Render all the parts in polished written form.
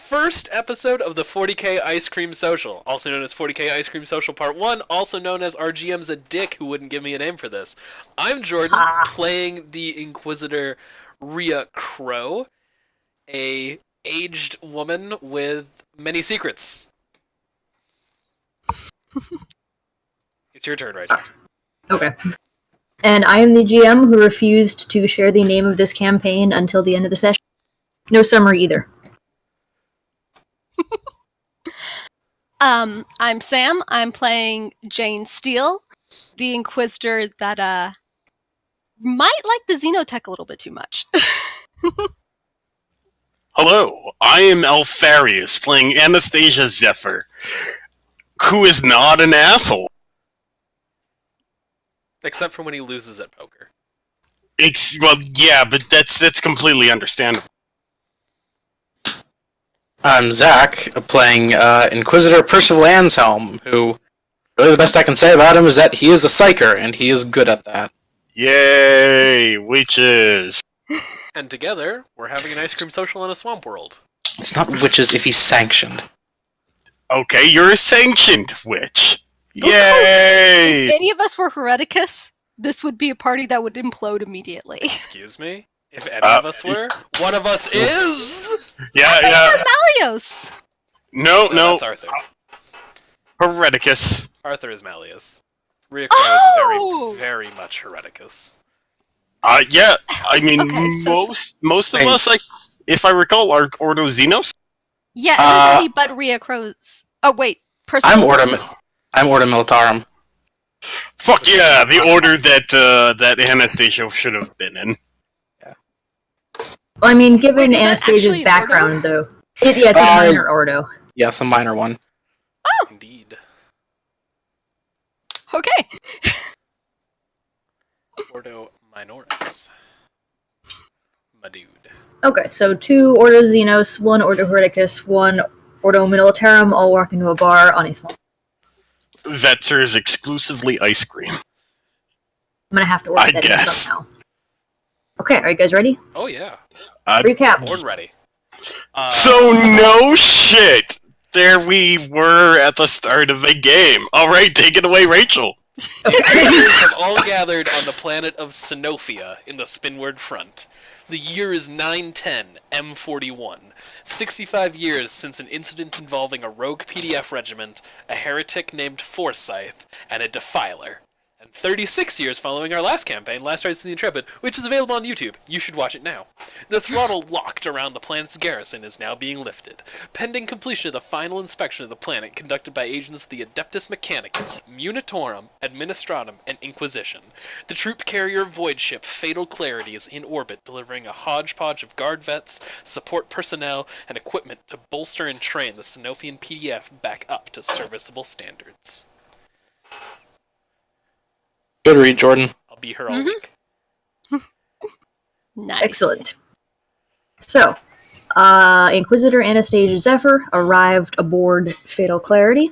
first episode of the 40K Ice Cream Social, also known as 40K Ice Cream Social Part 1, also known as our GM's a dick who wouldn't give me a name for this. I'm Jordan, playing the Inquisitor Rhea Crow, a aged woman with many secrets. It's your turn right now. Okay. And I am the GM who refused to share the name of this campaign until the end of the session. No summary either. I'm Sam. I'm playing Jane Steele, the Inquisitor that might like the Xenotech a little bit too much. Hello, I am Alfarius, playing Anastasia Zephyr, who is not an asshole. Except for when he loses at poker. Well, yeah, but that's completely understandable. I'm Zach, playing Inquisitor Percival Anshelm, who, really the best I can say about him is that he is a psyker, and he is good at that. Yay, witches! And together, we're having an ice cream social in a swamp world. It's not witches if he's sanctioned. Okay, you're a sanctioned witch. Yay! If any of us were Hereticus, this would be a party that would implode immediately. Excuse me? If any of us were, one of us is! Yeah. Malleus! No. That's Arthur. Hereticus. Arthur is Malleus. Rhea Crow is very, very much Hereticus. Yeah, I mean, Okay, most of us, if I recall, are Ordo Xenos? Yeah, everybody but Rhea Crow's... Oh, wait. I'm Ordo Militarum. Fuck yeah, the order that Anastasia should have been in. Well, I mean, given Wait, Anastasia's background, though. It's a minor Ordo. Yes, a minor one. Oh! Indeed. Okay. Ordo Minoris. My dude. Okay, so 2 Ordo Xenos, 1 Ordo Hereticus, 1 Ordo Militarum all walk into a bar on a small... That serves exclusively ice cream. I'm gonna have to order that in somehow. Okay, are you guys ready? Oh yeah. Recap. Born ready. So no shit! There we were at the start of the game. Alright, take it away, Rachel. Players have all gathered on the planet of Sinofia in the Spinward Front. The year is 910 M41. 65 years since an incident involving a rogue PDF regiment, a heretic named Forsyth, and a defiler. And 36 years following our last campaign, Last Rites of the Intrepid, which is available on YouTube. You should watch it now. The throttle locked around the planet's garrison is now being lifted, pending completion of the final inspection of the planet conducted by agents of the Adeptus Mechanicus, Munitorum, Administratum, and Inquisition. The troop carrier void ship Fatal Clarity is in orbit, delivering a hodgepodge of guard vets, support personnel, and equipment to bolster and train the Sinofian PDF back up to serviceable standards. Good read, Jordan. I'll be here all week. Nice. Excellent. So, Inquisitor Anastasia Zephyr arrived aboard Fatal Clarity.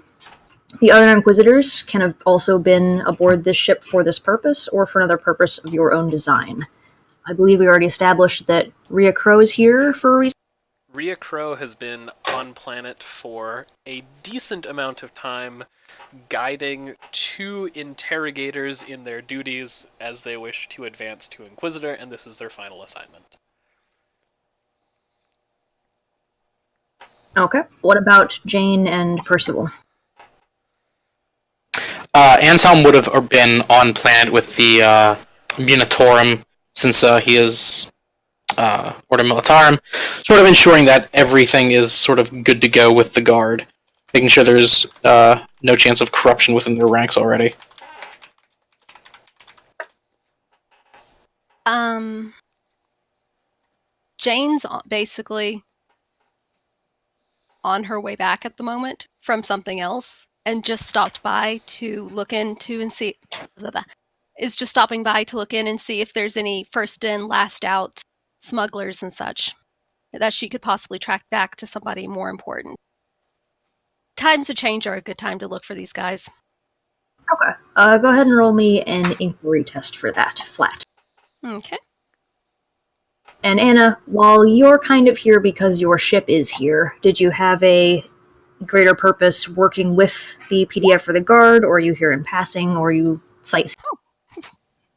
The other Inquisitors can have also been aboard this ship for this purpose, or for another purpose of your own design. I believe we already established that Rhea Crow is here for a reason. Rhea Crow has been on planet for a decent amount of time, guiding 2 interrogators in their duties as they wish to advance to Inquisitor, and this is their final assignment. Okay. What about Jane and Percival? Anselm would have been on planet with the Munitorum, since he is Ordo Militarum, sort of ensuring that everything is sort of good to go with the guard, making sure there's no chance of corruption within their ranks already. Jane's basically on her way back at the moment from something else, and just stopped by to look into and see... Is just stopping by to look in and see if there's any first in, last out smugglers and such that she could possibly track back to somebody more important. Times of change are a good time to look for these guys. Okay. Go ahead and roll me an inquiry test for that, flat. Okay. And Anna, while you're kind of here because your ship is here, did you have a greater purpose working with the PDF for the guard, or are you here in passing, or are you sightseeing?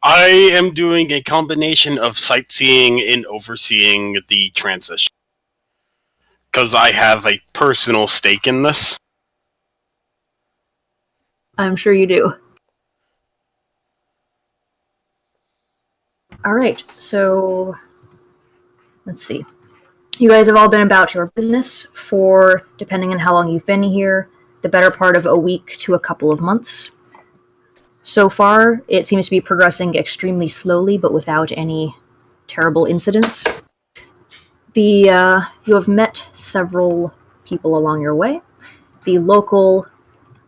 I am doing a combination of sightseeing and overseeing the transition. Because I have a personal stake in this. I'm sure you do. Alright, so let's see. You guys have all been about your business for, depending on how long you've been here, the better part of a week to a couple of months. So far, it seems to be progressing extremely slowly, but without any terrible incidents. You have met several people along your way. The local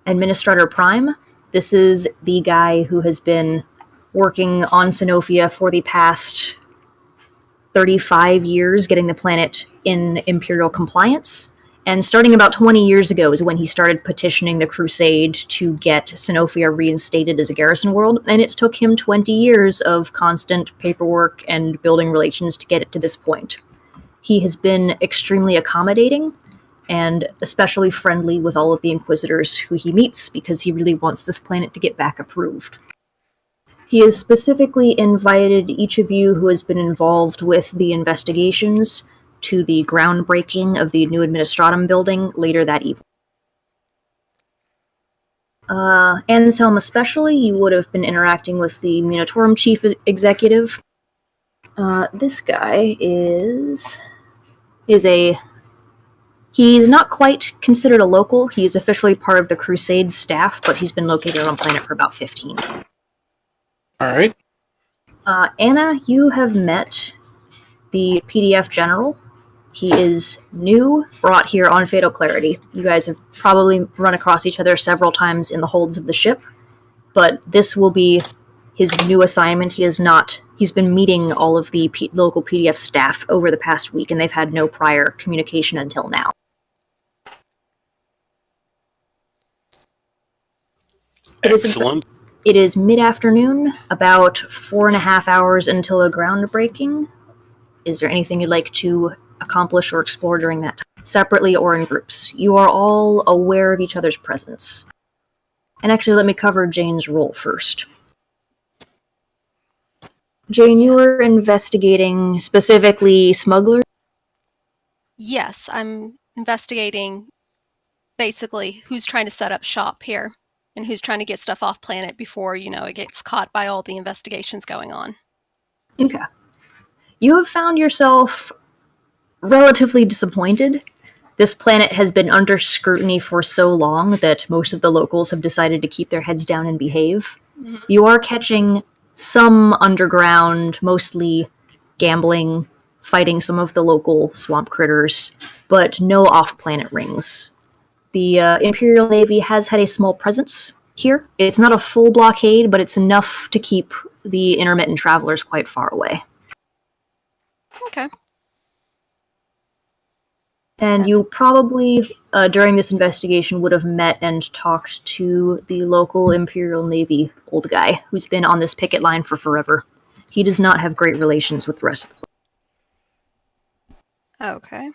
Administrator Prime, this is the guy who has been working on Sinofia for the past 35 years, getting the planet in imperial compliance. And starting about 20 years ago is when he started petitioning the Crusade to get Sinofia reinstated as a garrison world, and it's took him 20 years of constant paperwork and building relations to get it to this point. He has been extremely accommodating, and especially friendly with all of the Inquisitors who he meets, because he really wants this planet to get back approved. He has specifically invited each of you who has been involved with the investigations to the groundbreaking of the new Administratum building later that evening. Anselm especially, you would have been interacting with the Munitorum Chief Executive. This guy is a... He's not quite considered a local. He's officially part of the Crusade staff, but he's been located on planet for about 15. Alright. Anna, you have met the PDF General. He is new, brought here on Fatal Clarity. You guys have probably run across each other several times in the holds of the ship, but this will be his new assignment. He's been meeting all of the local PDF staff over the past week, and they've had no prior communication until now. Excellent. It is mid-afternoon, about 4.5 hours until a groundbreaking. Is there anything you'd like to accomplish or explore during that time, separately or in groups? You are all aware of each other's presence. And actually, let me cover Jane's role first. Jane, you were investigating specifically smugglers? Yes, I'm investigating basically who's trying to set up shop here and who's trying to get stuff off planet before, it gets caught by all the investigations going on. Okay. You have found yourself relatively disappointed. This planet has been under scrutiny for so long that most of the locals have decided to keep their heads down and behave. Mm-hmm. You are catching some underground, mostly gambling, fighting some of the local swamp critters, but no off-planet rings. The Imperial Navy has had a small presence here. It's not a full blockade, but it's enough to keep the intermittent travelers quite far away. Okay. And you probably, during this investigation, would have met and talked to the local Imperial Navy old guy who's been on this picket line for forever. He does not have great relations with the rest of the planet. Okay.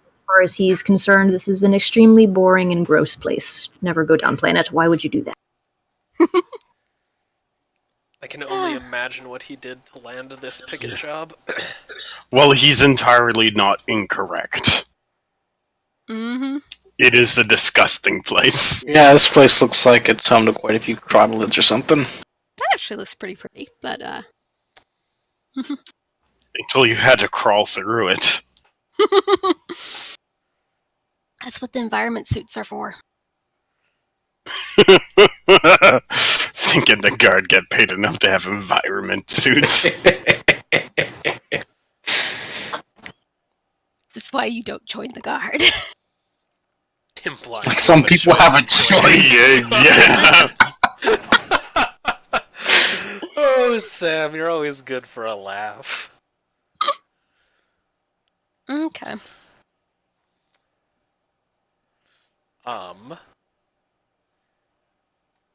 As far as he's concerned, this is an extremely boring and gross place. Never go down planet. Why would you do that? I can only imagine what he did to land this picket job. Well, he's entirely not incorrect. Mm-hmm. It is a disgusting place. Yeah, this place looks like it's home to quite a few crotalids or something. That actually looks pretty pretty, but Until you had to crawl through it. That's what the environment suits are for. Thinking the guard get paid enough to have environment suits. This is why you don't join the guard. Implying Like some people have a choice. Yeah. Oh, Sam, you're always good for a laugh. Okay.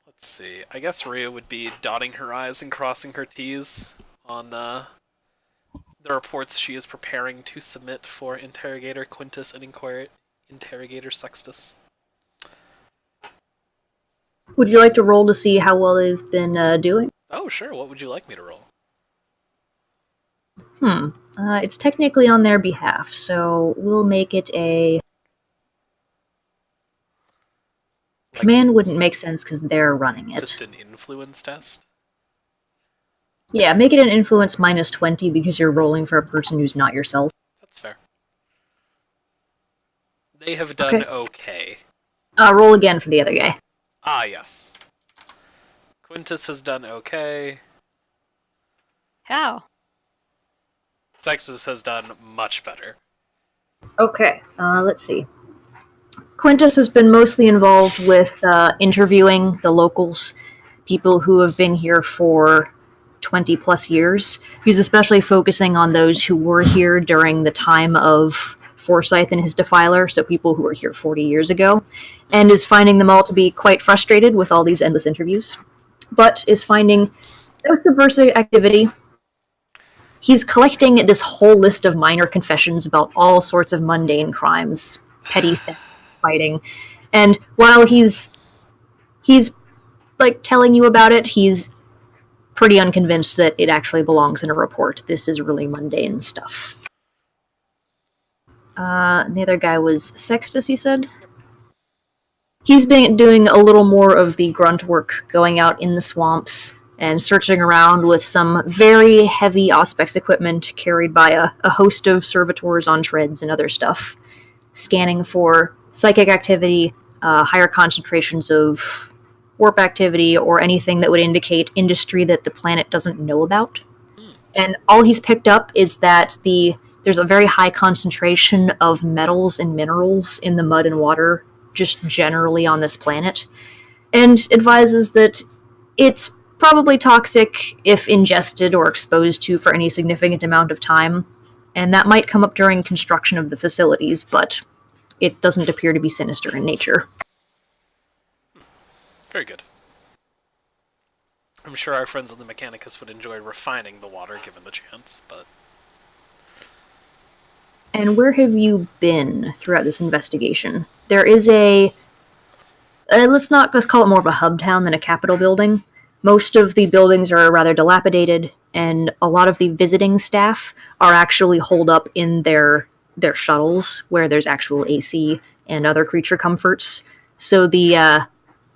Let's see. I guess Rhea would be dotting her I's and crossing her T's on the reports she is preparing to submit for Interrogator Quintus and Interrogator Sextus. Would you like to roll to see how well they've been doing? Oh, sure. What would you like me to roll? It's technically on their behalf, so we'll make it a... Command wouldn't make sense because they're running it. Just an influence test? Yeah, make it an influence minus 20 because you're rolling for a person who's not yourself. That's fair. They have done okay. Roll again for the other guy. Ah, yes. Quintus has done okay. How? Sextus has done much better. Okay, let's see. Quintus has been mostly involved with interviewing the locals, people who have been here for 20 plus years. He's especially focusing on those who were here during the time of Forsyth and his defiler, so people who were here 40 years ago, and is finding them all to be quite frustrated with all these endless interviews, but is finding no subversive activity. He's collecting this whole list of minor confessions about all sorts of mundane crimes, petty theft, fighting, and while he's like telling you about it, he's pretty unconvinced that it actually belongs in a report. This is really mundane stuff. The other guy was Sextus, you said? He's been doing a little more of the grunt work, going out in the swamps and searching around with some very heavy Auspex equipment carried by a host of servitors on treads and other stuff, scanning for psychic activity, higher concentrations of warp activity, or anything that would indicate industry that the planet doesn't know about. And all he's picked up is that there's a very high concentration of metals and minerals in the mud and water just generally on this planet, and advises that it's probably toxic if ingested or exposed to for any significant amount of time, and that might come up during construction of the facilities, but it doesn't appear to be sinister in nature. Very good. I'm sure our friends in the Mechanicus would enjoy refining the water given the chance, but... And where have you been throughout this investigation? There is let's call it more of a hub town than a capital building. Most of the buildings are rather dilapidated, and a lot of the visiting staff are actually holed up in their shuttles, where there's actual AC and other creature comforts. So the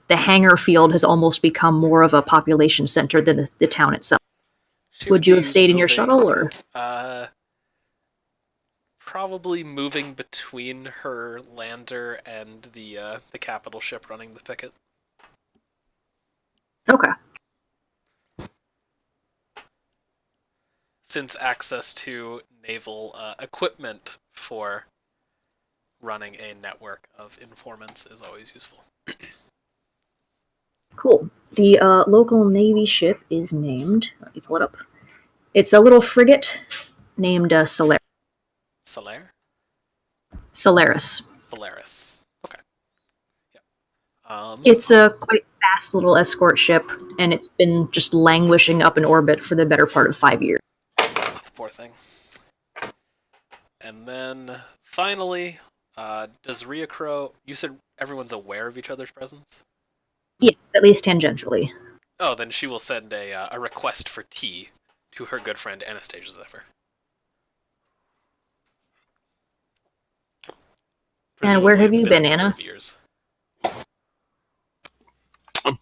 hangar field has almost become more of a population center than the town itself. Would you have stayed in your shuttle, or? Probably moving between her lander and the capital ship running the picket. Okay. Since access to naval equipment for running a network of informants is always useful. Cool. The local Navy ship is named... Let me pull it up. It's a little frigate named Solaris. Solaris. Solaris. Okay. Yeah. It's a quite fast little escort ship, and it's been just languishing up in orbit for the better part of 5 years. The poor thing. And then, finally, does Riacro... You said everyone's aware of each other's presence? Yeah, at least tangentially. Oh, then she will send a request for tea to her good friend Anastasia Zephyr. And where have you been, Anna?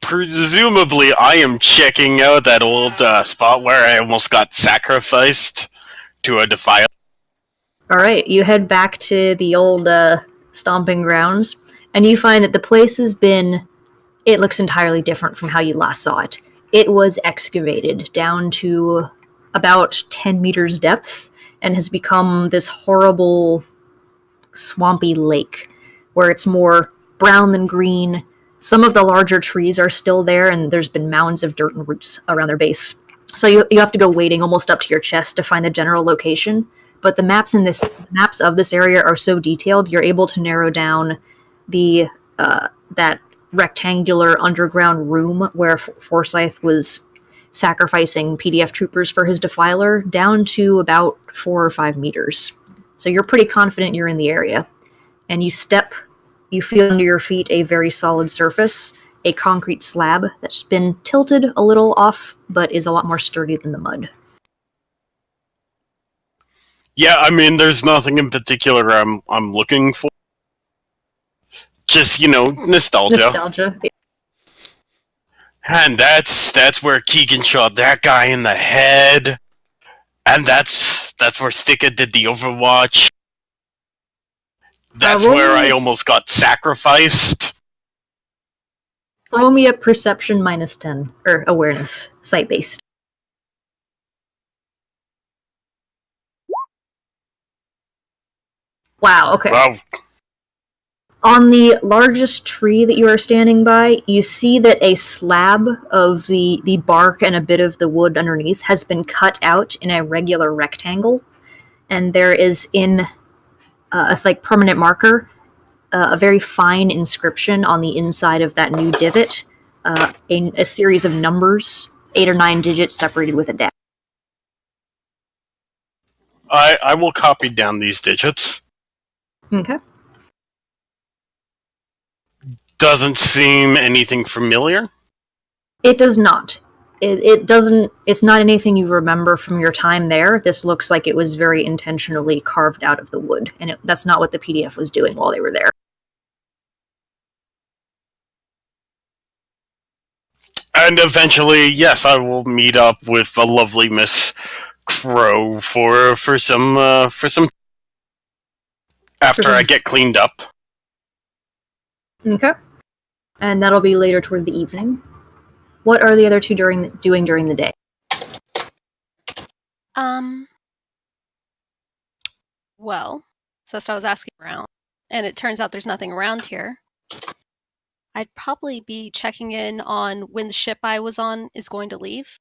Presumably, I am checking out that old spot where I almost got sacrificed to a defiler. Alright, you head back to the old stomping grounds, and you find that the place has been... It looks entirely different from how you last saw it. It was excavated down to about 10 meters depth, and has become this horrible, swampy lake, where it's more brown than green. Some of the larger trees are still there, and there's been mounds of dirt and roots around their base. So you have to go wading almost up to your chest to find the general location. But the maps of this area are so detailed, you're able to narrow down that rectangular underground room where Forsyth was sacrificing PDF troopers for his defiler, down to about 4 or 5 meters. So you're pretty confident you're in the area. And you feel under your feet a very solid surface, a concrete slab that's been tilted a little off, but is a lot more sturdy than the mud. Yeah, I mean, there's nothing in particular I'm looking for. Just, nostalgia. Nostalgia. And that's where Keegan shot that guy in the head. And that's where Sticka did the Overwatch. That's where I almost got sacrificed. Roll me a perception -10, or awareness, sight-based. Wow, okay. Wow. On the largest tree that you are standing by, you see that a slab of the bark and a bit of the wood underneath has been cut out in a regular rectangle, and there is in a permanent marker a very fine inscription on the inside of that new divot, a series of numbers, 8 or 9 digits separated with a dash. I will copy down these digits. Okay. Doesn't seem anything familiar. It does not. It doesn't. It's not anything you remember from your time there. This looks like it was very intentionally carved out of the wood, and that's not what the PDF was doing while they were there. And eventually, yes, I will meet up with a lovely Miss Crow for some after I get cleaned up. Okay. And that'll be later toward the evening. What are the other two doing during the day? Well, so I was asking around, and it turns out there's nothing around here. I'd probably be checking in on when the ship I was on is going to leave.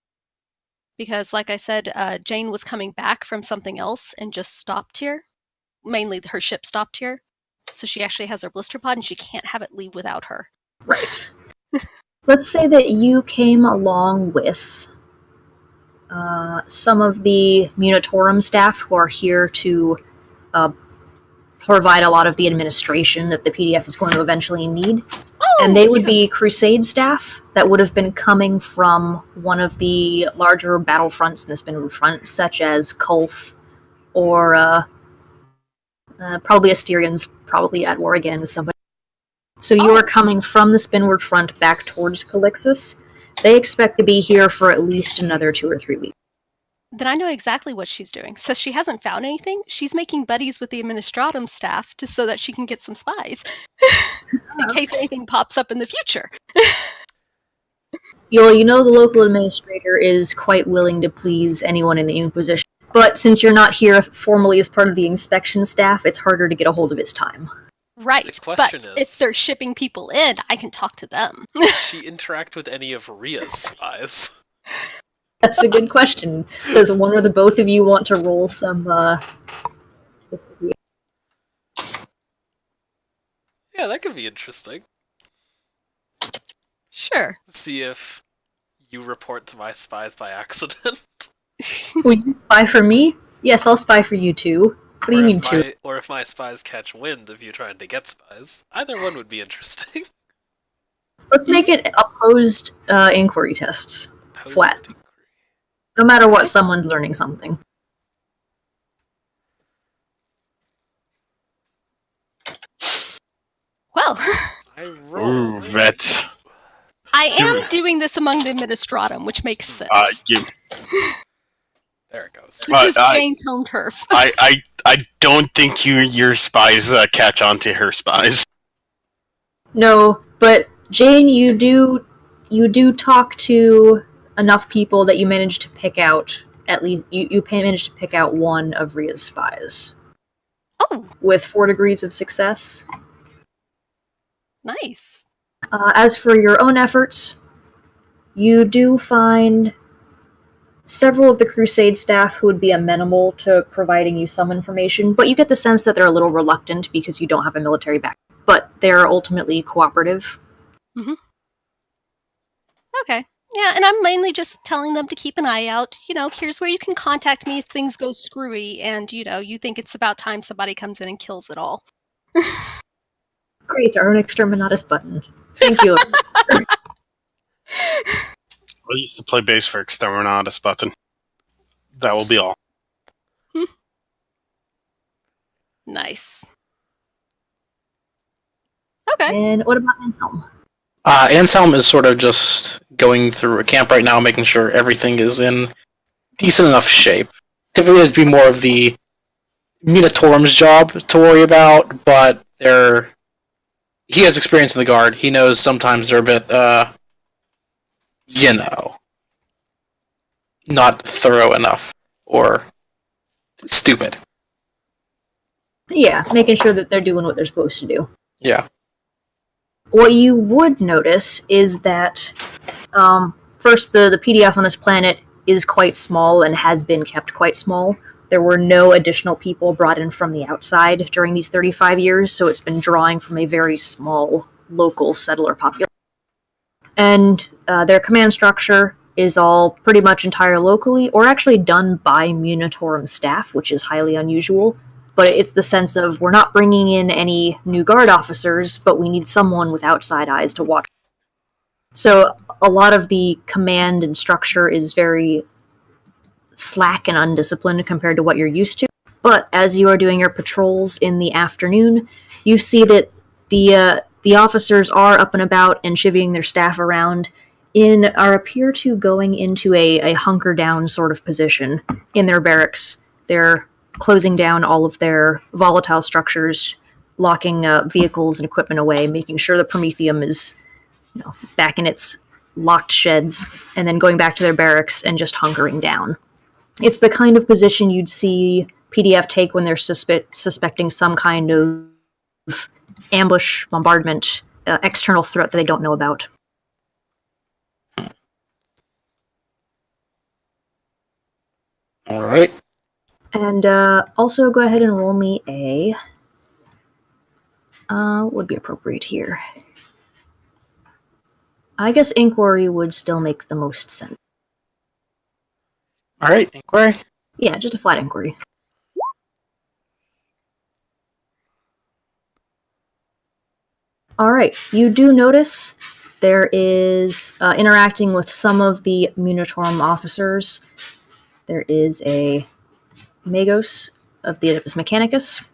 Because, like I said, Jane was coming back from something else and just stopped here. Mainly her ship stopped here. So she actually has her blister pod and she can't have it leave without her. Right. Let's say that you came along with some of the Munitorum staff who are here to provide a lot of the administration that the PDF is going to eventually need. Oh, and they would be Crusade staff that would have been coming from one of the larger battlefronts in the Spinwood front, such as Kulf or probably Asterians, probably at war again with somebody. So you are coming from the Spinward front back towards Calixus. They expect to be here for at least another 2 or 3 weeks. Then I know exactly what she's doing. Since she hasn't found anything, she's making buddies with the Administratum staff so that she can get some spies. In case anything pops up in the future. You know the local administrator is quite willing to please anyone in the Inquisition. But since you're not here formally as part of the inspection staff, it's harder to get a hold of his time. Right, but if they're shipping people in, I can talk to them. Does she interact with any of Ria's spies? That's a good question. Does one or the both of you want to roll some, Yeah, that could be interesting. Sure. See if you report to my spies by accident. Will you spy for me? Yes, I'll spy for you too. What do you mean two? Or if my spies catch wind of you trying to get spies. Either one would be interesting. Let's make it opposed inquiry tests. Opposed Flat. inquiry. No matter what, someone's learning something. Well, I roll. Ooh, that's... I am doing this among the Administratum, which makes sense. There it goes. This is Jane's home turf. I don't think your spies catch on to her spies. No, but Jane, you do talk to enough people that you manage to pick out at least you manage to pick out one of Ria's spies. Oh, with 4 degrees of success. Nice. As for your own efforts, you do find several of the Crusade staff who would be amenable to providing you some information, but you get the sense that they're a little reluctant because you don't have a military background. But they're ultimately cooperative. Mm-hmm. Okay. Yeah, and I'm mainly just telling them to keep an eye out. Here's where you can contact me if things go screwy and, you think it's about time somebody comes in and kills it all. Great, our own exterminatus button. Thank you. I used to play bass for Exterminatus button. That will be all. Nice. Okay. And what about Anselm? Anselm is sort of just going through a camp right now, making sure everything is in decent enough shape. Typically, it'd be more of the Munitorum's job to worry about, but he has experience in the guard. He knows sometimes they're a bit, not thorough enough or stupid. Yeah, making sure that they're doing what they're supposed to do. Yeah. What you would notice is that, first, the PDF on this planet is quite small and has been kept quite small. There were no additional people brought in from the outside during these 35 years, so it's been drawing from a very small local settler population. And their command structure is all pretty much entire locally, or actually done by Munitorum staff, which is highly unusual. But it's the sense of, we're not bringing in any new guard officers, but we need someone with outside eyes to watch. So a lot of the command and structure is very slack and undisciplined compared to what you're used to. But as you are doing your patrols in the afternoon, you see that the officers are up and about and chivying their staff around appear to going into a hunker down sort of position in their barracks. They're closing down all of their volatile structures, locking vehicles and equipment away, making sure the Prometheum is back in its locked sheds, and then going back to their barracks and just hunkering down. It's the kind of position you'd see PDF take when they're suspecting some kind of ambush, bombardment, external threat that they don't know about. All right. And also go ahead and roll me a... what would be appropriate here? I guess inquiry would still make the most sense. All right, inquiry. Yeah, just a flat inquiry. Alright, you do notice there is, interacting with some of the Munitorum officers, there is a Magos of the Oedipus Mechanicus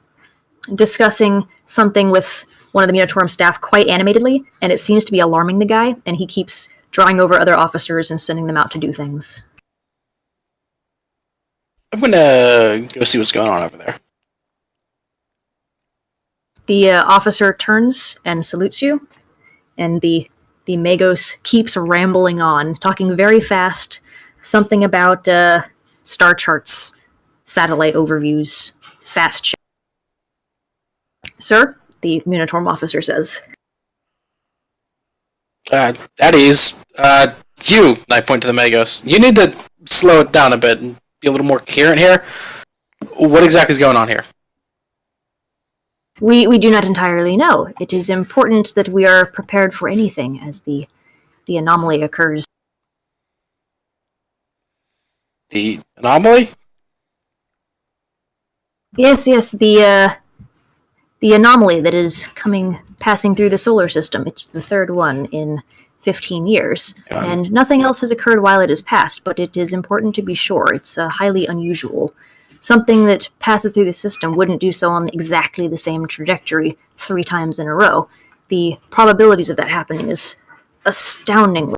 discussing something with one of the Munitorum staff quite animatedly, and it seems to be alarming the guy, and he keeps drawing over other officers and sending them out to do things. I'm gonna go see what's going on over there. The officer turns and salutes you, and the Magos keeps rambling on, talking very fast, something about star charts, satellite overviews, fast chat. Sir, the Munitorum officer says. At ease. You, I point to the Magos. You need to slow it down a bit and be a little more coherent here. What exactly is going on here? We do not entirely know. It is important that we are prepared for anything as the anomaly occurs. The anomaly? Yes, the anomaly that is passing through the solar system. It's the third one in 15 years, and nothing else has occurred while it has passed, but it is important to be sure. It's highly unusual. Something that passes through the system wouldn't do so on exactly the same trajectory 3 times in a row. The probabilities of that happening is astounding.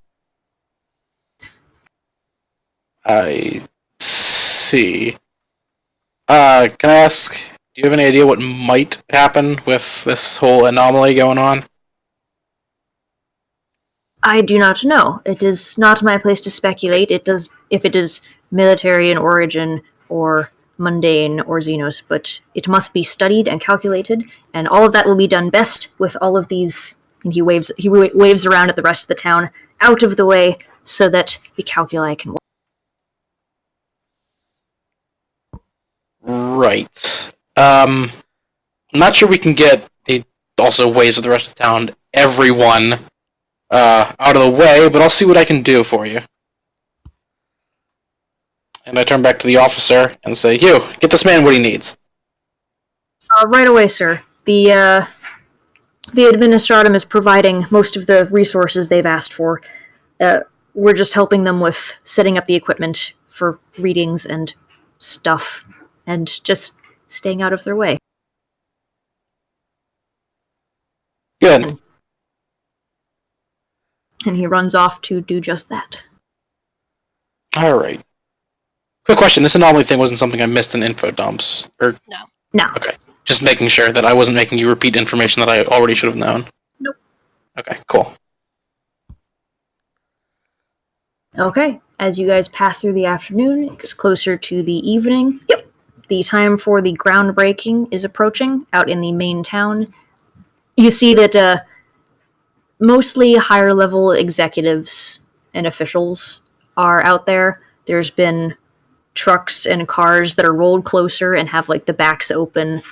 I see. Can I ask, do you have any idea what might happen with this whole anomaly going on? I do not know. It is not my place to speculate. If it is military in origin or mundane or Xenos, but it must be studied and calculated, and all of that will be done best with all of these. And he waves around at the rest of the town, out of the way, so that the calculi can work. Right. I'm not sure we can get. He also waves with the rest of the town. Everyone out of the way, but I'll see what I can do for you. And I turn back to the officer and say, "You, get this man what he needs." Right away, sir. The Administratum is providing most of the resources they've asked for. We're just helping them with setting up the equipment for readings and stuff, and just staying out of their way. Good. And he runs off to do just that. Alright. Quick question, this anomaly thing wasn't something I missed in info dumps? Or... No. Okay. Just making sure that I wasn't making you repeat information that I already should have known. Nope. Okay, cool. Okay, as you guys pass through the afternoon, it gets closer to the evening. Yep. The time for the groundbreaking is approaching out in the main town. You see that mostly higher level executives and officials are out there. There's been trucks and cars that are rolled closer and have like the backs open,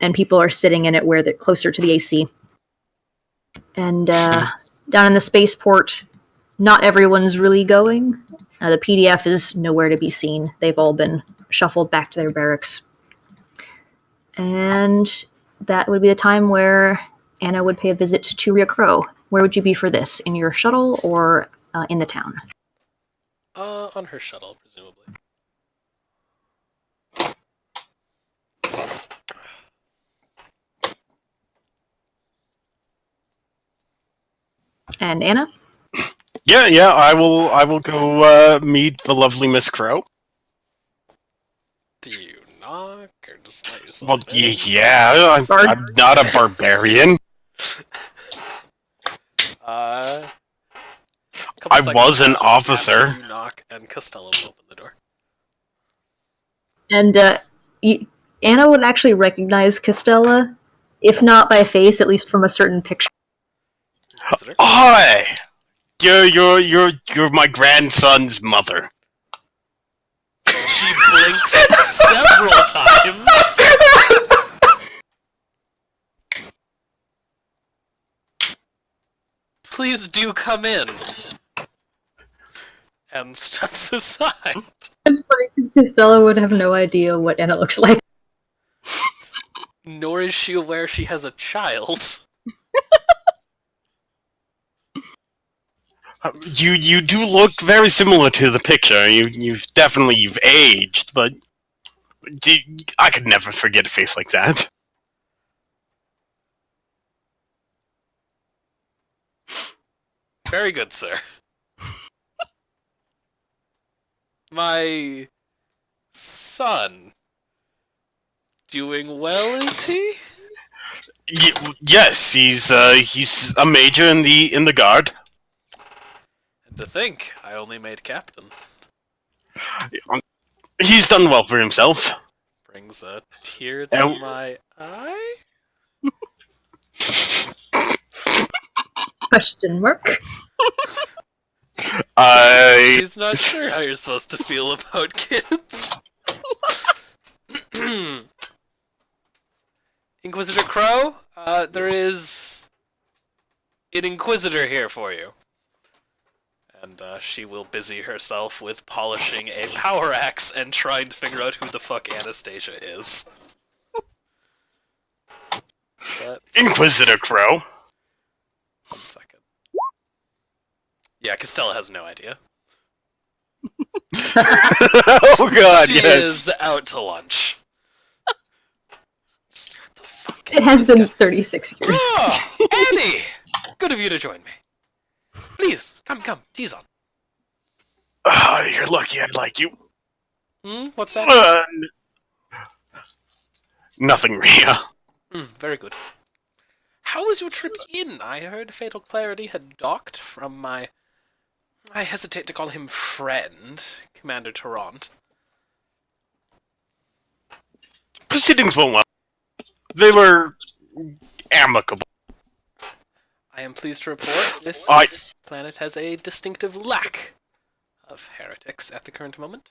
and people are sitting in it where they're closer to the AC. And down in the spaceport, not everyone's really going. The PDF is nowhere to be seen. They've all been shuffled back to their barracks. And that would be the time where Anna would pay a visit to Rhea Crow. Where would you be for this? In your shuttle or in the town? On her shuttle, presumably. And Anna? Yeah, I will go meet the lovely Miss Crow. Do you knock or just let yourself Well, in? yeah, I'm not a barbarian. A couple I seconds was an pass officer. after you knock, and Costello will open the door. And Anna would actually recognize Costella, if not by face, at least from a certain picture. Visitor? Hi! You're my grandson's mother. She blinks several times. Please do come in. And steps aside. Costella would have no idea what Anna looks like. Nor is she aware she has a child. You do look very similar to the picture. You've definitely aged, but I could never forget a face like that. Very good, sir. My son. Doing well, is he? Yes, he's a major in the guard. And to think, I only made captain. He's done well for himself. Brings a tear to my eye? Question mark. He's not sure how you're supposed to feel about kids. Inquisitor Crow, there is an Inquisitor here for you. And she will busy herself with polishing a power axe and trying to figure out who the fuck Anastasia is. Inquisitor Crow. 1 second. Yeah, Costello has no idea. Oh god, She yes. is out to lunch. Just, what the fuck It is has this been guy? 36 years. Oh, Annie! Good of you to join me. Please, come, tease on. Oh, you're lucky I like you. What's that? Nothing, Rhea. Very good. How was your trip in? I heard Fatal Clarity had docked from my... I hesitate to call him friend, Commander Tarrant. Proceedings went well. They were amicable. I am pleased to report this planet has a distinctive lack of heretics at the current moment.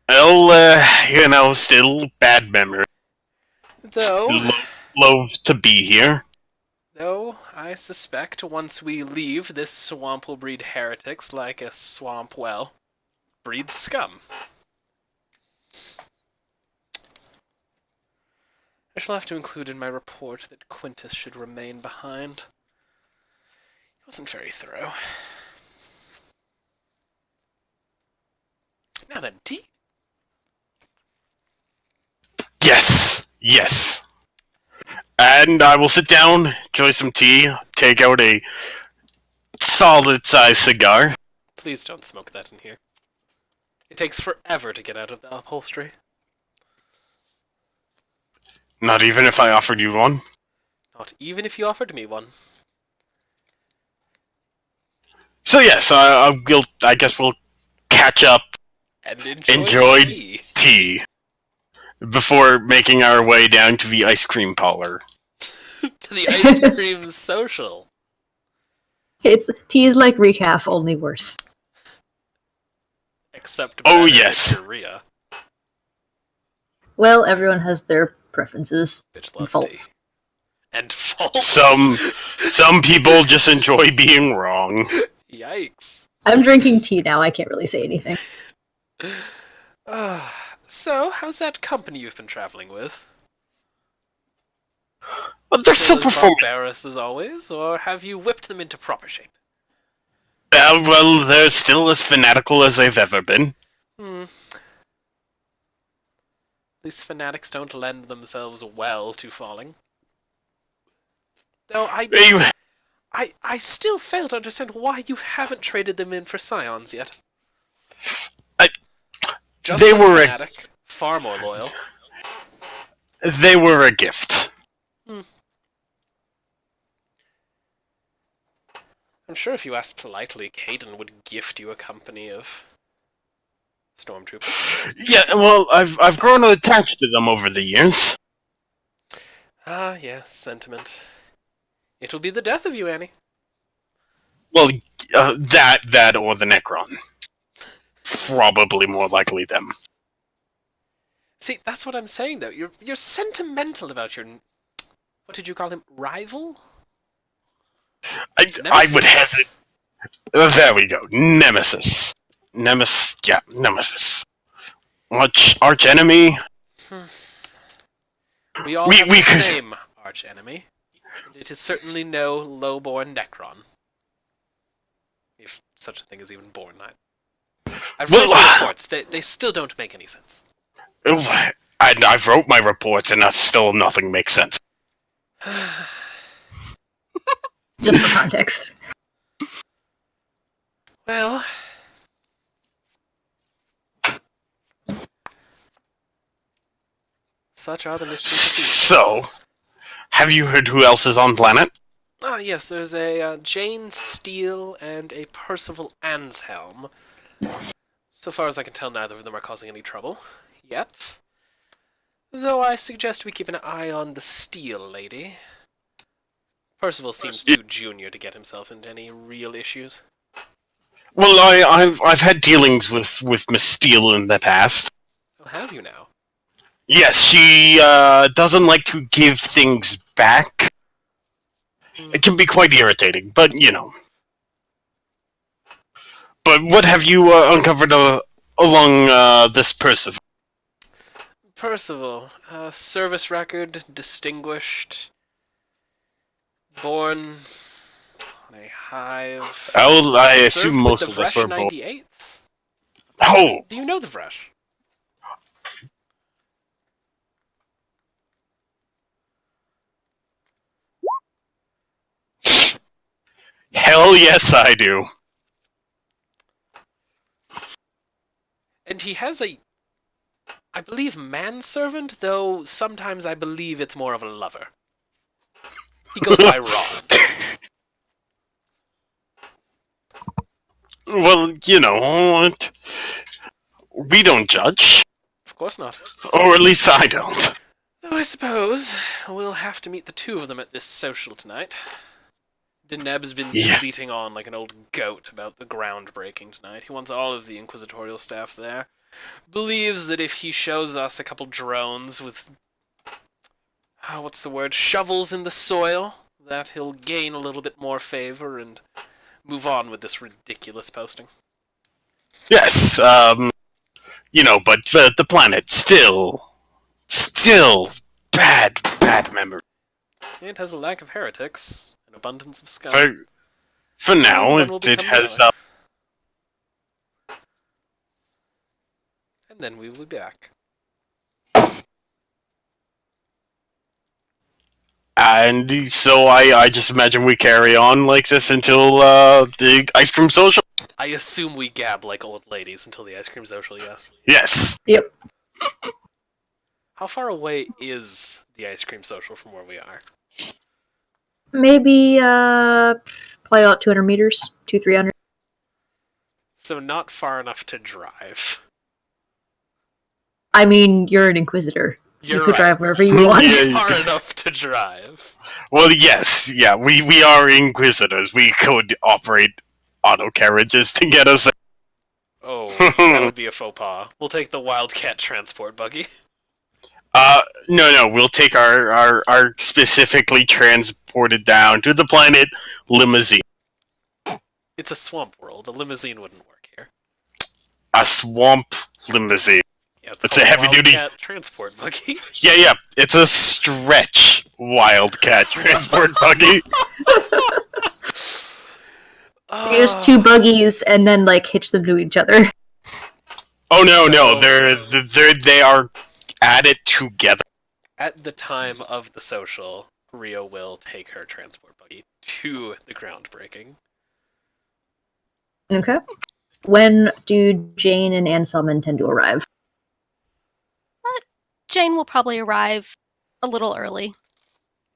Well, still bad memory. Though... Loathe to be here. Though, I suspect once we leave, this swamp will breed heretics like a swamp, well, breeds scum. I shall have to include in my report that Quintus should remain behind. He wasn't very thorough. Now then, tea? Yes, yes. And I will sit down, enjoy some tea, take out a solid-sized cigar. Please don't smoke that in here. It takes forever to get out of the upholstery. Not even if I offered you one. Not even if you offered me one. So yes, I guess we'll catch up, And enjoy tea. tea, before making our way down to the ice cream parlor. To the ice cream social. Tea is like recaf, only worse. Except Oh, better yes. with Korea. Well, everyone has their preferences. Bitch And loves faults. tea. And false. Some people just enjoy being wrong. Yikes. I'm drinking tea now, I can't really say anything. So, how's that company you've been traveling with? But they're still As performing. barbarous as always, or have you whipped them into proper shape? Well, they're still as fanatical as they've ever been. These fanatics don't lend themselves well to falling. Though I still fail to understand why you haven't traded them in for scions yet. Just They as were fanatic, far more loyal. They were a gift. I'm sure if you asked politely, Caden would gift you a company of stormtroopers. Yeah, well, I've grown attached to them over the years. Ah, yes, sentiment. It'll be the death of you, Annie. Well, that or the Necron. Probably more likely them. See, that's what I'm saying, though. You're sentimental about your... What did you call him? Rival? I would hesitate. There we go. Nemesis. Nemesis. Arch enemy. We all have the same arch enemy. And it is certainly no low-born Necron. If such a thing is even born. I've read the reports. They still don't make any sense. I've wrote my reports and still nothing makes sense. Just for context. Well... Such are the mysteries. So, have you heard who else is on planet? Ah, yes, there's a Jane Steele and a Percival Anshelm. So far as I can tell, neither of them are causing any trouble. Yet. Though I suggest we keep an eye on the Steele lady. Percival seems too junior to get himself into any real issues. Well, I've had dealings with Miss Steele in the past. Oh, have you now? Yes, she doesn't like to give things back. It can be quite irritating, but you know. But what have you uncovered along this Percival? Percival, service record, distinguished, born on a hive. I assume Served most with of the us Vresh were born. 98th. Oh, Do you know the Vresh? hell yes, I do. And he has a, I believe, manservant, though sometimes I believe it's more of a lover. He goes by Rod. Well, you know, we don't judge, Of course not. or at least I don't. Though I suppose we'll have to meet the two of them at this social tonight. Deneb's been Yes. bleating on like an old goat about the groundbreaking tonight. He wants all of the inquisitorial staff there. Believes that if he shows us a couple drones with... what's the word? Shovels in the soil, that he'll gain a little bit more favor and move on with this ridiculous posting. Yes, but the planet still bad memory. It has a lack of heretics, an abundance of For, scum. for now, Then we'll it become has. mellow. And then we will be back. And so I just imagine we carry on like this until the ice cream social. I assume we gab like old ladies until the ice cream social, yes. Yes. Yep. How far away is the ice cream social from where we are? Maybe, probably about 200 meters, 300. So not far enough to drive. I mean, you're an Inquisitor. You're you could right. drive wherever you want. Yeah. Far enough to drive. Well, yes, yeah, we are Inquisitors. We could operate auto carriages to get us. Oh, that would be a faux pas. We'll take the Wildcat transport buggy. No, we'll take our specifically transported down to the planet limousine. It's a swamp world. A limousine wouldn't work here. A swamp limousine. Yeah, It's a called heavy-duty- Wildcat transport buggy. Yeah, it's a stretch Wildcat transport buggy. There's two buggies and then, like, hitch them to each other. Oh no, So- they are added together. At the time of the social, Rio will take her transport buggy to the groundbreaking. Okay. When do Jane and Anselm intend to arrive? Jane will probably arrive a little early.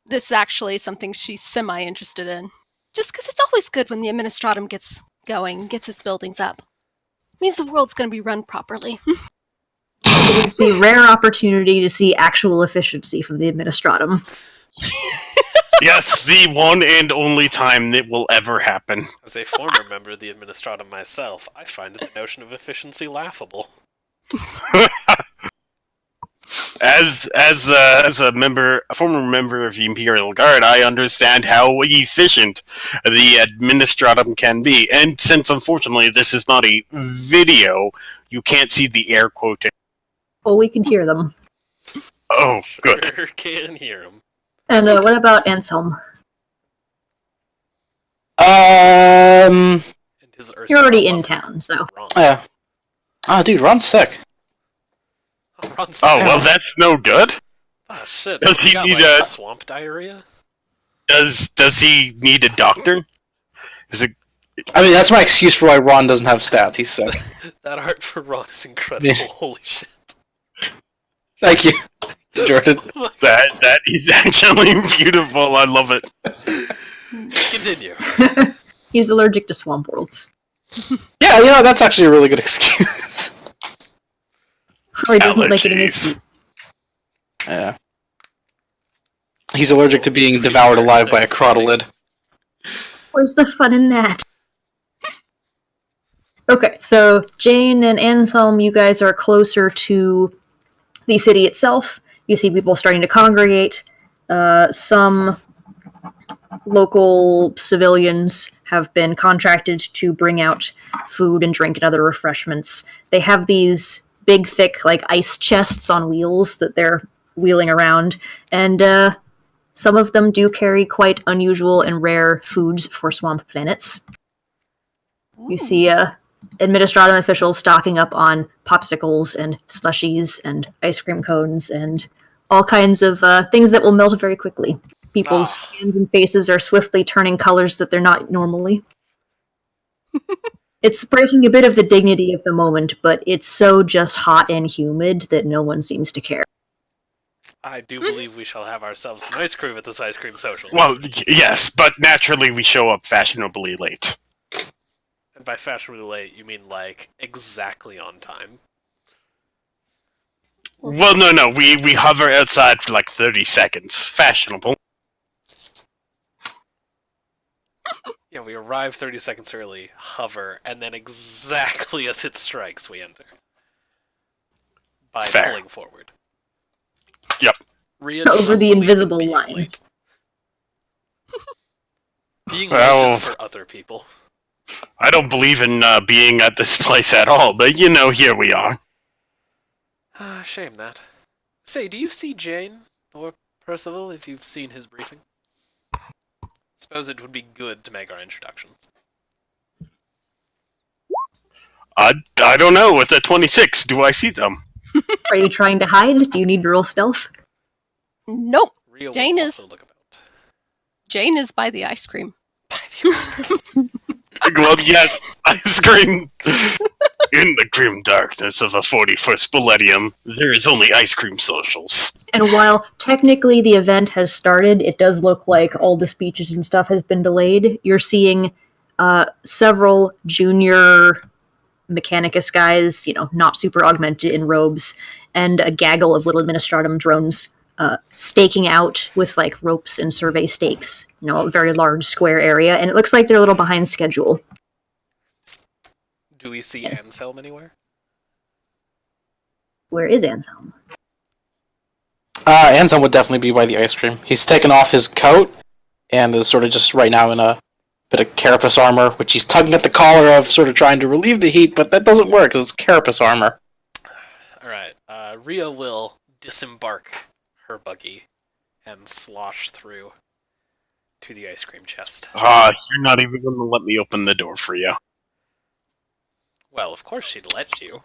This is actually something she's semi-interested in. Just because it's always good when the Administratum gets going, gets its buildings up. Means the world's going to be run properly. It is the rare opportunity to see actual efficiency from the Administratum. Yes, the one and only time that will ever happen. As a former member of the Administratum myself, I find the notion of efficiency laughable. As a former member of the Imperial Guard, I understand how efficient the Administratum can be. And since unfortunately this is not a video, you can't see the air quotation. Well, we can hear them. Oh, good. Sure can hear him. And what about Anselm? And his You're already in Ursula town, so. Ron. Yeah. Oh, dude, Ron's sick. Oh, Ron's Oh, sick. well, that's no good. Oh, shit. Does he got, need like, a- swamp diarrhea? Does he need a doctor? Is it? I mean, that's my excuse for why Ron doesn't have stats. He's sick. That art for Ron is incredible. Yeah. Holy shit. Thank you, Jordan. That is actually beautiful. I love it. Continue. He's allergic to swamp worlds. Yeah, that's actually a really good excuse. Or he doesn't like it in his Allergies. feet. Yeah. He's allergic to being devoured alive by a crotolid. Where's the fun in that? Okay, so Jane and Anselm, you guys are closer to the city itself. You see people starting to congregate. Some local civilians have been contracted to bring out food and drink and other refreshments. They have these big, thick, like, ice chests on wheels that they're wheeling around, and some of them do carry quite unusual and rare foods for swamp planets. You see Administratum officials stocking up on popsicles and slushies and ice cream cones and all kinds of things that will melt very quickly. People's hands and faces are swiftly turning colors that they're not normally. It's breaking a bit of the dignity of the moment, but it's so just hot and humid that no one seems to care. I do believe we shall have ourselves some ice cream at this ice cream social. Well, yes, but naturally we show up fashionably late. And by fashionably late, you mean, like, exactly on time. Well, no, we hover outside for like 30 seconds. Fashionable. Yeah, we arrive 30 seconds early, hover, and then exactly as it strikes, we enter. By Fair. pulling forward. Yep. Rhea Over the doesn't believe in invisible being line. late. Being Well- late is for other people. I don't believe in being at this place at all, but here we are. Shame that. Say, do you see Jane or Percival if you've seen his briefing? Suppose it would be good to make our introductions. I don't know. With the 26, do I see them? Are you trying to hide? Do you need to roll stealth? Nope. Rio Jane will is- also look about. Jane is by the ice cream. By the ice cream. Well, yes, ice cream. In the grim darkness of a 41st millennium, there is only ice cream socials. And while technically the event has started, it does look like all the speeches and stuff has been delayed. You're seeing several junior Mechanicus guys, not super augmented in robes, and a gaggle of little administratum drones staking out with like ropes and survey stakes, a very large square area, and it looks like they're a little behind schedule. Do we see Yes. Anselm anywhere? Where is Anselm? Anselm would definitely be by the ice cream. He's taken off his coat and is sort of just right now in a bit of carapace armor, which he's tugging at the collar of, sort of trying to relieve the heat, but that doesn't work because it's carapace armor. Alright, Ria will disembark her buggy and slosh through to the ice cream chest. You're not even going to let me open the door for you. Well, of course she'd let you.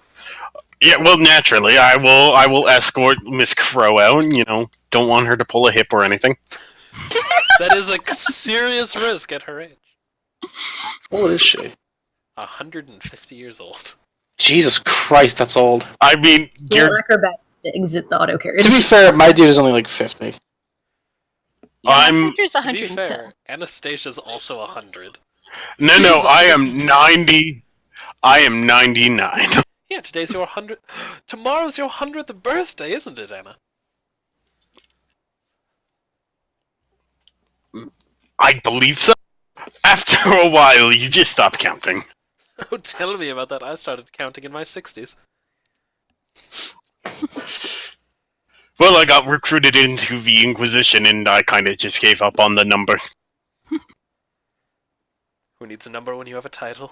Yeah, well, naturally, I will escort Miss Crow out. Don't want her to pull a hip or anything. That is a serious risk at her age. What is she? 150 years old. Jesus Christ, that's old. I mean, Roll acrobatics to exit the auto carriage. To be fair, my dude is only like 50. Yeah, my I'm- character's To be 110. fair, Anastasia's also 100. no, She's I am 110. 90. I am 99. Yeah, today's your 100th... Tomorrow's your 100th birthday, isn't it, Anna? I believe so. After a while, you just stop counting. Oh, tell me about that. I started counting in my 60s. Well, I got recruited into the Inquisition, and I kind of just gave up on the number. Who needs a number when you have a title?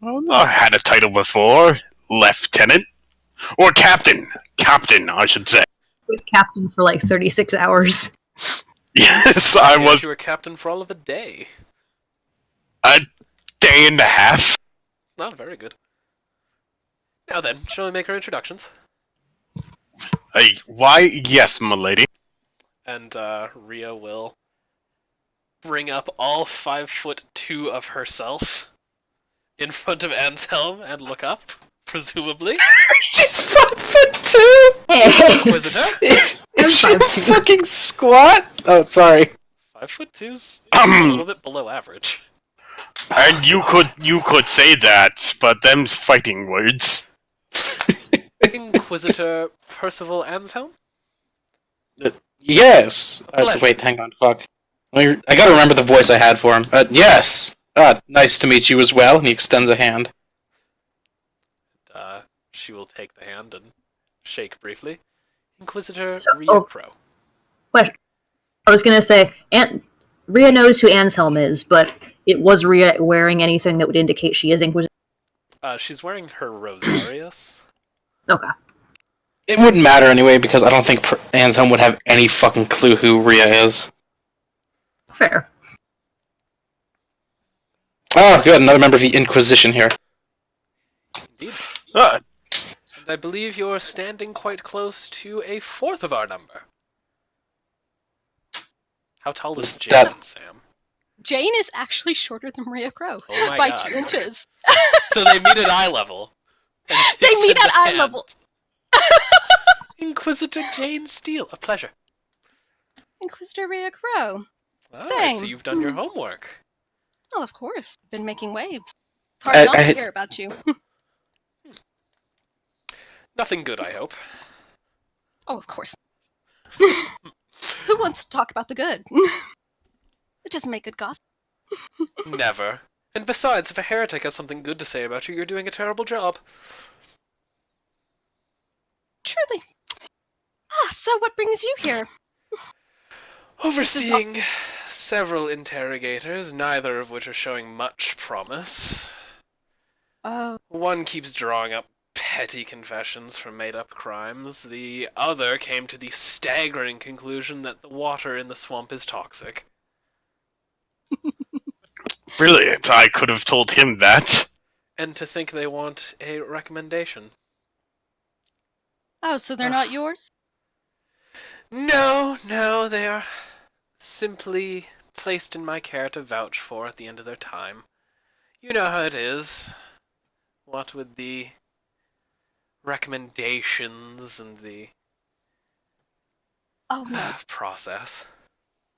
Well, I had a title before. Lieutenant. Or Captain. Captain, I should say. was captain for like 36 hours. Yes, I Yes, was you were captain for all of a day. a day and a half. Not very good. Now then, shall we make our introductions? Why, yes, m'lady. And Ria will bring up all 5'2" of herself in front of Anselm and look up, presumably. She's 5'2". Hey, Inquisitor? Is she a fucking squat? Oh, sorry. 5'2's a little bit below average. And you could say that, but them's fighting words. Inquisitor Percival Anselm? Yes. Pleasure. Wait, hang on. Fuck. I gotta remember the voice I had for him. Yes. Nice to meet you as well. And he extends a hand. She will take the hand and shake briefly. Inquisitor So- Ria oh. Crow. question. I was gonna say, Rhea knows who Anselm is, but was Rhea wearing anything that would indicate she is Inquisitor? She's wearing her Rosarius. Okay. It wouldn't matter anyway because I don't think Anselm would have any fucking clue who Rhea is. Fair. Oh, good. Another member of the Inquisition here. Indeed. Uh, And I believe you're standing quite close to a fourth of our number. How tall is Is Jane, that- Sam? Jane is actually shorter than Maria Crow Oh my by god. 2 inches. So they meet at eye level. and she They meet extends at a eye hand. level. Inquisitor Jane Steele, a pleasure. Inquisitor Maria Crow. Ah, I see Same. you've done your homework. Oh, of course. Been making waves. Hard I- not to I- hear about you. Nothing good, I hope. Oh, of course. Who wants to talk about the good? It doesn't make good gossip. Never. And besides, if a heretic has something good to say about you, you're doing a terrible job. Truly. So what brings you here? Overseeing several interrogators, neither of which are showing much promise. Oh, One keeps drawing up petty confessions for made-up crimes. The other came to the staggering conclusion that the water in the swamp is toxic. Brilliant. I could have told him that. And to think they want a recommendation. oh, so they're not yours? No, they are simply placed in my care to vouch for at the end of their time. You know how it is. What with the recommendations and the Oh no, process.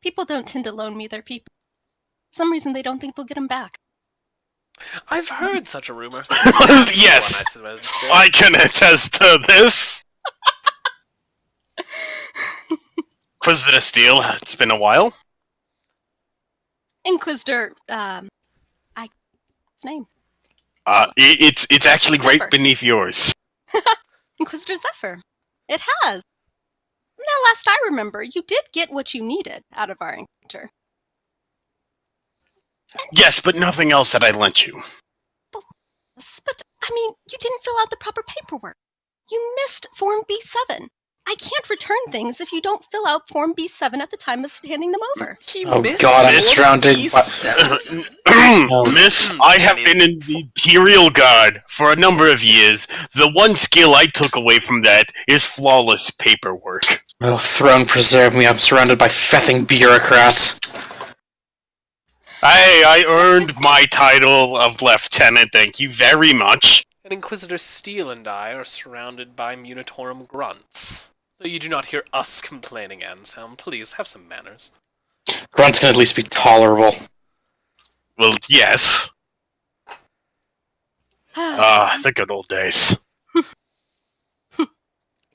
people don't tend to loan me their people. For some reason, they don't think they'll get them back. I've heard such a rumor. Yes, I can attest to this. Inquisitor Steele, it's been a while. Inquisitor, his name? It's actually right Zephyr. beneath yours. Inquisitor Zephyr. It has. Now, last I remember, you did get what you needed out of our encounter. Yes, but nothing else that I lent you. But, I mean, you didn't fill out the proper paperwork. You missed Form B7. I can't return things if you don't fill out Form B7 at the time of handing them over. Oh god, I'm surrounded by... Miss, I have been in the Imperial Guard for a number of years. The one skill I took away from that is flawless paperwork. Oh, throne preserve me, I'm surrounded by fething bureaucrats. I earned my title of lieutenant, thank you very much. And Inquisitor Steele and I are surrounded by Munitorum grunts. Though you do not hear us complaining, Anselm. Please, have some manners. Grunts can at least be tolerable. Well, yes. The good old days.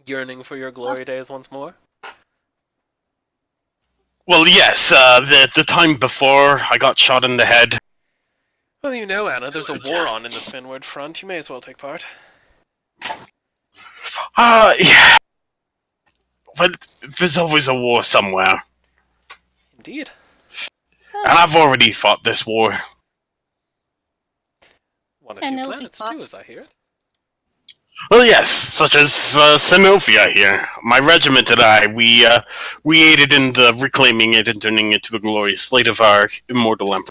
Yearning for your glory days once more? Well, yes, the time before I got shot in the head. Well, you know, Anna, there's a war on in the Spinward front. You may as well take part. Yeah. But there's always a war somewhere. Indeed. And I've already fought this war. One of And few it'll be planets, fought. too, as I hear it. Well, yes, such as Sinofia here. My regiment and I, we aided in the reclaiming it and turning it to the glorious slate of our immortal emperor.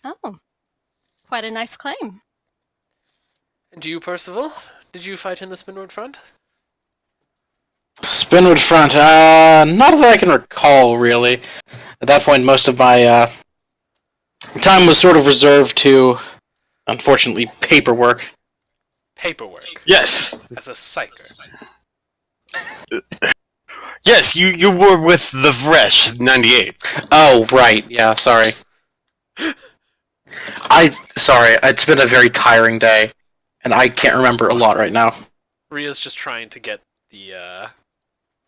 Oh, quite a nice claim. And you, Percival? Did you fight in the Spinward front? Spinward front, not that I can recall, really. At that point, most of my, time was sort of reserved to, unfortunately, paperwork. Paperwork. Yes. As a psyker. Yes, you were with the Vresh 98. Oh, right, yeah, sorry. Sorry, it's been a very tiring day, and I can't remember a lot right now. Ria's just trying to get the,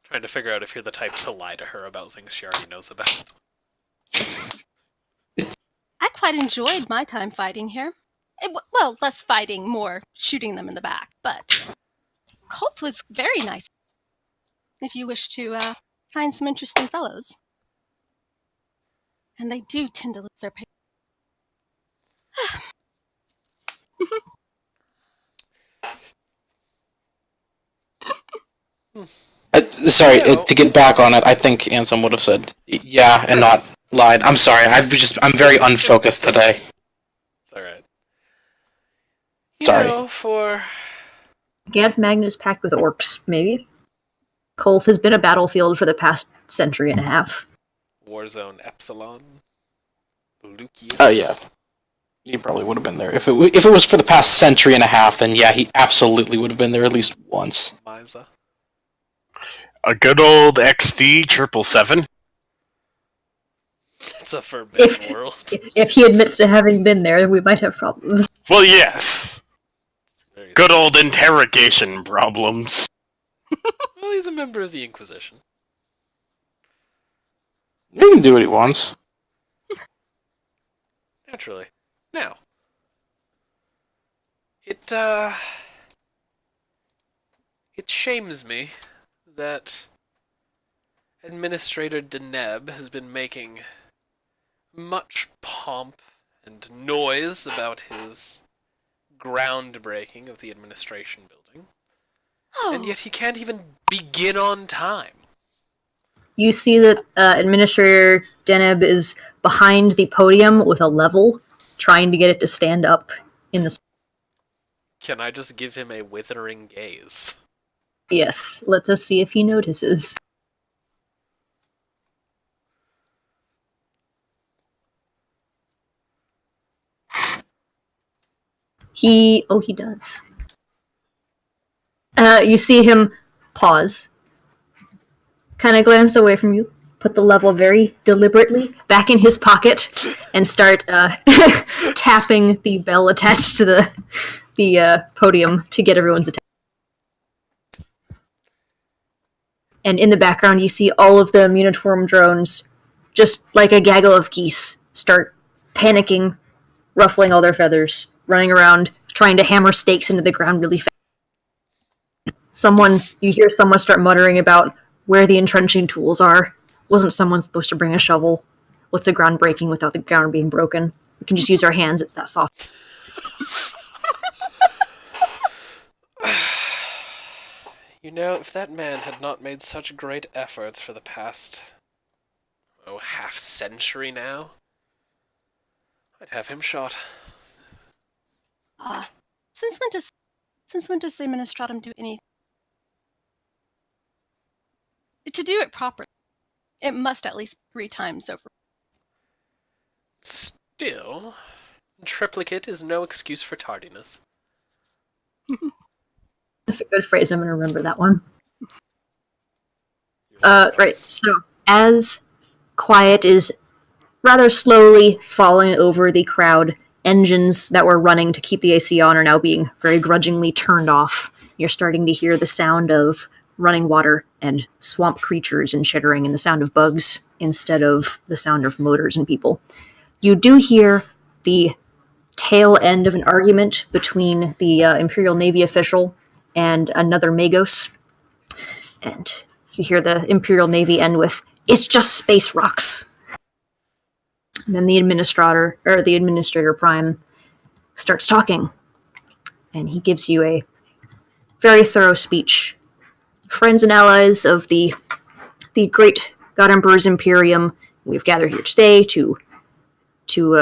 trying to figure out if you're the type to lie to her about things she already knows about. I quite enjoyed my time fighting here. Well, less fighting, more shooting them in the back. But Colt was very nice. If you wish to find some interesting fellows. And they do tend to lose their paper. Sorry, No. to get back on it, I think Ansem would have said yeah and not lied. I'm sorry, I'm very unfocused today. It's alright. Sorry. You know, for... Ganf Magna is packed with orcs, maybe. Kolth has been a battlefield for the past century and a half. Warzone Epsilon. Lucius. Oh yeah, he probably would have been there. If it was for the past century and a half, then yeah, he absolutely would have been there at least once. Misa. A good old XD 777. It's a forbidden world. If he admits to having been there, we might have problems. Well, yes. Very Good old interrogation problems. Well, he's a member of the Inquisition. He can do what he wants. Naturally. Now. It shames me that Administrator Deneb has been making much pomp and noise about his groundbreaking of the administration building, Oh, and yet he can't even begin on time. You see that Administrator Deneb is behind the podium with a level, trying to get it to stand up in the. Can I just give him a withering gaze? Yes, let us see if he notices. He does. You see him pause, kind of glance away from you, put the level very deliberately back in his pocket, and start tapping the bell attached to the podium to get everyone's attention. And in the background, you see all of the Munitorum drones, just like a gaggle of geese, start panicking, ruffling all their feathers, running around, trying to hammer stakes into the ground really fast. You hear someone start muttering about where the entrenching tools are. Wasn't someone supposed to bring a shovel? What's a ground breaking without the ground being broken? We can just use our hands, it's that soft. You know, if that man had not made such great efforts for the past, half century now, I'd have him shot. Since when does the Administratum do anything? To do it properly, it must at least 3 times over. Still, triplicate is no excuse for tardiness. That's a good phrase, I'm going to remember that one. Right, so as quiet is rather slowly falling over the crowd, engines that were running to keep the AC on are now being very grudgingly turned off. You're starting to hear the sound of running water and swamp creatures and chittering and the sound of bugs instead of the sound of motors and people. You do hear the tail end of an argument between the Imperial Navy official and another Magos. And you hear the Imperial Navy end with, "It's just space rocks." And then the Administrator Prime starts talking. And he gives you a very thorough speech. Friends and allies of the great God Emperor's Imperium, we've gathered here today to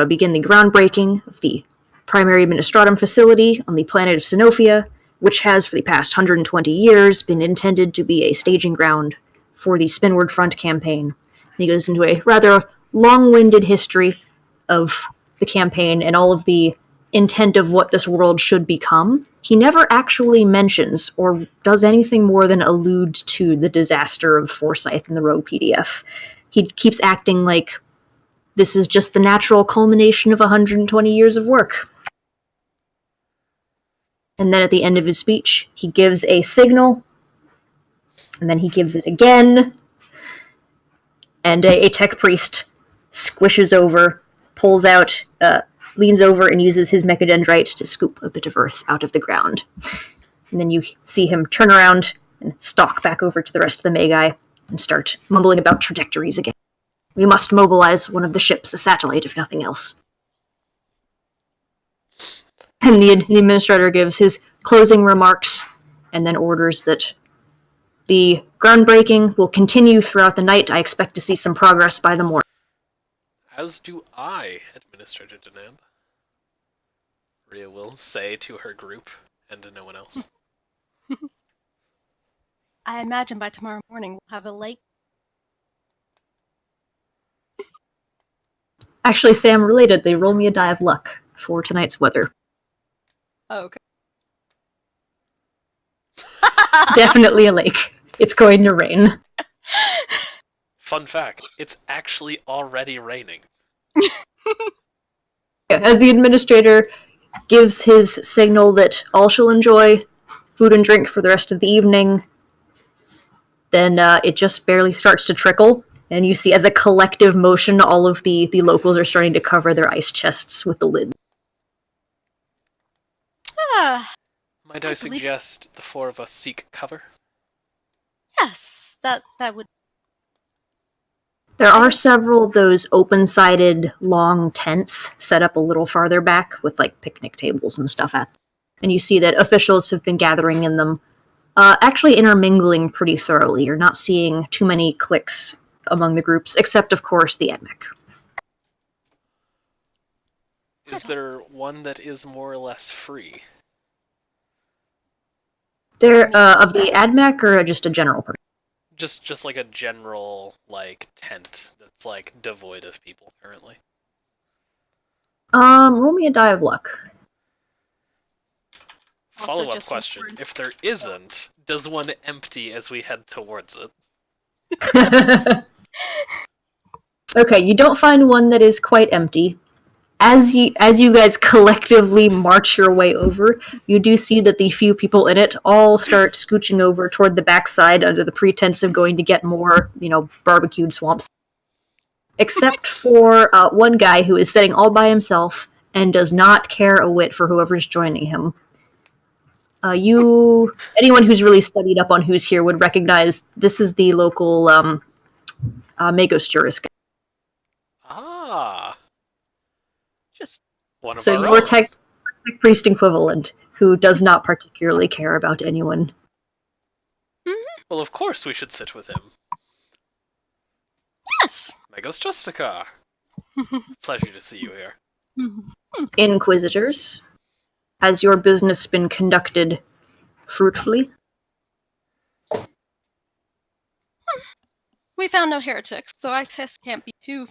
begin the groundbreaking of the primary administratum facility on the planet of Sinofia, which has for the past 120 years been intended to be a staging ground for the Spinward Front campaign. And he goes into a rather long-winded history of the campaign and all of the intent of what this world should become. He never actually mentions or does anything more than allude to the disaster of Forsyth in the Rogue PDF. He keeps acting like this is just the natural culmination of 120 years of work. And then at the end of his speech, he gives a signal, and then he gives it again, and a tech priest squishes over, pulls out, leans over and uses his mechadendrite to scoop a bit of earth out of the ground. And then you see him turn around and stalk back over to the rest of the Magi and start mumbling about trajectories again. We must mobilize one of the ships, a satellite, if nothing else. And the administrator gives his closing remarks and then orders that the groundbreaking will continue throughout the night. I expect to see some progress by the morning. As do I, Administrator Deneb, Rhea will say to her group and to no one else. I imagine by tomorrow morning we'll have a lake. Actually, Sam, related, they roll me a die of luck for tonight's weather. Oh, okay. Definitely a lake. It's going to rain. Fun fact, it's actually already raining. As the administrator gives his signal that all shall enjoy food and drink for the rest of the evening, then it just barely starts to trickle, and you see as a collective motion all of the locals are starting to cover their ice chests with the lid. Might I suggest the 4 of us seek cover? Yes, that would. There are several of those open-sided, long tents set up a little farther back with, like, picnic tables and stuff at them. And you see that officials have been gathering in them, actually intermingling pretty thoroughly. You're not seeing too many cliques among the groups, except, of course, the Edmec. Is there one that is more or less free? They're, of the AdMech or just a general person? Just like a general, like, tent that's, like, devoid of people currently. Roll me a die of luck. Also Follow-up just question. one word. If there isn't, does one empty as we head towards it? Okay, you don't find one that is quite empty. As you guys collectively march your way over, you do see that the few people in it all start scooching over toward the backside under the pretense of going to get more, barbecued swamps. Except for one guy who is sitting all by himself and does not care a whit for whoever's joining him. Anyone who's really studied up on who's here would recognize this is the local Magos Juris guy. Ah, Just one of So our your own. tech priest equivalent, who does not particularly care about anyone. Well, of course we should sit with him. yes. Megos Justicar. Pleasure to see you here. Inquisitors, has your business been conducted fruitfully? We found no heretics, so I guess can't be too.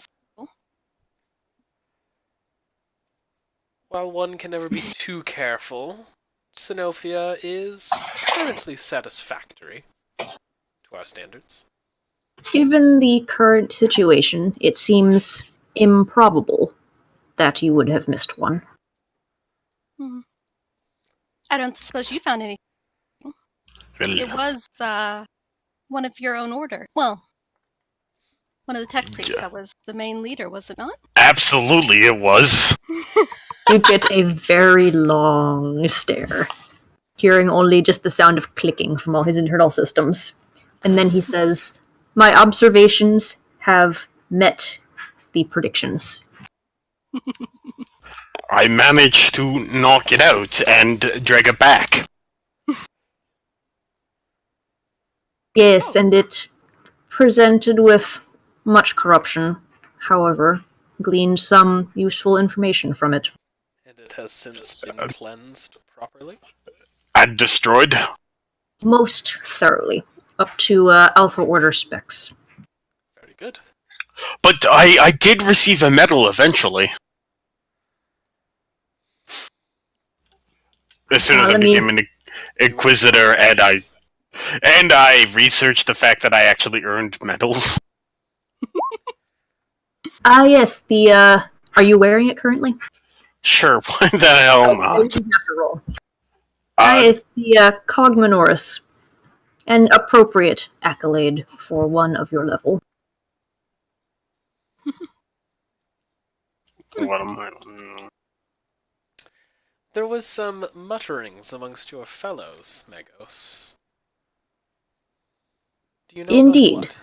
While one can never be too careful, Sinofia is currently satisfactory to our standards. Given the current situation, it seems improbable that you would have missed one. I don't suppose you found any. Well, It was one of your own order. Well, one of the tech priests that was the main leader, was it not? absolutely, it was. You get a very long stare, hearing only just the sound of clicking from all his internal systems. And then he says, "My observations have met the predictions." I managed to knock it out and drag it back. Yes, and it presented with much corruption, however, gleaned some useful information from it. And it has since been cleansed properly. And destroyed. Most thoroughly, up to Alpha Order specs. Very good. But I did receive a medal eventually. As soon as I Let me- became an inquisitor, and I researched the fact that I actually earned medals. Yes, are you wearing it currently? Sure, why the hell You not? have to roll. Uh, It's the Cogmanoris, an appropriate accolade for one of your level. what am I? There was some mutterings amongst your fellows, Megos. Do you know Indeed. about what?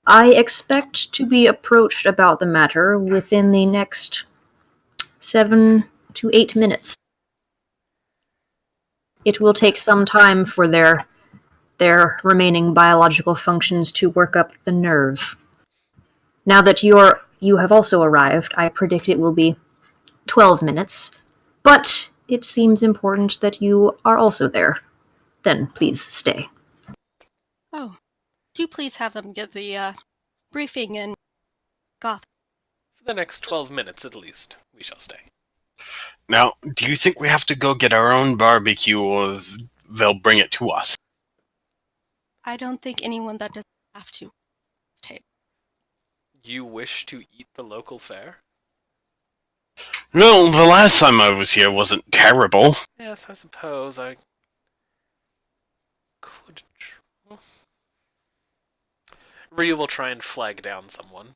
I expect to be approached about the matter within the next 7 to 8 minutes. It will take some time for their remaining biological functions to work up the nerve. Now that you have also arrived, I predict it will be 12 minutes, but it seems important that you are also there. Then please stay. Oh, do please have them get the briefing in Gotham. For the next 12 minutes at least, we shall stay. Now, do you think we have to go get our own barbecue, or they'll bring it to us? I don't think anyone that doesn't have to. You wish to eat the local fare? Well, the last time I was here wasn't terrible. Yes, I suppose I could. Ryu will try and flag down someone.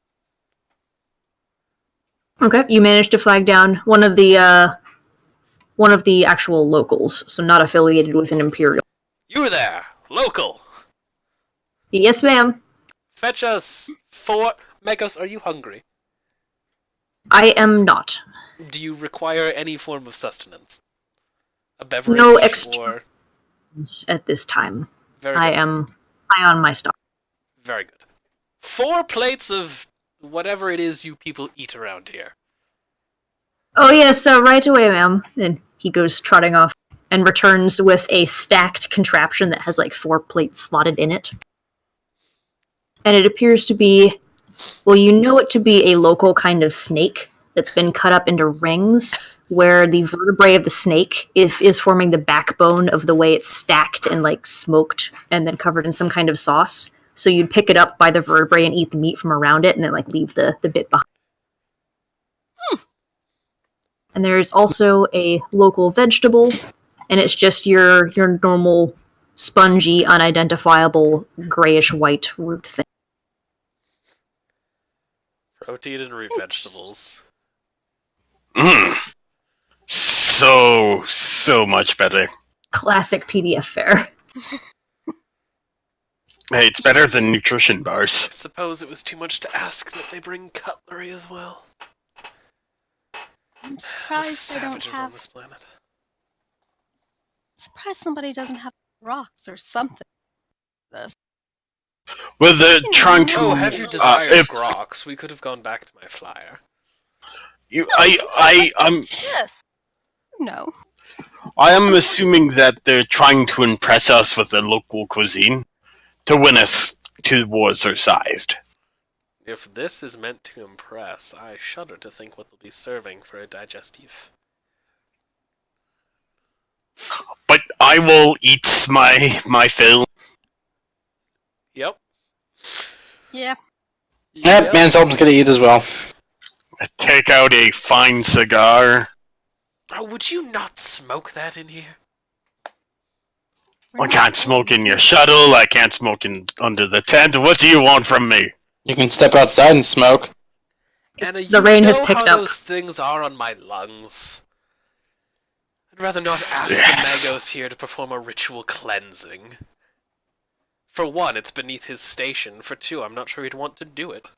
Okay, you managed to flag down one of the actual locals, so not affiliated with an imperial. You there, local! Yes, ma'am. Fetch us 4... Megos, are you hungry? I am not. Do you require any form of sustenance? A beverage No extra or... at this time. Very I good. am high on my stock. Very good. 4 plates of whatever it is you people eat around here. Oh yes, right away, ma'am. And he goes trotting off and returns with a stacked contraption that has like 4 plates slotted in it. And it appears to be, well, you know it to be a local kind of snake that's been cut up into rings, where the vertebrae of the snake is forming the backbone of the way it's stacked and like smoked and then covered in some kind of sauce. So you'd pick it up by the vertebrae and eat the meat from around it and then like leave the bit behind. And there's also a local vegetable, and it's just your normal spongy, unidentifiable, grayish-white root thing. Protein and root vegetables. So much better. Classic PDF fare. Hey, it's better than nutrition bars. I suppose it was too much to ask that they bring cutlery as well. I'm surprised they don't Savages on have. this planet. Surprised somebody doesn't have rocks or something. This. Well, they're trying to. Oh, had you desired if groks, we could have gone back to my flyer. I'm Yes. No. I am assuming that they're trying to impress us with the local cuisine to win us towards their side. If this is meant to impress, I shudder to think what they'll be serving for a digestive. But I will eat my fill. Yep. Yeah. Yep, Manselm's gonna eat as well. Take out a fine cigar. Oh, would you not smoke that in here? I can't smoke in your shuttle. I can't smoke under the tent. What do you want from me? You can step outside and smoke. Anna, you The rain has know picked how up. those things are on my lungs. I'd rather not ask Yes. the Magos here to perform a ritual cleansing. For one, it's beneath his station. For two, I'm not sure he'd want to do it.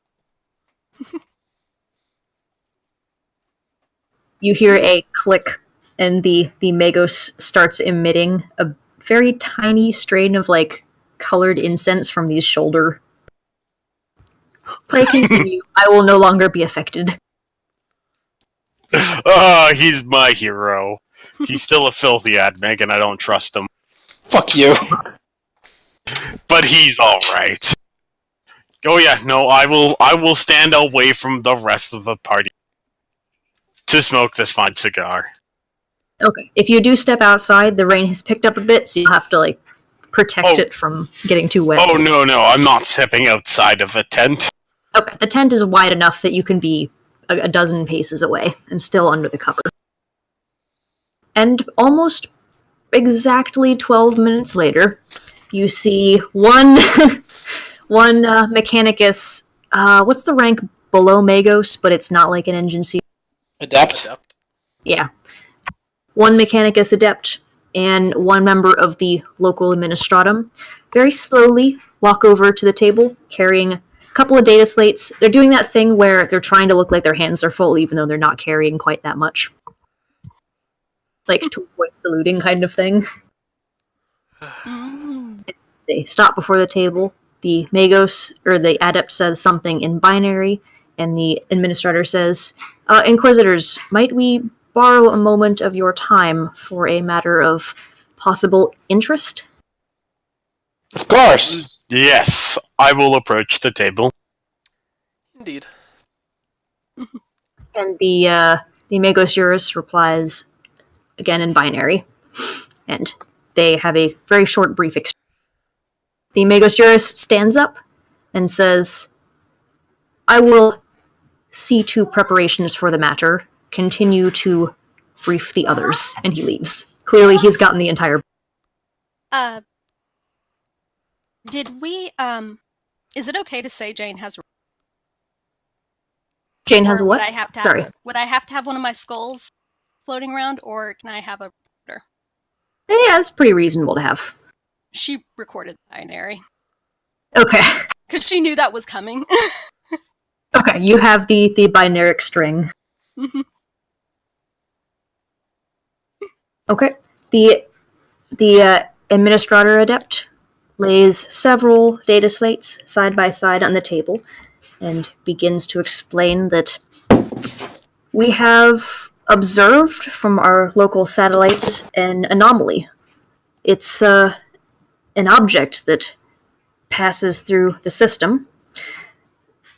You hear a click, and the Magos starts emitting a very tiny strain of like colored incense from these shoulder. Pray continue. I will no longer be affected. Oh, he's my hero. He's still a filthy admig, and I don't trust him. Fuck you. But he's alright. Oh yeah, no, I will stand away from the rest of the party to smoke this fine cigar. Okay, if you do step outside, the rain has picked up a bit, so you'll have to like protect it from getting too wet. Oh no, I'm not stepping outside of a tent. Okay, the tent is wide enough that you can be a dozen paces away and still under the cover. And almost exactly 12 minutes later, you see one Mechanicus. What's the rank below Magos, but it's not like an engine seat? Adept. Yeah. One Mechanicus Adept and one member of the local administratum very slowly walk over to the table carrying a couple of data slates. They're doing that thing where they're trying to look like their hands are full even though they're not carrying quite that much. Like to avoid saluting kind of thing. They stop before the table. The Magos, or the Adept, says something in binary, and the Administrator says, Inquisitors, might we borrow a moment of your time for a matter of possible interest? Of course. Yes, I will approach the table. Indeed. And the Magos Eurus replies again in binary, and they have a very short, brief exchange. The Magos Eurus stands up and says, I will see to preparations for the matter, continue to brief the others, and he leaves. Clearly he's gotten the entire... Did we, is it okay to say Jane has... Jane has a or what? Would I have to Sorry. would I have to have one of my skulls floating around, or can I have a recorder? Yeah, it's pretty reasonable to have. She recorded the binary. Okay. Because she knew that was coming. Okay, you have the binaric string. Okay. The administrator adept lays several data slates side by side on the table and begins to explain that we have observed from our local satellites an anomaly. It's an object that passes through the system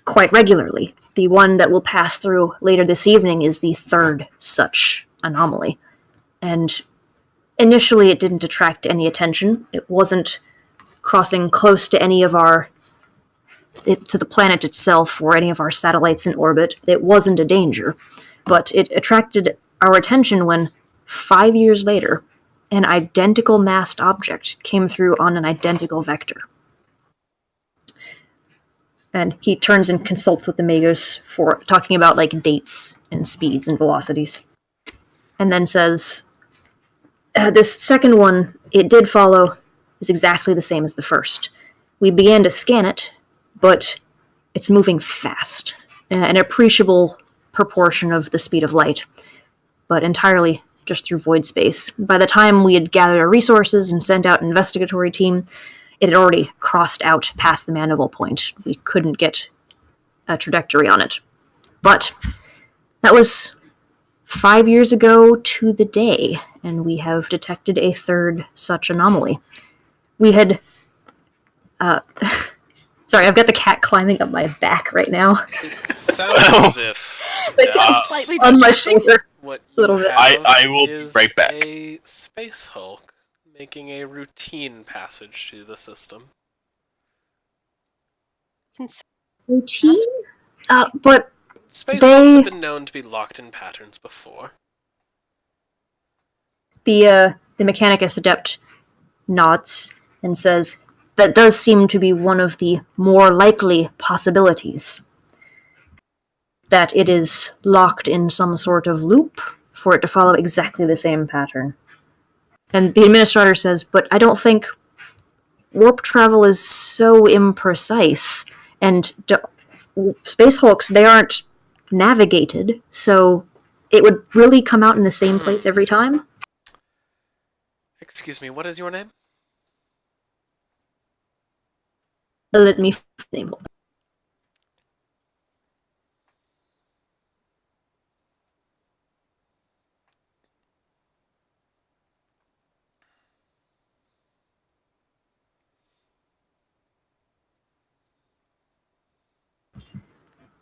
quite regularly. The one that will pass through later this evening is the third such anomaly. And initially it didn't attract any attention. It wasn't crossing close to any of to the planet itself or any of our satellites in orbit. It wasn't a danger. But it attracted our attention when, 5 years later, an identical massed object came through on an identical vector. And he turns and consults with the Magos for talking about dates and speeds and velocities. And then says, this second one, it did follow, is exactly the same as the first. We began to scan it, but it's moving fast. An appreciable proportion of the speed of light, but entirely just through void space. By the time we had gathered our resources and sent out an investigatory team, it had already crossed out past the Manival point. We couldn't get a trajectory on it. But that was 5 years ago to the day, and we have detected a third such anomaly. We had... Sorry, I've got the cat climbing up my back right now. It sounds as if Slightly on my distracting. shoulder. what A little you bit. have I will be is right back. a space Hulk making a routine passage to the system. Routine? But Space They- Hulks have been known to be locked in patterns before. the Mechanicus Adept nods and says, that does seem to be one of the more likely possibilities. That it is locked in some sort of loop for it to follow exactly the same pattern. And the administrator says, but I don't think warp travel is so imprecise, and space hulks, they aren't navigated, so it would really come out in the same place every time. Excuse me, what is your name? Let me name.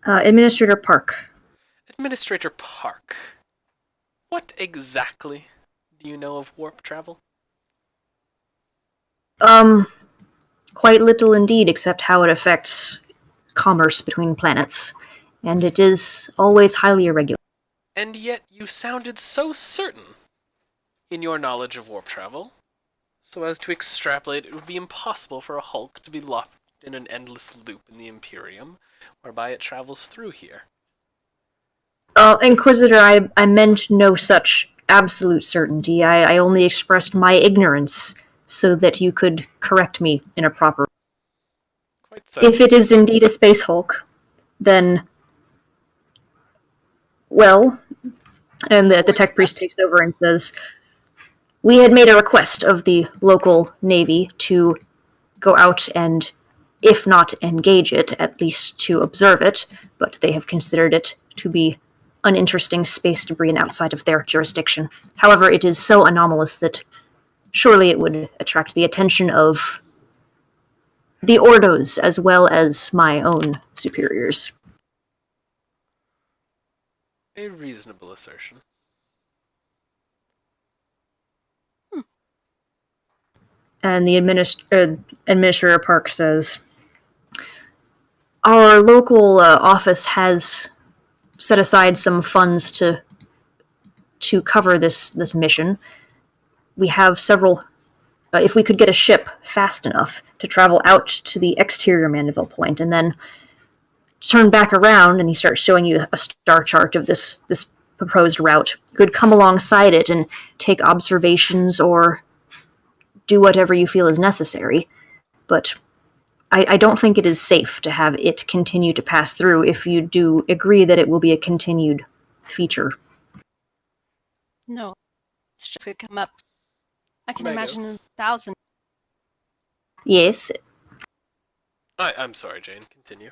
Administrator Park. Administrator Park. What exactly do you know of warp travel? Quite little indeed, except how it affects commerce between planets. And it is always highly irregular. And yet you sounded so certain in your knowledge of warp travel, so as to extrapolate it would be impossible for a Hulk to be locked in an endless loop in the Imperium, whereby it travels through here. Inquisitor, I meant no such absolute certainty. I only expressed my ignorance so that you could correct me in a proper... Quite so. If it is indeed a space Hulk, then... Well... And the tech priest takes over and says, we had made a request of the local navy to go out and, if not engage it, at least to observe it, but they have considered it to be uninteresting space debris and outside of their jurisdiction. However, it is so anomalous that surely it would attract the attention of the Ordos as well as my own superiors. A reasonable assertion. And the Administrator Park says, our local office has set aside some funds to cover this mission. We have several... if we could get a ship fast enough to travel out to the exterior Mandeville point and then turn back around, and he starts showing you a star chart of this proposed route. You could come alongside it and take observations or do whatever you feel is necessary. But I don't think it is safe to have it continue to pass through if you do agree that it will be a continued feature. No, this ship could come up. I can imagine Magos. 1,000. Yes. I'm sorry, Jane. Continue.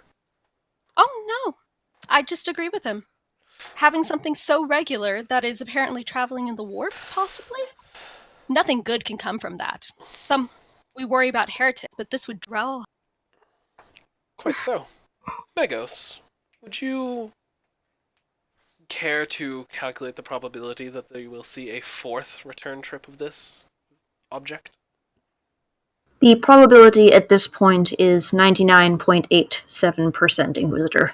Oh, no. I just agree with him. Having something so regular that is apparently traveling in the warp, possibly? Nothing good can come from that. We worry about heretic, but this would draw. Quite so. Magos, would you care to calculate the probability that they will see a fourth return trip of this object? The probability at this point is 99.87%, Inquisitor.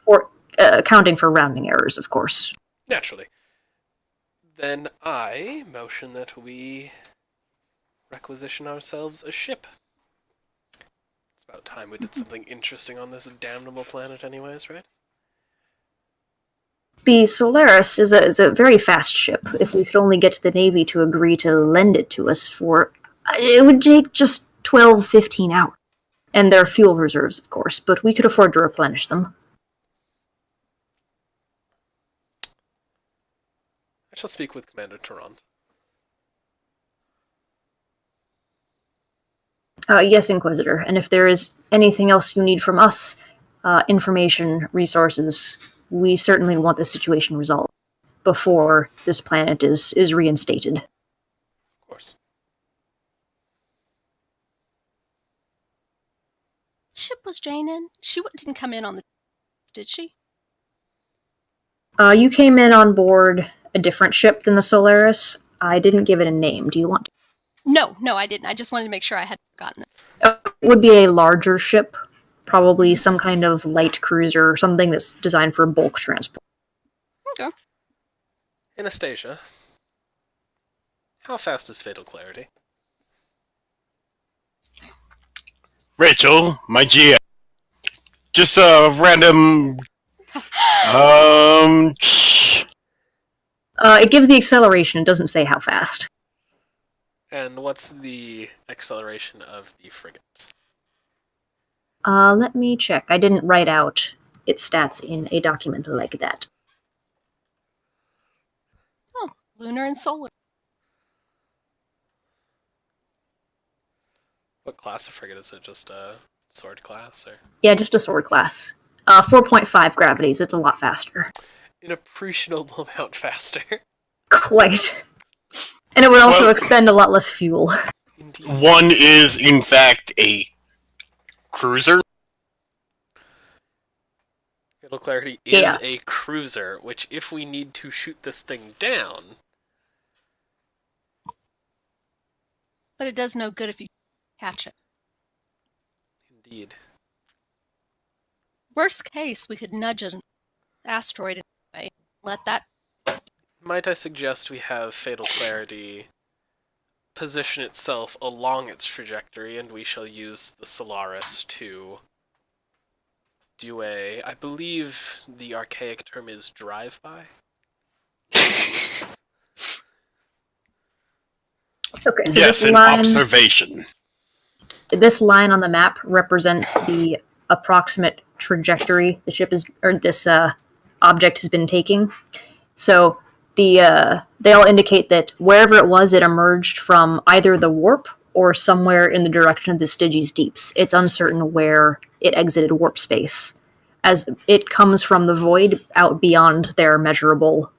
For, accounting for rounding errors, of course. Naturally. Then I motion that we requisition ourselves a ship. It's about time we did something interesting on this damnable planet anyways, right? The Solaris is a very fast ship. If we could only get the Navy to agree to lend it to us for... It would take just 12, 15 hours. And there are fuel reserves, of course, but we could afford to replenish them. I shall speak with Commander Tarrant. Yes, Inquisitor, and if there is anything else you need from us, information, resources, we certainly want the situation resolved before this planet is reinstated. Of course. What ship was Jane in? She didn't come in on the... Did she? You came in on board a different ship than the Solaris. I didn't give it a name. Do you want to? No, I didn't. I just wanted to make sure I hadn't forgotten it. It would be a larger ship, probably some kind of light cruiser or something that's designed for bulk transport. Okay. Anastasia, how fast is Fatal Clarity? Rachel, my GM. Just a random. It gives the acceleration. It doesn't say how fast. And what's the acceleration of the frigate? Let me check. I didn't write out its stats in a document like that. Oh, lunar and solar. What class of frigate is it? Just a sword class, or Yeah, just a sword class. 4.5 gravities. It's a lot faster. an appreciable amount faster? Quite. And it would also Well- expend a lot less fuel. Indeed. One is, in fact, a cruiser. Fatal Clarity is Yeah. a cruiser, which if we need to shoot this thing down... But it does no good if you catch it. Indeed. Worst case, we could nudge an asteroid away. Let that... Might I suggest we have Fatal Clarity position itself along its trajectory, and we shall use the Solaris to do a... I believe the archaic term is drive-by? Okay, so Yes, this an line, observation. this line on the map represents the approximate trajectory the ship is, or this object has been taking. So they all indicate that wherever it was, it emerged from either the warp or somewhere in the direction of the Stygies deeps. It's uncertain where it exited warp space, as it comes from the void out beyond their measurable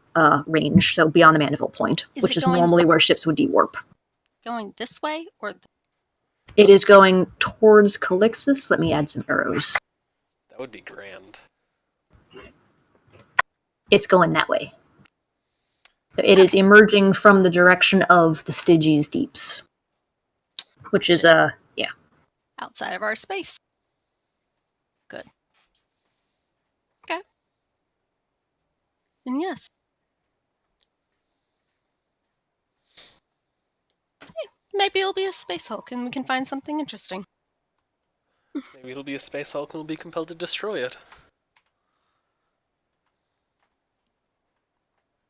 range, so beyond the Mandeville point, Is which it is going- normally where ships would dewarp. Going this way or... It is going towards Calixus. Let me add some arrows. That would be grand. It's going that way. So it is emerging from the direction of the Stygies deeps, which is yeah. outside of our space. Good. Okay. And yes. Maybe it'll be a space Hulk and we can find something interesting. Maybe it'll be a space Hulk and we'll be compelled to destroy it.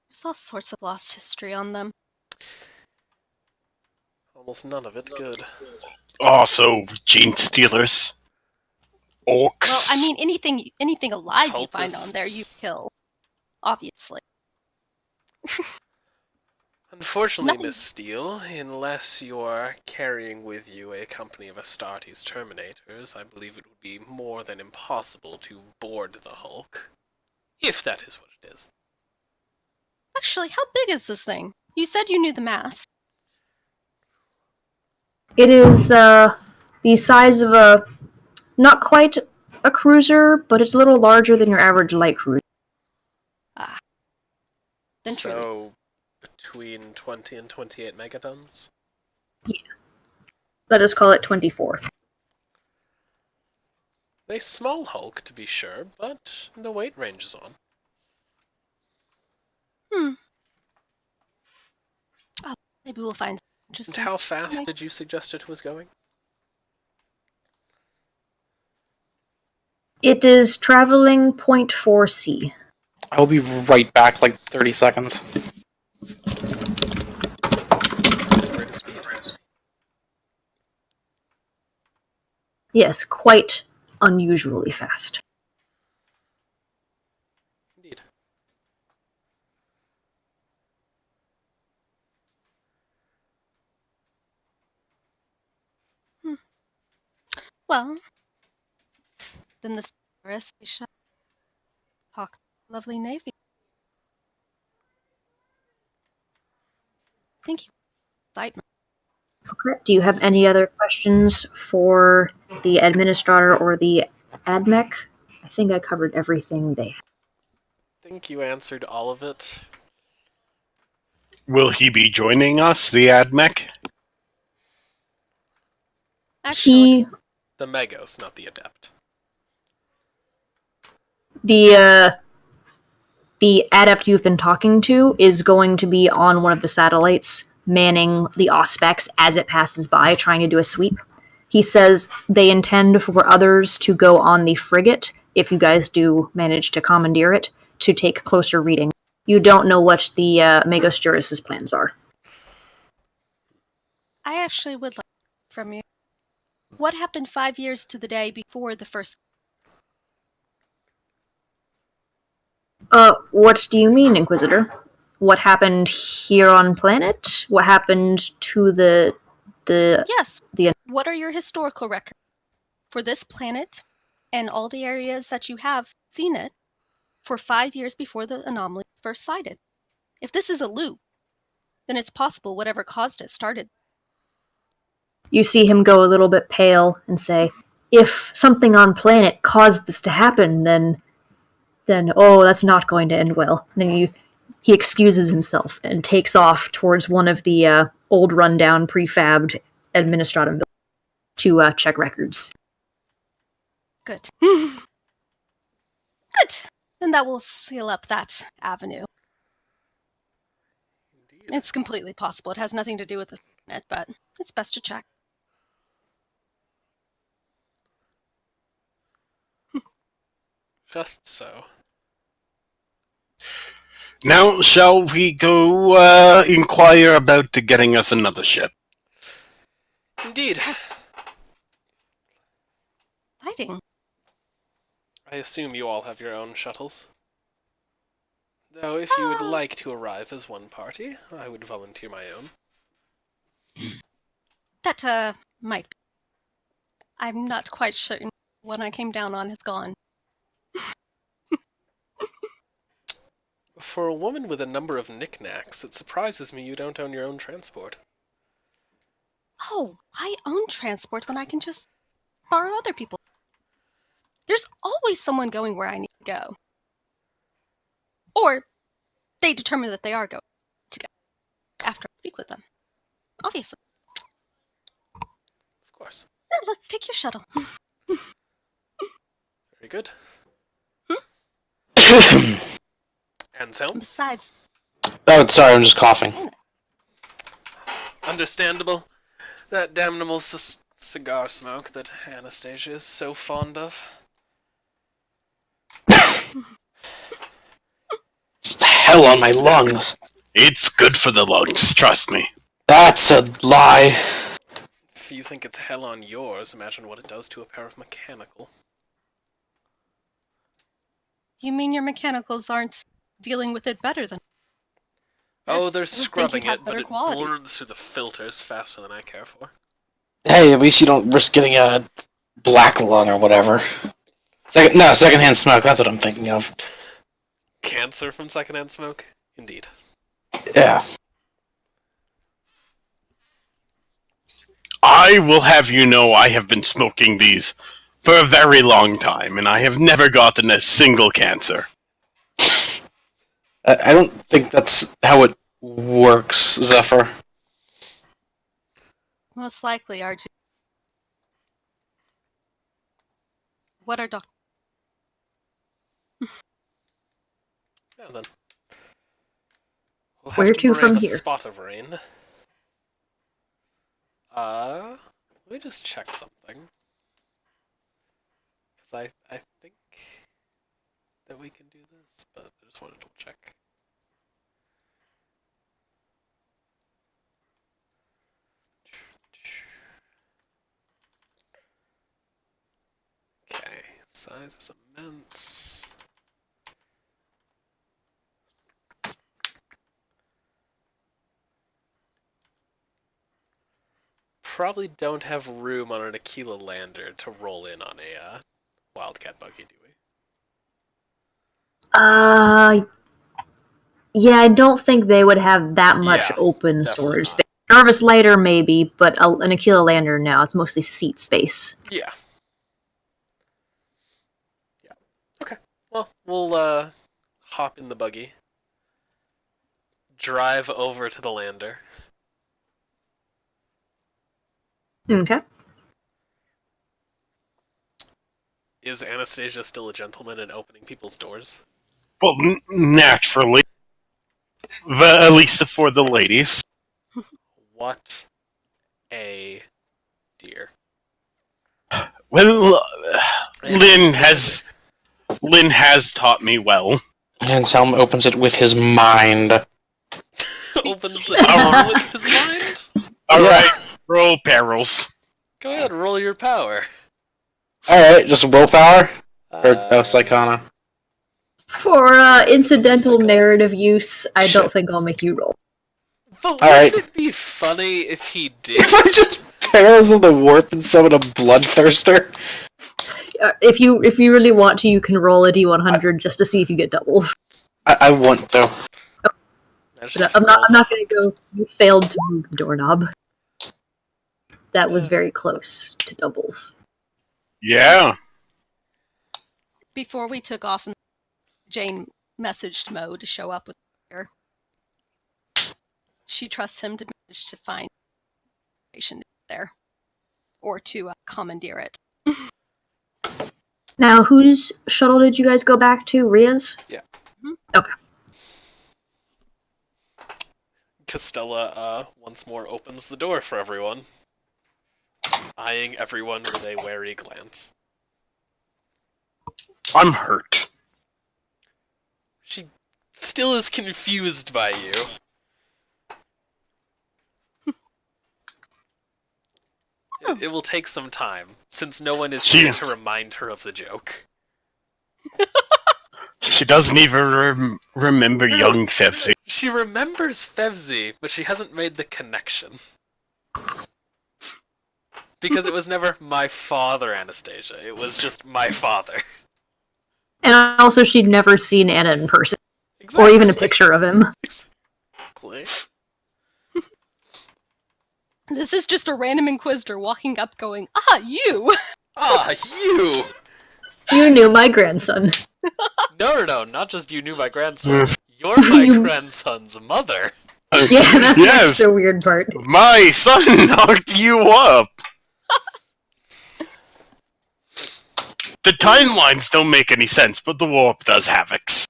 There's all sorts of lost history on them. Almost none of it good. Also, gene stealers. Orcs. Well, I mean, anything alive you find on there, you Cultists. kill. Obviously. Unfortunately, Nothing- Miss Steele, unless you are carrying with you a company of Astartes Terminators, I believe it would be more than impossible to board the Hulk. If that is what it is. Actually, how big is this thing? You said you knew the mass. It is the size of a, not quite a cruiser, but it's a little larger than your average light cruiser. Ah. Then truly. So, between 20 and 28 megatons? Let us call it 24. A small Hulk, to be sure, but the weight range is on. Oh, maybe we'll find something And interesting. how fast did you suggest it was going? It is traveling 0.4c. I will be right back, like 30 seconds. Decent rate of speed. Yes, quite unusually fast. Indeed. Well, then the rest we shall talk to the lovely Navy. Thank you. Excitement. Okay. Do you have any other questions for the administrator or the admech? I think I covered everything they had. I think you answered all of it. Will he be joining us, the AdMech? Actually, The Megos, not the Adept. The adept you've been talking to is going to be on one of the satellites, manning the Auspex as it passes by, trying to do a sweep. He says they intend for others to go on the frigate, if you guys do manage to commandeer it, to take closer reading. You don't know what the Magos Juris's plans are. I actually would like from you. What happened 5 years to the day before the first? What do you mean, Inquisitor? What happened here on planet? What happened to the Yes. the What are your historical records for this planet and all the areas that you have seen it for 5 years before the anomaly was first sighted? If this is a loop, then it's possible whatever caused it started. You see him go a little bit pale and say, if something on planet caused this to happen, then oh, that's not going to end well. Then he excuses himself and takes off towards one of the old rundown prefabbed administratum buildings to check records. Good. Good. Then that will seal up that avenue. Indeed. It's completely possible. It has nothing to do with this planet, but it's best to check. Just so. Now, shall we go inquire about getting us another ship? Indeed. Fighting. I assume you all have your own shuttles. Though, if you would like to arrive as one party, I would volunteer my own. That, might be. I'm not quite certain what I came down on has gone. For a woman with a number of knickknacks, it surprises me you don't own your own transport. Oh, I own transport when I can just borrow other people. There's always someone going where I need to go. Or they determine that they are going to go after I speak with them. Obviously. Of course. Yeah, let's take your shuttle. Very good. Anselm? Besides, Oh, sorry, I'm just coughing. Understandable. That damnable cigar smoke that Anastasia is so fond of. It's hell on my lungs. It's good for the lungs, trust me. That's a lie. If you think it's hell on yours, imagine what it does to a pair of mechanical. You mean your mechanicals aren't dealing with it better than? Oh, Yes, they're I would think scrubbing you'd have it, but better it quality. burns through the filters faster than I care for. Hey, at least you don't risk getting a black lung or whatever. Secondhand smoke. That's what I'm thinking of. Cancer from secondhand smoke? Indeed. Yeah. I will have you know I have been smoking these for a very long time, and I have never gotten a single cancer. I don't think that's how it works, Zephyr. Most likely, RJ. What are doctors? Yeah, then. We'll have Where to to brave from a here? spot of rain. Let me just check something. Because I think that we can do this, but I just want to double check. Okay, size is immense. Probably don't have room on an Aquila lander to roll in on a Wildcat buggy, do we? Yeah, I don't think they would have that much Yeah, open definitely storage. not. Jarvis Lighter, maybe, but an Aquila Lander, now it's mostly seat space. Yeah. Yeah. Okay. Well, we'll hop in the buggy. Drive over to the lander. Okay. Is Anastasia still a gentleman and opening people's doors? Well, naturally. At least for the ladies. What a dear. Well, And Lynn has taught me well. Anselm opens it with his mind. opens the door with his mind? Alright, roll perils. Go ahead, roll your power. Alright, just willpower? Or, Uh, Psychana. For Yes, incidental psycho. narrative use, I Shit. don't think I'll make you roll. But Alright. wouldn't it be funny if he did? If I just Perils of the Warp and summon a Bloodthirster? If you really want to, you can roll a d100 just to see if you get doubles. I want to. Imagine But if I'm he not rolls going to go. You failed to move the doorknob. That was Yeah. very close to doubles. Yeah. Before we took off, Jane messaged Mo to show up with her. She trusts him to manage to find information there, or to commandeer it. Now, whose shuttle did you guys go back to? Ria's? Yeah. Mhm. Okay. Costella once more opens the door for everyone, eyeing everyone with a wary glance. I'm hurt. She still is confused by you. It will take some time, since no one is here to remind her of the joke. She doesn't even remember young Fevsy. She remembers Fevzi, but she hasn't made the connection. Because it was never my father, Anastasia. It was just my father. And also, she'd never seen Anna in person. Exactly. Or even a picture of him. Exactly. This is just a random inquisitor walking up going, "Ah, you!" Ah, you! You knew my grandson. No, not just you knew my grandson. You're my grandson's mother. Yeah, that's Yes. the weird part. My son knocked you up. The timelines don't make any sense, but the warp does havocs.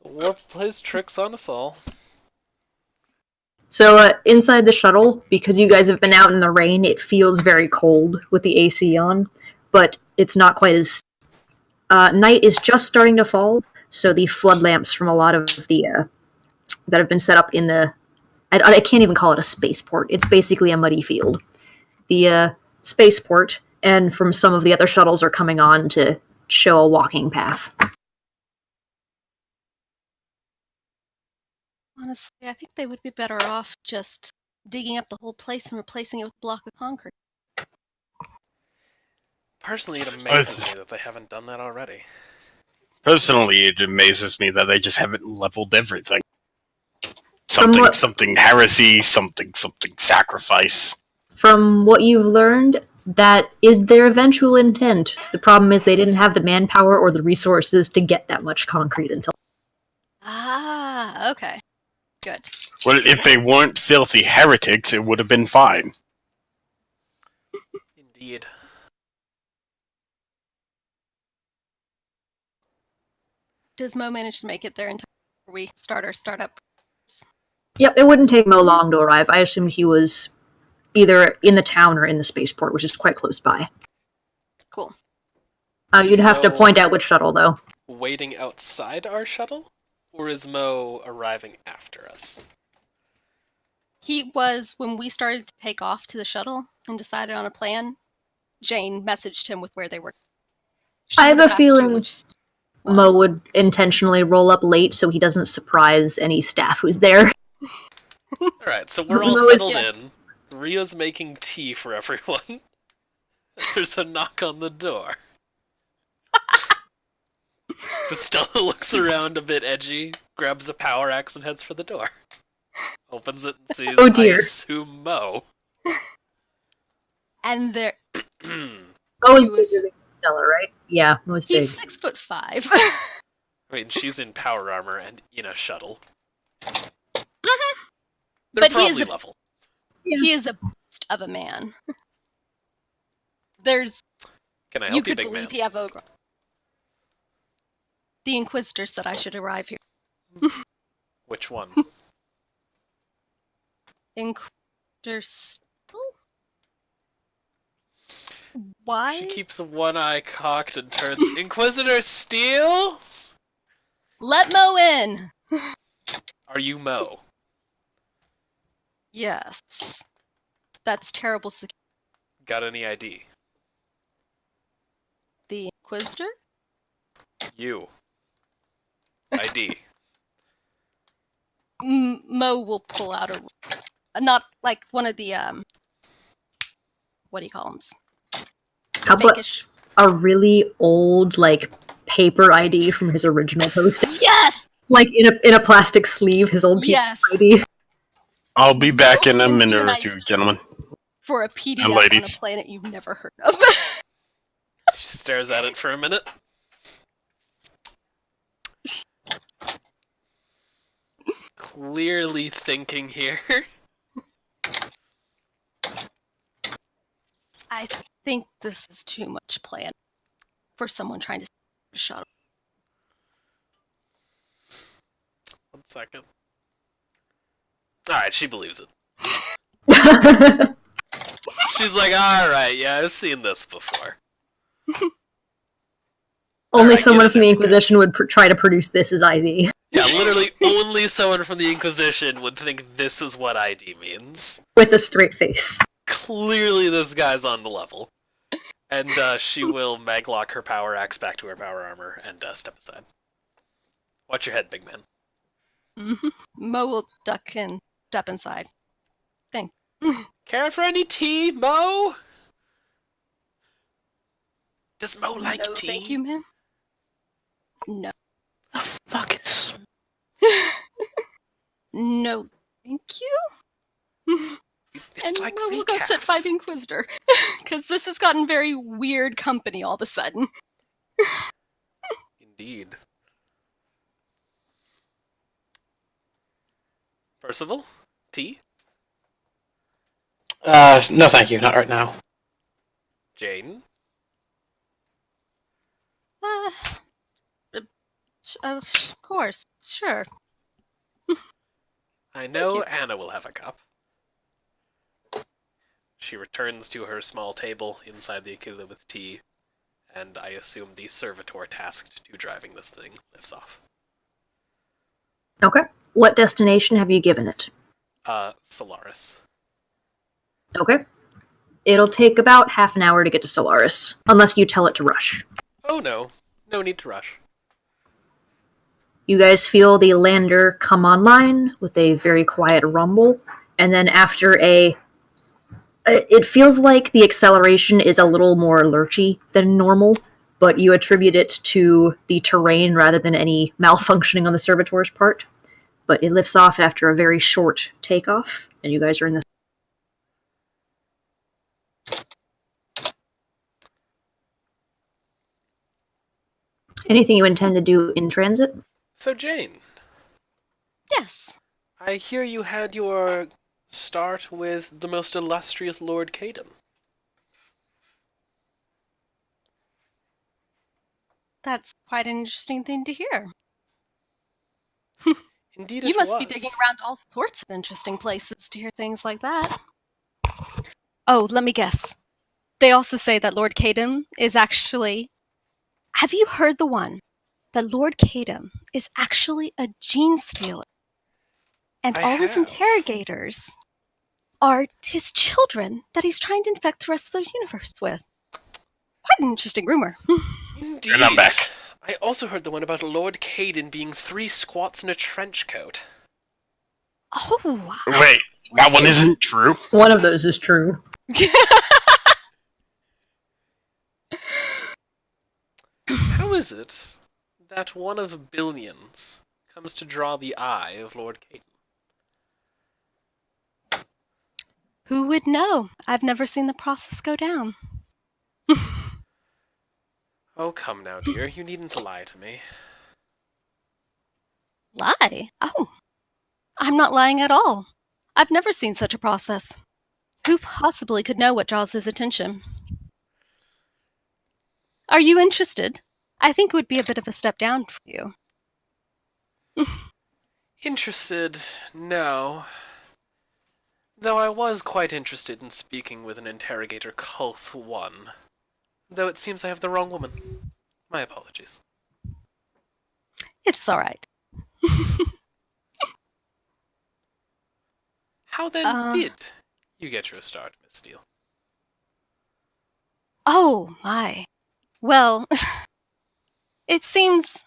The warp plays tricks on us all. So, inside the shuttle, because you guys have been out in the rain, it feels very cold with the AC on, but it's not quite as... night is just starting to fall, so the flood lamps from a lot of the... that have been set up in the I can't even call it a spaceport. It's basically a muddy field. The spaceport, and from some of the other shuttles are coming on to show a walking path. Honestly, I think they would be better off just digging up the whole place and replacing it with a block of concrete. Personally, it amazes me that they haven't done that already. Personally, it amazes me that they just haven't leveled everything. From Something heresy, something sacrifice. From what you've learned, that is their eventual intent. The problem is they didn't have the manpower or the resources to get that much concrete until. Ah, okay. Good. Well, if they weren't filthy heretics, it would have been fine. Indeed. Does Mo manage to make it there in time before we start our startup? Yep, it wouldn't take Mo long to arrive. I assumed he was either in the town or in the spaceport, which is quite close by. Cool. You'd have to Mo point out which shuttle, though. waiting outside our shuttle? Or is Mo arriving after us? He was, when we started to take off to the shuttle and decided on a plan, Jane messaged him with where they were. She I have would've a asked you feeling which one. Mo would intentionally roll up late so he doesn't surprise any staff who's there. Alright, so we're all Mo is- settled Yeah. in. Rio's making tea for everyone. There's a knock on the door. Stella looks around a bit edgy, grabs a power axe and heads for the door. Opens it and sees, Oh dear. I assume, Mo. And there, Oh, he's He was- bigger than Stella, right? Yeah, Mo's big. he's 6'5". I mean, she's in power armor and in a shuttle. They're But he is probably a- level. Yeah. He is a beast of a man. There's, Can I you help you, could big believe man? he have ogre. The Inquisitors said I should arrive here. Which one? Inquisitors. Why? She keeps one eye cocked and turns. Inquisitor Steel? Let Mo in! Are you Mo? Yes. That's terrible security. Got any ID? The Inquisitor? You. ID. Mo will pull out not like one of the, what do you call them? How about Fakeish. a really old, like, paper ID from his original posting? Yes! Like, in a plastic sleeve, his old Yes! ID. I'll be back in a Open minute or unite. two, gentlemen. For a PDF And on a ladies. planet you've never heard of. She stares at it for a minute. Clearly thinking here. I think this is too much plan for someone trying to steal a shuttle. 1 second. Alright, she believes it. She's like, alright, yeah, I've seen this before. Only Alright, someone get from it. the Inquisition would try to produce this as ID. Yeah, literally only someone from the Inquisition would think this is what ID means. With a straight face. Clearly this guy's on the level. And she will maglock her power axe back to her power armor and step aside. Watch your head, big man. Mo will duck and step inside. Care for any tea, Mo? Does Mo like No, tea? thank you, ma'am. No. The fuck is? No, thank you. It's And like Mo will go sit recap. by the Inquisitor. Because this has gotten very weird company all of a sudden. Indeed. Percival? Tea? No, thank you, not right now. Jane? Of course, sure. I know you. Anna will have a cup. She returns to her small table inside the Aquila with tea, and I assume the servitor tasked to driving this thing lifts off. Okay. What destination have you given it? Solaris. Okay. It'll take about half an hour to get to Solaris, unless you tell it to rush. Oh no. No need to rush. You guys feel the lander come online with a very quiet rumble, and then after it feels like the acceleration is a little more lurchy than normal, but you attribute it to the terrain rather than any malfunctioning on the servitor's part. But it lifts off after a very short takeoff, and you guys are in the. Anything you intend to do in transit? So, Jane, Yes. I hear you had your start with the most illustrious Lord Caden. That's quite an interesting thing to hear. Indeed You it must was. be digging around all sorts of interesting places to hear things like that. Oh, let me guess. They also say that Lord Kadam is actually. Have you heard the one? That Lord Kadam is actually a gene stealer. And I all his have. interrogators are his children that he's trying to infect the rest of the universe with. Quite an interesting rumor. Indeed. And I'm back. I also heard the one about Lord Caden being 3 squats in a trench coat. Oh, wow. Wait, that one isn't true. One of those is true. How is it that one of billions comes to draw the eye of Lord Caden? Who would know? I've never seen the process go down. Oh, come now, dear. You needn't lie to me. Lie? Oh, I'm not lying at all. I've never seen such a process. Who possibly could know what draws his attention? Are you interested? I think it would be a bit of a step down for you. Interested? No. Though I was quite interested in speaking with an interrogator Kulth 1. Though it seems I have the wrong woman. My apologies. It's alright. How then did you get your start, Miss Steele? Oh, my. Well, it seems.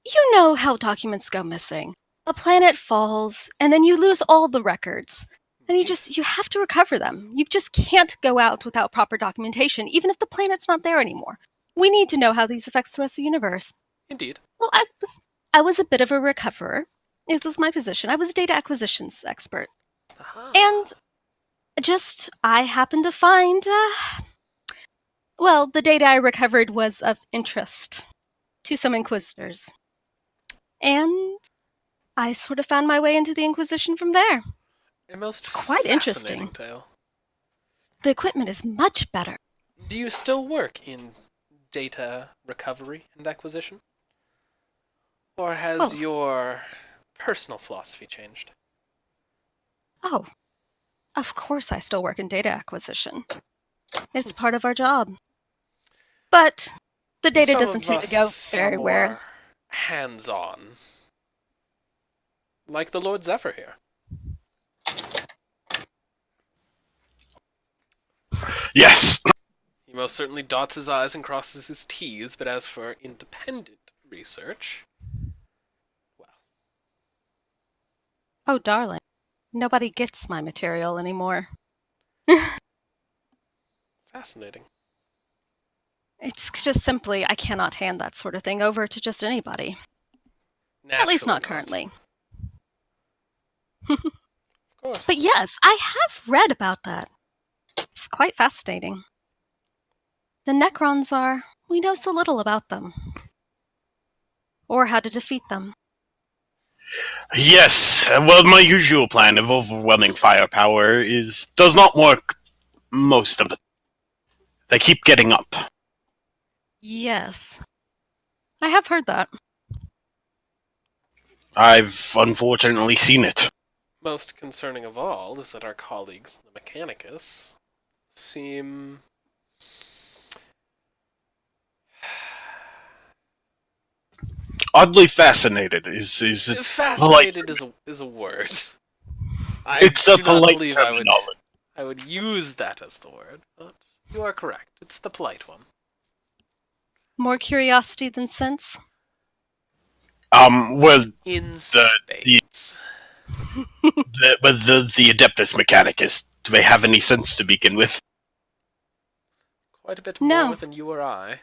You know how documents go missing. A planet falls, and then you lose all the records. And you have to recover them. You just can't go out without proper documentation, even if the planet's not there anymore. We need to know how these affects the rest of the universe. Indeed. Well, I was a bit of a recoverer. This was my position. I was a data acquisitions expert. Aha. And I happened to find, well, the data I recovered was of interest to some inquisitors. And I sort of found my way into the Inquisition from there. A most It's quite fascinating interesting. tale. The equipment is much better. Do you still work in data recovery and acquisition? Or has your personal philosophy changed? Oh, of course I still work in data acquisition. It's part of our job. But the data Some doesn't of seem to go us very are well. more hands-on. Like the Lord Zephyr here. Yes. He most certainly dots his I's and crosses his T's, but as for independent research, well, Oh, darling. Nobody gets my material anymore. fascinating. It's just simply, I cannot hand that sort of thing over to just anybody. At least not currently. Of course. But yes, I have read about that. It's quite fascinating. The Necrons are. We know so little about them. Or how to defeat them. Yes. Well, my usual plan of overwhelming firepower does not work most of it. They keep getting up. Yes. I have heard that. I've unfortunately seen it. Most concerning of all is that our colleagues, the Mechanicus, seem Oddly fascinated is fascinated is a word. I It's a do not polite believe terminology. I would use that as the word, but you are correct. It's the polite one. More curiosity than sense. Well, In the spades. the Adeptus Mechanicus, do they have any sense to begin with? Quite a bit No. more than you or I.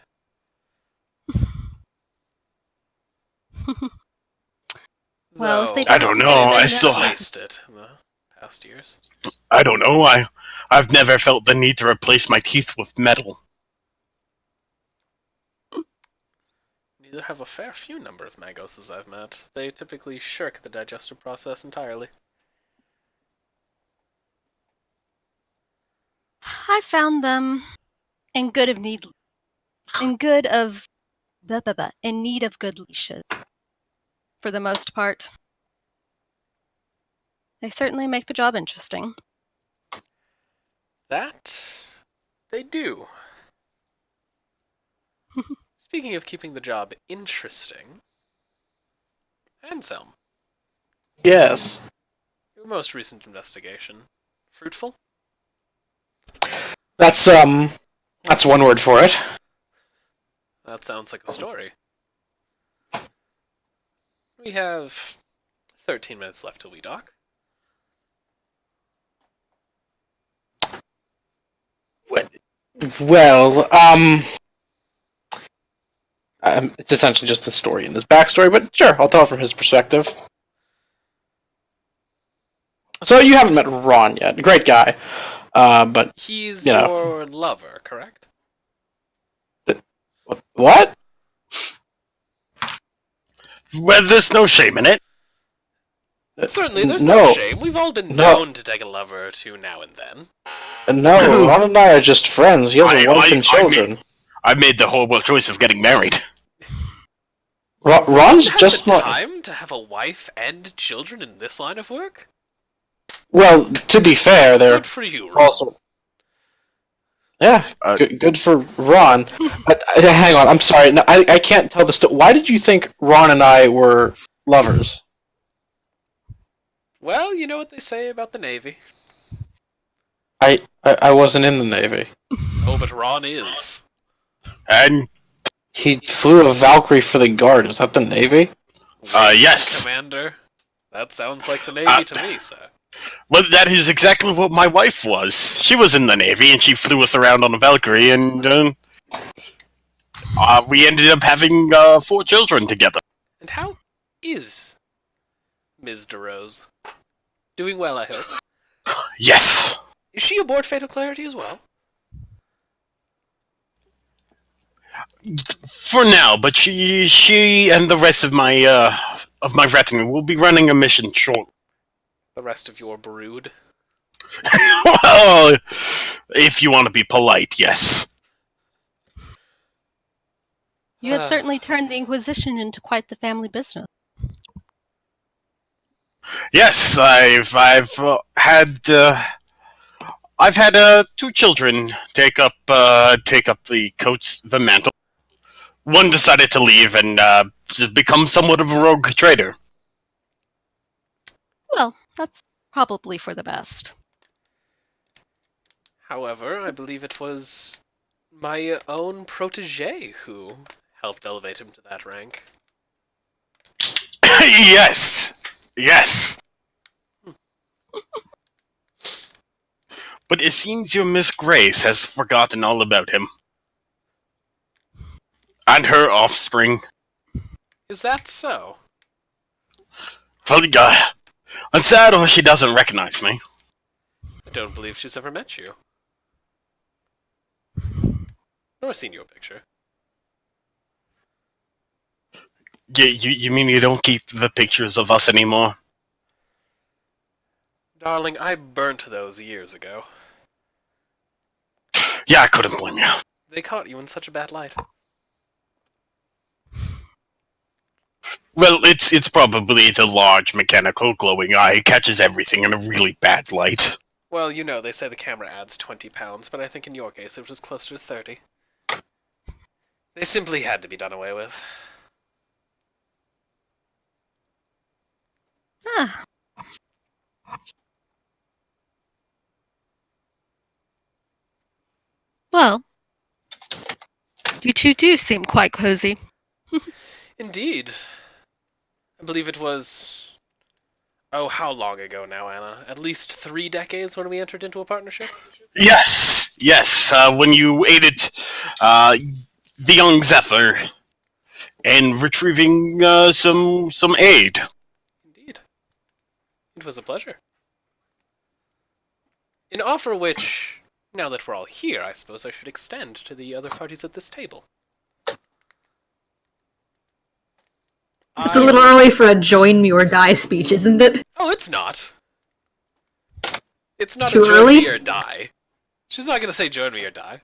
Well, if they I don't taste know, it, then I they've still- replaced it in the past years. I don't know. I've never felt the need to replace my teeth with metal. Neither have a fair few number of Magoses I've met. They typically shirk the digestive process entirely. I found them in good of need, in good of, in need of good leashes. For the most part, they certainly make the job interesting. That they do. Speaking of keeping the job interesting, Anselm, Yes. your most recent investigation, fruitful? That's one word for it. That sounds like a story. We have 13 minutes left till we dock. Well, it's essentially just the story and his backstory, but sure, I'll tell it from his perspective. So you haven't met Ron yet. Great guy. But He's you know. your lover, correct? What? Well, there's no shame in it. Certainly, there's no. no shame. We've all been No. known to take a lover or two now and then. No, Ron and I are just friends. He has a wife and children. I made the horrible choice of getting married. Ron's Have just the not. time to have a wife and children in this line of work? Well, to be fair, they're Good for you, Ron. also. Yeah, Uh, good for Ron. But hang on, I'm sorry. No, I can't tell the story. Why did you think Ron and I were lovers? Well, you know what they say about the Navy. I wasn't in the Navy. Oh, but Ron is. And He flew a Valkyrie for the Guard. Is that the Navy? yes. Commander. That sounds like the Navy to me, sir. Well, that is exactly what my wife was. She was in the Navy, and she flew us around on a Valkyrie, and we ended up having 4 children together. And how is Ms. DeRose? Doing well, I hope. Yes. Is she aboard Fatal Clarity as well? For now, but she and the rest of my retinue will be running a mission shortly. The rest of your brood? Well, if you want to be polite, yes. You have certainly turned the Inquisition into quite the family business. Yes, I've had 2 children take up the mantle. One decided to leave and just become somewhat of a rogue trader. Well, that's probably for the best. However, I believe it was my own protege who helped elevate him to that rank. Yes, yes. But it seems your Miss Grace has forgotten all about him and her offspring. Is that so? Well, I'm sad or she doesn't recognize me. I don't believe she's ever met you. Nor seen your picture. You mean you don't keep the pictures of us anymore? Darling, I burnt those years ago. Yeah, I couldn't blame you. They caught you in such a bad light. Well, it's probably the large mechanical glowing eye. It catches everything in a really bad light. Well, you know, they say the camera adds 20 pounds, but I think in your case it was closer to 30. They simply had to be done away with. Ah, Well, you two do seem quite cozy. Indeed. I believe it was... Oh, how long ago now, Anna? At least 3 decades when we entered into a partnership? Yes. When you aided the young Zephyr in retrieving some aid. Indeed. It was a pleasure. An offer which, now that we're all here, I suppose I should extend to the other parties at this table. It's a little early for a join me or die speech, isn't it? Oh, it's not. It's not Too a join early? me or die. She's not going to say join me or die.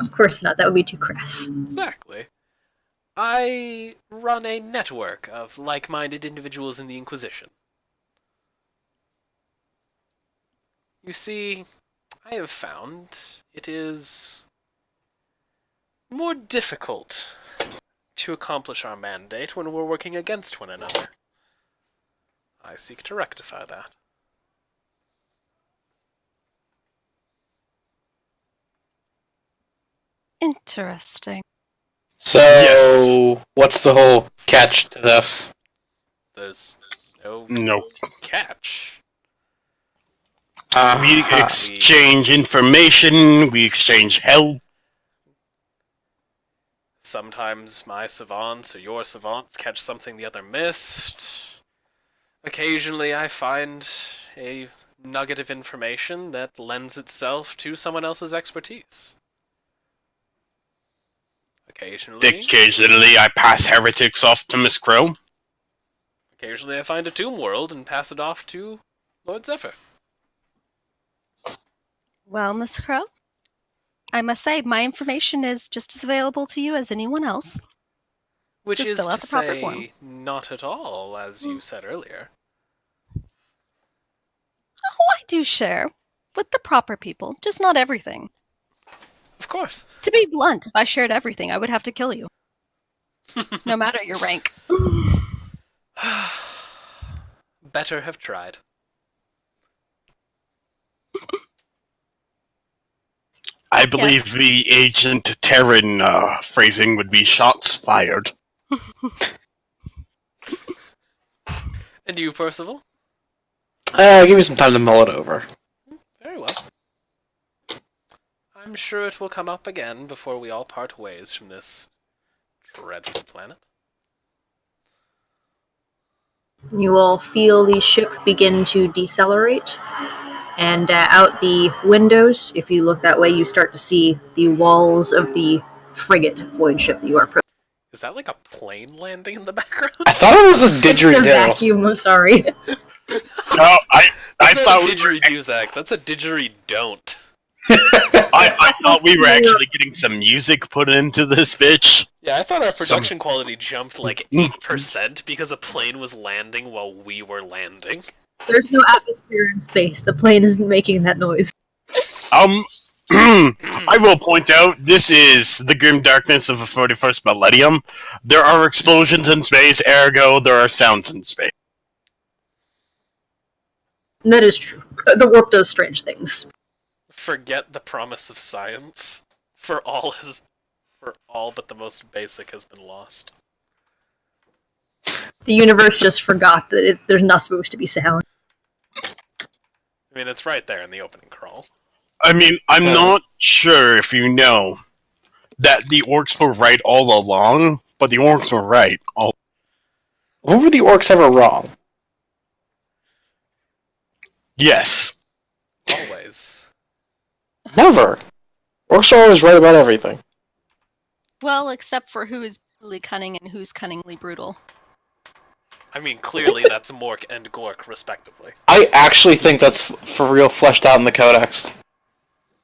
Of course not, that would be too crass. Exactly. I run a network of like-minded individuals in the Inquisition. You see, I have found it is more difficult to accomplish our mandate when we're working against one another. I seek to rectify that. Interesting. So, Yes. what's the whole catch to this? There's no No. catch. We exchange information, we exchange help. Sometimes my savants or your savants catch something the other missed. Occasionally I find a nugget of information that lends itself to someone else's expertise. Occasionally I pass heretics off to Miss Crow. Occasionally I find a tomb world and pass it off to Lord Zephyr. Well, Miss Crow, I must say my information is just as available to you as anyone else. Which Just is fill out to the proper form. say, not at all, as you said earlier. Oh, I do share with the proper people, just not everything. Of course. To be blunt, if I shared everything, I would have to kill you. No matter your rank. Better have tried. I believe the Agent Terran phrasing would be shots fired. And you, Percival? Give me some time to mull it over. Very well. I'm sure it will come up again before we all part ways from this dreadful planet. You all feel the ship begin to decelerate, and out the windows, if you look that way, you start to see the walls of the frigate void ship that you are approaching. Is that like a plane landing in the background? I thought it was a It's the didgeridoo. vacuum, I'm sorry. No, I That's not thought a we were, didgeridoo, Zach. That's a didgeridoo. I thought we were actually getting some music put into this bitch. Yeah, I thought our production quality jumped like 8% because a plane was landing while we were landing. There's no atmosphere in space. The plane isn't making that noise. I will point out, this is the grim darkness of the 41st millennium. There are explosions in space, ergo there are sounds in space. That is true. The warp does strange things. Forget the promise of science. For all but the most basic has been lost. The universe just forgot that there's not supposed to be sound. I mean, it's right there in the opening crawl. I mean, I'm not sure if you know that the orcs were right all along, but the orcs were right all. When were the orcs ever wrong? Yes. Always. Never. Orcs are always right about everything. Well, except for who is brutally cunning and who's cunningly brutal. I mean, clearly that's Mork and Glork, respectively. I actually think that's for real fleshed out in the Codex.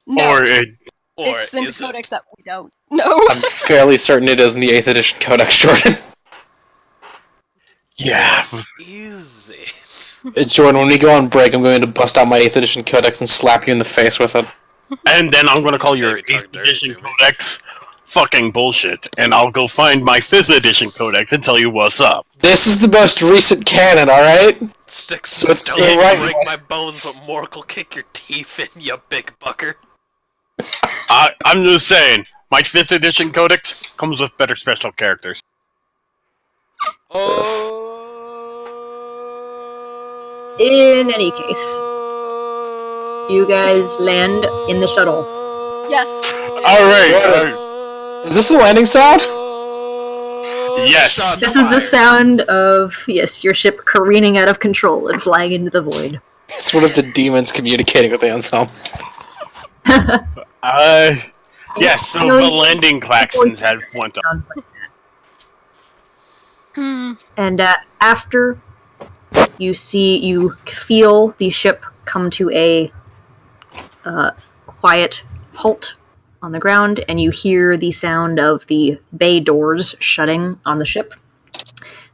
No, Or it, it's in the is codex it? that we don't. No. I'm fairly certain it is in the 8th edition Codex, Jordan. yeah. Is it? Jordan, when we go on break, I'm going to bust out my 8th edition Codex and slap you in the face with it. And then I'm gonna call your Maybe talk 8th dirty edition to me. codex fucking bullshit, and I'll go find my 5th edition codex and tell you what's up. This is the most recent canon, alright? Sticks So and it's stones the right break one. my bones, but Mork will kick your teeth in, you big bucker. I'm just saying, my 5th edition codex comes with better special characters. In any case, you guys land in the shuttle. Yes. Alright. Is this the landing sound? Yes. This is the sound of, yes, your ship careening out of control and flying into the void. It's one of the demons communicating with Anselm. Yes, so No, the you- landing klaxons have went up. Sounds like Hmm. And after you feel the ship come to a quiet halt on the ground, and you hear the sound of the bay doors shutting on the ship.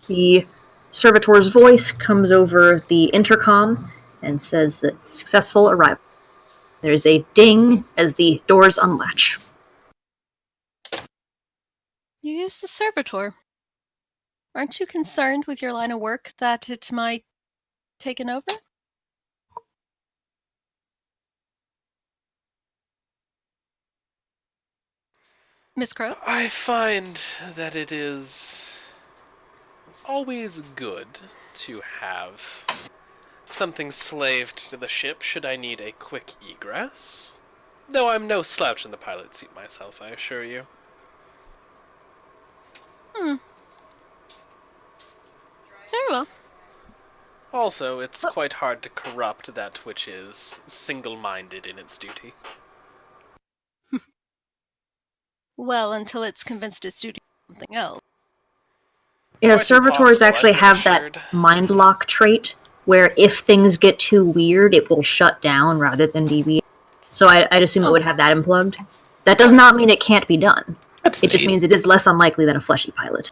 The servitor's voice comes over the intercom and says that successful arrival. There's a ding as the doors unlatch. You used the servitor. Aren't you concerned with your line of work that it might taken over? Miss Crow? I find that it is always good to have something slaved to the ship should I need a quick egress. Though I'm no slouch in the pilot seat myself, I assure you. Very well. Also, it's quite hard to corrupt that which is single-minded in its duty. Well, until it's convinced its duty to something else. Yeah, Quite servitors impossible, actually I've been have assured. that mind lock trait where if things get too weird, it will shut down rather than deviate. So I'd assume it would have that unplugged. That does not mean it can't be done. That's It just neat. means it is less unlikely than a fleshy pilot.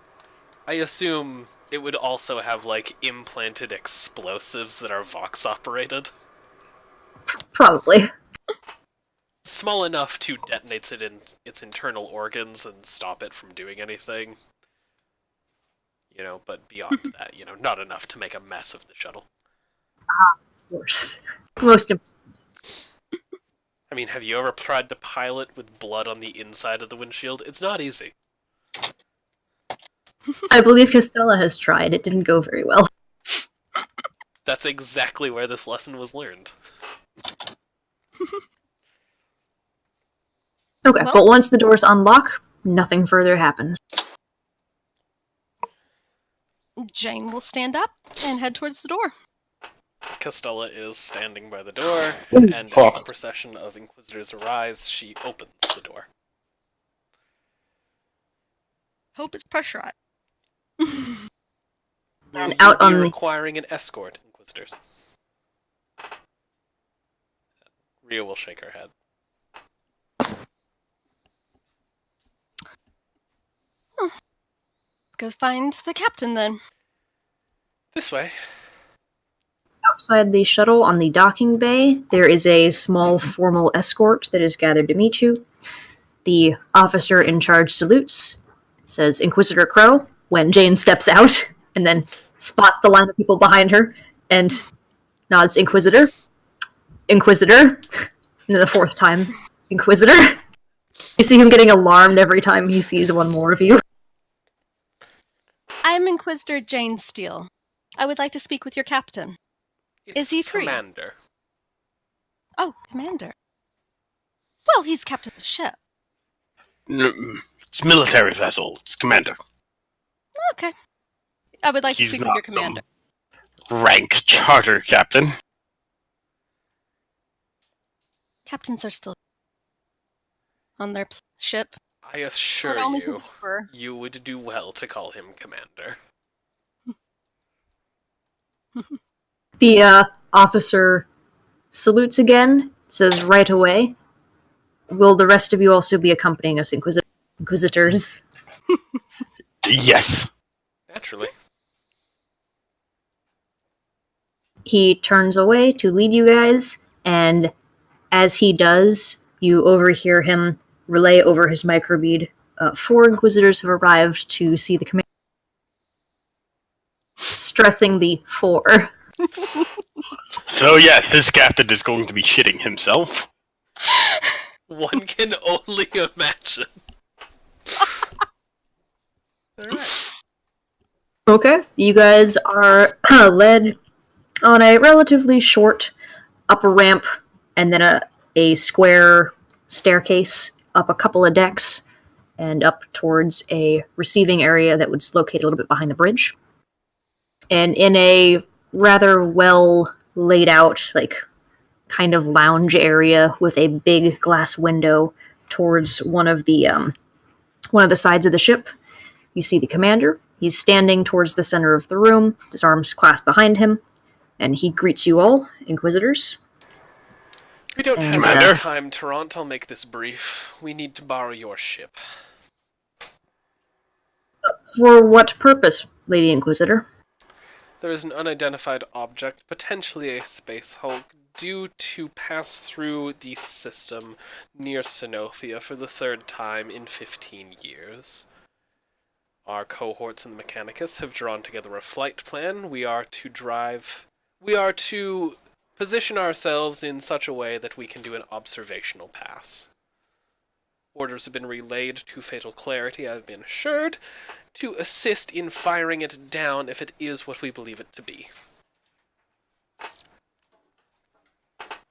I assume it would also have, like, implanted explosives that are Vox-operated. Probably. Small enough to detonate it in its internal organs and stop it from doing anything. You know, but beyond that, you know, not enough to make a mess of the shuttle. Of course. Most im- I mean, have you ever tried to pilot with blood on the inside of the windshield? It's not easy. I believe Costella has tried. It didn't go very well. That's exactly where this lesson was learned. Okay, Well- but once the doors unlock, nothing further happens. Jane will stand up and head towards the door. Costella is standing by the door, Ooh. and as Oh. the procession of Inquisitors arrives, she opens the door. Hope it's pressurized. Will you out be on the- requiring an escort, Inquisitors? Rhea will shake her head. Go find the captain then. This way. Outside the shuttle on the docking bay, there is a small formal escort that is gathered to meet you. The officer in charge salutes, says Inquisitor Crow, when Jane steps out, and then spots the line of people behind her, and nods Inquisitor. Inquisitor. And the fourth time, Inquisitor. You see him getting alarmed every time he sees one more of you. I am Inquisitor Jane Steele. I would like to speak with your captain. It's he free? Commander. Oh, Commander. Well, he's captain of the ship. It's a military vessel. It's commander. Okay. I would like to He's speak with not your commander. some rank charter captain. Captains are still on their ship. I assure Not only to you, deliver. you would do well to call him Commander. The officer salutes again, says right away, will the rest of you also be accompanying us, Inquisitors? Yes. Naturally. He turns away to lead you guys, and as he does, you overhear him relay over his microbead. 4 Inquisitors have arrived to see the command. Stressing the 4. So yes, this captain is going to be shitting himself. One can only imagine. Alright. Okay, you guys are led on a relatively short upper ramp and then a square staircase up a couple of decks and up towards a receiving area that was located a little bit behind the bridge. And in a rather well laid out, like, kind of lounge area with a big glass window towards one of the sides of the ship, you see the commander. He's standing towards the center of the room, his arms clasped behind him, and he greets you all, Inquisitors. We don't have Commander. enough time, Tarant. I'll make this brief. We need to borrow your ship. For what purpose, Lady Inquisitor? There is an unidentified object, potentially a space hulk, due to pass through the system near Sinofia for the third time in 15 years. Our cohorts in the Mechanicus have drawn together a flight plan. We are to position ourselves in such a way that we can do an observational pass. Orders have been relayed to Fatal Clarity, I've been assured, to assist in firing it down if it is what we believe it to be.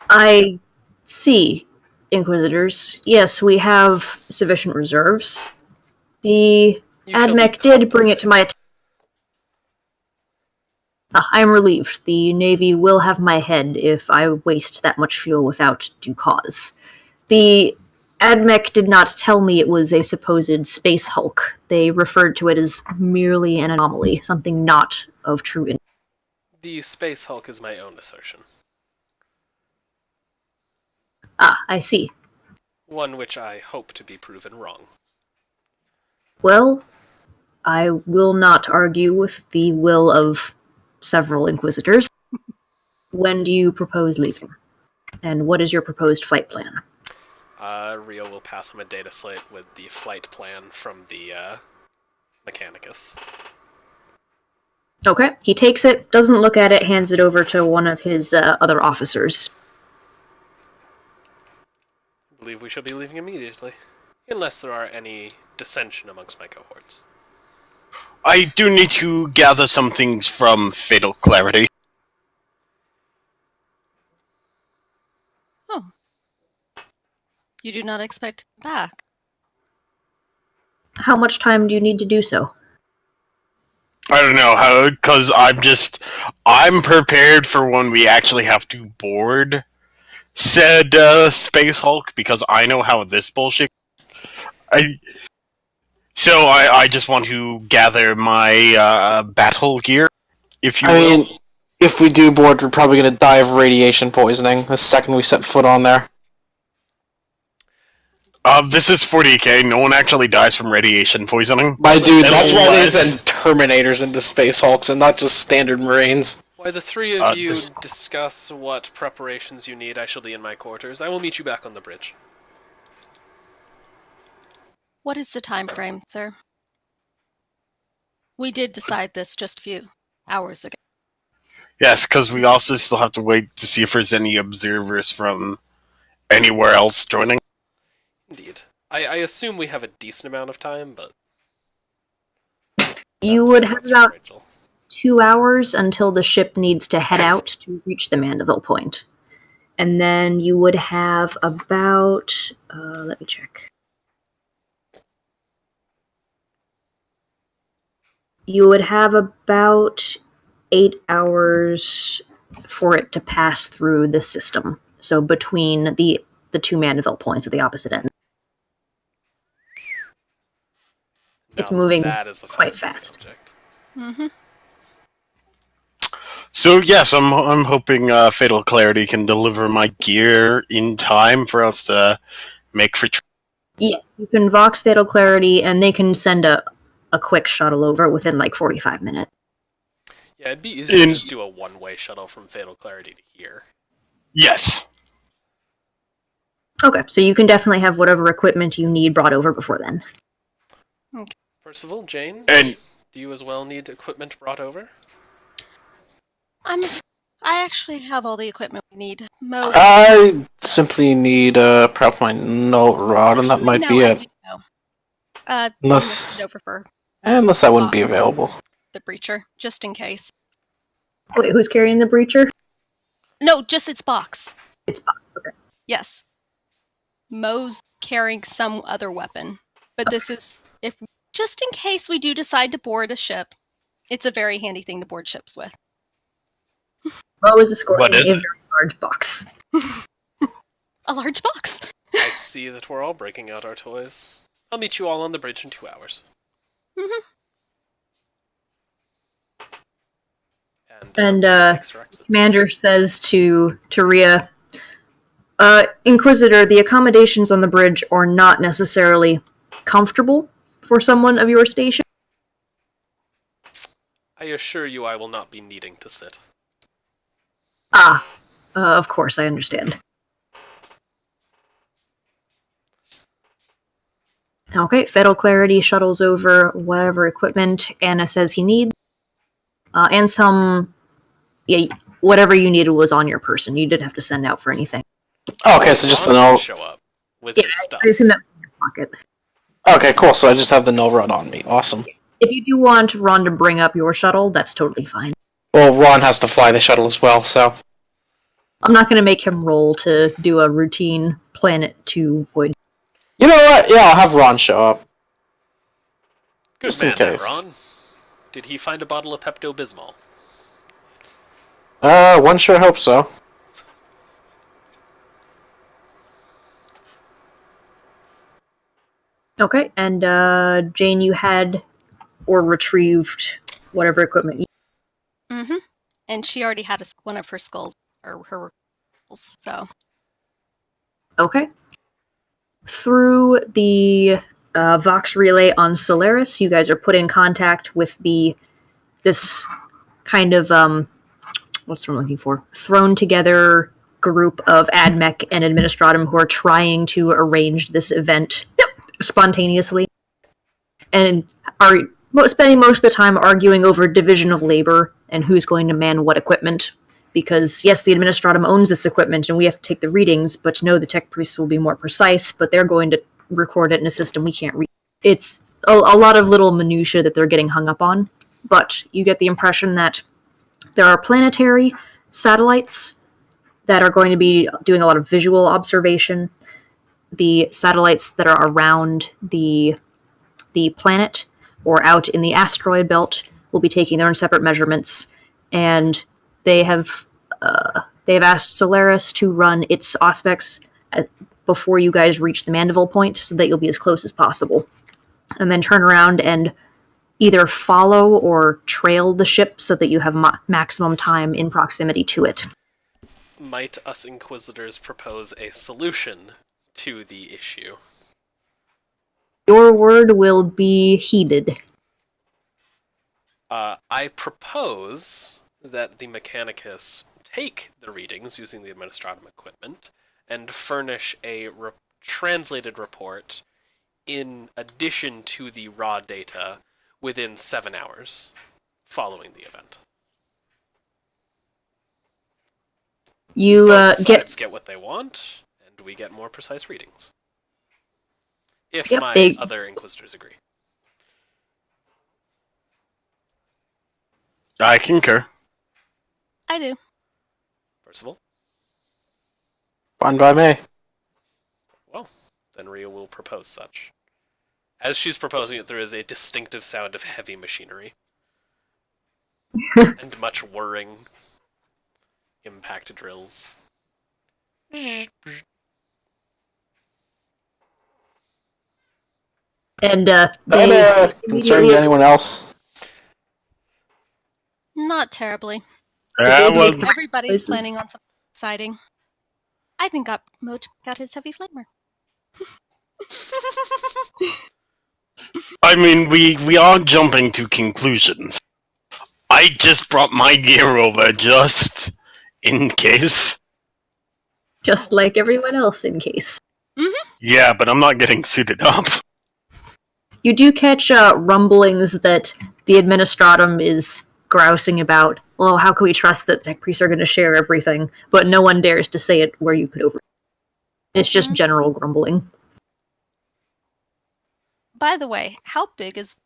I see, Inquisitors. Yes, we have sufficient reserves. The You shall be AdMech did bring it to my attention. I am relieved. The Navy will have my head if I waste that much fuel without due cause. The AdMech did not tell me it was a supposed space hulk. They referred to it as merely an anomaly, something not of true interest. The Space Hulk is my own assertion. I see. One which I hope to be proven wrong. Well, I will not argue with the will of several Inquisitors. When do you propose leaving? And what is your proposed flight plan? Rio will pass him a data slate with the flight plan from the Mechanicus. Okay, he takes it, doesn't look at it, hands it over to one of his other officers. I believe we shall be leaving immediately, unless there are any dissension amongst my cohorts. I do need to gather some things from Fatal Clarity. Oh. You do not expect back. How much time do you need to do so? I don't know how, because I'm prepared for when we actually have to board said Space Hulk, because I know how this bullshit. I just want to gather my battle gear, if you will. If we do board, we're probably going to die of radiation poisoning the second we set foot on there. This is 40k. No one actually dies from radiation poisoning. My dude, that's why they Unless- send Terminators into Space Hulks and not just standard Marines. While the three of you discuss what preparations you need, I shall be in my quarters. I will meet you back on the bridge. What is the time frame, sir? We did decide this just a few hours ago. Yes, because we also still have to wait to see if there's any observers from anywhere else joining. Indeed. I assume we have a decent amount of time, but... You would have that's about Rachel. 2 hours until the ship needs to head out to reach the Mandeville Point. And then you would have about... let me check. You would have about 8 hours for it to pass through the system. So between the two Mandeville points at the opposite end. It's Now, moving that is the quite fascinating fast. object. Mm-hmm. So yes, I'm hoping Fatal Clarity can deliver my gear in time for us to make for. Yes, you can Vox Fatal Clarity, and they can send a quick shuttle over within like 45 minutes. Yeah, it'd be easy to just do a one-way shuttle from Fatal Clarity to here. Yes. Okay, so you can definitely have whatever equipment you need brought over before then. First of all, Jane, And do you as well need equipment brought over? I'm I actually have all the equipment we need. Mo, I simply need perhaps my null rod, and that actually, might no, be I it. do know. You Unless, know, prefer that wouldn't be available. the breacher, just in case. Wait, who's carrying the breacher? No, just its box. It's fine. Okay. Yes. Mo's carrying some other weapon. But this is if just in case we do decide to board a ship. It's a very handy thing to board ships with. Mo is escorting What is a it? very large box. A large box. I see that we're all breaking out our toys. I'll meet you all on the bridge in 2 hours. Mm-hmm. And thanks for exit. Commander says to Rhea, Inquisitor, the accommodations on the bridge are not necessarily comfortable for someone of your station. I assure you I will not be needing to sit. Of course, I understand. Okay, Fatal Clarity shuttles over whatever equipment Anna says he needs. And some... Yeah, whatever you needed was on your person. You didn't have to send out for anything. Oh, okay, so just the Ron null. will show up with his stuff. I assume that was in your pocket. Okay, cool. So I just have the null rod on me. Awesome. If you do want Ron to bring up your shuttle, that's totally fine. Well, Ron has to fly the shuttle as well, so. I'm not going to make him roll to do a routine Planet 2 void. You know what? Yeah, I'll have Ron show up. Good Just in man, there, case. Ron. Did he find a bottle of Pepto-Bismol? One sure hope so. Okay, and Jane, you had or retrieved whatever equipment you... Mm-hmm. And she already had one of her skulls, or her skulls, so. Okay. Through the Vox relay on Solaris, you guys are put in contact with this kind of what's what I'm looking for? Thrown together group of AdMech and Administratum who are trying to arrange this event spontaneously, and are spending most of the time arguing over division of labor and who's going to man what equipment. Because, yes, the Administratum owns this equipment and we have to take the readings, but no, the tech priests will be more precise, but they're going to record it in a system we can't read. It's a lot of little minutiae that they're getting hung up on, but you get the impression that there are planetary satellites that are going to be doing a lot of visual observation. The satellites that are around the planet or out in the asteroid belt will be taking their own separate measurements, and they have asked Solaris to run its aspects before you guys reach the Mandeville point, so that you'll be as close as possible, and then turn around and either follow or trail the ship so that you have maximum time in proximity to it. Might us Inquisitors propose a solution to the issue? Your word will be heeded. I propose that the Mechanicus take the readings using the Administratum equipment and furnish a translated report in addition to the raw data within 7 hours following the event. You Both sides get what they want, and we get more precise readings. If my other Inquisitors agree. I concur. I do. Percival? Fine by me. Well, then Rhea will propose such. As she's proposing it, there is a distinctive sound of heavy machinery. And much whirring. Impact drills. And That concerned anyone else? Not terribly. Well, Everybody's planning on something exciting. I even got Mo got his heavy flamer. I mean, we are jumping to conclusions. I just brought my gear over just in case. Just like everyone else, in case. Mm-hmm. Yeah, but I'm not getting suited up. You do catch rumblings that the Administratum is grousing about, well, how can we trust that tech priests are going to share everything? But no one dares to say it where you could over. It's just general grumbling. By the way, how big is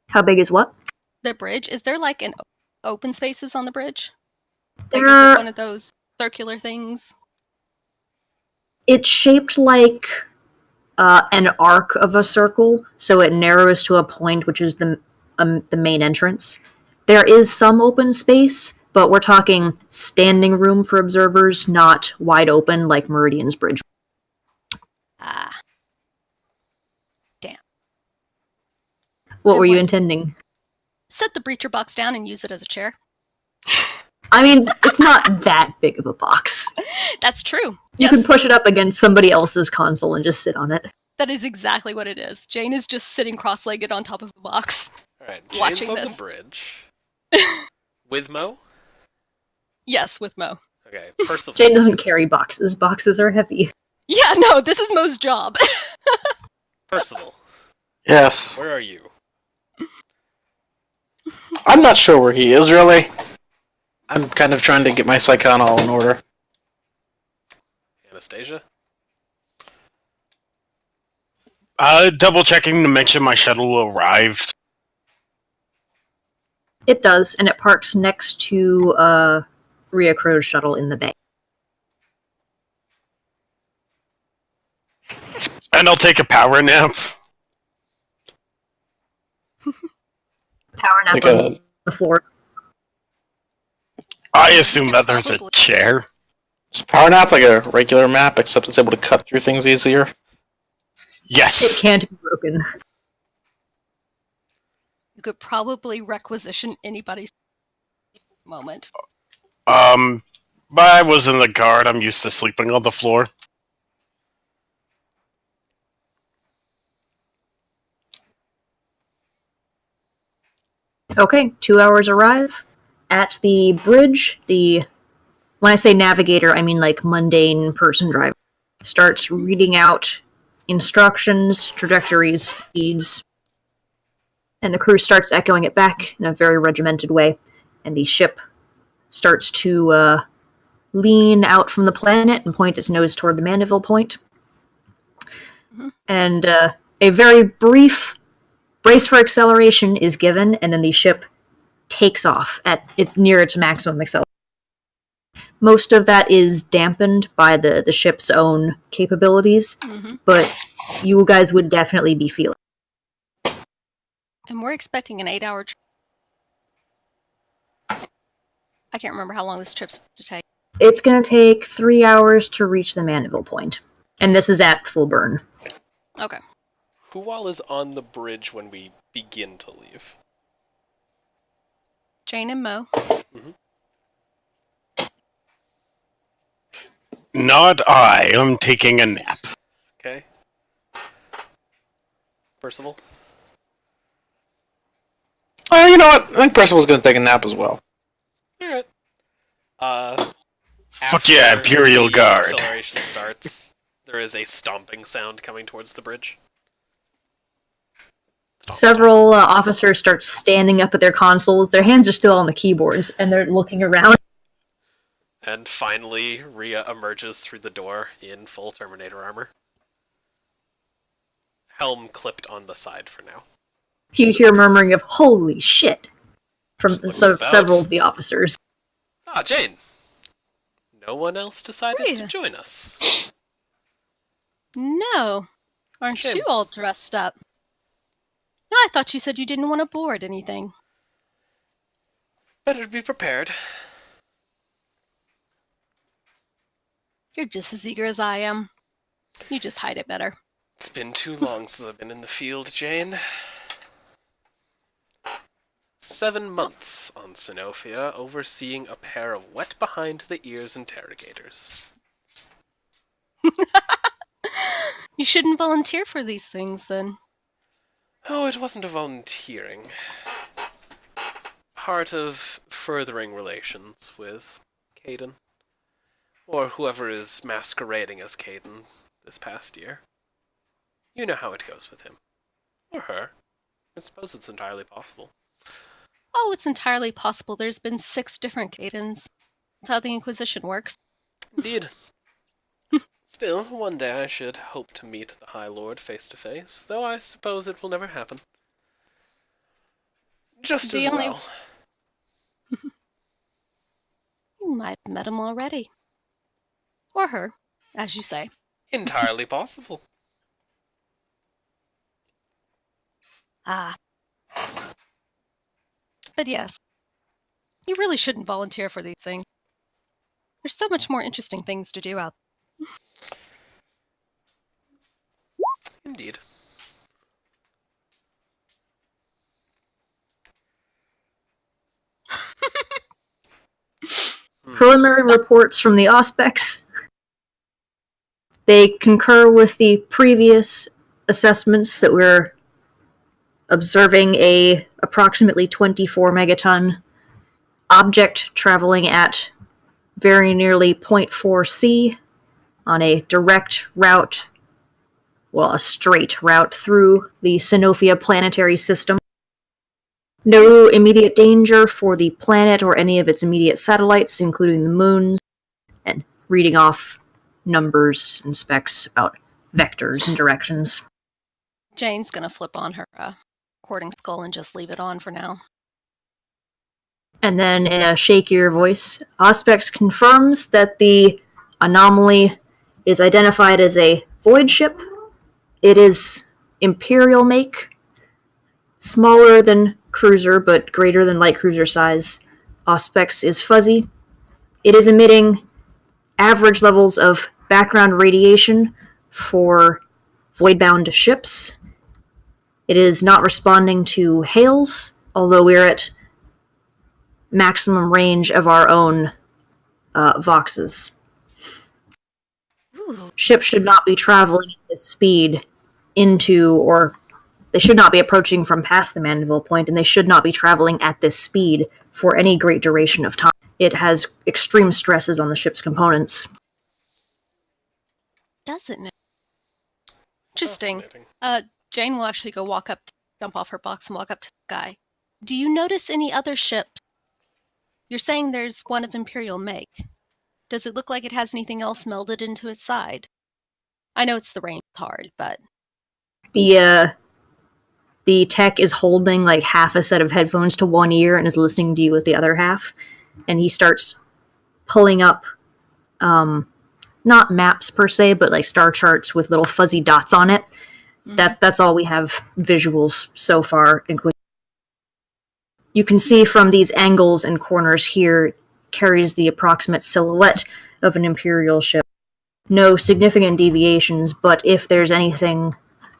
How big is what? the bridge? Is there like an open spaces on the bridge? There Like, is are- it one of those circular things? It's shaped like an arc of a circle, so it narrows to a point, which is the main entrance. There is some open space, but we're talking standing room for observers, not wide open like Meridian's bridge. Ah. Damn. What were you Wait. intending? Set the breacher box down and use it as a chair. I mean, it's not that big of a box. That's true. You can push it up against somebody else's console and just sit on it. That is exactly what it is. Jane is just sitting cross-legged on top of a box. Alright, Jane's Watching on this. the bridge. With Mo? Yes, with Mo. Okay, Percival. Jane doesn't carry boxes. Boxes are heavy. Yeah, no, this is Mo's job. Percival, Yes. where are you? I'm not sure where he is, really. I'm kind of trying to get my Psychon all in order. Anastasia? Double checking to make sure my shuttle arrived. It does, and it parks next to Rhea Crow's shuttle in the bay. And I'll take a power nap. Power nap Like on the floor. I assume that there's a Probably. chair. It's a power nap like a regular map, except it's able to cut through things easier. It Yes. can't be broken. You could probably requisition anybody's moment. But I was in the guard. I'm used to sleeping on the floor. Okay, 2 hours arrive. At the bridge, when I say navigator, I mean like mundane person driver, starts reading out instructions, trajectories, speeds, and the crew starts echoing it back in a very regimented way, and the ship starts to lean out from the planet and point its nose toward the Mandeville point. Mhm. And a very brief brace for acceleration is given, and then the ship takes off at its near its maximum acceleration. Most of that is dampened by the ship's own capabilities, Mm-hmm. but you guys would definitely be feeling. And we're expecting an 8-hour trip. I can't remember how long this trip's supposed to take. It's going to take 3 hours to reach the Mandeville point, and this is at full burn. Okay. Who all is on the bridge when we begin to leave? Jane and Mo. Not I. I'm taking a nap. Okay. Percival? You know what? I think Percival's going to take a nap as well. Alright. Fuck yeah, after Imperial the Guard. Acceleration starts. There is a stomping sound coming towards the bridge. Several officers start standing up at their consoles. Their hands are still on the keyboards, and they're looking around. And finally, Rhea emerges through the door in full Terminator armor. Helm clipped on the side for now. You hear murmuring of "Holy shit" from What's it about? several of the officers. Ah, Jane! No one else decided to Rhea. join us. No. Aren't Shame. you all dressed up? No, I thought you said you didn't want to board anything. Better be prepared. You're just as eager as I am. You just hide it better. It's been too long since I've been in the field, Jane. 7 months on Sinofia, overseeing a pair of wet-behind-the-ears interrogators. You shouldn't volunteer for these things, then. Oh, it wasn't a volunteering. Part of furthering relations with Caden. Or whoever is masquerading as Caden this past year. You know how it goes with him. Or her. I suppose it's entirely possible. Oh, it's entirely possible there's been 6 different Cadens. That's how the Inquisition works. Indeed. Still, one day I should hope to meet the High Lord face to face, though I suppose it will never happen. Just The as only- well. You might have met him already. Or her, as you say. Entirely possible. Ah. But yes, you really shouldn't volunteer for these things. There's so much more interesting things to do out Indeed. Preliminary reports from the Auspecs. They concur with the previous assessments that we're observing a approximately 24 megaton object traveling at very nearly 0.4 C on a direct route, well, a straight route through the Sinofia planetary system. No immediate danger for the planet or any of its immediate satellites, including the moons, and reading off numbers and specs about vectors and directions. Jane's gonna flip on her recording skull and just leave it on for now. And then in a shakier voice, Auspex confirms that the anomaly is identified as a void ship. It is imperial make, smaller than cruiser but greater than light cruiser size. Auspex is fuzzy. It is emitting average levels of background radiation for void-bound ships. It is not responding to hails, although we're at maximum range of our own voxes. Ooh. Ships should not be traveling at this speed into, or they should not be approaching from past the Mandeville Point, and they should not be traveling at this speed for any great duration of time. It has extreme stresses on the ship's components. Doesn't it? Interesting. Fascinating. Jane will actually go jump off her box and walk up to the guy. Do you notice any other ships? You're saying there's one of Imperial make. Does it look like it has anything else melded into its side? I know it's the range hard, but The tech is holding like half a set of headphones to one ear and is listening to you with the other half. And he starts pulling up, not maps per se, but like star charts with little fuzzy dots on it. That's all we have visuals so far. You can see from these angles and corners here carries the approximate silhouette of an Imperial ship. No significant deviations, but if there's anything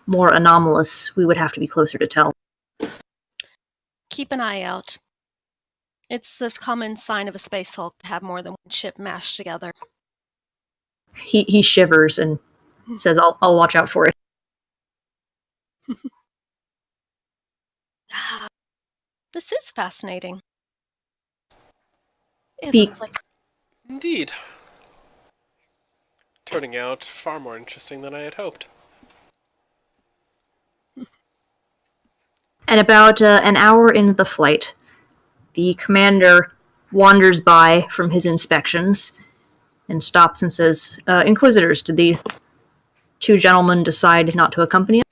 more anomalous, we would have to be closer to tell. keep an eye out. It's a common sign of a space hulk to have more than one ship mashed together. He shivers and says, I'll watch out for it. This is fascinating. It Be- looks like Indeed. Turning out far more interesting than I had hoped. And about an hour into the flight, the commander wanders by from his inspections and stops and says, Inquisitors, did the two gentlemen decide not to accompany us?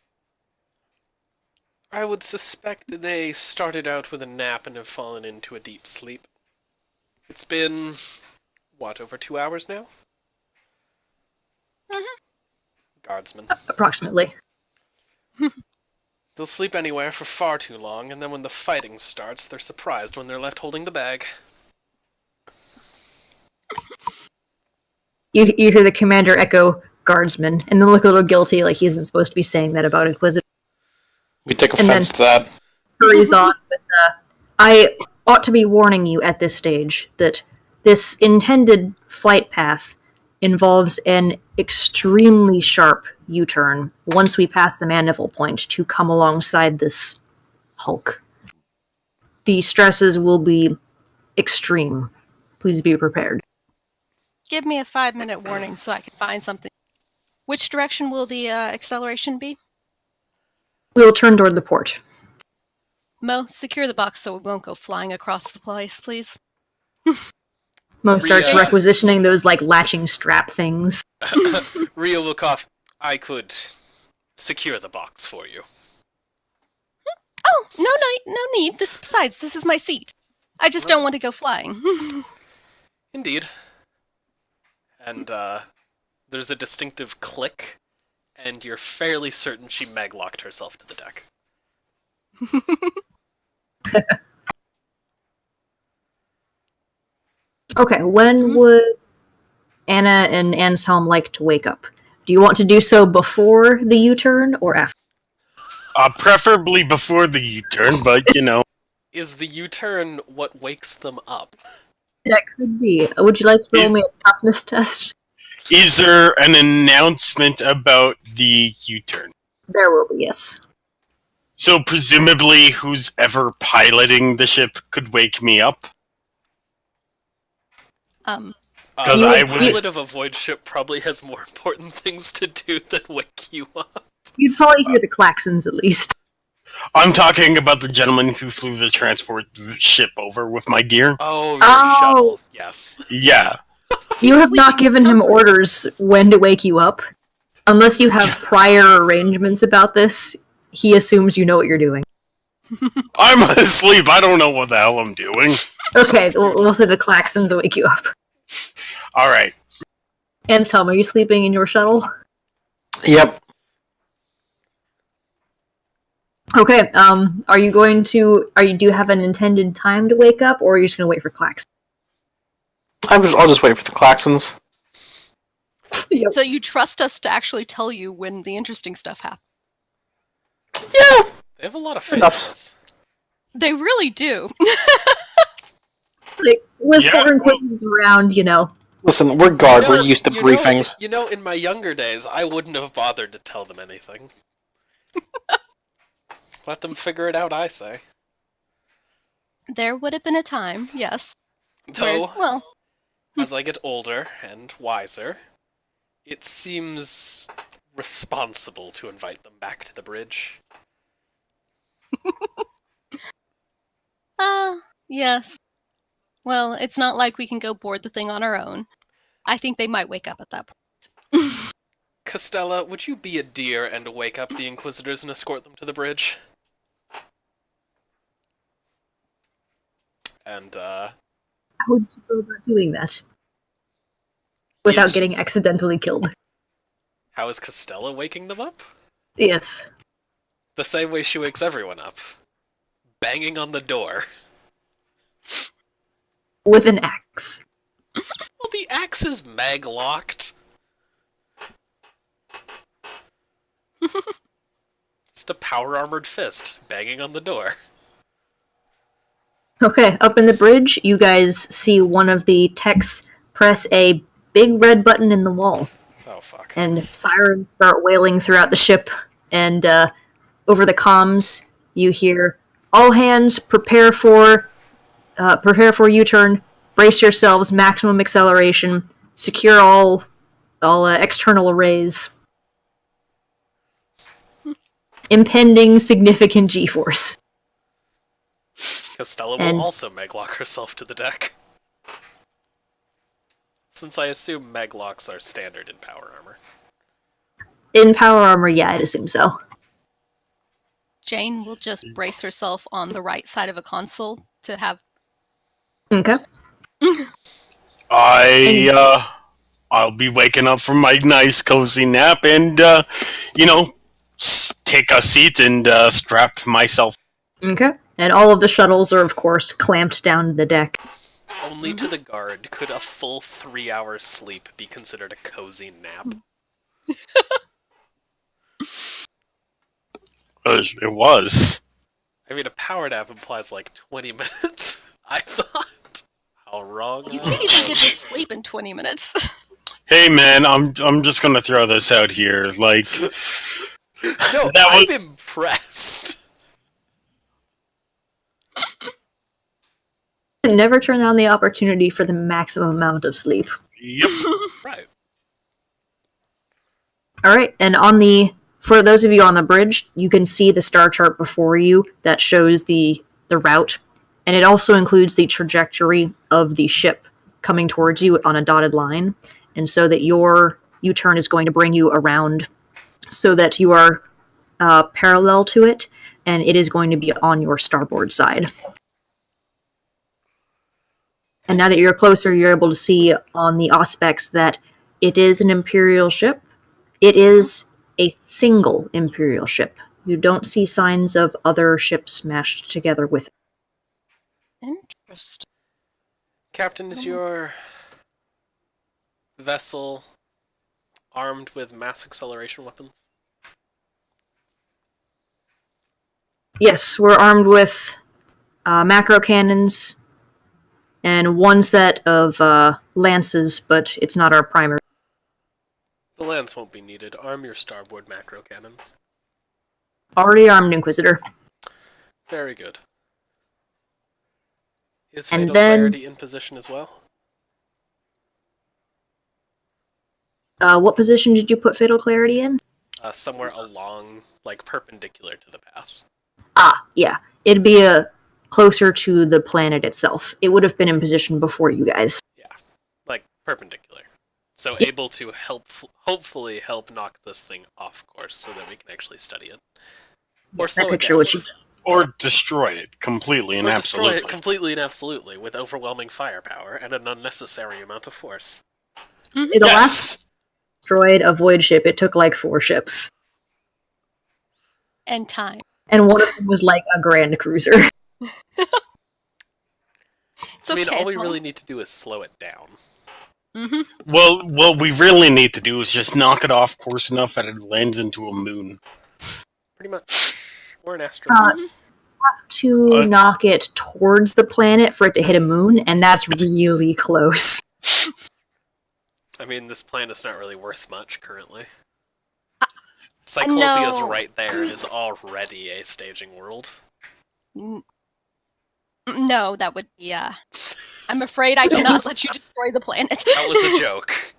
I would suspect they started out with a nap and have fallen into a deep sleep. It's been, over 2 hours now? Guardsmen. Approximately. They'll sleep anywhere for far too long, and then when the fighting starts, they're surprised when they're left holding the bag. You hear the commander echo, Guardsman, and then look a little guilty, like he isn't supposed to be saying that about Inquisitors. We take And offense to that. Hurries on with, I ought to be warning you at this stage that this intended flight path involves an extremely sharp U-turn once we pass the Mandeville Point to come alongside this hulk. The stresses will be extreme. Please be prepared. give me a 5-minute warning so I can find something. Which direction will the acceleration be? We will turn toward the port. Mo, secure the box so we won't go flying across the place, please. Mo starts Rhea- requisitioning those, like, latching strap things. Rhea will cough. I could secure the box for you. Oh, no need. Besides, this is my seat. I just don't want to go flying. Indeed. And, there's a distinctive click, and you're fairly certain she maglocked herself to the deck. Okay, when would Anna and Anselm like to wake up? Do you want to do so before the U-turn or after? Preferably before the U-turn, but you know. Is the U-turn what wakes them up? That could be. Would you like to roll me a toughness test? Is there an announcement about the U-turn? There will be, yes. So presumably who's ever piloting the ship could wake me up? Because The I would... pilot of a void ship probably has more important things to do than wake you up. You'd probably hear the klaxons at least. I'm talking about the gentleman who flew the transport ship over with my gear. Oh, your Oh. shuttle. Yes. Yeah. You have not given him orders when to wake you up. Unless you have prior arrangements about this, he assumes you know what you're doing. I'm asleep. I don't know what the hell I'm doing. Okay, we'll say the klaxons wake you up. Alright. Anselm, are you sleeping in your shuttle? Yep. Okay, are you do you have an intended time to wake up, or are you just gonna wait for klaxons? I'll just wait for the klaxons. Yep. So you trust us to actually tell you when the interesting stuff happens? Yeah. They have a lot of faith in Enough. us. They really do. Like, with Yeah, foreign well- quizzes around, you know. Listen, we're guard. We're used to briefings. You know, in my younger days, I wouldn't have bothered to tell them anything. Let them figure it out, I say. There would have been a time, yes. Though, Well, as I get older and wiser, it seems responsible to invite them back to the bridge. yes. Well, it's not like we can go board the thing on our own. I think they might wake up at that point. Costella, would you be a dear and wake up the Inquisitors and escort them to the bridge? And, How would you go about doing that? Without getting accidentally killed. how is Costella waking them up? Yes. The same way she wakes everyone up. Banging on the door. With an axe. Well, the axe is mag-locked. Just a power-armored fist banging on the door. Okay, up in the bridge, you guys see one of the techs press a big red button in the wall, Oh, fuck. and sirens start wailing throughout the ship, and over the comms, you hear, all hands prepare for U-turn, brace yourselves, maximum acceleration, secure all external arrays. Impending significant G-force. Costella And- will also maglock herself to the deck. Since I assume maglocks are standard in power armor. In power armor, yeah, I'd assume so. Jane will just brace herself on the right side of a console to have. Okay. I'll be waking up from my nice cozy nap and, take a seat and strap myself. Okay. And all of the shuttles are, of course, clamped down to the deck. Only to the guard could a full 3 hours sleep be considered a cozy nap. It was. I mean, a power nap implies like 20 minutes, I thought. How wrong You I think you can get to was. sleep in 20 minutes? Hey man, I'm just gonna throw this out here. Like, No, That was- I'm impressed. Never turn down the opportunity for the maximum amount of sleep. yep. Right. Alright, and on the For those of you on the bridge, you can see the star chart before you that shows the route, and it also includes the trajectory of the ship coming towards you on a dotted line, and so that your U-turn is going to bring you around so that you are parallel to it, and it is going to be on your starboard side. And now that you're closer, you're able to see on the auspex that it is an Imperial ship. It is a single Imperial ship. You don't see signs of other ships mashed together with it. Interesting. Captain, is your vessel armed with mass acceleration weapons? Yes, we're armed with macro cannons and one set of lances, but it's not our primary. The lance won't be needed. Arm your starboard macro cannons. Already armed Inquisitor. Very good. Is And Fatal then- Clarity in position as well? What position did you put Fatal Clarity in? Somewhere along, like, perpendicular to the path. Ah, yeah. It'd be closer to the planet itself. It would have been in position before you guys. Yeah, like, perpendicular. So Yeah. able to hopefully help knock this thing off course so that we can actually study it. Or I slow it picture down. what you. Or destroy it completely and Or destroy absolutely. it completely and absolutely with overwhelming firepower and an unnecessary amount of force. The last destroyed a void ship, it took like 4 ships. And time. And one of them was like a Grand Cruiser. It's I okay. mean, all we as long- really need to do is slow it down. Mhm. Well, what we really need to do is just knock it off course enough that it lands into a moon. Pretty much. Or an asteroid. To knock it towards the planet for it to hit a moon, and that's really close. I mean, this planet's not really worth much currently. Cyclopea's no. right there and is already a staging world. No, that would be. I'm afraid I cannot let you destroy the planet. That was a joke.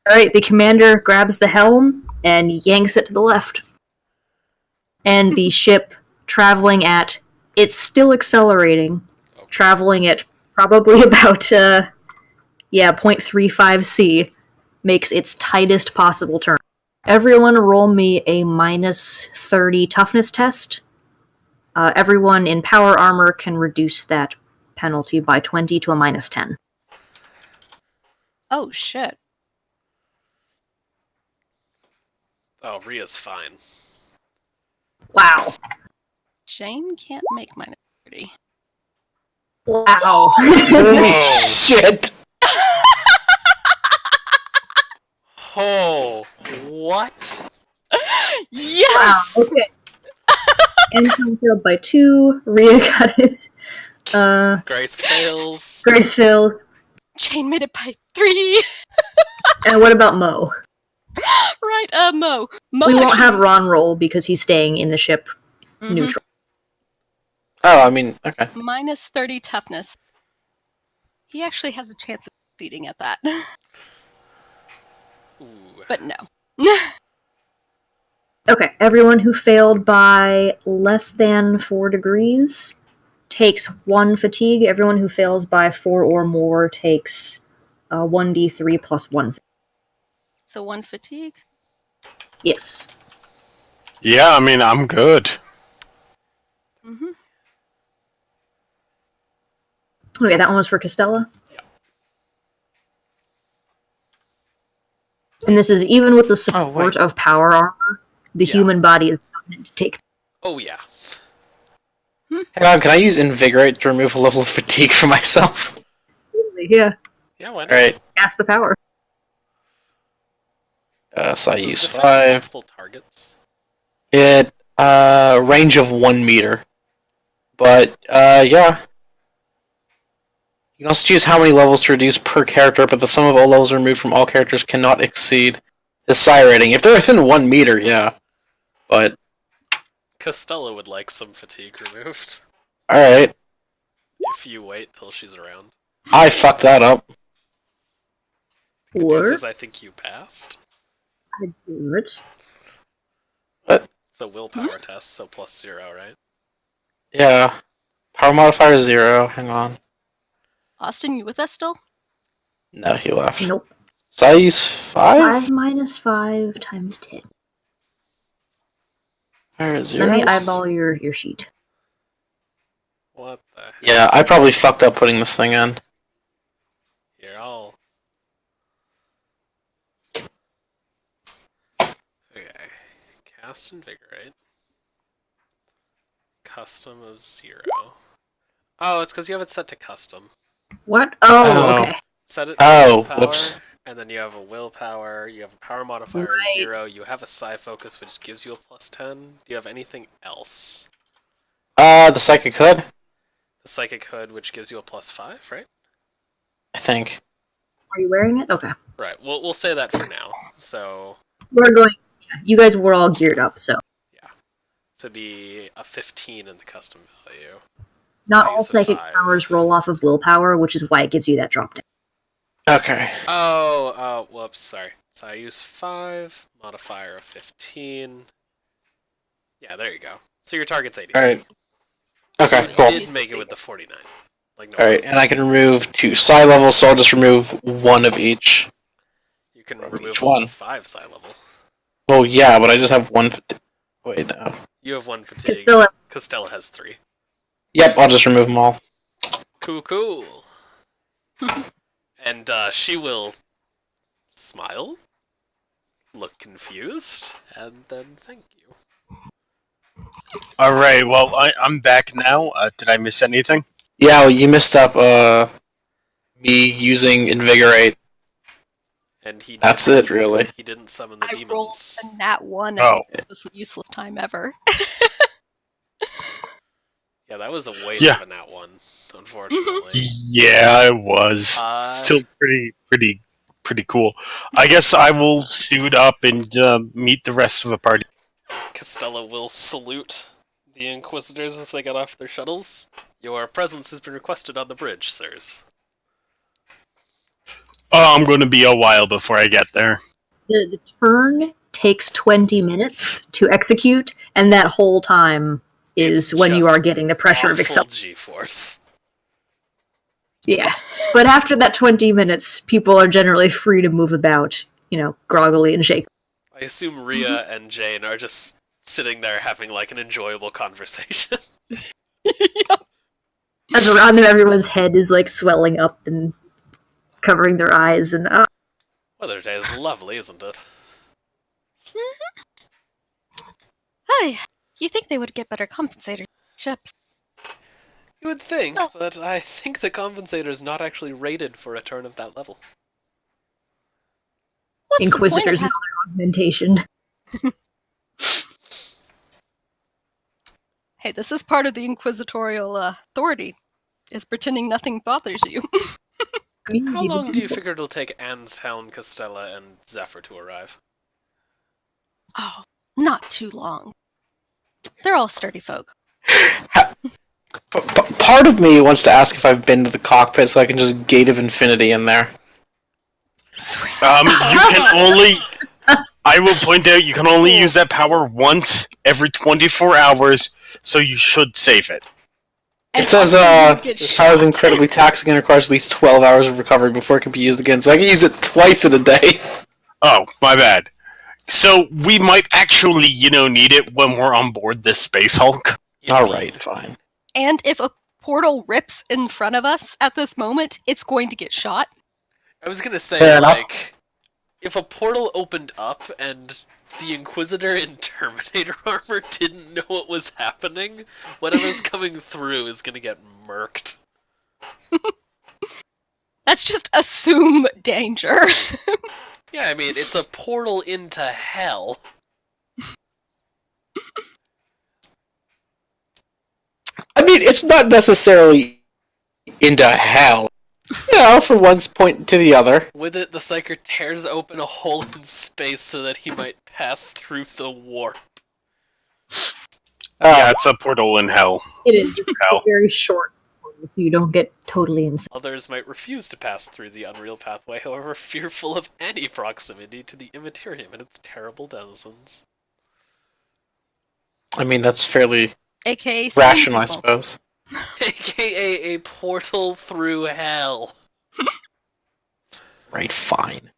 Alright, the commander grabs the helm and yanks it to the left. And the ship traveling at. It's still accelerating. Okay. Traveling at probably about, 0.35 C. Makes its tightest possible turn. Everyone roll me a minus 30 toughness test. Everyone in power armor can reduce that penalty by 20 to a minus 10. Oh shit. Oh, Rhea's fine. Wow. Jane can't make minus 30. Wow. Holy shit! Oh, what? Yes! Wow, okay. Anton failed by 2. Rhea got it. Grace fails. Grace failed. Jane made it by 3. And what about Mo? Right, Mo. Mo We won't actually- have Ron roll because he's staying in the ship Mhm. neutral. Oh, I mean, okay. Minus 30 toughness. He actually has a chance of succeeding at that. Ooh. But no. Okay, everyone who failed by less than 4 degrees takes 1 fatigue. Everyone who fails by 4 or more takes 1d3 plus 1. So 1 fatigue. Yes. Yeah, I mean, I'm good. Mm-hmm. Okay, that one was for Costella. And this is even with the support of power armor, the Yeah. human body is not meant to take. Oh, yeah. Hang on, can I use Invigorate to remove a level of fatigue for myself? Yeah, Yeah, why not? Alright, cast the power. so I Does use it affect 5. multiple targets? It, range of 1 meter. But, yeah. You can also choose how many levels to reduce per character, but the sum of all levels removed from all characters cannot exceed the psi rating. If they're within 1 meter, yeah. But, Costello would like some fatigue removed. alright. If you wait till she's around. I fucked that up. Good news Or is I think you passed. I do it. So willpower test, so +0, right? Yeah. Power modifier is 0. Hang on. Austin, you with us still? No, he left. Nope. So I use 5? 5 minus 5 times 10. Or Let zeros? me eyeball your sheet. What the heck? Yeah, I probably fucked up putting this thing in. Here, I'll... Okay. Cast Invigorate. Custom of 0. Oh, it's because you have it set to custom. What? Oh, Oh. okay. Set it to Oh, willpower, whoops. and then you have a willpower, you have a power modifier of Right. 0, you have a psi focus, which gives you a +10. Do you have anything else? The psychic hood, The psychic hood, which gives you a +5, right? I think. Are you wearing it? Okay. Right. We'll say that for now. So We're going. Yeah, you guys were all geared up, so. it'd be a 15 in the custom value. Not I all use a psychic 5. powers roll off of willpower, which is why it gives you that drop down. Okay. Oh, whoops, sorry. So I use 5, modifier of 15. Yeah, there you go. So your target's 80. Alright. Okay, You cool. did make it with the 49. Like no Alright, problem. and I can remove 2 psi levels, so I'll just remove 1 of each. You can From remove each one one. with 5 psi level. Well, yeah, but I just have 1. Wait, no. You have 1 fatigue. Castilla. Castella has 3. Yep, I'll just remove them all. Cool. And she will smile, look confused, and then thank you. All right. Well, I'm back now. Did I miss anything? Yeah, well, you missed up, me using Invigorate. And he That's didn't, it, really. He didn't summon the I rolled demons. a nat 1 Oh. and it was the useless time ever. Yeah, that was a waste Yeah. of a nat 1, unfortunately. Yeah, it was. Uh, Still pretty cool. I guess I will suit up and meet the rest of the party. Castella will salute the Inquisitors as they get off their shuttles. Your presence has been requested on the bridge, sirs. Oh, I'm going to be a while before I get there. The turn takes 20 minutes to execute, and that whole time is It's when you just are getting the pressure of awful acceleration. G-force. Yeah. But after that 20 minutes, people are generally free to move about, groggily and shake. I assume Rhea and Jane are just sitting there having like an enjoyable conversation. As around them, everyone's head is like swelling up and covering their eyes, and Weather day is lovely, isn't it? Hi. You think they would get better compensators? Ships. You would think, Oh. but I think the compensator's not actually rated for a turn of that level. What's Inquisitors the and point other augmentation. Hey, this is part of the inquisitorial authority. Is pretending nothing bothers you. How long do you figure it'll take Anshelm, Castella, and Zephyr to arrive? Oh, not too long. They're all sturdy folk. Part of me wants to ask if I've been to the cockpit so I can just Gate of Infinity in there. You can only. I will point out you can only use that power once every 24 hours, so you should save it. And It says, also you get this power is incredibly taxing and requires at least 12 hours of recovery before it can be used again, so I can use it twice in a day. Oh, my bad. So we might actually, need it when we're on board this Space Hulk. Alright, fine. And if a portal rips in front of us at this moment, it's going to get shot. I was gonna say, Fair enough. like, if a portal opened up and the Inquisitor in Terminator armor didn't know what was happening, whatever's coming through is gonna get murked. Let's just assume danger. Yeah, I mean, it's a portal into hell. I mean, it's not necessarily into hell. From one point to the other. With it, the Psyker tears open a hole in space so that he might pass through the warp. Yeah, it's a portal in hell. It is. It's Hell. a very short. so you don't get totally insane. Others might refuse to pass through the unreal pathway, however, fearful of any proximity to the Immaterium and its terrible denizens. I mean, that's fairly AKA some rational, I people. suppose. AKA a portal through hell. Right, fine.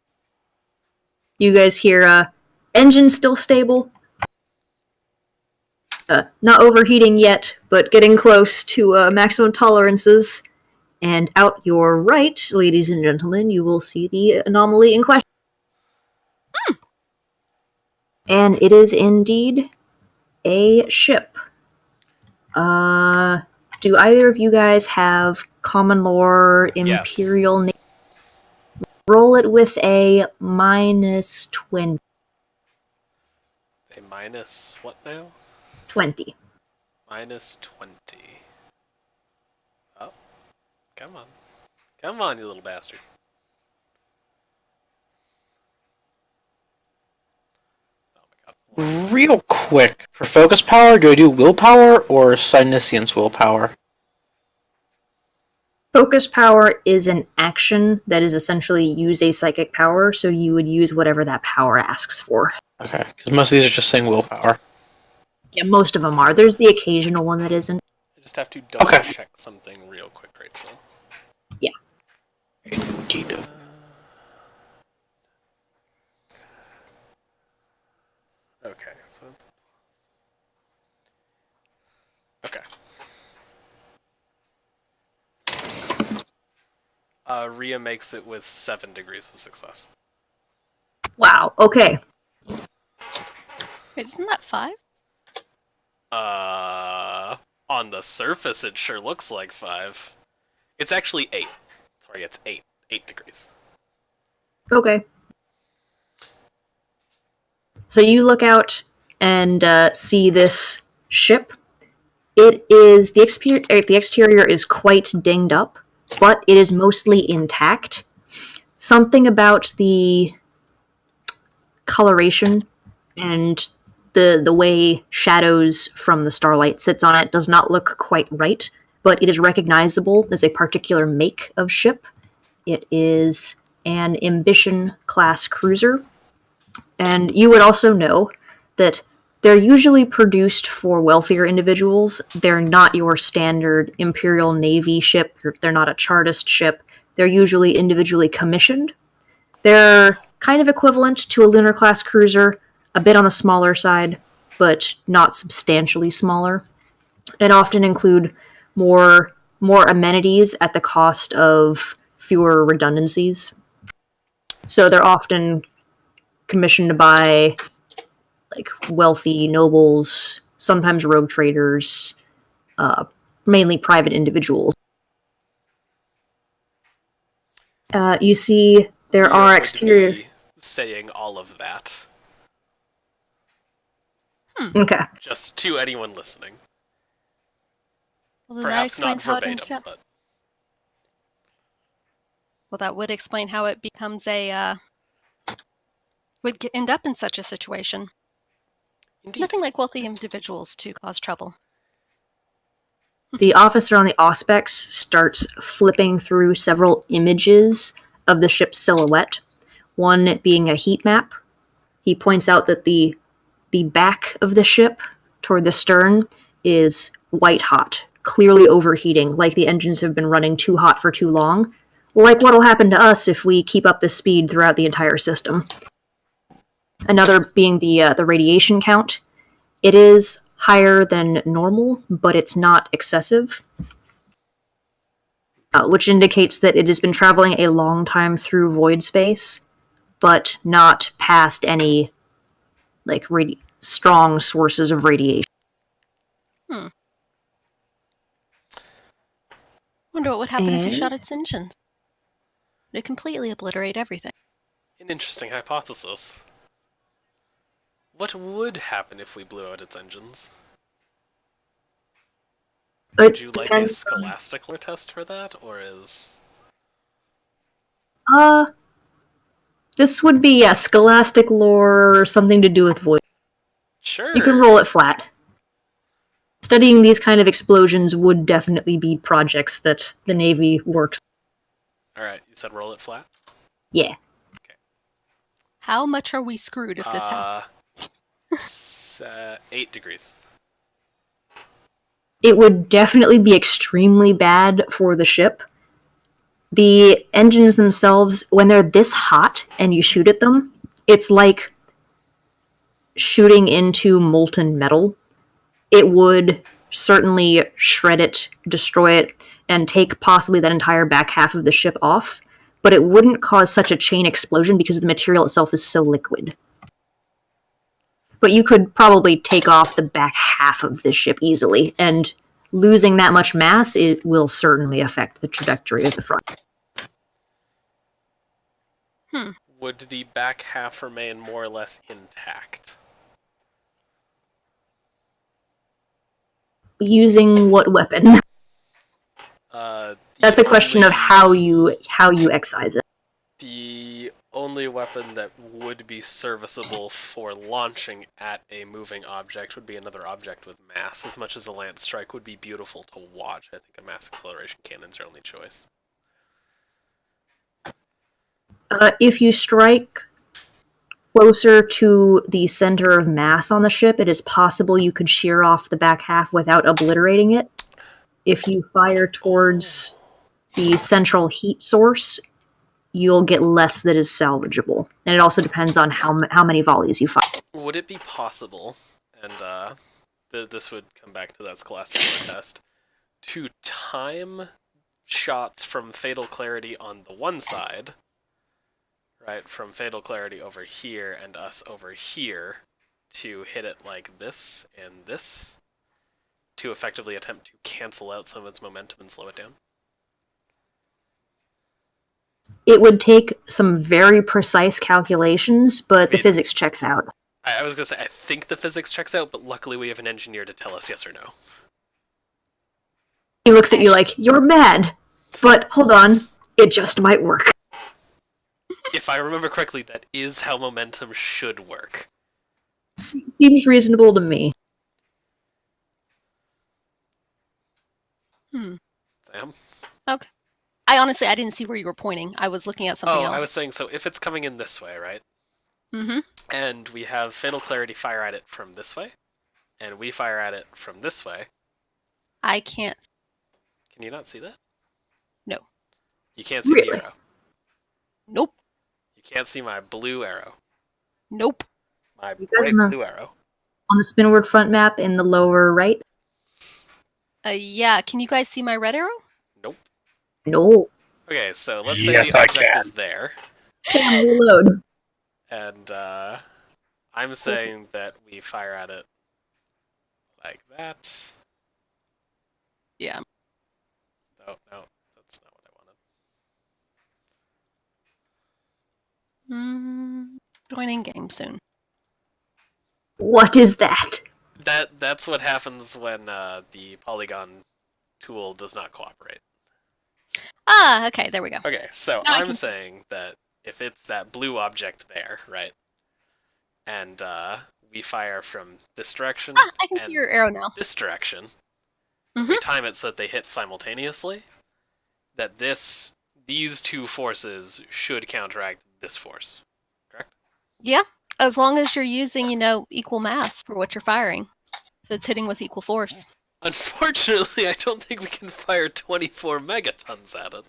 You guys hear, engine still stable. Not overheating yet, but getting close to maximum tolerances. And out your right, ladies and gentlemen, you will see the anomaly in question. And it is indeed a ship. Do either of you guys have common lore, Yes. imperial name? Roll it with a minus 20. A minus what now? 20. Minus 20. Oh. Come on. Come on, you little bastard. Oh my god. Real quick, for focus power, do I do willpower or Sinisian's willpower? Focus power is an action that is essentially use a psychic power, so you would use whatever that power asks for. Okay, because most of these are just saying willpower. Yeah, most of them are. There's the occasional one that isn't. I just have to double Okay. check something real quick, Rachel. Okey-doke. Okay, so that's... Okay. Rhea makes it with 7 degrees of success. Wow, okay. Wait, isn't that 5? On the surface it sure looks like 5. It's actually 8. Sorry, it's 8. 8 degrees. Okay. So you look out and see this ship. It is the exterior is quite dinged up, but it is mostly intact. Something about the coloration and the way shadows from the starlight sits on it does not look quite right, but it is recognizable as a particular make of ship. It is an Ambition class cruiser, and you would also know that they're usually produced for wealthier individuals. They're not your standard Imperial Navy ship. They're not a Chartist ship. They're usually individually commissioned. They're kind of equivalent to a lunar class cruiser, a bit on the smaller side, but not substantially smaller, and often include more amenities at the cost of fewer redundancies. So they're often commissioned by like wealthy nobles, sometimes rogue traders, mainly private individuals. You see there Rhea are would exterior... be saying all of that. Okay. Just to anyone listening. Well, then that Perhaps not explains how it ended verbatim, up. but... Well, that would explain how it becomes a would end up in such a situation. Indeed. Nothing like wealthy individuals to cause trouble. The officer on the auspex starts flipping through several images of the ship's silhouette, one being a heat map. He points out that the back of the ship, toward the stern, is white hot, clearly overheating, like the engines have been running too hot for too long, like what'll happen to us if we keep up this speed throughout the entire system. Another being the radiation count. It is higher than normal, but it's not excessive, which indicates that it has been traveling a long time through void space, but not past any like strong sources of radiation. Wonder what would happen if you And- shot its engines. Would it completely obliterate everything? An interesting hypothesis. What would happen if we blew out its engines? Would you like a depends scholastic lore test for that, or is... This would be scholastic lore or something to do with void. Sure. You can roll it flat. It's studying these kind of explosions would definitely be projects that the Navy works. Alright, you said roll it flat? Yeah. How much are we screwed if this happens? 8 degrees. It would definitely be extremely bad for the ship. The engines themselves, when they're this hot and you shoot at them, it's like shooting into molten metal. It would certainly shred it, destroy it, and take possibly that entire back half of the ship off, but it wouldn't cause such a chain explosion because the material itself is so liquid. But you could probably take off the back half of the ship easily, and losing that much mass, it will certainly affect the trajectory of the front. Would the back half remain more or less intact? Using what weapon? That's a question of how you excise it. The only weapon that would be serviceable for launching at a moving object would be another object with mass. As much as a lance strike would be beautiful to watch, I think a mass acceleration cannon's your only choice. If you strike closer to the center of mass on the ship, it is possible you could shear off the back half without obliterating it. If you fire towards the central heat source, you'll get less that is salvageable. And it also depends on how many volleys you fire. Would it be possible, and this would come back to that scholastic test, to time shots from Fatal Clarity on the one side, right, from Fatal Clarity over here and us over here, to hit it like this and this, to effectively attempt to cancel out some of its momentum and slow it down? It would take some very precise calculations, but the physics checks out. I was going to say, I think the physics checks out, but luckily we have an engineer to tell us yes or no. He looks at you like, you're mad, but hold on, it just might work. If I remember correctly, that is how momentum should work. Seems reasonable to me. Sam? Okay. I didn't see where you were pointing. I was looking at something else. I was saying, so if it's coming in this way, right? Mm-hmm. And we have Fatal Clarity fire at it from this way, and we fire at it from this way. I can't. Can you not see that? No. You can't see Really? the arrow. Nope. You can't see my blue arrow. Nope. My You guys bright know- blue arrow. On the spinward front map in the lower right? Yeah. Can you guys see my red arrow? Nope. No. Okay, so let's say Yes, the I object can. is there, Sam, reload. and I'm saying that we fire at it like that. Yeah. No, that's not what I wanted. Joining game soon. What is that? That's what happens when the polygon tool does not cooperate. Ah, okay, there we go. Okay, so Now I I'm can- saying that if it's that blue object there, right, and we fire from this direction Ah, I can and see your arrow now. this direction, Mhm. we time it so that they hit simultaneously, that these two forces should counteract this force. Correct? Yeah, as long as you're using, equal mass for what you're firing. So it's hitting with equal force. Unfortunately, I don't think we can fire 24 megatons at it.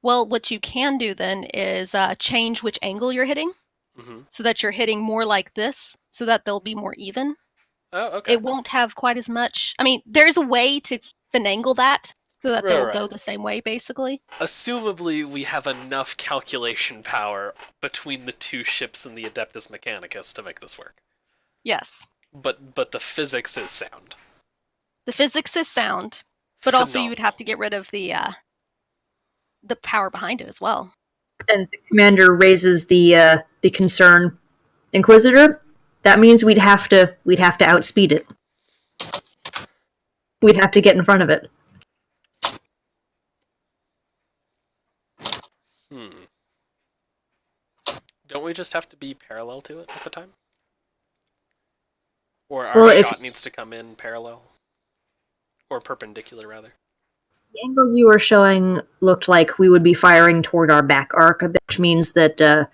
Well, what you can do then is change which angle you're hitting Mm-hmm. so that you're hitting more like this so that they'll be more even. Oh, okay. It won't have quite as much. I mean, there's a way to finagle that so that they'll go Right. the same way, basically. Assumably, we have enough calculation power between the two ships and the Adeptus Mechanicus to make this work. Yes. But the physics is sound. The physics is sound, but also you would have to get rid of the power behind it as well. And the commander raises the concern. Inquisitor, that means we'd have to outspeed it. We'd have to get in front of it. Don't we just have to be parallel to it at the time? Or our Well, if shot needs to come in parallel? Or perpendicular, rather. the angles you were showing looked like we would be firing toward our back arc a bit, which means that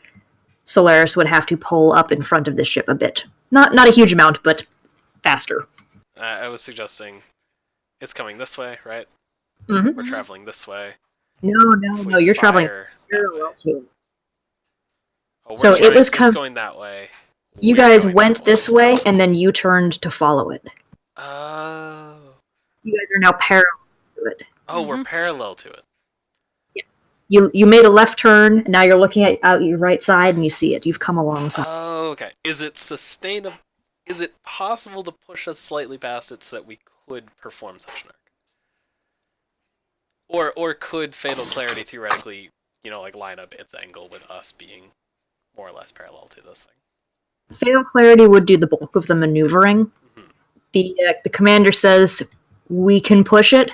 Solaris would have to pull up in front of the ship a bit. Not a huge amount, but faster. I was suggesting it's coming this way, right? Mm-hmm. We're traveling this way. No, If we you're traveling fire that way. parallel to it. Oh, So it was it's going that way. You We're guys going went that this way, and then you turned to follow it. Oh. You guys are now parallel to it. Oh, we're parallel to it. You made a left turn, and now you're looking out your right side, and you see it. You've come alongside. Oh, okay. Is it sustainable? Is it possible to push us slightly past it so that we could perform such an arc? Or could Fatal Clarity theoretically, like line up its angle with us being more or less parallel to this thing? Fatal Clarity would do the bulk of the maneuvering. Mm-hmm. The commander says, we can push it,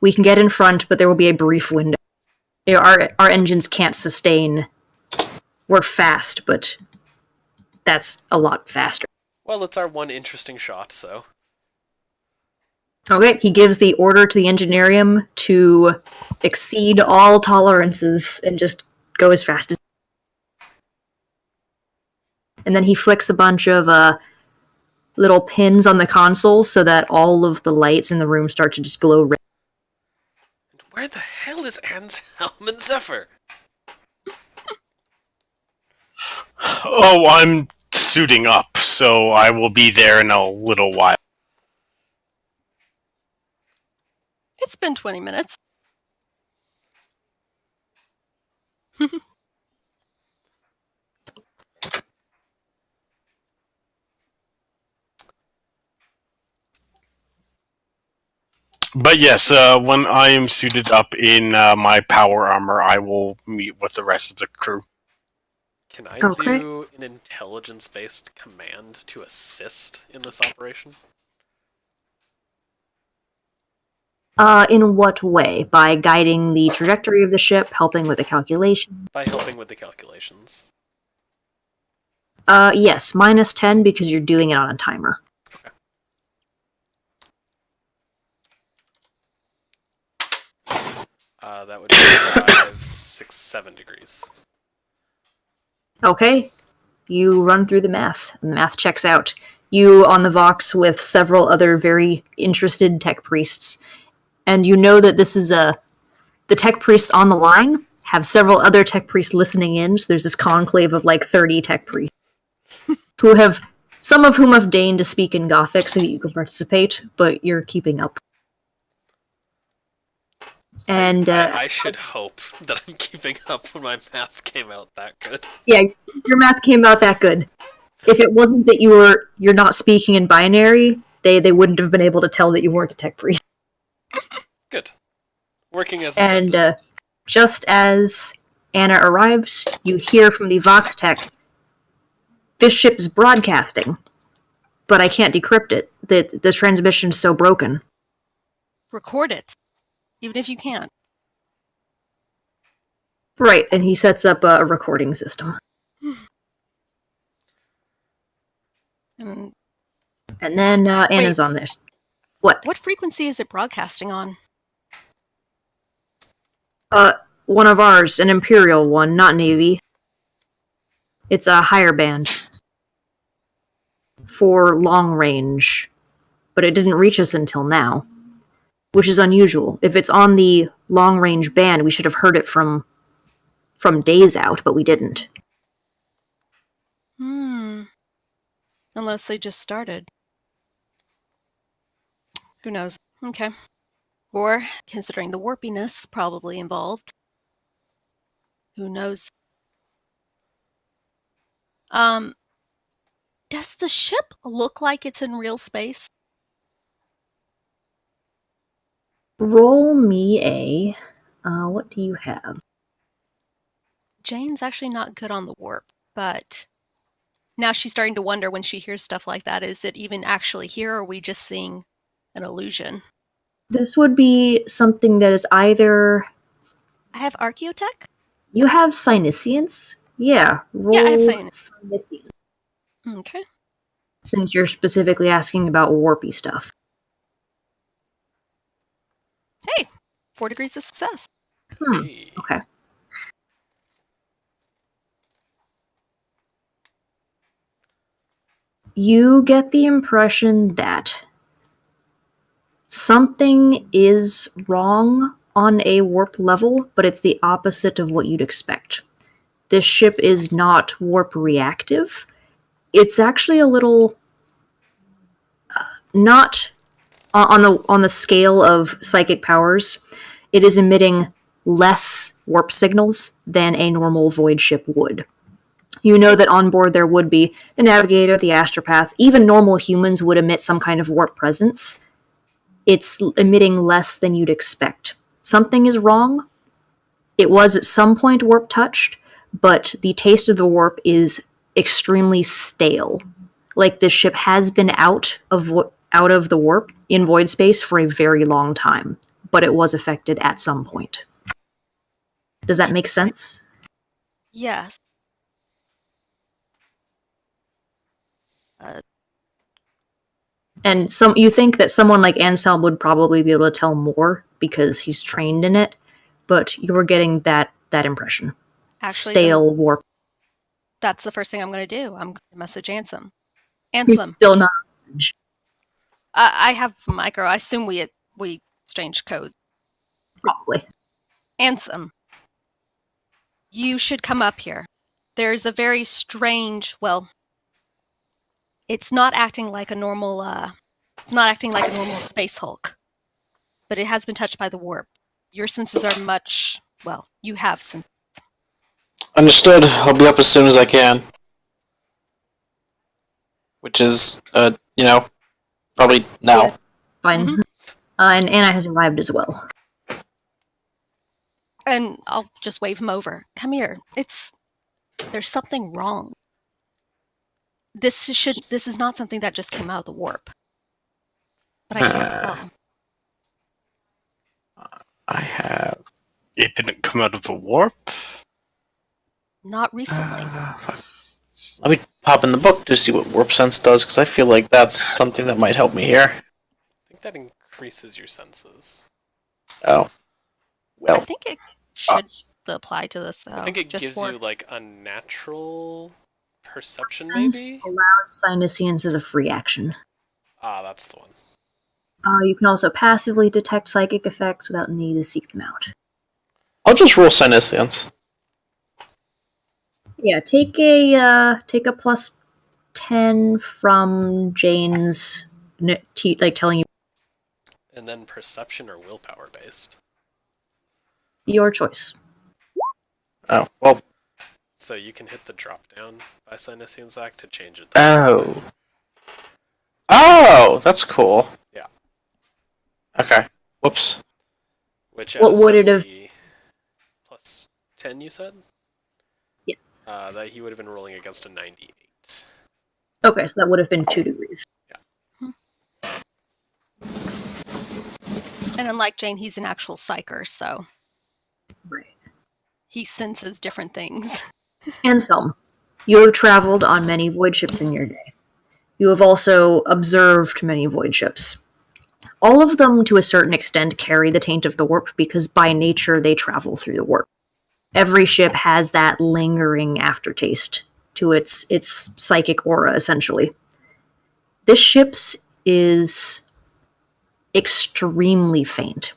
we can get in front, but there will be a brief window. Our engines can't sustain. We're fast, but that's a lot faster. Well, it's our one interesting shot, so... Okay, he gives the order to the Engineerium to exceed all tolerances and just go as fast as... And then he flicks a bunch of little pins on the console so that all of the lights in the room start to just glow red. And where the hell is Anselm and Zephyr? Oh, I'm suiting up, so I will be there in a little while. It's been 20 minutes. But yes, when I am suited up in my power armor, I will meet with the rest of the crew. Can I Okay. do an intelligence-based command to assist in this operation? In what way? By guiding the trajectory of the ship, helping with the calculation? By helping with the calculations. Yes, -10 because you're doing it on a timer. That would be 5, 6, 7 degrees. Okay, you run through the math, and the math checks out. You on the Vox with several other very interested tech priests, and you know that this is the tech priests on the line have several other tech priests listening in, so there's this conclave of like 30 tech priests, some of whom have deigned to speak in Gothic so that you can participate, but you're keeping up. And I should hope that I'm keeping up when my math came out that good. yeah, your math came out that good. If it wasn't that you're not speaking in binary, they wouldn't have been able to tell that you weren't a tech priest. Good. Working as And intended. just as Anna arrives, you hear from the Vox tech, "This ship's broadcasting, but I can't decrypt it. The transmission's so broken." Record it, even if you can't. Right, and he sets up a recording system. And And then Anna's Wait. on there. What? what frequency is it broadcasting on? One of ours, an Imperial one, not Navy. It's a higher band. For long range. But it didn't reach us until now. Which is unusual. If it's on the long range band, we should have heard it from days out, but we didn't. Unless they just started. Who knows? Okay. Or, considering the warpiness probably involved. Who knows? Does the ship look like it's in real space? Roll me a... what do you have? Jane's actually not good on the warp, but now she's starting to wonder when she hears stuff like that, is it even actually here, or are we just seeing an illusion? This would be something that is either... I have Archaeotech? You have Synesience? Yeah, roll Yeah, I have Synesience. Okay. since you're specifically asking about warpy stuff. Hey, 4 degrees of success. Hey. Okay. You get the impression that something is wrong on a warp level, but it's the opposite of what you'd expect. This ship is not warp reactive. It's actually a little not on the scale of psychic powers. It is emitting less warp signals than a normal void ship would. You know that on board there would be the navigator, the astropath, even normal humans would emit some kind of warp presence. It's emitting less than you'd expect. Something is wrong. It was at some point warp touched, but the taste of the warp is extremely stale. Like this ship has been out of the warp in void space for a very long time, but it was affected at some point. Does that make sense? Yes. And you think that someone like Anselm would probably be able to tell more because he's trained in it, but you were getting that impression. Actually, Stale warp. that's the first thing I'm going to do. I'm going to message Ansem. He's Ansem, still not. I have micro. I assume we exchanged code. Probably. Ansem, you should come up here. There's a very strange. Well, it's not acting like a normal. It's not acting like a normal space Hulk, but it has been touched by the warp. Your senses are much. Well, you have senses. Understood. I'll be up as soon as I can. Which is, probably now. Yeah. Fine. Mhm. And Anna has arrived as well. And I'll just wave him over. Come here. There's something wrong. This is not something that just came out of the warp. But I can't tell. I have. It didn't come out of the warp? Not recently. Let me pop in the book to see what warp sense does, because I feel like that's something that might help me here. I think that increases your senses. Oh. I Well, think it should apply to this, though. I think it just gives for... you like a natural perception, Sense maybe? allows Psyniscience as a free action. Ah, that's the one. You can also passively detect psychic effects without needing to seek them out. I'll just roll Psyniscience. Yeah, take a plus 10 from Jane's telling you And then perception or willpower based. your choice. Oh, well. So you can hit the drop down by Psyniscience Act to change it to Oh, that's cool. Yeah. Okay. Whoops. which What would it have- plus 10 you said? Yes. That he would have been rolling against a 98. Okay, so that would have been 2 degrees. And unlike Jane, he's an actual psyker, so Right. he senses different things. Anselm, you have traveled on many void ships in your day. You have also observed many void ships. All of them, to a certain extent, carry the taint of the warp because by nature they travel through the warp. Every ship has that lingering aftertaste to its psychic aura, essentially. This ship's is extremely faint.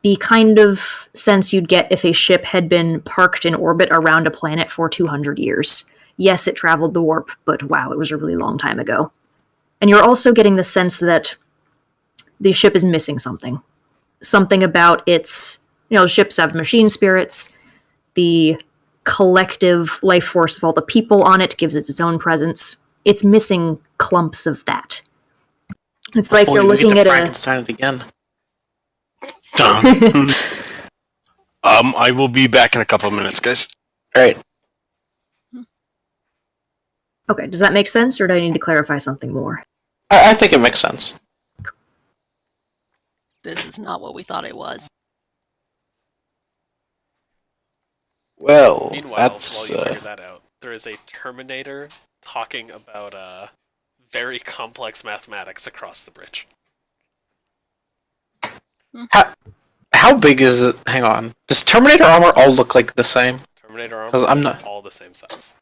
The kind of sense you'd get if a ship had been parked in orbit around a planet for 200 years. Yes, it traveled the warp, but wow, it was a really long time ago. And you're also getting the sense that the ship is missing something. Something about its, ships have machine spirits. The collective life force of all the people on it gives it its own presence. It's missing clumps of that. It's like you're looking at Frankenstein it again. Dun. I will be back in a couple of minutes, guys. Alright. Okay, does that make sense, or do I need to clarify something more? I think it makes sense. This is not what we thought it was. Well, Meanwhile, that's... while you figure that out, there is a Terminator talking about very complex mathematics across the bridge. How big is it? Hang on. Does Terminator armor all look like the same? Terminator 'Cause armor I'm is not- all the same size.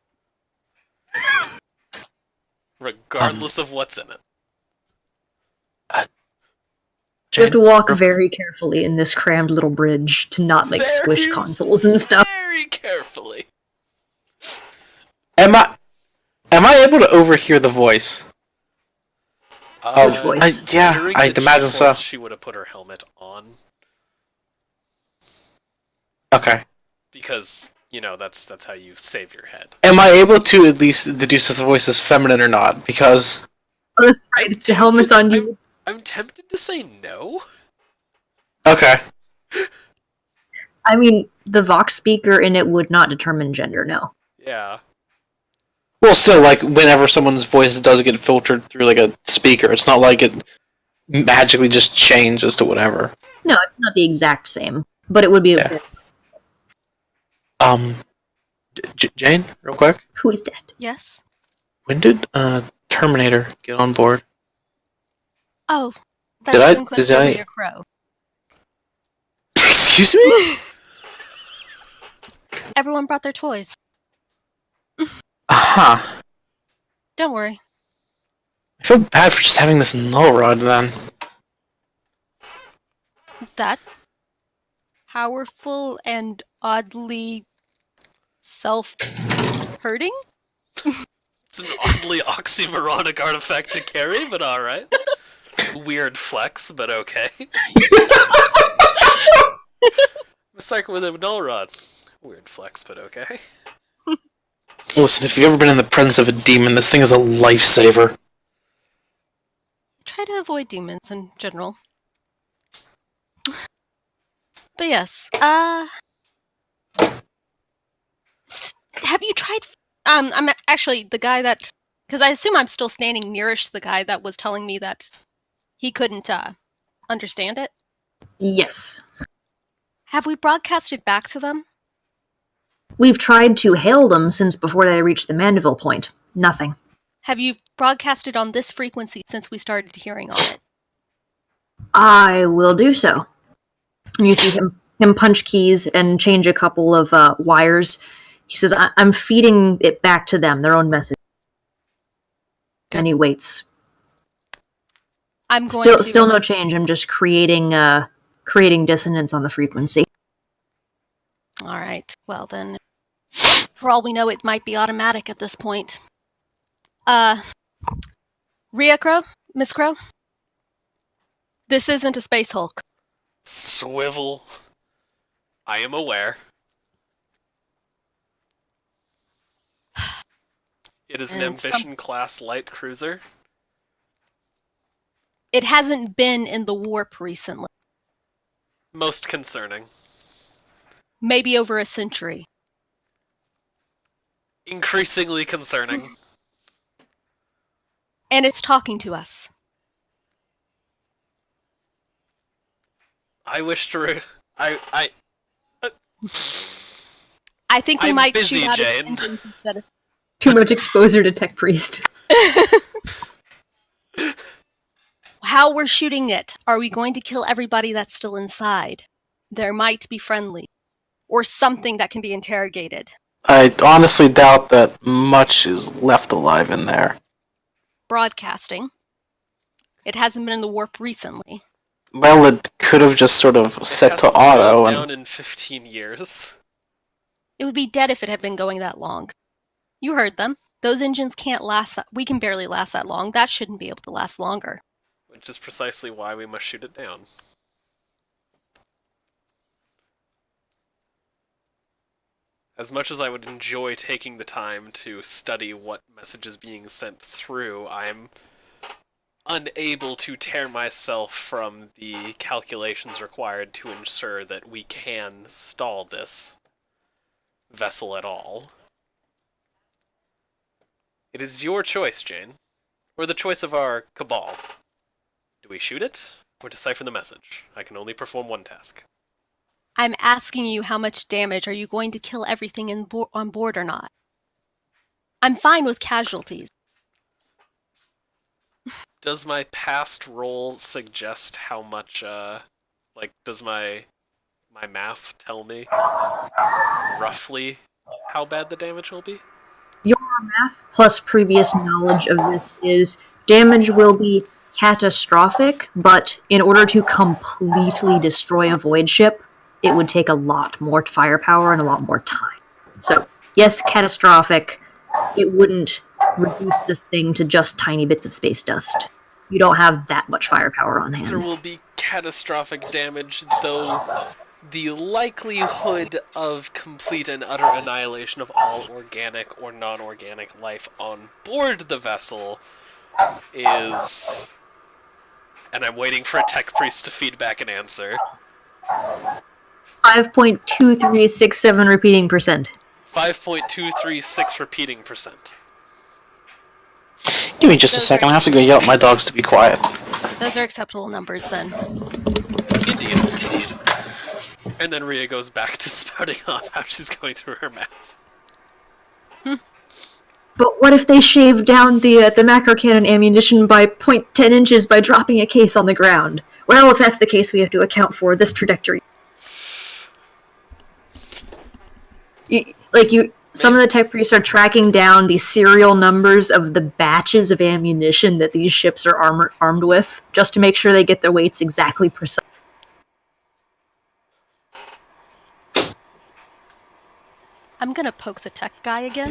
Regardless of what's in it. You have to walk Jane? very carefully in this crammed little bridge to not like squish Very, consoles and stuff. Very carefully. Am I able to overhear the voice? Which voice? Considering I'd the imagine so. G-force, she would have put her helmet on. Okay. Because, that's how you save your head. Am I able to at least deduce if the voice is feminine or not? Because Oh, that's right. The helmet's on you. I'm tempted to say no. okay. I mean, the Vox speaker in it would not determine gender, no. Yeah. Well, still, like whenever someone's voice does get filtered through like a speaker, it's not like it magically just changes to whatever. No, it's not the exact same, but it would be. Yeah. Jane, real quick. Who is dead? Yes? When did Terminator get on board? Oh, Did I- that's Inquisitor Maria Crow. Excuse me? Everyone brought their toys. Aha. Don't worry. I feel bad for just having this null rod then. That powerful and oddly self-hurting? It's an oddly oxymoronic artifact to carry, but alright. Weird flex, but okay. I'm a psycho with a null rod. Weird flex, but okay. Listen, if you've ever been in the presence of a demon, this thing is a lifesaver. Try to avoid demons in general. But yes, have you tried? I'm actually the guy that, because I assume I'm still standing nearish the guy that was telling me that he couldn't understand it. Yes. Have we broadcasted back to them? We've tried to hail them since before they reached the Mandeville point. Nothing. Have you broadcasted on this frequency since we started hearing on it? I will do so. And you see him punch keys and change a couple of wires. He says, I'm feeding it back to them, their own message. And he waits. I'm going Still no change. I'm just creating dissonance on the frequency. All right. Well then, for all we know, it might be automatic at this point. Rhea Crow, Miss Crow, this isn't a space Hulk. Swivel. I am aware. It is an And Ambition-class light cruiser. It hasn't been in the warp recently. Most concerning. Maybe over a century. Increasingly concerning. And it's talking to us. I wish to I think we I'm might busy, shoot out its Jane. engines instead of... Too much exposure to Tech Priest. How we're shooting it. Are we going to kill everybody that's still inside? There might be friendly. Or something that can be interrogated. I honestly doubt that much is left alive in there. Broadcasting. It hasn't been in the warp recently. Well, it could have just sort of set to hasn't auto slowed and... down in 15 years. It would be dead if it had been going that long. You heard them. Those engines can't last that... We can barely last that long. That shouldn't be able to last longer. Which is precisely why we must shoot it down. As much as I would enjoy taking the time to study what message is being sent through, I'm unable to tear myself from the calculations required to ensure that we can stall this vessel at all. It is your choice, Jane, or the choice of our cabal. Do we shoot it, or decipher the message? I can only perform one task. I'm asking you how much damage. Are you going to kill everything on board or not? I'm fine with casualties. Does my past roll suggest how much, does my math tell me roughly how bad the damage will be? Your math plus previous knowledge of this is damage will be catastrophic, but in order to completely destroy a void ship, it would take a lot more firepower and a lot more time. So, yes, catastrophic. It wouldn't reduce this thing to just tiny bits of space dust. You don't have that much firepower on hand. There will be catastrophic damage, though the likelihood of complete and utter annihilation of all organic or non-organic life on board the vessel is... And I'm waiting for a tech priest to feed back an answer. 5.2367 repeating percent. 5.236 repeating percent. Give me just a second. I have to go yell at my dogs to be quiet. Those are acceptable numbers then. Indeed. And then Rhea goes back to spouting off how she's going through her math. But what if they shave down the macro cannon ammunition by 0.10 inches by dropping a case on the ground? Well, if that's the case, we have to account for this trajectory. Some of the tech priests are tracking down the serial numbers of the batches of ammunition that these ships are armed with, just to make sure they get their weights exactly precise. I'm gonna poke the tech guy again.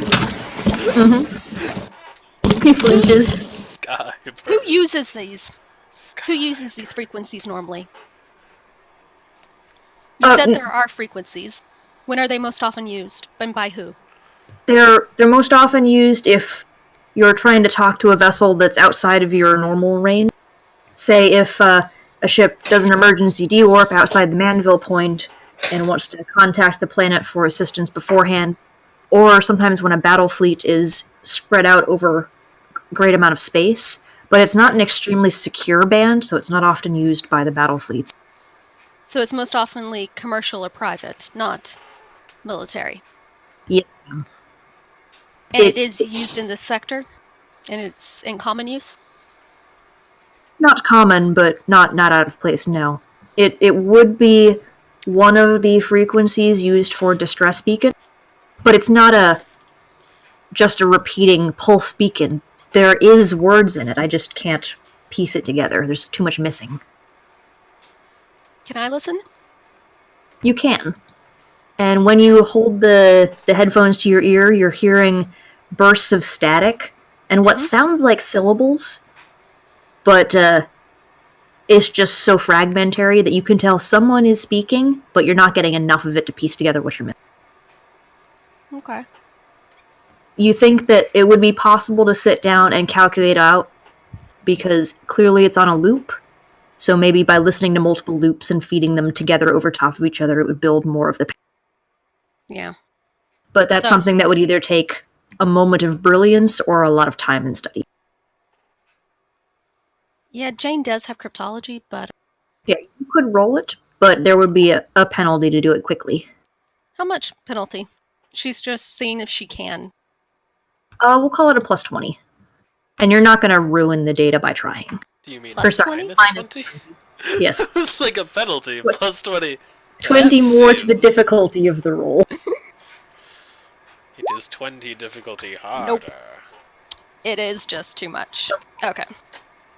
He flinches. Sky. Who uses these? Who uses these frequencies normally? You said there are frequencies. When are they most often used? And by who? They're most often used if you're trying to talk to a vessel that's outside of your normal range. Say if a ship does an emergency de-warp outside the Manville point and wants to contact the planet for assistance beforehand, or sometimes when a battle fleet is spread out over a great amount of space, but it's not an extremely secure band, so it's not often used by the battle fleets. So it's most oftenly commercial or private, not military. Yeah. And it is used in this sector? And it's in common use? Not common, but not out of place, no. It would be one of the frequencies used for distress beacon, but it's not just a repeating pulse beacon. There is words in it, I just can't piece it together. There's too much missing. Can I listen? You can. And when you hold the headphones to your ear, you're hearing bursts of static, and what sounds like syllables, but it's just so fragmentary that you can tell someone is speaking, but you're not getting enough of it to piece together what you're missing. Okay. You think that it would be possible to sit down and calculate out, because clearly it's on a loop, so maybe by listening to multiple loops and feeding them together over top of each other, it would build more of the... Yeah. But that's something that would either take a moment of brilliance or a lot of time and study. Yeah, Jane does have cryptology, but... Yeah, you could roll it, but there would be a penalty to do it quickly. How much penalty? She's just seeing if she can. We'll call it a plus 20. And you're not going to ruin the data by trying. Do you mean Plus minus 20? Yes. It's like a penalty. What? Plus 20. 20 That more to the seems- difficulty of the roll. It is 20 difficulty harder. Nope. It is just too much. Okay.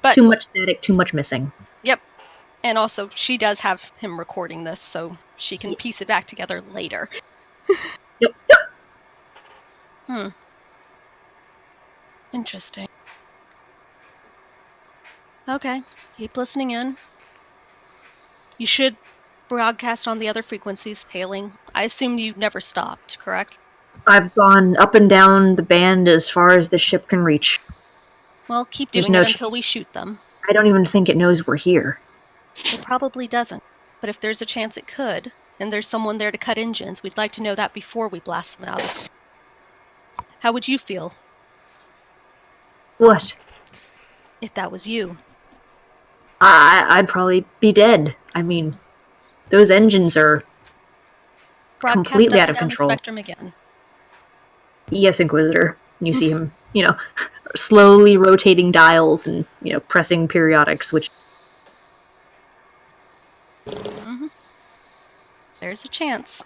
But, Too much static, too much missing. yep. And also, she does have him recording this, so she can piece it back together later. Yep. Interesting. Okay. Keep listening in. You should broadcast on the other frequencies, hailing. I assume you never stopped, correct? I've gone up and down the band as far as the ship can reach. Well, keep There's doing no it ch- until we shoot them. I don't even think it knows we're here. It probably doesn't. But if there's a chance it could, and there's someone there to cut engines, we'd like to know that before we blast them out. How would you feel What? if that was you? I'd probably be dead. I mean, those engines are... Broadcast Completely up out of and down control. the spectrum again. Yes, Inquisitor. You see him, slowly rotating dials and, pressing periodic switch. There's a chance.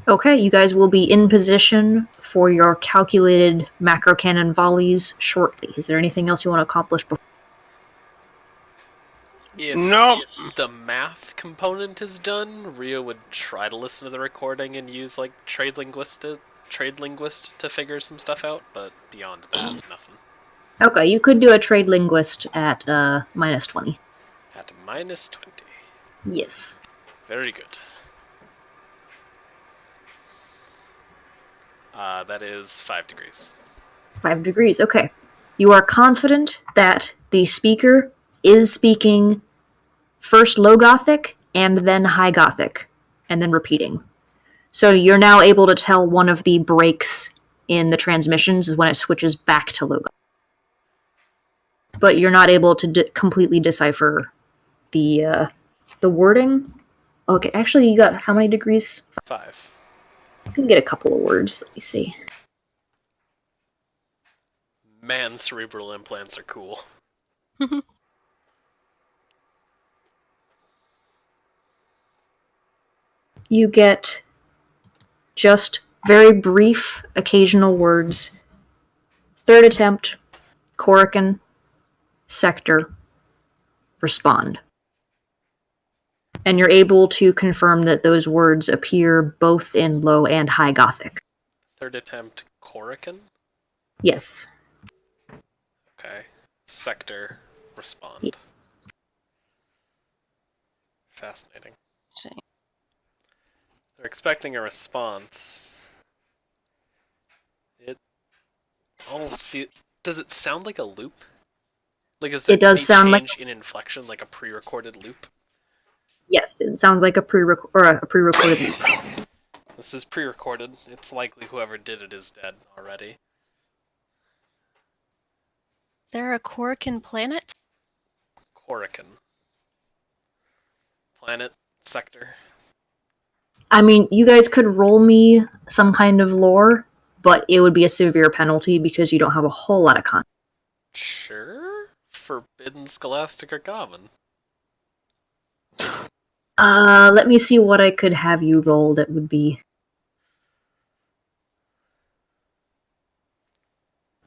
Okay, you guys will be in position for your calculated macro cannon volleys shortly. Is there anything else you want to accomplish before? If No. the math component is done, Rio would try to listen to the recording and use like trade linguist to figure some stuff out, but beyond that, nothing. Okay, you could do a trade linguist at -20. At -20. Yes. Very good. That is 5 degrees. 5 degrees, okay. You are confident that the speaker is speaking first Low Gothic and then High Gothic, and then repeating. So you're now able to tell one of the breaks in the transmissions is when it switches back to Low Gothic. But you're not able to completely decipher the wording. Okay, actually, you got how many degrees? 5. You can get a couple of words. Let me see. Man, cerebral implants are cool. You get just very brief, occasional words. Third attempt, Corican, sector, respond. And you're able to confirm that those words appear both in Low and High Gothic. Third attempt, Corican? Yes. Okay. Sector, respond. Yes. Fascinating. Interesting. They're expecting a response. It almost feels... Does it sound like a loop? Like, is there It does any sound like- change in inflection, like a pre-recorded loop? Yes, it sounds like a pre-recorded loop. This is pre-recorded. It's likely whoever did it is dead already. They're a Corican planet? Corican. Planet, sector. I mean, you guys could roll me some kind of lore, but it would be a severe penalty because you don't have a whole lot of content. Sure. Forbidden, scholastic, or common. Let me see what I could have you roll that would be...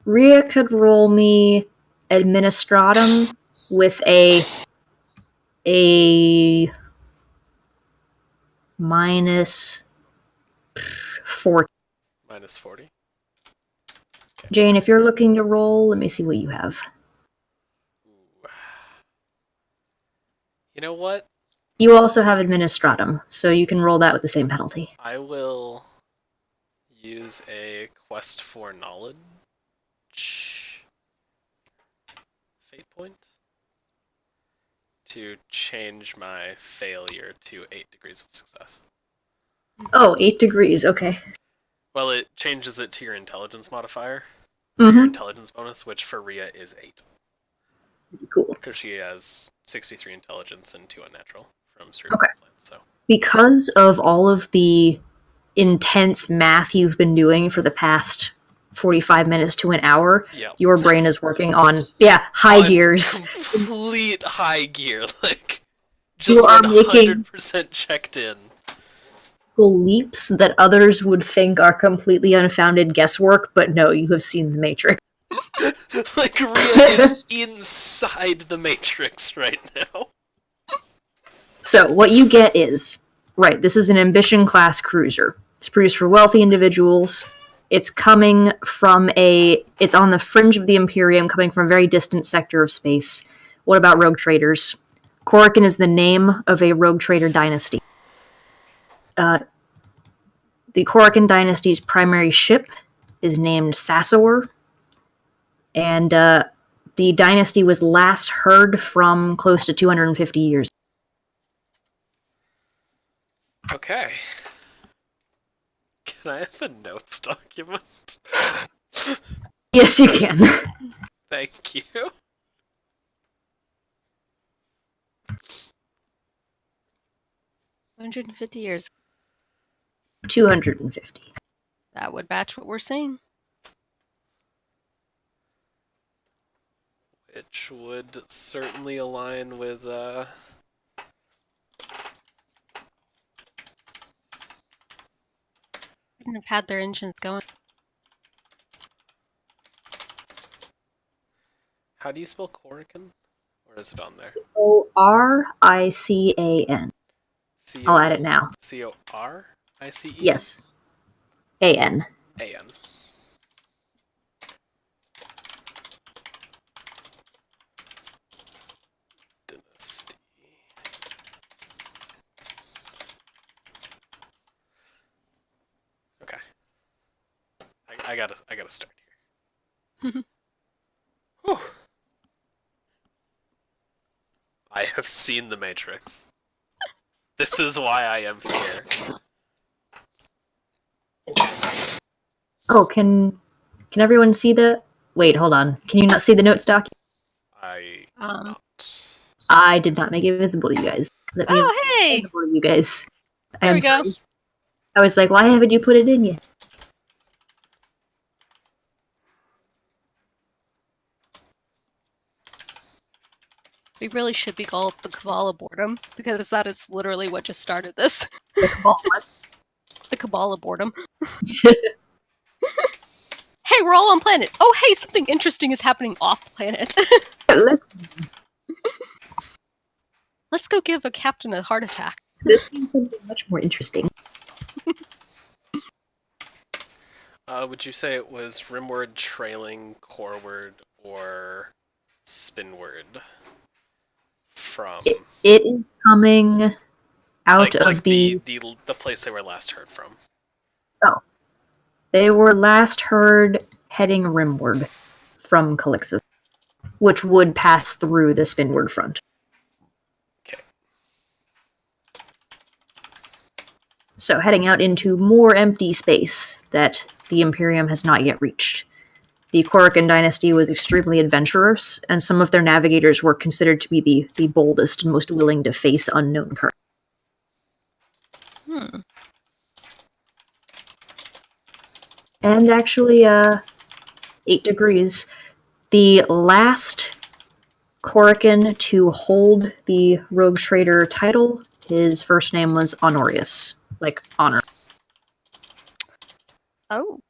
Rhea could roll me Administratum with a minus 4. -40. Jane, if you're looking to roll, let me see what you have. Ooh. You know what? You also have Administratum, so you can roll that with the same penalty. I will use a quest for knowledge fate point to change my failure to 8 degrees of success. Oh, 8 degrees, okay. Well, it changes it to your intelligence modifier, your Mm-hmm. intelligence bonus, which for Rhea is 8. Cool. Because she has 63 intelligence and 2 unnatural from cerebral Okay. implants, so. Because of all of the intense math you've been doing for the past 45 minutes to an hour, Yeah. your brain is working on, high On gears. Complete high gear, like just You are 100% checked in. Leaps that others would think are completely unfounded guesswork, but no, you have seen the Matrix. Like Rhea is inside the Matrix right now. So what you get is, right, this is an ambition class cruiser. It's produced for wealthy individuals. It's coming from it's on the fringe of the Imperium, coming from a very distant sector of space. What about rogue traders? Corican is the name of a rogue trader dynasty. The Corican dynasty's primary ship is named Sasor, and the dynasty was last heard from close to 250 years. Okay. Can I have a notes document? Yes, you can. Thank you. 150 years. 250. That would match what we're seeing. which would certainly align with Wouldn't have had their engines going. how do you spell Corrican? Or is it on there? Orican. I'll add it now. Corice? Yes. AN. AN. Dynasty. Okay. I gotta start here. Whew. I have seen the Matrix. This is why I am here. Oh, can everyone see the? Wait, hold on. Can you not see the notes document? I Um. I did not make it visible to you guys. Let me Oh, hey! visible to you guys. There I'm we go. sorry. I was like, why haven't you put it in yet? We really should be called the Cabal of Boredom, because that is literally what just started this. The Cabal, what? The Cabal of Boredom. Hey, we're all on planet. Oh, hey, something interesting is happening off planet. Let's Let's go give a captain a heart attack. this seems something much more interesting. would you say it was rimward, trailing, coreward, or spinward? From It is coming out of like the. the place they were last heard from. They were last heard heading rimward from Calixus, which would pass through the spinward front. Okay. So heading out into more empty space that the Imperium has not yet reached. The Corrican dynasty was extremely adventurous, and some of their navigators were considered to be the boldest and most willing to face unknown currents. And actually, 8 degrees. The last Corrican to hold the Rogue Trader title, his first name was Honorius, like honor. Oh.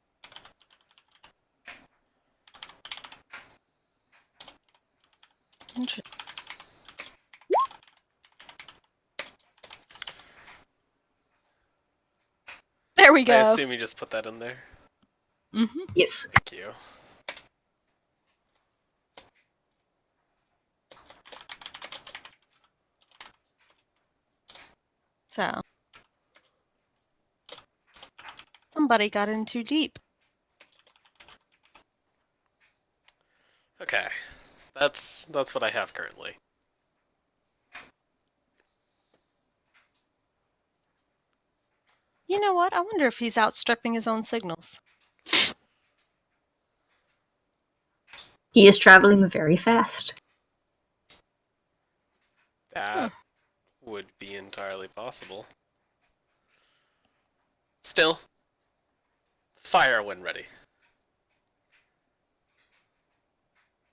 Interesting. There we I go. assume you just put that in there. Mm-hmm. Yes. Thank you. So. Somebody got in too deep. Okay, that's what I have currently. You know what? I wonder if he's outstripping his own signals. He is traveling very fast. That would be entirely possible. Still, fire when ready.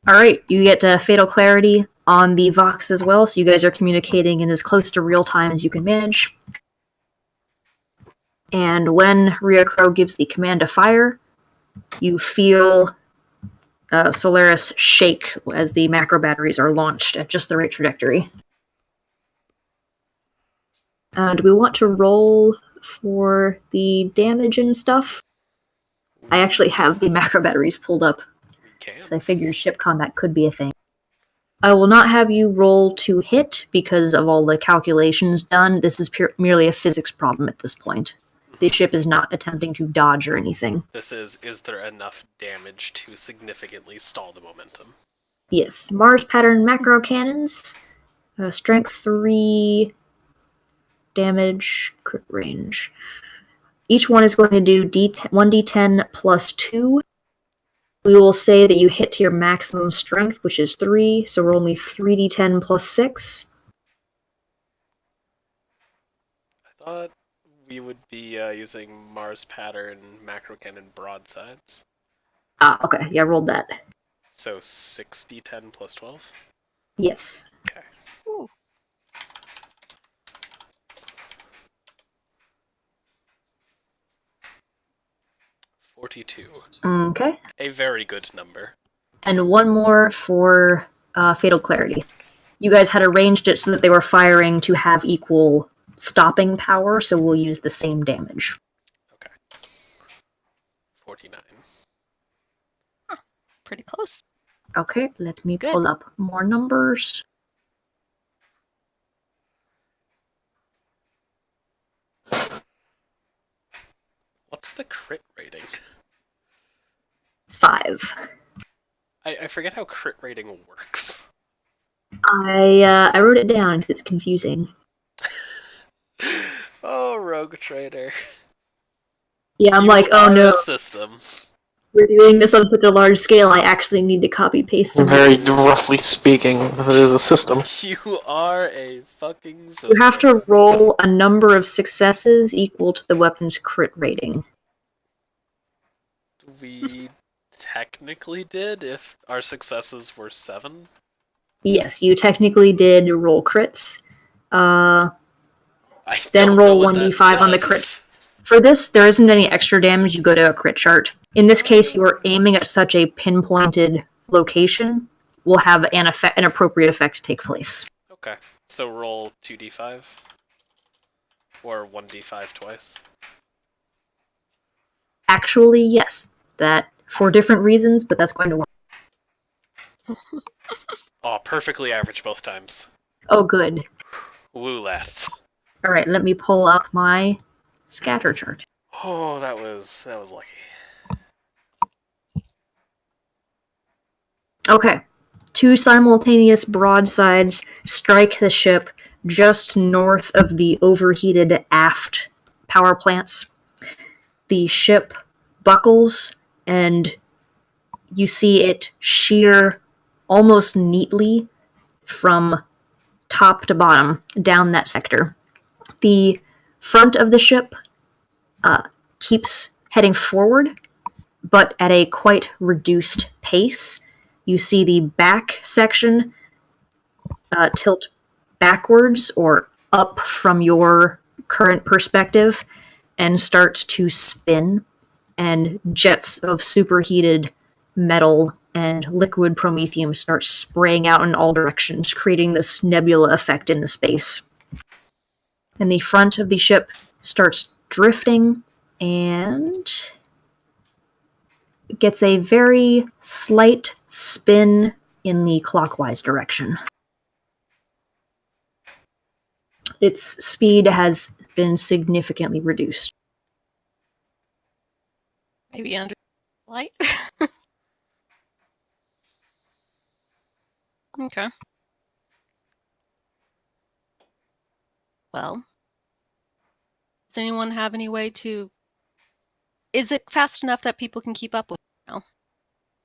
Alright, you get Fatal Clarity on the Vox as well, so you guys are communicating in as close to real time as you can manage. And when Ria Crow gives the command to fire, you feel Solaris shake as the macro batteries are launched at just the right trajectory. Do we want to roll for the damage and stuff? I actually have the macro batteries pulled up, We can. because I figured ship combat could be a thing. I will not have you roll to hit because of all the calculations done. This is merely a physics problem at this point. The ship is not attempting to dodge or anything. This is there enough damage to significantly stall the momentum? Yes, Mars pattern macro cannons. Strength 3, damage, crit range. Each one is going to do 1d10 plus 2. We will say that you hit to your maximum strength, which is 3, so roll me 3d10 plus 6. I thought we would be using Mars pattern macro cannon broadsides. Ah, okay, yeah, I rolled that. So 6d10 plus 12? Yes. Okay. Ooh. $42. Okay. A very good number. And one more for Fatal Clarity. You guys had arranged it so that they were firing to have equal stopping power, so we'll use the same damage. Okay. 49. Pretty close. Okay, let me Good. pull up more numbers. What's the crit rating? 5. I forget how crit rating works. I wrote it down because it's confusing. Oh, Rogue Trader. Yeah, I'm You like, oh are no, a system. we're doing this on such a large scale, I actually need to copy paste them. Very roughly speaking, it is a system. You are a fucking system. You have to roll a number of successes equal to the weapon's crit rating. We technically did if our successes were 7. Yes, you technically did roll crits. I Then don't roll know what that 1d5 on the does. crit. For this, there isn't any extra damage, you go to a crit chart. In this case, you are aiming at such a pinpointed location, will have an appropriate effect take place. Okay, so roll 2d5. Or 1d5 twice. Actually, yes. That, for different reasons, but that's going to work. Oh, perfectly average both times. Oh, good. Woo lasts. Alright, let me pull up my scatter chart. Oh, that was lucky. Okay. 2 simultaneous broadsides strike the ship just north of the overheated aft power plants. The ship buckles, and you see it shear almost neatly from top to bottom down that sector. The front of the ship keeps heading forward, but at a quite reduced pace. You see the back section tilt backwards or up from your current perspective and start to spin, and jets of superheated metal and liquid promethium start spraying out in all directions, creating this nebula effect in the space. And the front of the ship starts drifting and gets a very slight spin in the clockwise direction. Its speed has been significantly reduced. Maybe under light. Okay. Well, does anyone have any way to? Is it fast enough that people can keep up with it now?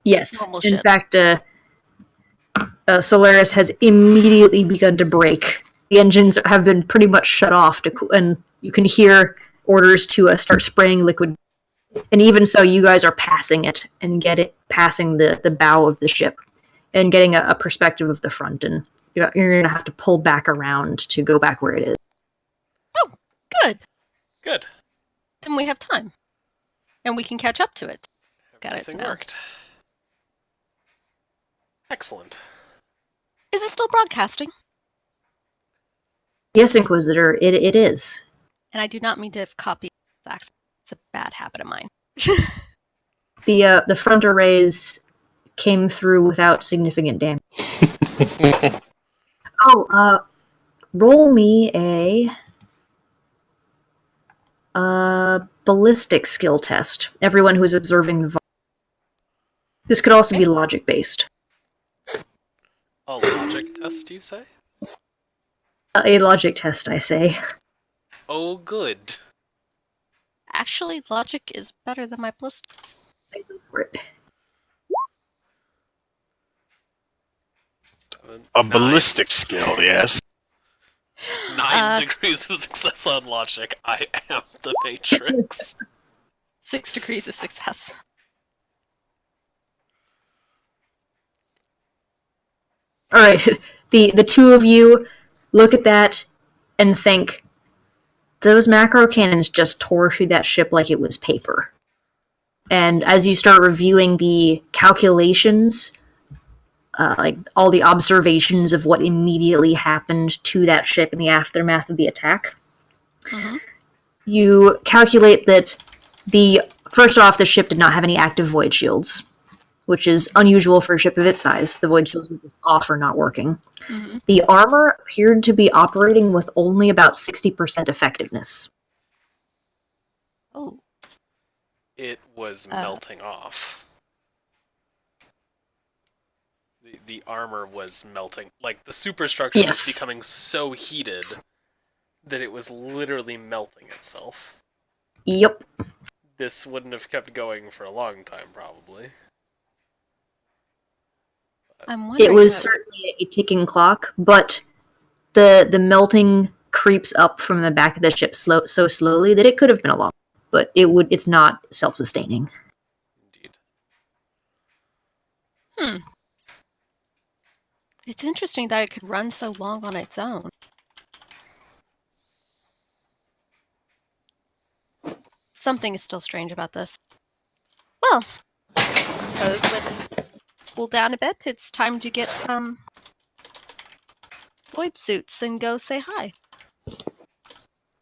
Yes, Normal in ship. fact, Solaris has immediately begun to brake. The engines have been pretty much shut off, and you can hear orders to start spraying liquid. And even so, you guys are passing it and passing the bow of the ship and getting a perspective of the front, and you're going to have to pull back around to go back where it is. Oh, good. Good. Then we have time, and we can catch up to it. Got it Everything now. worked. Excellent. Is it still broadcasting? Yes, Inquisitor, it is. And I do not mean to copy facts. It's a bad habit of mine. The front arrays came through without significant damage. Roll me a ballistic skill test. Everyone who is observing the this could also be logic based. A logic test, you say? A logic test, I say. Oh, good. Actually, logic is better than my ballistics. For it. A ballistic skill, yes. 9 degrees of success on logic. I am the Matrix. 6 degrees of success. All right, the two of you look at that and think, those macro cannons just tore through that ship like it was paper. And as you start reviewing the calculations, like all the observations of what immediately happened to that ship in the aftermath of the attack, you calculate that first off, the ship did not have any active void shields, which is unusual for a ship of its size. The void shields were just off or not working. The armor appeared to be operating with only about 60% effectiveness. Oh. It was melting off. The armor was melting. Like, the superstructure was becoming so heated that it was literally melting itself. Yep. This wouldn't have kept going for a long time, probably. I'm wondering. It was certainly a ticking clock, but the melting creeps up from the back of the ship so slowly that it could have been a long, but it's not self-sustaining. Indeed. It's interesting that it could run so long on its own. Something is still strange about this. Well, suppose when cool down a bit, it's time to get some void suits and go say hi.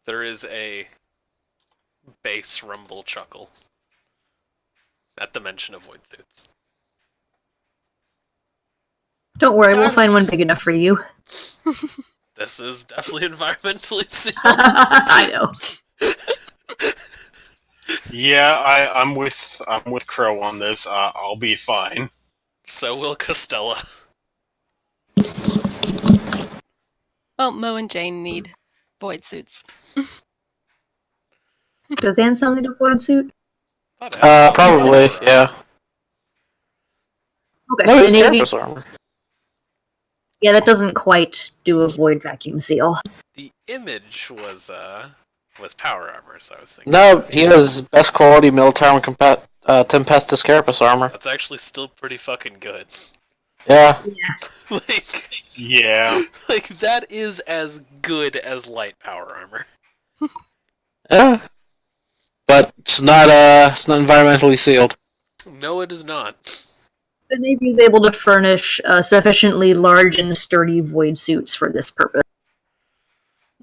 There is a bass rumble chuckle at the mention of void suits. Don't worry, we'll find one big enough for you. This is definitely environmentally sealed. I know. Yeah, I'm with Crow on this. I'll be fine. So will Costello. Well, Mo and Jane need void suits. Does Anne still need a void suit? Probably, yeah. Okay. No, it's the Navy, Carapace armor. yeah, that doesn't quite do a void vacuum seal. The image was power armor, so I was thinking. No, he has best quality Militarum Tempestus Carapace armor. That's actually still pretty fucking good. Yeah. Yeah. Like that is as good as light power armor. Yeah. But it's not environmentally sealed. No, it is not. The Navy is able to furnish sufficiently large and sturdy void suits for this purpose.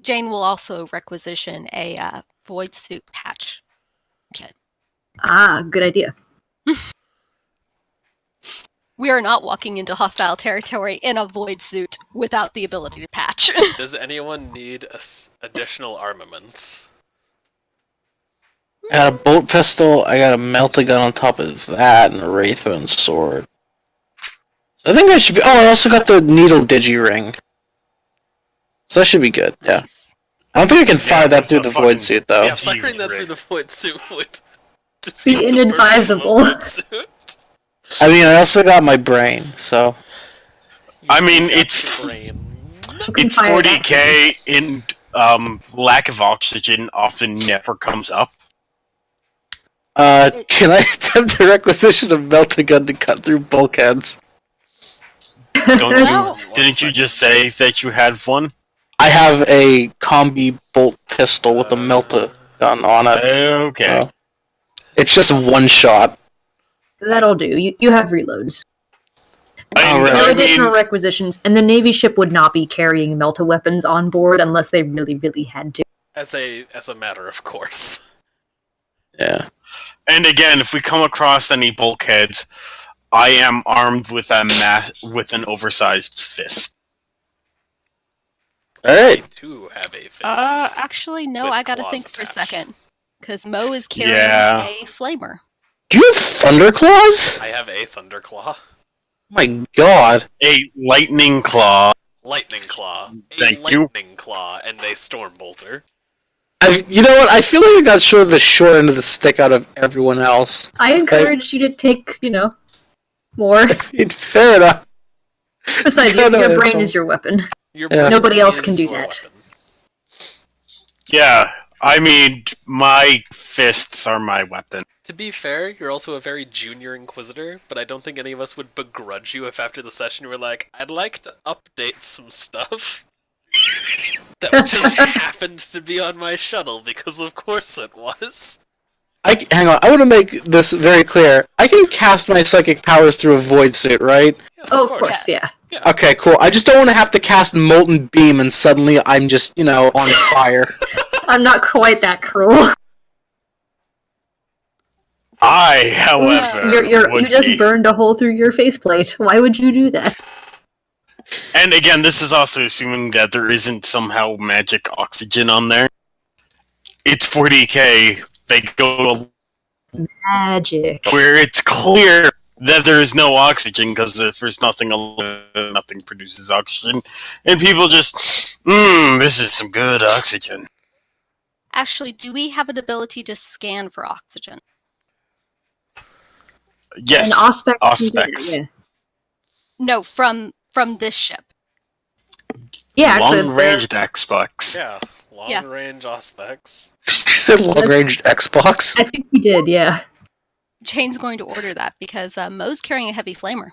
Jane will also requisition a void suit patch kit. Ah, good idea. We are not walking into hostile territory in a void suit without the ability to patch. Does anyone need additional armaments? I got a bolt pistol, I got a melta gun on top of that, and a Wraithbone sword. I think I should be. Oh, I also got the needle digi ring. So that should be good, yeah. Nice. I don't think I can fire that through the void suit, though. Yeah, firing that through the void suit would Be defeat the inadvisable. purpose of a void suit. I mean, I also got my brain, so... I mean, You got it's your brain. it's fire that. 40k in lack of oxygen often never comes up. Can I attempt a requisition of melta gun to cut through bulkheads? Well, Didn't you just say that you had one? I have a combi bolt pistol with a melta gun on it. Okay. So it's just one shot. That'll do. You have reloads. Oh, right. No I additional mean, requisitions, and the Navy ship would not be carrying melta weapons on board unless they really, really had to. As a matter of course. Yeah. and again, if we come across any bulkheads, I am armed with with an oversized fist. Alright. I too have a fist. actually, no, with I gotta claws think for a attached. second. Because Mo is carrying Yeah. a flamer. Do you have thunderclaws? I have a thunderclaw. My god. A lightning claw. Lightning claw. A Thank you. lightning claw and a storm bolter. You know what? I feel like I got sort of the short end of the stick out of everyone else. I encourage you to take, more. Fair enough. Besides, your brain is your weapon. Your Yeah. brain Nobody else is can do your that. weapon. Yeah, I mean, my fists are my weapon. To be fair, you're also a very junior Inquisitor, but I don't think any of us would begrudge you if after the session you were like, I'd like to update some stuff that just happened to be on my shuttle, because of course it was. Hang on, I want to make this very clear. I can cast my psychic powers through a void suit, right? Yes, Oh, of course, yeah. Okay, cool. I just don't want to have to cast Molten Beam and suddenly I'm just, on fire. I'm not quite that cruel. I, Oops, however, you just burned a hole through your faceplate. Why would you do that? And again, this is also assuming that there isn't somehow magic oxygen on there. It's 40k. They go Magic. where it's clear that there is no oxygen because if there's nothing produces oxygen, and people just, this is some good oxygen. Actually, do we have an ability to scan for oxygen? Yes, An Auspex. Auspex. Yeah. No, from this ship. Yeah, actually, Long-ranged Xbox. Yeah, long-range Auspex. You said long-ranged Xbox? I think we did, yeah. Jane's going to order that because Mo's carrying a heavy flamer.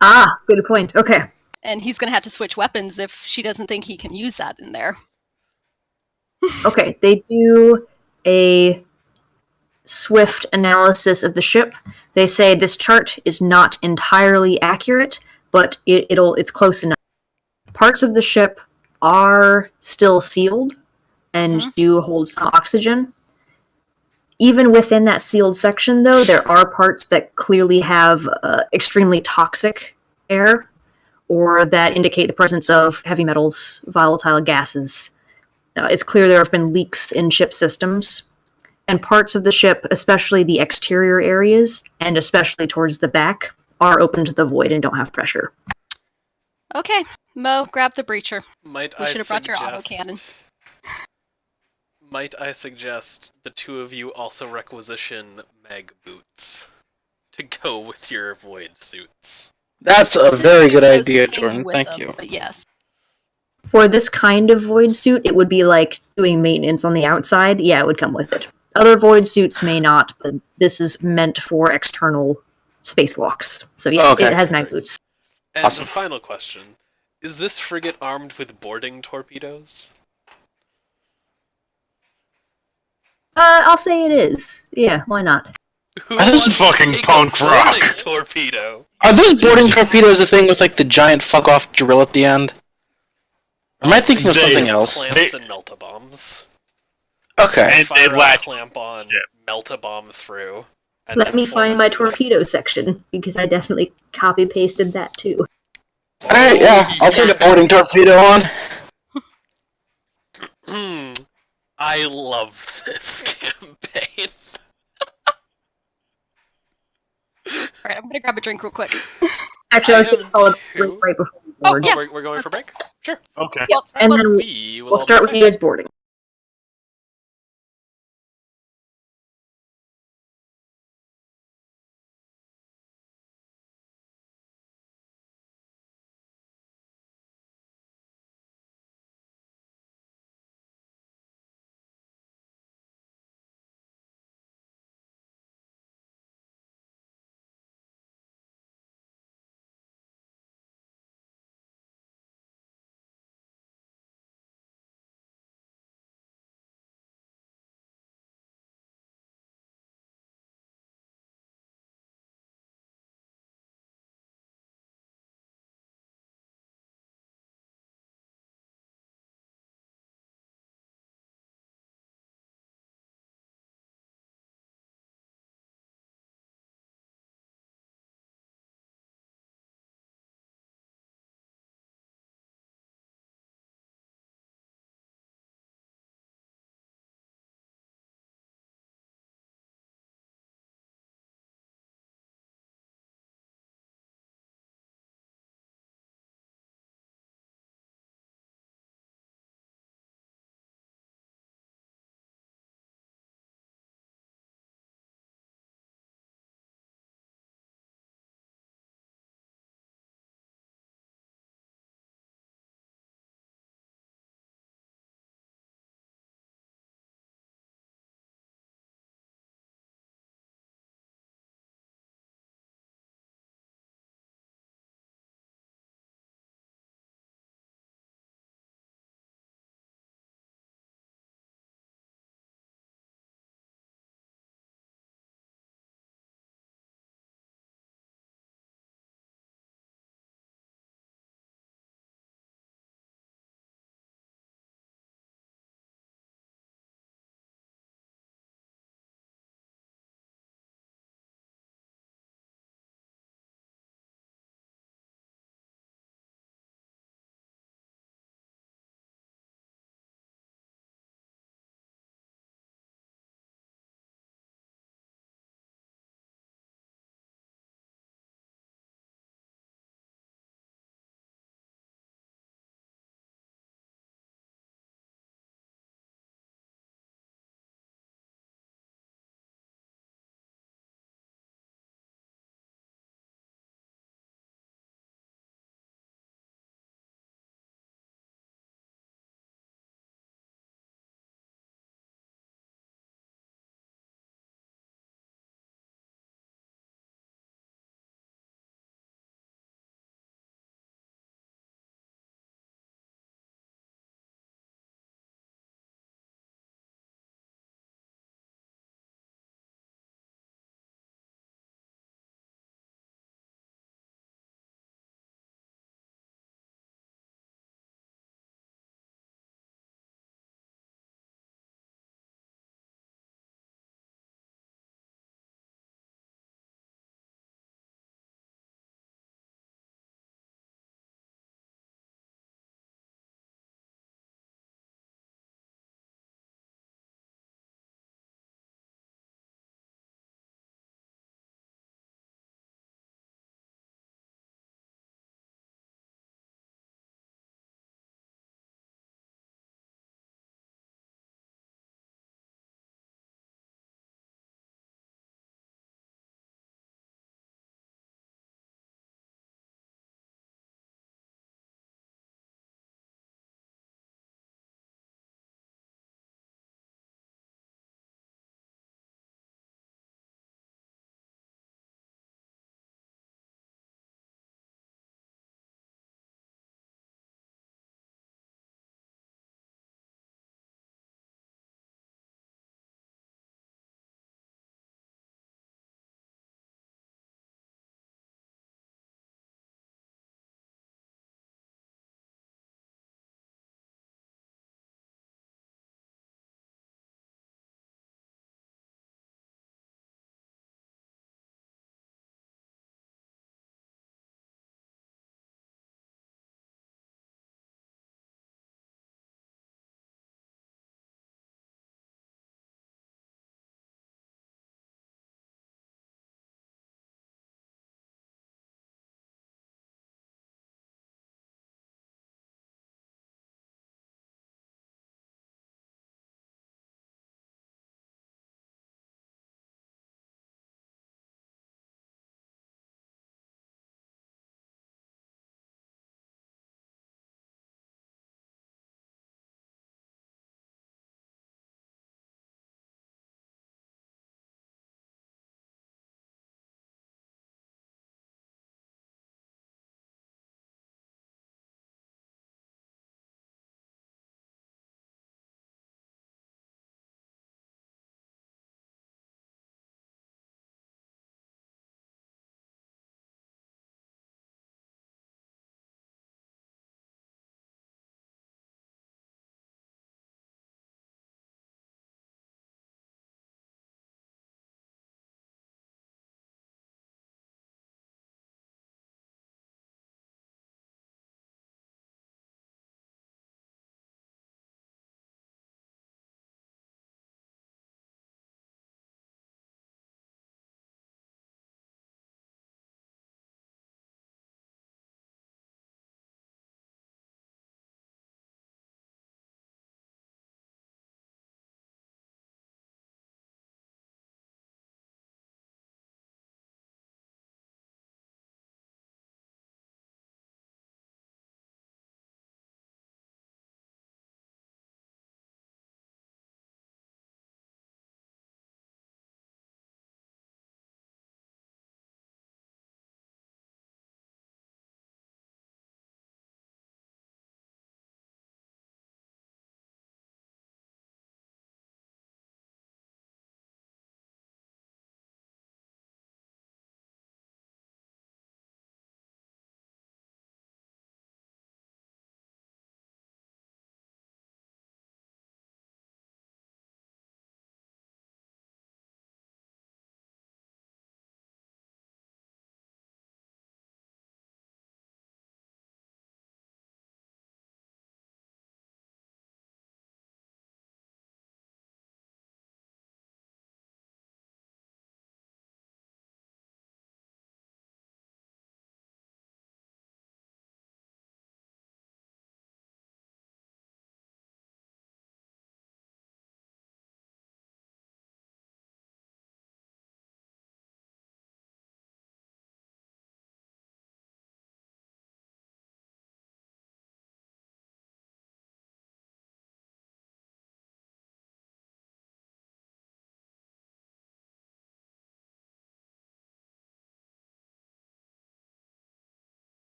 Ah, good point. Okay. And he's going to have to switch weapons if she doesn't think he can use that in there. Okay, they do a swift analysis of the ship. They say this chart is not entirely accurate, but it's close enough. Parts of the ship are still sealed and do hold some oxygen. Even within that sealed section, though, there are parts that clearly have extremely toxic air, or that indicate the presence of heavy metals, volatile gases. It's clear there have been leaks in ship systems, and parts of the ship, especially the exterior areas, and especially towards the back, are open to the void and don't have pressure. Okay, Mo, grab the breacher. Might We I should have brought your autocannon. suggest... Might I suggest the two of you also requisition mag boots to go with your void suits? That's a very good Those idea, came Jordan. with Thank them, you. But yes. For this kind of void suit, it would be like doing maintenance on the outside. Yeah, it would come with it. Other void suits may not, but this is meant for external spacewalks. So yeah, Okay. it has mag boots. And Awesome. the final question. Is this frigate armed with boarding torpedoes? I'll say it is. Yeah, why not? Who This is wants to fucking take a punk rock. boarding torpedo? Are those boarding torpedoes the thing with, the giant fuck-off drill at the end? Or am I thinking of They- something else? Clamps and melt-a-bombs. Okay. And Fire they a latch. clamp on, Yeah. melt-a-bomb through. And Let then me form find a my seal. torpedo section, because I definitely copy-pasted that too. Alright, yeah. I'll turn the boarding torpedo on. I love this campaign. Alright, I'm going to grab a drink real quick. Actually, I was going to Item call it two. right before we Oh, board. yeah. We're going for break? Sure. Okay. Yep. And then We will we'll all start be with back. you guys boarding.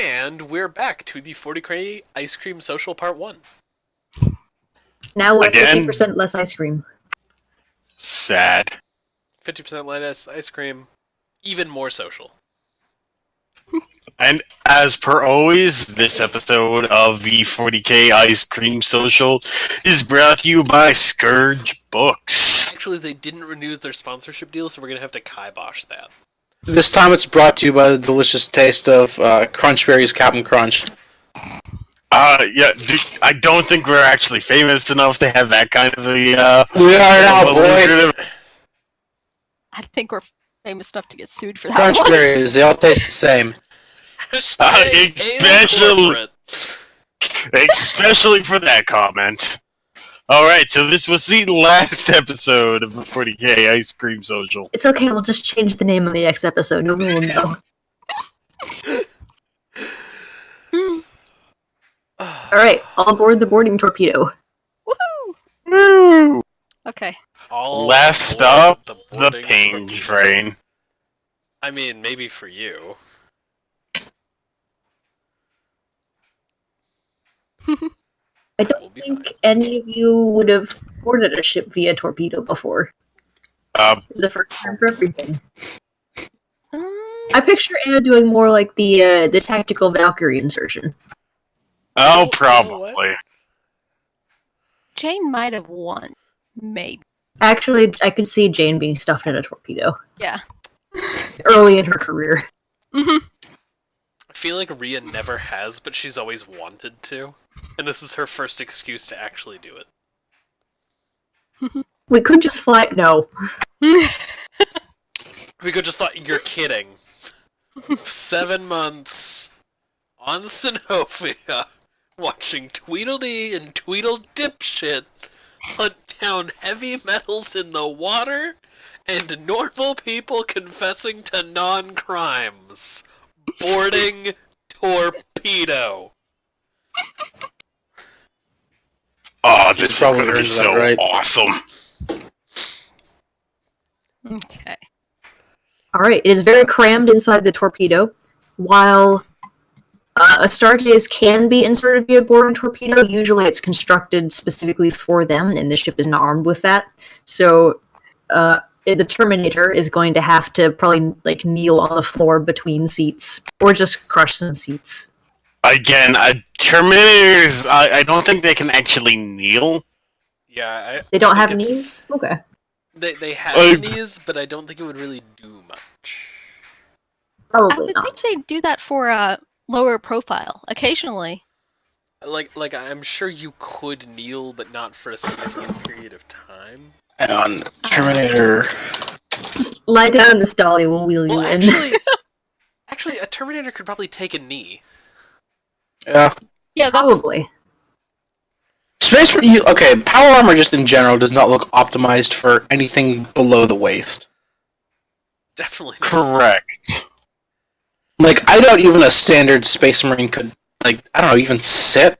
And we're back to the 40K Ice Cream Social Part 1. Now with Again? 50% less ice cream. Sad. 50% less ice cream, even more social. And as per always, this episode of the 40K Ice Cream Social is brought to you by Scourge Books. Actually, they didn't renew their sponsorship deal, so we're going to have to kibosh that. This time it's brought to you by the delicious taste of Crunchberry's Captain Crunch. Yeah, I don't think we're actually famous enough to have that kind of a, We are now, boy! I think we're famous enough to get sued for that one. Crunchberries, they all taste the same. Especially for that comment. Alright, so this was the last episode of the 40K Ice Cream Social. It's okay, we'll just change the name of the next episode. No one will know. Alright, all aboard the boarding torpedo. Woohoo! Woo! Okay. Last aboard up, the boarding pain torpedo. train. I mean, maybe for you. I We'll don't be think fine. any of you would have boarded a ship via torpedo before. It was the first time for everything. I picture Anna doing more like the tactical Valkyrie insertion. Oh, You know probably. Jane might have won. Maybe. Actually, I could see Jane being stuffed in a torpedo Yeah. early in her career. Mm-hmm. I feel like Rhea never has, but she's always wanted to. And this is her first excuse to actually do it. We could just fly. No. We could just thought, you're kidding. 7 months on Sinofia, watching Tweedledee and Tweedle Dipshit hunt down heavy metals in the water, and normal people confessing to non-crimes. Boarding torpedo. Oh, this is Probably going to be earned so that, right? awesome. Okay. Alright, it is very crammed inside the torpedo. While Astartes can be inserted via boarding torpedo, usually it's constructed specifically for them, and the ship is not armed with that. So, the Terminator is going to have to probably kneel on the floor between seats, or just crush some seats. Again, Terminators, I don't think they can actually kneel. Yeah, They don't have think knees? it's- Okay. They have Uh, knees, but I don't think it would really do much. I Probably would not. think they do that for a lower profile, occasionally. Like I'm sure you could kneel, but not for a significant period of time. Hang on, Terminator. Just lie down in this dolly, we'll wheel Well, you in. actually, a Terminator could probably take a knee. Yeah. Yeah, that's Probably. Space for you. Okay, power armor just in general does not look optimized for anything below the waist. Definitely not. Correct. Like, I doubt even a standard Space Marine could, I don't know, even sit.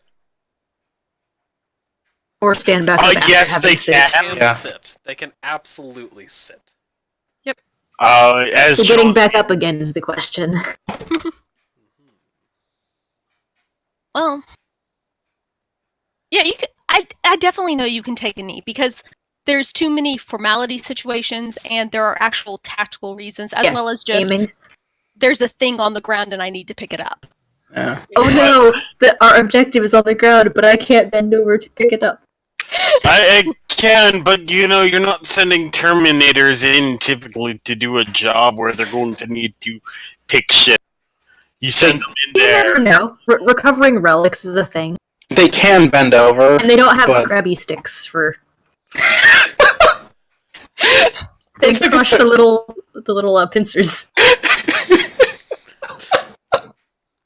Or stand back up after yes, having they sit. They can. can Yeah. sit. They can absolutely sit. As So getting John- back up again is the question. well. Yeah, you can. I definitely know you can take a knee because there's too many formality situations, and there are actual tactical reasons, as Yeah, well as just Aiming. there's a thing on the ground and I need to pick it up. Yeah. Oh no! Our objective is on the ground, but I can't bend over to pick it up. I can, but you're not sending Terminators in typically to do a job where they're going to need to pick shit. You send them in You never there. know. Recovering relics is a thing. They can bend over. And they don't have But- grabby sticks for... They crush the little pincers.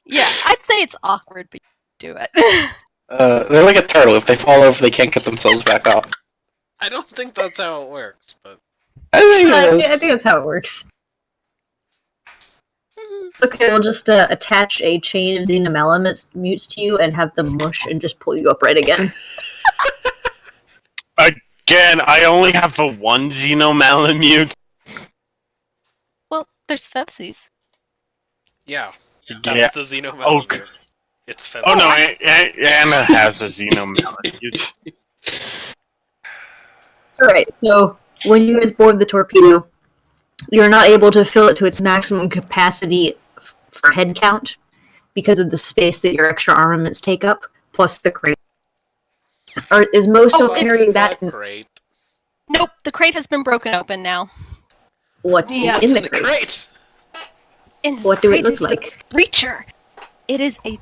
Yeah, I'd say it's awkward, but you do it. They're like a turtle. If they fall over, they can't get themselves back up. I don't think that's how it works, but I think I it is. think that's how it works. It's okay, we'll just attach a chain of xenomalamutes mutes to you and have them mush and just pull you upright again. Again, I only have the one Xenomalamute. Well, there's Fepsies. yeah. That's the xenomalamute. It's fenced. Oh no, Anna has a xenomalamute. Alright, so when you guys board the torpedo, you're not able to fill it to its maximum capacity for head count because of the space that your extra armaments take up, plus the crate. Or is Mo still carrying that? Crate. Nope, the crate has been broken open now. What's What's in the crate? crate? And What do it crate look is the like? Breacher. It is a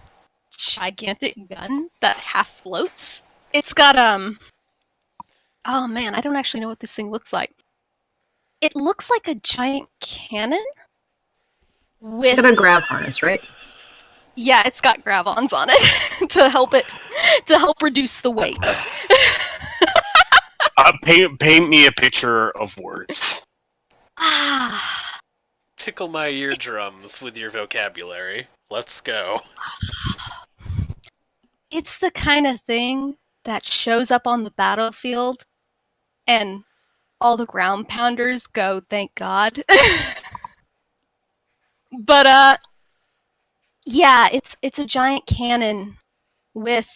gigantic gun that half floats. It's got oh man, I don't actually know what this thing looks like. It looks like a giant cannon with It's got a grab harness, right? yeah, it's got grav-ons on it to help reduce the weight. Paint me a picture of words. Ah, Tickle my eardrums with your vocabulary. Let's go. it's the kind of thing that shows up on the battlefield and all the ground pounders go, thank God. But yeah, it's a giant cannon with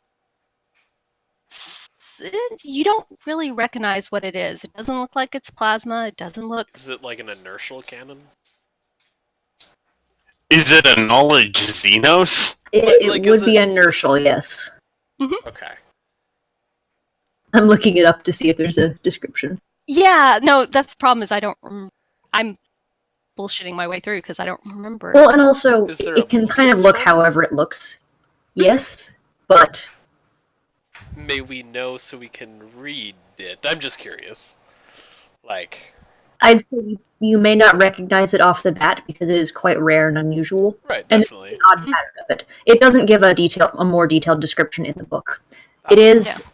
you don't really recognize what it is. It doesn't look like it's plasma. It doesn't look. Is it like an inertial cannon? Is it a knowledge Xenos? It Like, would be inertial, yes. Okay. I'm looking it up to see if there's a description. Yeah, no, that's the problem. Is I don't. I'm bullshitting my way through because I don't remember. Well, and also, Is there a it can kind of price look for it? however it looks. Yes, but May we know so we can read it? I'm just curious. Like, I'd say you may not recognize it off the bat because it is quite rare and unusual. right, And definitely. the odd pattern of it. It doesn't give a more detailed description in the book. It is.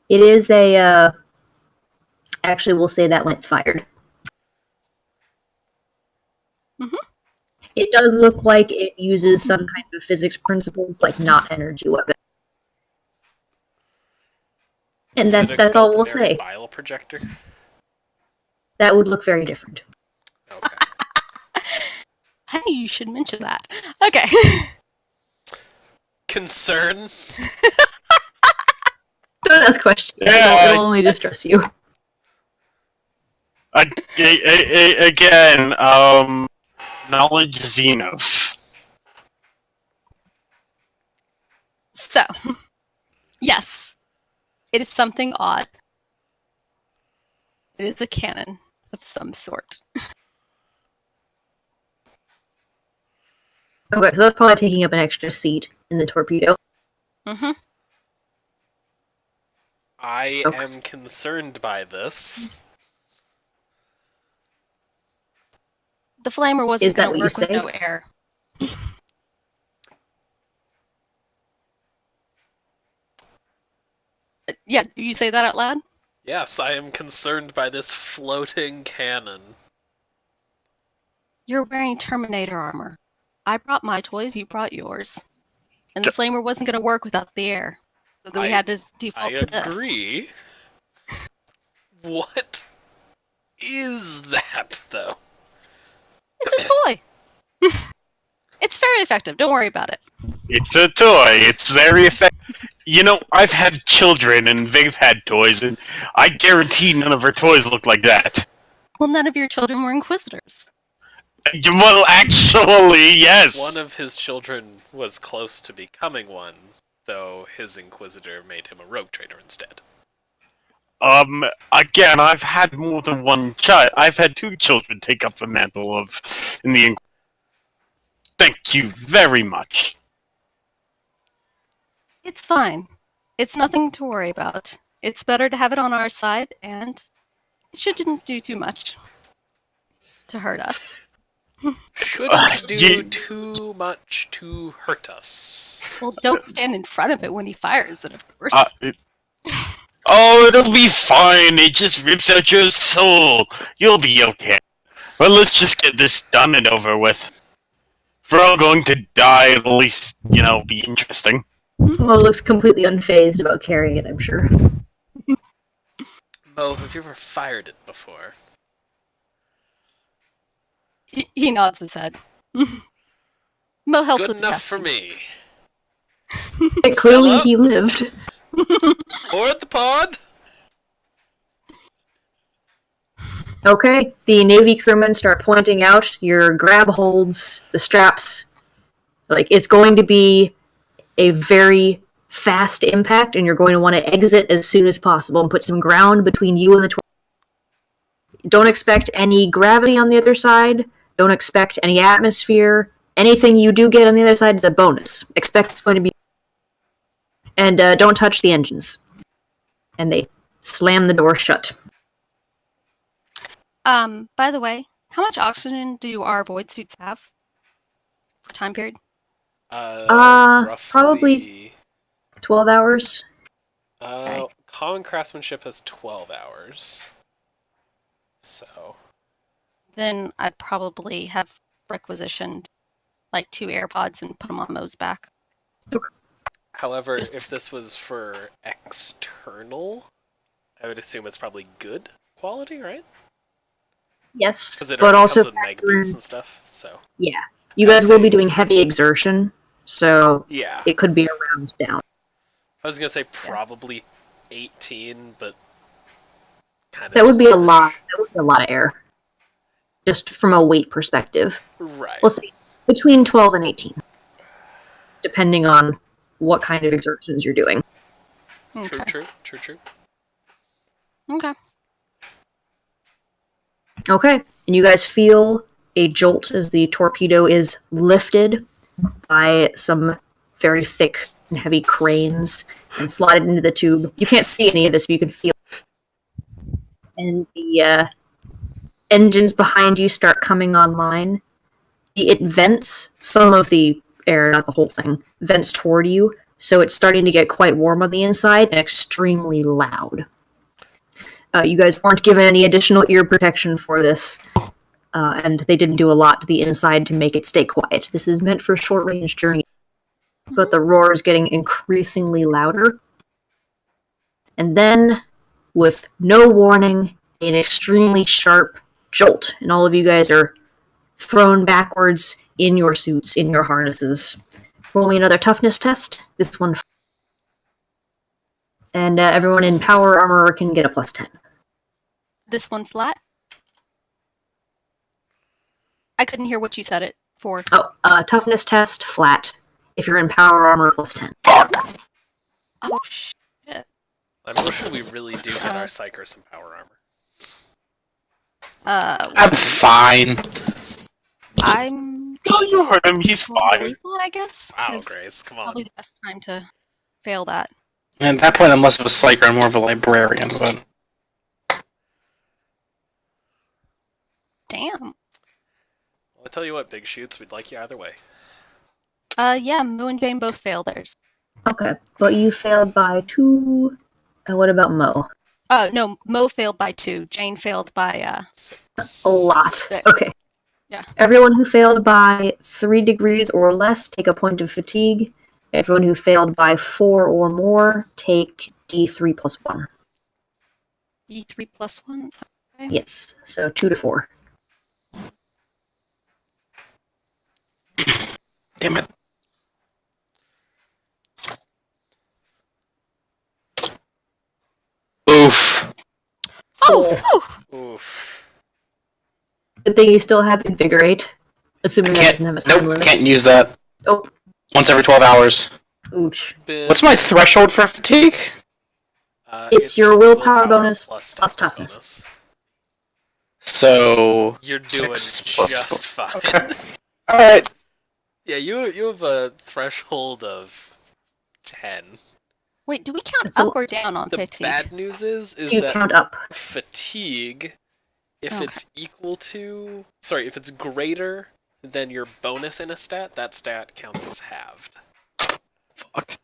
It is a. Actually, we'll say that when it's fired. It does look like it uses some kind of physics principles, like not energy weapon. And Is it a that's all we'll cultivary say. bile projector? That would look very different. Okay. Honey, you should mention that. Okay. Concern? Don't ask questions. Yeah, It'll only distress you. Again, knowledge Xenos. So, yes, it is something odd. It is a cannon of some sort. Okay, so that's probably taking up an extra seat in the torpedo. Mm-hmm. I Okay. am concerned by this. The flamer wasn't Is that going to what you work with say? no air. Yeah, do you say that out loud? Yes, I am concerned by this floating cannon. You're wearing Terminator armor. I brought my toys, you brought yours. And the flamer wasn't going to work without the air. So then we had to default I to this. agree. What is that, though? It's a toy. It's very effective. Don't worry about it. It's a toy. It's very effective. You know, I've had children and they've had toys, and I guarantee none of our toys look like that. Well, none of your children were inquisitors. Well, actually, yes. One of his children was close to becoming one, though his inquisitor made him a rogue trader instead. Again, I've had more than one child. I've had two children take up the mantle of in the. Thank you very much. It's fine. It's nothing to worry about. It's better to have it on our side, and it shouldn't do too much to hurt us. Shouldn't do you- too much to hurt us. Well, don't stand in front of it when he fires it, of course. Oh, it'll be fine. It just rips out your soul. You'll be okay. Well, let's just get this done and over with. If we're all going to die, it'll at least, be interesting. Well, it looks completely unfazed about carrying it, I'm sure. Mo, have you ever fired it before? He nods his head. Mo helped Good with the enough for testing. me. Clearly, Stella? he lived. Board the pod? Okay, the Navy crewmen start pointing out your grab holds, the straps. Like, it's going to be a very fast impact, and you're going to want to exit as soon as possible and put some ground between you and the Don't expect any gravity on the other side. Don't expect any atmosphere. Anything you do get on the other side is a bonus. Expect it's going to be... And don't touch the engines. And they slam the door shut. By the way, how much oxygen do our void suits have? For time period? Roughly... Probably 12 hours. Common craftsmanship has 12 hours. So... Then I'd probably have requisitioned like 2 AirPods and put them on Mo's back. However, if this was for external, I would assume it's probably good quality, right? Yes, Because it but already also comes with megabits and stuff, so... yeah. You I'd guys will say- be doing heavy exertion, so Yeah. it could be a round down. I was gonna say probably 18, but... kind of... That would be a lot. That would be a lot of air. Just from a weight perspective. Right. We'll see. Between 12 and 18. Depending on what kind of exertions you're doing. Okay. True. Okay. Okay. And you guys feel a jolt as the torpedo is lifted by some very thick and heavy cranes and slotted into the tube. You can't see any of this, but you can feel it. And the engines behind you start coming online. It vents some of the air, not the whole thing, vents toward you, so it's starting to get quite warm on the inside and extremely loud. You guys weren't given any additional ear protection for this, and they didn't do a lot to the inside to make it stay quiet. This is meant for short-range journey, but the roar is getting increasingly louder. And then, with no warning, an extremely sharp jolt, and all of you guys are thrown backwards in your suits, in your harnesses. Roll me another toughness test. This one. And everyone in power armor can get a plus 10. This one flat? I couldn't hear what you said it for. Oh, toughness test, flat. If you're in power armor, plus 10. Fuck. Oh, shit. I'm wishing we really do get our psyker some power armor. I'm fine. I'm Oh, you heard him. He's fine. lethal, I guess. Wow, is Grace, come on. Probably the best time to fail that. And at that point, I'm less of a psyker and more of a librarian, but... Damn. Well, I tell you what, Big Shoots, we'd like you either way. Yeah, Mo and Jane both failed theirs. Okay, but you failed by 2. What about Mo? No, Mo failed by 2. Jane failed by, 6. A lot. 6. Okay. Yeah. Everyone who failed by 3 degrees or less, take a point of fatigue. Everyone who failed by 4 or more, take D3 plus 1. E3 plus 1? Okay. Yes, so 2 to 4. Damn it. Oof. Oh! Oof. Good thing you still have Invigorate. Assuming that doesn't have a time Nope, limit. can't use that. Oh, Once every 12 hours. ooch. Been, What's my threshold for fatigue? It's your willpower bonus plus toughness. bonus. So... You're doing 6 plus just 4. fine. Okay. Alright. Yeah, you have a threshold of 10. Wait, do we count That's a- up or down on The 15? bad news is You that count up. fatigue, if Okay. it's equal to... Sorry, if it's greater than your bonus in a stat, that stat counts as halved. Fuck.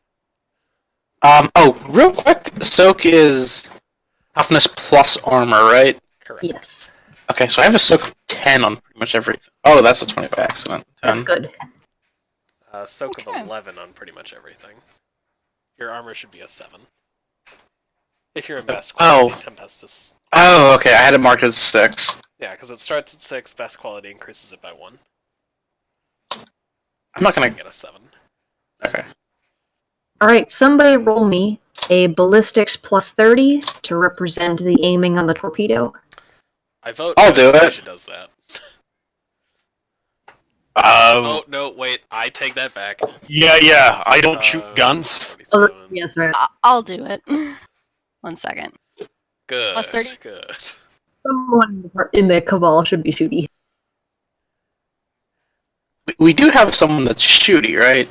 Real quick, Soak is toughness plus armor, right? Correct. Yes, Okay, so I have a Soak of 10 on pretty much everything. Oh, that's a 20 by accident. that's 10. good. Soak Okay. of 11 on pretty much everything. Your armor should be a 7. If you're in best quality Tempestus. Oh, okay, I had it marked as 6. Yeah, because it starts at 6, best quality increases it by 1. I'm not gonna. Get a 7. Okay. Alright, somebody roll me a ballistics plus 30 to represent the aiming on the torpedo. I vote I'll do it. Anastasia does that. Uh, Oh, no, wait. I take that back. yeah. I don't shoot guns. 47. Yes, right. I'll do it. 1 second. Good. Plus 30? Good. Someone in the Cabal should be shooty. We do have someone that's shooty, right?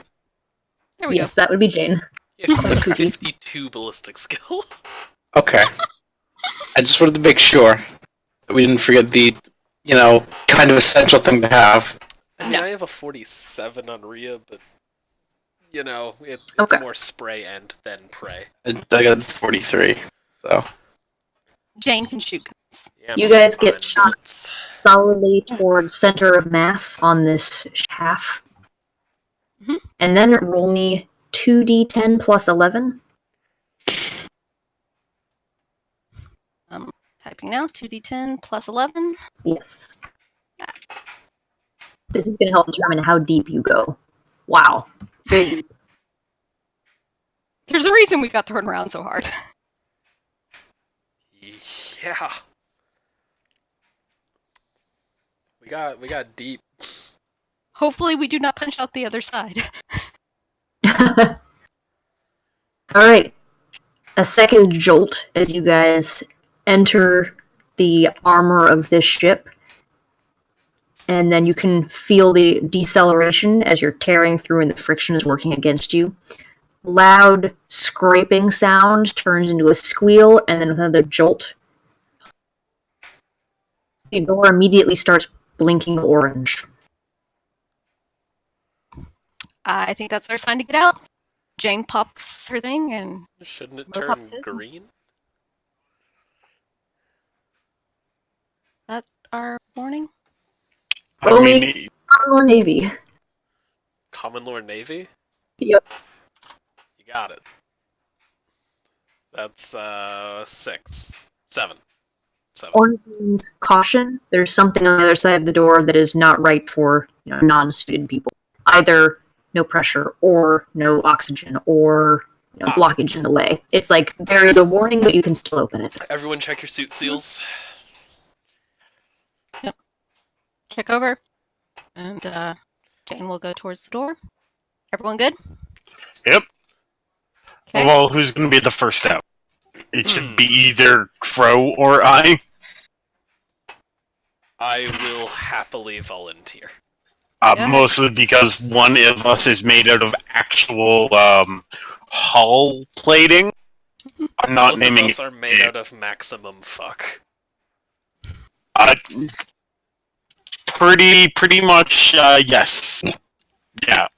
There we Yes, that would be Jane. Yeah, she's got a Cookie. 52 ballistic skill. Okay. I just wanted to make sure that we didn't forget the, kind of essential thing to have. I mean, No. I have a 47 on Rhea, but, it's Okay. more spray end than pray. I got 43. So go. Jane can shoot guns. Yeah, You I'm guys fine get shot. bullets. Solidly towards center of mass on this half. Mhm. And then roll me 2d10 plus 11. Typing now. 2d10 plus 11. Yes. This is going to help determine how deep you go. Wow. Very deep. There's a reason we got thrown around so hard. Yeah. We got deep. Hopefully we do not punch out the other side. Alright. A second jolt as you guys enter the armor of this ship. And then you can feel the deceleration as you're tearing through and the friction is working against you. Loud scraping sound turns into a squeal and then another jolt. The door immediately starts blinking orange. I think that's our sign to get out. Jane pops her thing and Shouldn't it Mo turn pops his. green? that our warning. I mean, Or Navy. Common Lore Navy? Yep. You got it. That's 6. 7. 7. Orange means caution. There's something on the other side of the door that is not right for non-suited people. Either no pressure or no oxygen or blockage in the way. It's like there is a warning, but you can still open it. Everyone check your suit seals. Check over. And Jane will go towards the door. Everyone good? Yep. Okay. Well, who's going to be the first out? It should be either Crow or I. I will happily volunteer. Yeah. Mostly because one of us is made out of actual hull plating. I'm not Both naming of us it. are made out of maximum fuck. Pretty much, yes. Yeah.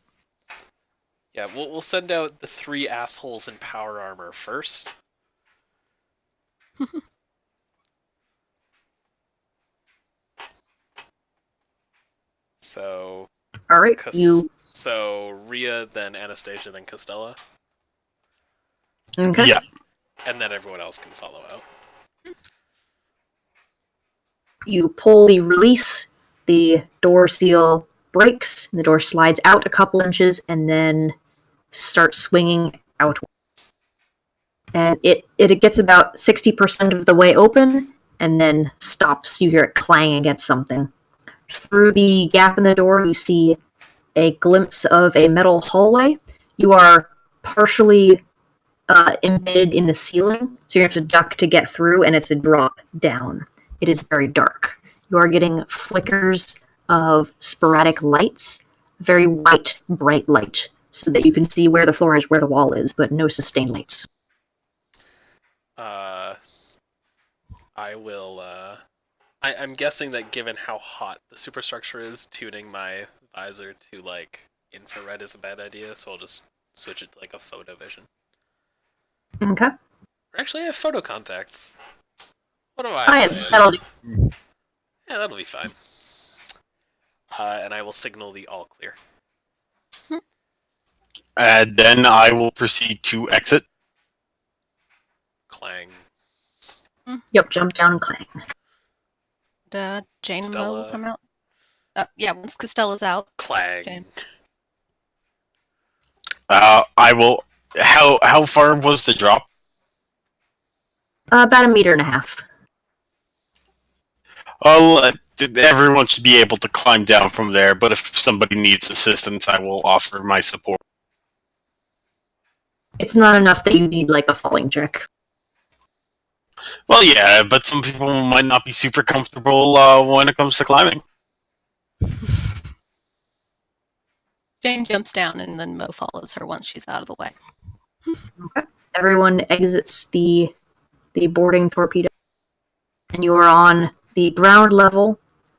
Yeah, we'll send out the 3 assholes in power armor first. So, All right, you so Rhea, then Anastasia, then Costella, okay? Yeah. and then everyone else can follow out. You pull the release. The door seal breaks. The door slides out a couple inches and then starts swinging out. And it gets about 60% of the way open and then stops. You hear it clang against something. Through the gap in the door, you see a glimpse of a metal hallway. You are partially embedded in the ceiling, so you have to duck to get through, and it's a drop down. It is very dark. You are getting flickers of sporadic lights, very white, bright light, so that you can see where the floor is, where the wall is, but no sustained lights. I will, I'm guessing that given how hot the superstructure is, tuning my visor to, infrared is a bad idea, so I'll just switch it to, a photo vision. Okay. Actually, I have photo contacts. What do I Oh, say? yeah, that'll do. Yeah, that'll be fine. And I will signal the all clear. And then I will proceed to exit. Clang. Yep, jump down and clang. Jane and Mo Stella. will come out. Yeah, once Costella's out. Clang. Jane. I will. How far was the drop? About 1.5 meters. Well, everyone should be able to climb down from there. But if somebody needs assistance, I will offer my support. It's not enough that you need like a falling check. Well, yeah, but some people might not be super comfortable when it comes to climbing. Jane jumps down, and then Mo follows her once she's out of the way. Okay. Everyone exits the boarding torpedo, and you are on the ground level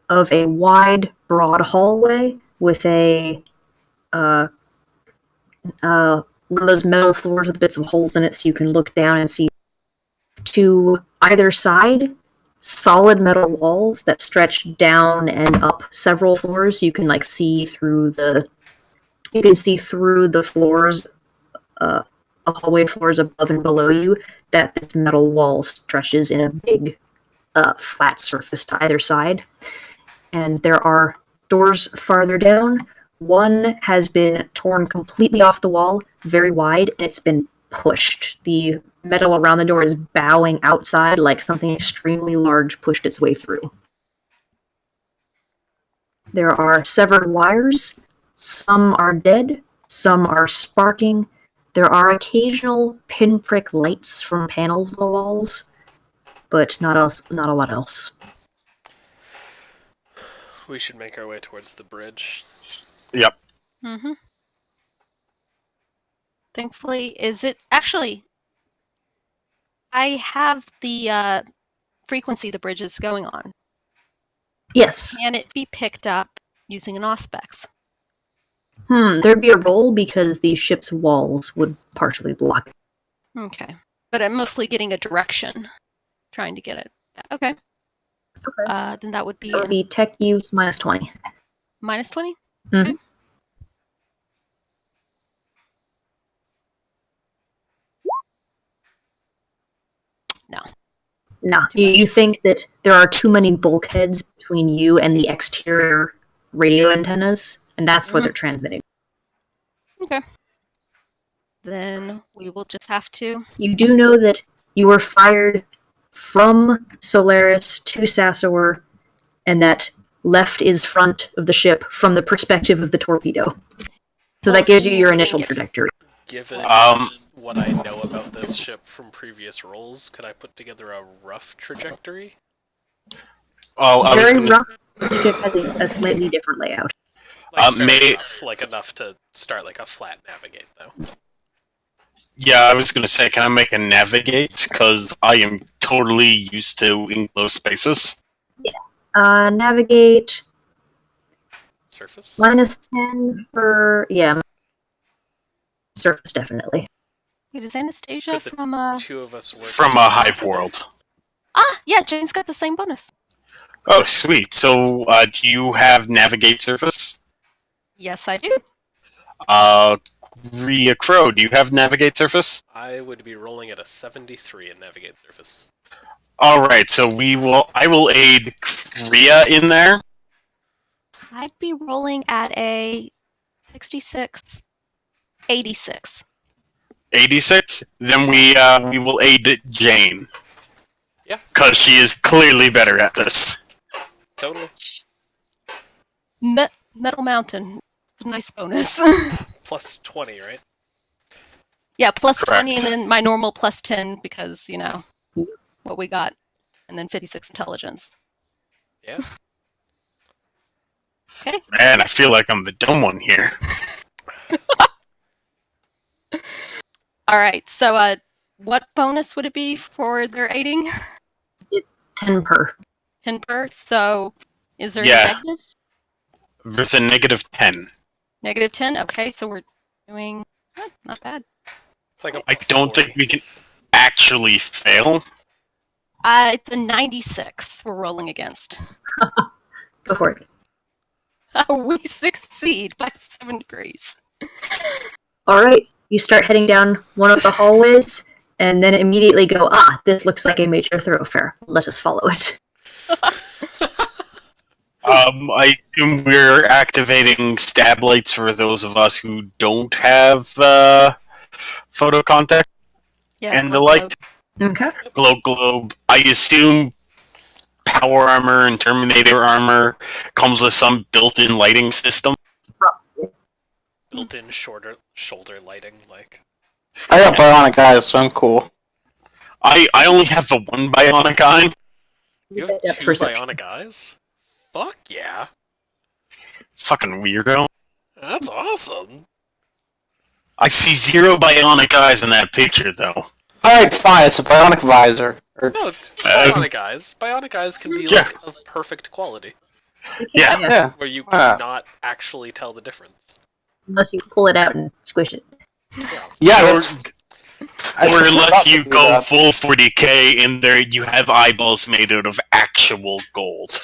of a wide, broad hallway with a one of those metal floors with bits of holes in it, so you can look down and see to either side solid metal walls that stretch down and up several floors. You can see through the floors, hallway floors above and below you. That this metal wall stretches in a big flat surface to either side, and there are doors farther down. One has been torn completely off the wall, very wide, and it's been pushed. The metal around the door is bowing outside like something extremely large pushed its way through. There are severed wires. Some are dead, some are sparking. There are occasional pinprick lights from panels on the walls, but not a lot else. We should make our way towards the bridge. Yep. Mm-hmm. Thankfully, is it actually? I have the frequency the bridge is going on. Yes. Can it be picked up using an auspex? There'd be a roll because the ship's walls would partially block it. Okay, but I'm mostly getting a direction, trying to get it. Okay. Then that would be That would be tech use -20. -20. Mm-hmm. Okay. No. No, you think that there are too many bulkheads between you and the exterior radio antennas, and that's what they're transmitting. Okay. Then we will just have to. You do know that you were fired from Solaris to Sassor, and that left is front of the ship from the perspective of the torpedo. So that gives you your initial trajectory. Given what I know about this ship from previous rolls, could I put together a rough trajectory? Very rough. It has a slightly different layout. Like enough to start like a flat navigate, though. Yeah, I was gonna say, can I make a navigate? Because I am totally used to enclosed spaces. Yeah. Navigate. Surface? -10 for... Yeah. Surface, definitely. Wait, is Anastasia from Two of us work from a hive world. Ah, yeah, Jane's got the same bonus. Oh, sweet. So, do you have navigate surface? Yes, I do. Ria Crow, do you have navigate surface? I would be rolling at a 73 in navigate surface. Alright, so I will aid Ria in there. I'd be rolling at a 66, 86. 86? Then we will aid Jane. Yeah. Because she is clearly better at this. Totally. Metal Mountain. Nice bonus. Plus 20, right? Yeah, plus Correct. 20 and then my normal plus 10 because, what we got. And then 56 intelligence. Yeah. Okay. Man, I feel like I'm the dumb one here. Alright, so what bonus would it be for their aiding? It's 10 per. 10 per? So, is there Yeah. any negatives? There's a -10. Negative 10? Okay, so we're doing... not bad. It's like I don't think we can actually fail. It's a 96 we're rolling against. Go for it. We succeed by 7 degrees. Alright, you start heading down one of the hallways, and then immediately go, this looks like a major thoroughfare. Let us follow it. I assume we're activating stab lights for those of us who don't have photo contact Yeah, and the glow like. globe. Okay. Globe. I assume power armor and Terminator armor comes with some built-in lighting system. Built-in shoulder lighting, like. I got bionic eyes, so I'm cool. I only have the one bionic eye. You have Depth 2 perception. bionic eyes? Fuck yeah. Fucking weirdo. That's awesome. I see 0 bionic eyes in that picture, though. Alright, fine, it's a bionic visor. No, it's bionic eyes. Bionic eyes can be, Yeah. like, of perfect quality, Yeah. Yeah. where you Ah. cannot actually tell the difference. Unless you pull it out and squish it. Yeah, Or, that's... I or forgot unless to you do go that. full 40k and there you have eyeballs made out of actual gold.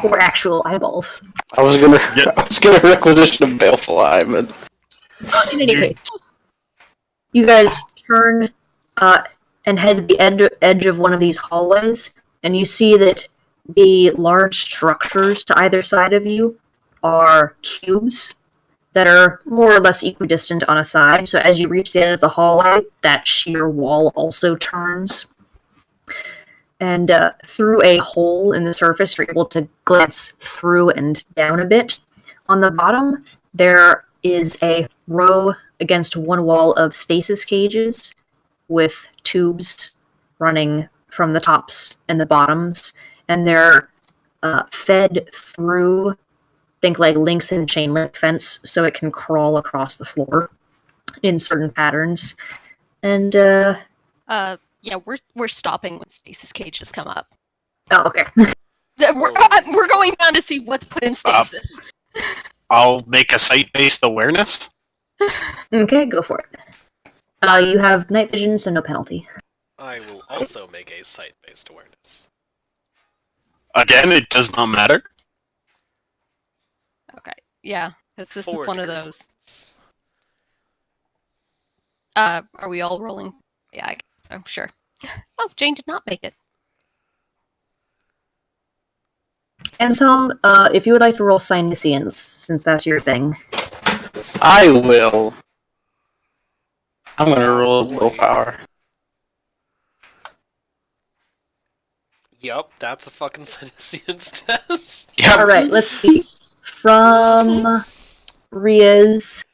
Or actual eyeballs. I was gonna Yeah. I was gonna requisition a baleful eye, but In any You- case, you guys turn and head to the edge of one of these hallways, and you see that the large structures to either side of you are cubes that are more or less equidistant on a side. So as you reach the end of the hallway, that sheer wall also turns. And through a hole in the surface, you're able to glance through and down a bit. On the bottom, there is a row against one wall of stasis cages with tubes running from the tops and the bottoms, and they're fed through, think like links in a chain link fence, so it can crawl across the floor in certain patterns. And Yeah, we're stopping when stasis cages come up. oh, okay. We're going down to see what's put in stasis. I'll make a site-based awareness. Okay, go for it. You have night vision, so no penalty. I will also make a site-based awareness. Again, it does not matter. Okay, yeah, this is 4 one of degrees. those. Are we all rolling? Yeah, I guess I'm sure. Oh, Jane did not make it. And Tom, if you would like to roll Psynicians, since that's your thing. I will. I'm gonna roll boy. willpower. Yup, that's a fucking Science test. Yep. Alright, let's see. From Ria's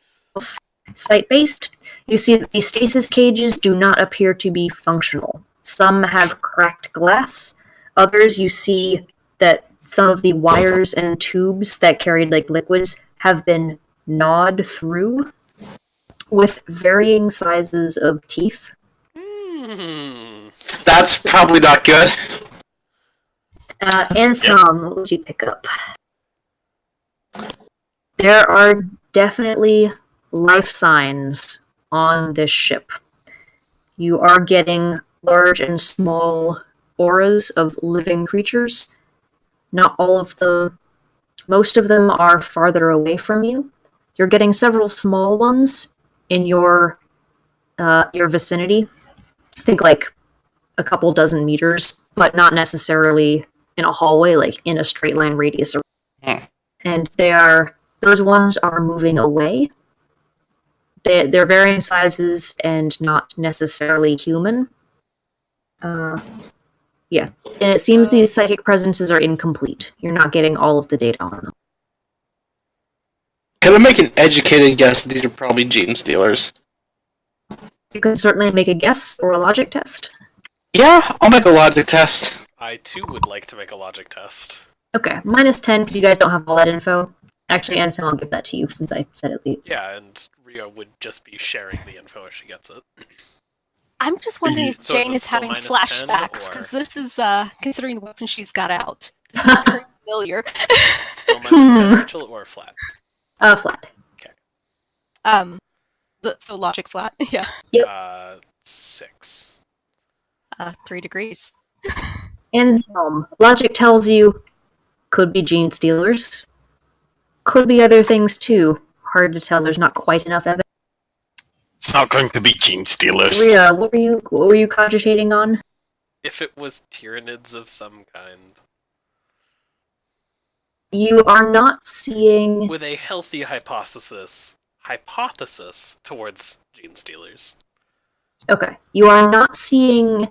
site-based, you see that the stasis cages do not appear to be functional. Some have cracked glass. Others, you see that some of the wires and tubes that carried like liquids have been gnawed through with varying sizes of teeth. That's probably not good. And Tom, what would you pick up? There are definitely life signs on this ship. You are getting large and small auras of living creatures. Not all of them, most of them are farther away from you. You're getting several small ones in your vicinity. Think like a couple dozen meters, but not necessarily in a hallway, like in a straight line radius. And those ones are moving away. They're varying sizes and not necessarily human. Yeah. And it seems these psychic presences are incomplete. You're not getting all of the data on them. Can I make an educated guess that these are probably gene stealers? You can certainly make a guess or a logic test. Yeah, I'll make a logic test. I too would like to make a logic test. Okay, -10 because you guys don't have all that info. Actually, Anson, I'll give that to you since I said it late. Yeah, and Rio would just be sharing the info as she gets it. I'm just wondering if So is Jane it is still having -10, flashbacks, or- because this is, considering the weapon she's got out, this is very familiar. Still -10 neutral or flat? Flat. So logic flat, yeah. 6. 3 degrees. And logic tells you could be gene stealers. Could be other things too. Hard to tell. There's not quite enough evidence. It's not going to be gene stealers. Rhea, what were you cogitating on? If it was Tyranids of some kind. You are not seeing... With a healthy hypothesis towards gene stealers. Okay. You are not seeing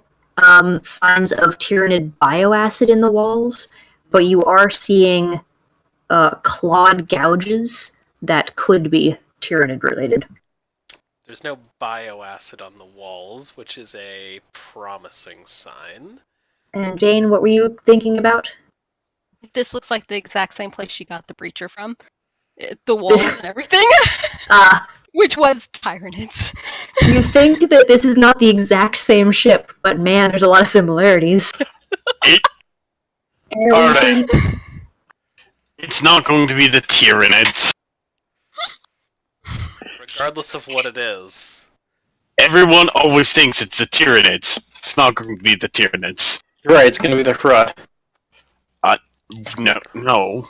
signs of tyrannid bioacid in the walls, but you are seeing clawed gouges that could be tyrannid related. There's no bioacid on the walls, which is a promising sign. And Jane, what were you thinking about? This looks like the exact same place she got the breacher from. The walls and everything. Which was Tyranids. You think that this is not the exact same ship, but man, there's a lot of similarities. Alright. It's not going to be the Tyranids. Regardless of what it is. Everyone always thinks it's the Tyranids. It's not going to be the Tyranids. You're right, it's gonna be the Hrud. No.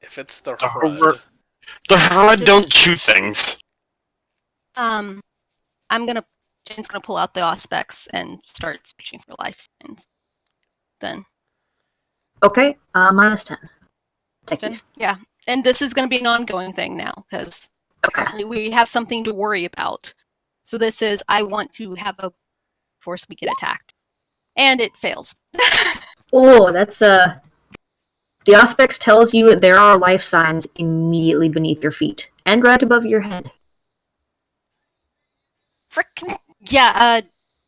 If it's the The Hrud, The Hrud don't chew things. Jane's gonna pull out the auspex and start searching for life signs. Then. Okay, minus 10. Yeah, and this is gonna be an ongoing thing now, because Okay. we have something to worry about. So this is, I want to have a force we get attacked. And it fails. Oh, that's the Auspex tells you there are life signs immediately beneath your feet and right above your head. Frickin' yeah,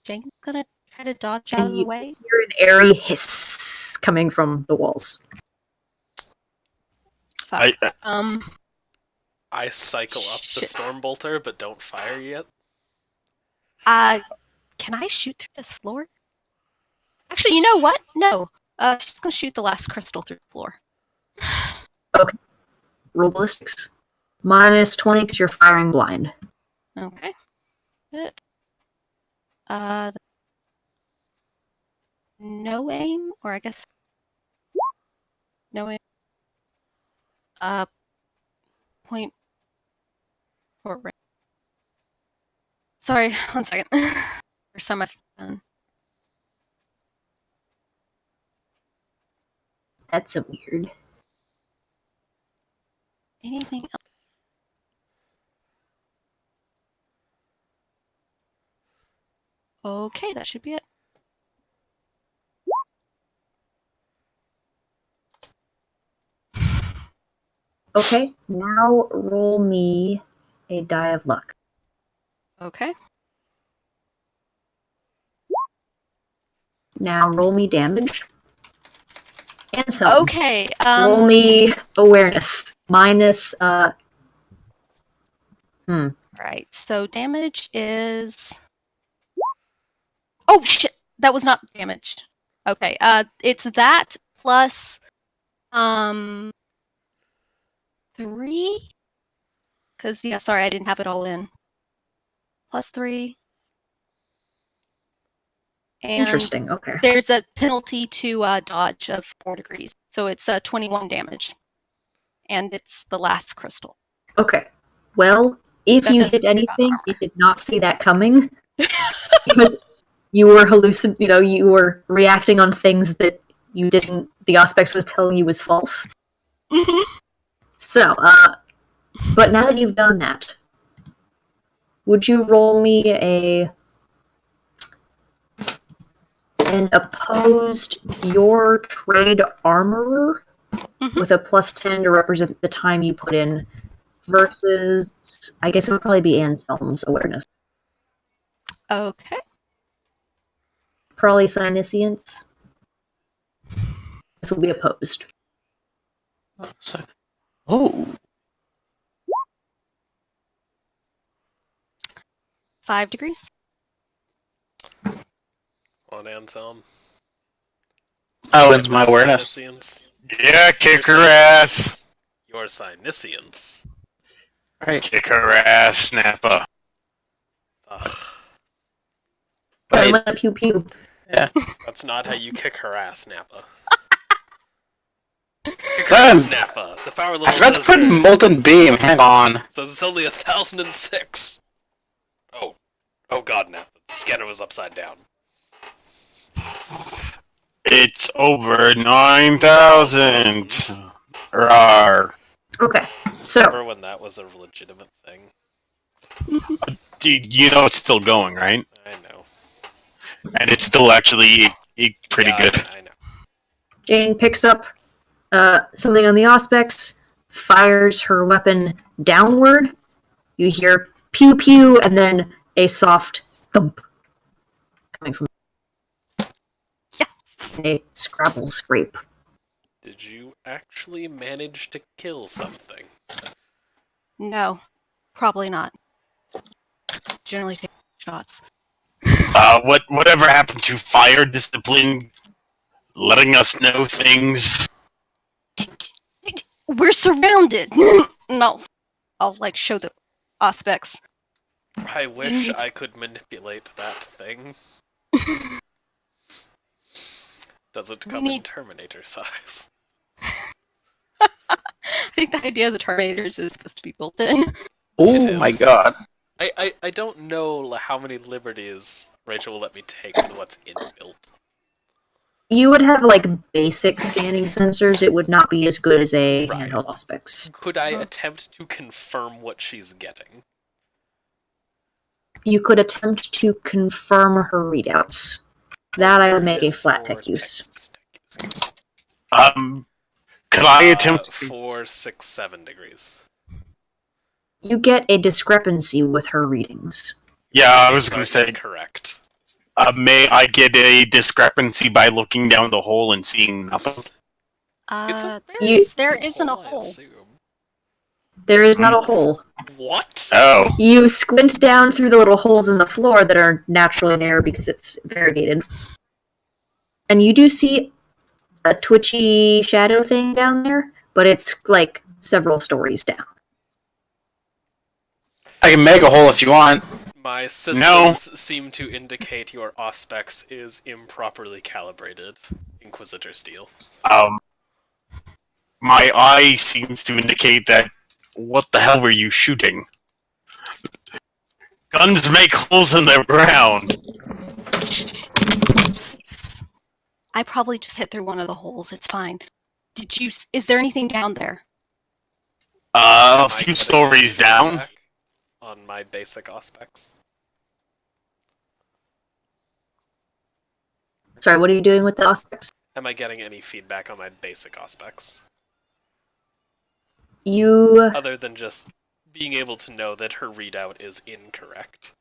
Jane's gonna try to dodge out of the way. Hear an airy hiss coming from the walls. Fuck. I cycle up the Shit. Stormbolter, but don't fire yet. Can I shoot through this floor? Actually, you know what? No. She's gonna shoot the last crystal through the floor. Roll ballistics. Minus 20 because you're firing blind. Okay. Good. No aim, or I guess no aim. Point. For range. Sorry, 1 second. First time I've done. That's so weird. Anything else? Okay, that should be it. Okay, now roll me a die of luck. Okay. Now roll me damage. And some. Okay. Roll me awareness. Minus, Right. So damage is. Oh shit! That was not damaged. Okay. It's that plus 3. Because yeah, sorry, I didn't have it all in. Plus 3. And Interesting, okay. there's a penalty to dodge of 4 degrees, so it's 21 damage, and it's the last crystal. Okay. Well, if That you doesn't hit do bad anything, armor. you did not see that coming. Because you were you were reacting on things that you didn't, the Auspex was telling you was false. So, but now that you've done that, would you roll me an opposed your trade armorer with a plus 10 to represent the time you put in versus, I guess it would probably be Anselm's awareness. Okay. Probably Sinisians. This will be opposed. Oh. 5 degrees. On Anselm. Oh, it's my awareness. Sinicians. Yeah, kick her ass. Your Sinicians. Right. Kick her ass, Nappa. Ugh, I Wait, went up pew pew. that's not how you kick her ass, Nappa. Kick her God. ass, Nappa. The power I level forgot to says, put Molten Beam. Hang on. says it's only 1,006. Oh god, Nappa. The scanner was upside down. It's over 9,000. Rawr. Okay, so Remember when that was a legitimate thing? You know it's still going, right? I know. And it's still actually pretty Yeah, good. I know. Jane picks up something on the Auspex, fires her weapon downward. You hear pew pew, and then a soft thump coming from Yes. a Scrabble scrape. Did you actually manage to kill something? No, probably not. Generally take shots. Whatever happened to fire discipline, letting us know things? We're surrounded. No, I'll show the aspects. I wish need- I could manipulate that thing. Does it come in need- Terminator size? I think the idea of the Terminators is supposed to be built in. Oh It my is. god. I don't know how many liberties Rachel will let me take with what's inbuilt. You would have basic scanning sensors. It would not be as good as a Right. handheld Auspex. Could I Huh. attempt to confirm what she's getting? You could attempt to confirm her readouts. That I would make a Yes, flat or tech use. tech use. Could I attempt? 4, 6, 7 degrees. You get a discrepancy with her readings. Yeah, I was These gonna are say. incorrect. May I get a discrepancy by looking down the hole and seeing nothing? It's a very you- small there isn't a I hole. assume. There is not a hole. What? Oh, You squint down through the little holes in the floor that are naturally there because it's variegated. And you do see a twitchy shadow thing down there, but it's several stories down. I can make a hole if you want. My systems No. seem to indicate your Auspex is improperly calibrated, Inquisitor Steel. my eye seems to indicate that. What the hell were you shooting? Guns make holes in the ground. I probably just hit through one of the holes. It's fine. Is there anything down there? A Am I few getting stories any down. feedback on my basic Auspex? Sorry, what are you doing with the Auspex? Am I getting any feedback on my basic Auspex? You Other than just being able to know that her readout is incorrect.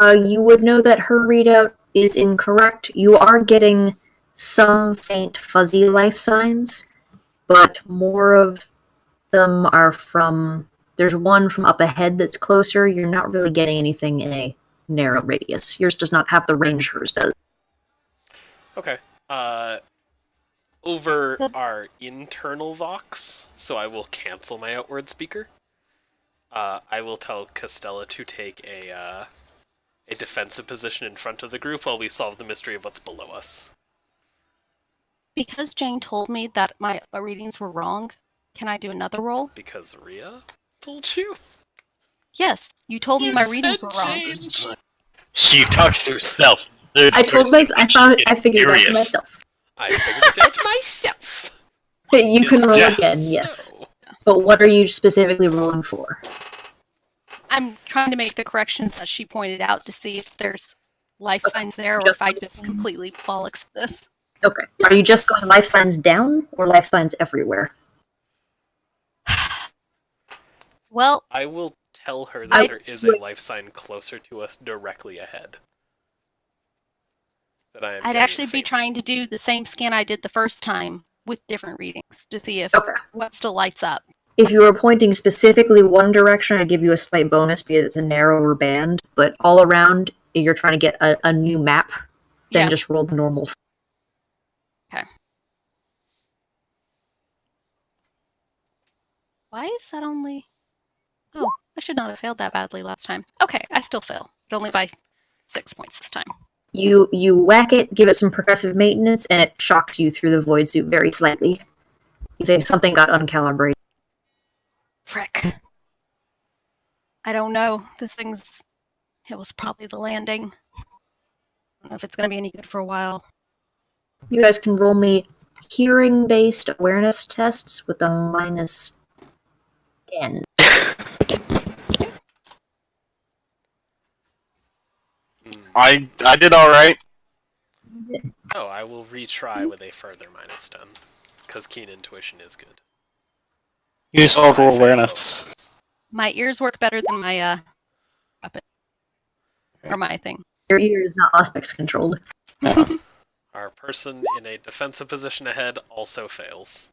you would know that her readout is incorrect. You are getting some faint fuzzy life signs, but more of them are from. There's one from up ahead that's closer. You're not really getting anything in a narrow radius. Yours does not have the range hers does. Okay. Over So- our internal Vox, so I will cancel my outward speaker. I will tell Costella to take a defensive position in front of the group while we solve the mystery of what's below us. Because Jane told me that my readings were wrong, can I do another roll? Because Rhea told you? Yes, you told me You my said readings were wrong. Jane. She talks to herself. I found it. I figured it out for Furious. myself. I figured it out myself. You can Is roll that again, yes. so? But what are you specifically rolling for? I'm trying to make the corrections that she pointed out to see if there's life signs there or Just if I life just signs. completely bollocks this. Okay. Are you just going life signs down or life signs everywhere? Well, I will tell her that I- there is a life sign closer to us directly ahead. That I am I'd getting actually be faint. trying to do the same scan I did the first time with different readings to see if Okay. what still lights up. If you were pointing specifically one direction, I'd give you a slight bonus because it's a narrower band, but all around, you're trying to get a new map, then Yeah. just roll the normal. Why is that only... Oh, I should not have failed that badly last time. Okay, I still fail, but only by 6 points this time. You whack it, give it some percussive maintenance, and it shocks you through the void suit very slightly. You think something got uncalibrated. Frick. I don't know. It was probably the landing. I don't know if it's going to be any good for a while. You guys can roll me hearing-based awareness tests with a -10. I did all right. Oh, I will retry with a further -10, because keen intuition is good. Use all roll awareness. My ears work better than my weapon. Or my thing. Your ear is not aspects controlled. Yeah. Our person in a defensive position ahead also fails.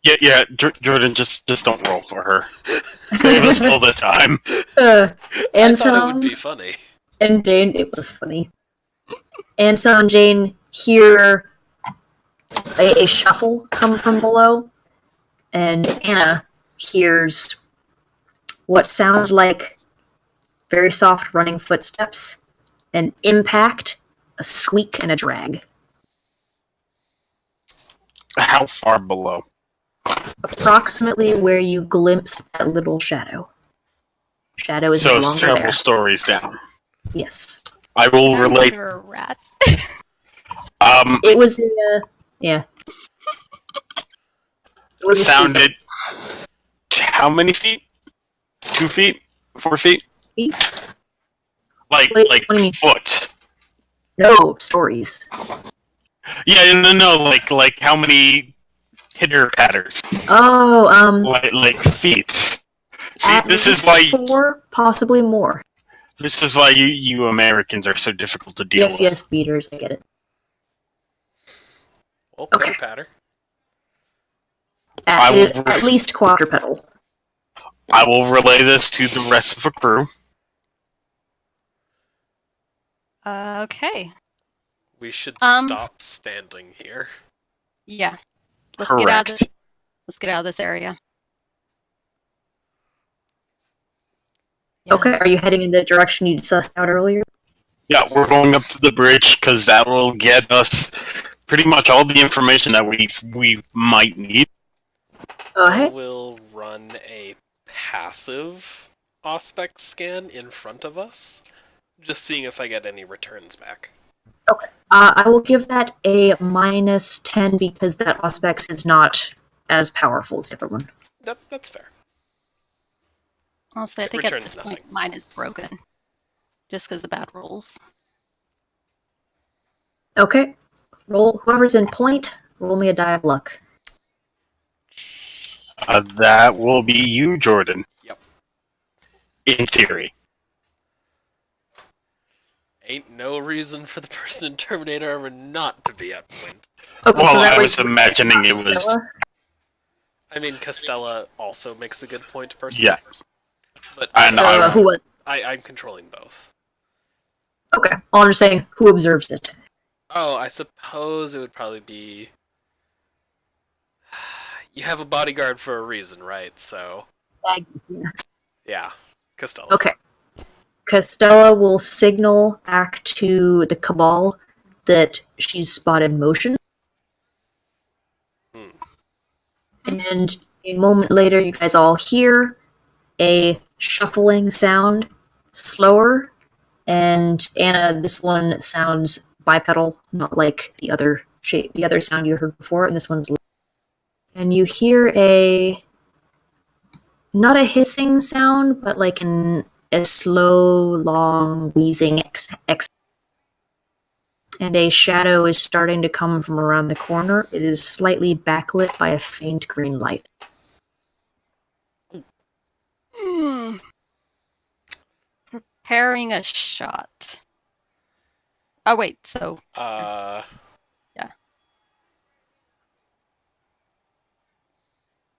Yeah, Jordan, just don't roll for her. Save us all the time. I And thought it would be funny. and Jane, it was funny. Ansel and Jane hear a shuffle come from below, and Anna hears what sounds like very soft running footsteps, an impact, a squeak, and a drag. How far below? Approximately where you glimpse that little shadow. Shadow is So no longer several there. stories down. Yes. I will I'm relate. under a rat. It was yeah. It was a Sounded. How many feet? 2 feet? 4 feet? Feet? Like Wait, what do you mean? foot. No stories. Yeah, no, like how many hitter patters? Oh, Like feet. See, at this is least why 4, possibly more. you Americans are so difficult to deal with. Yes, beaters, I get it. Well, Okay. pitter-patter. At least quadrupedal. I will relay this to the rest of the crew. Okay. We should stop standing here. Yeah. Correct. Let's get out of this area. Yeah. Okay, are you heading in the direction you sussed out earlier? Yeah, we're going up to the bridge because that will get us pretty much all the information that we might need. I Hey. will run a passive aspect scan in front of us, just seeing if I get any returns back. Okay. I will give that a -10 because that aspects is not as powerful as the other one. That's fair. Honestly, I It think at returns this point nothing. mine is broken. Just because the bad rolls. Okay. Roll whoever's in point, roll me a die of luck. That will be you, Jordan. Yep. In theory. Ain't no reason for the person in Terminator armor not to be at point. Okay, Well, that I was imagining it was. Stella? I mean, Costella also makes a good point person. Yeah. But And who was? I'm controlling both. Okay, well, I'm just saying who observes it. Oh, I suppose it would probably be... You have a bodyguard for a reason, right? So... Yeah, Costella. Okay. Costella will signal back to the Cabal that she's spotted motion. And a moment later, you guys all hear a shuffling sound, slower, and Anna, this one sounds bipedal, not like the other sound you heard before, and this one's... And you hear not a hissing sound, but like a slow, long, wheezing and a shadow is starting to come from around the corner. It is slightly backlit by a faint green light. Preparing a shot. Oh, wait, so... Yeah.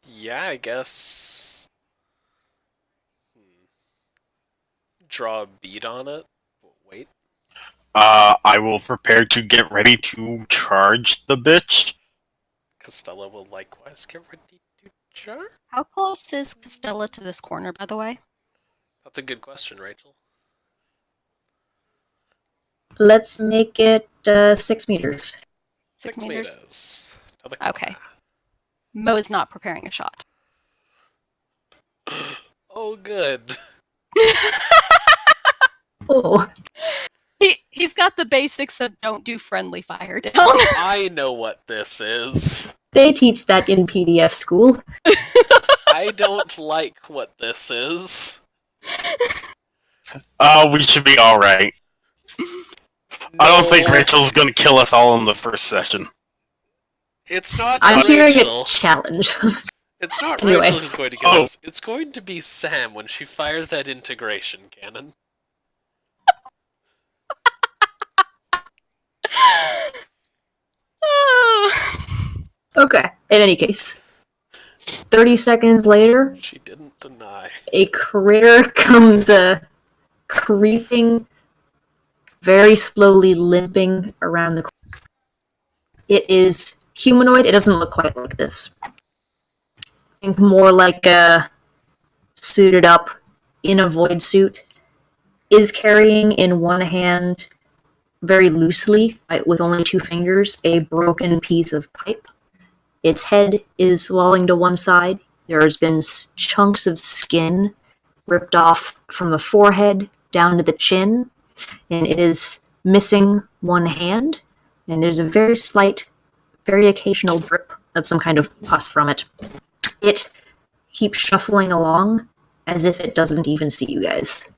Yeah, I guess... Draw a bead on it. Wait. I will prepare to get ready to charge the bitch. Costella will likewise get ready to charge? How close is Costella to this corner, by the way? That's a good question, Rachel. Let's make it 6 meters. 6 meters. To the Okay. corner. Mo is not preparing a shot. Oh, good. Oh. He He's got the basics of don't do friendly fire down. I know what this is. They teach that in PDF school. I don't like what this is. We should be alright. I don't think Rachel's gonna kill us all in the first session. It's not I'm hearing Rachel. a challenge. It's not Anyway. Rachel who's going to kill us. It's going to be Sam when she fires that integration cannon. Okay, in any case. 30 seconds later, She didn't deny. a critter comes creeping, very slowly limping around the corner. It is humanoid. It doesn't look quite like this. Think more like a suited up in a void suit. Is carrying in one hand, very loosely, with only 2 fingers, a broken piece of pipe. Its head is lolling to one side. There has been chunks of skin ripped off from the forehead down to the chin, and it is missing one hand, and there's a very slight, very occasional drip of some kind of pus from it. It keeps shuffling along as if it doesn't even see you guys.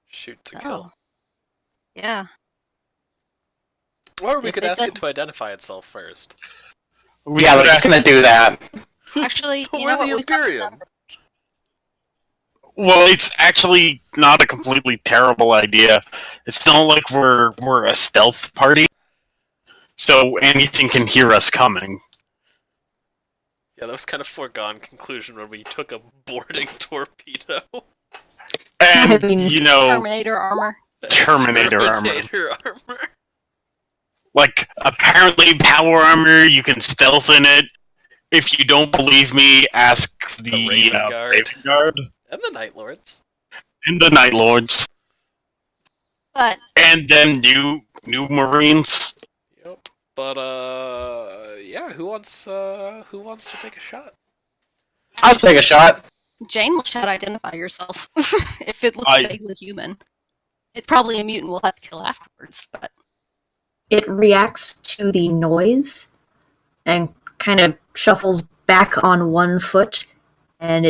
Shoot to kill. Yeah. Or we If could it ask it doesn't- to identify itself first. Yeah, but it's gonna do that. Actually, But you we're know what? the We probably Imperium. Well, it's actually not a completely terrible idea. It's not like we're a stealth party, so anything can hear us coming. Yeah, that was kind of foregone conclusion when we took a boarding torpedo. And, I mean, you know, Terminator armor. Terminator armor. Terminator armor. Like, apparently power armor, you can stealth in it. If you don't believe me, ask the Raven Guard. Raven Guard And the Night Lords. and the Night Lords. But And then new Marines. Yep. But yeah, who wants to take a shot? I'll take a shot. Jane will shout identify yourself if it looks I- vaguely human. It's probably a mutant we'll have to kill afterwards, but It reacts to the noise and kind of shuffles back on one foot, and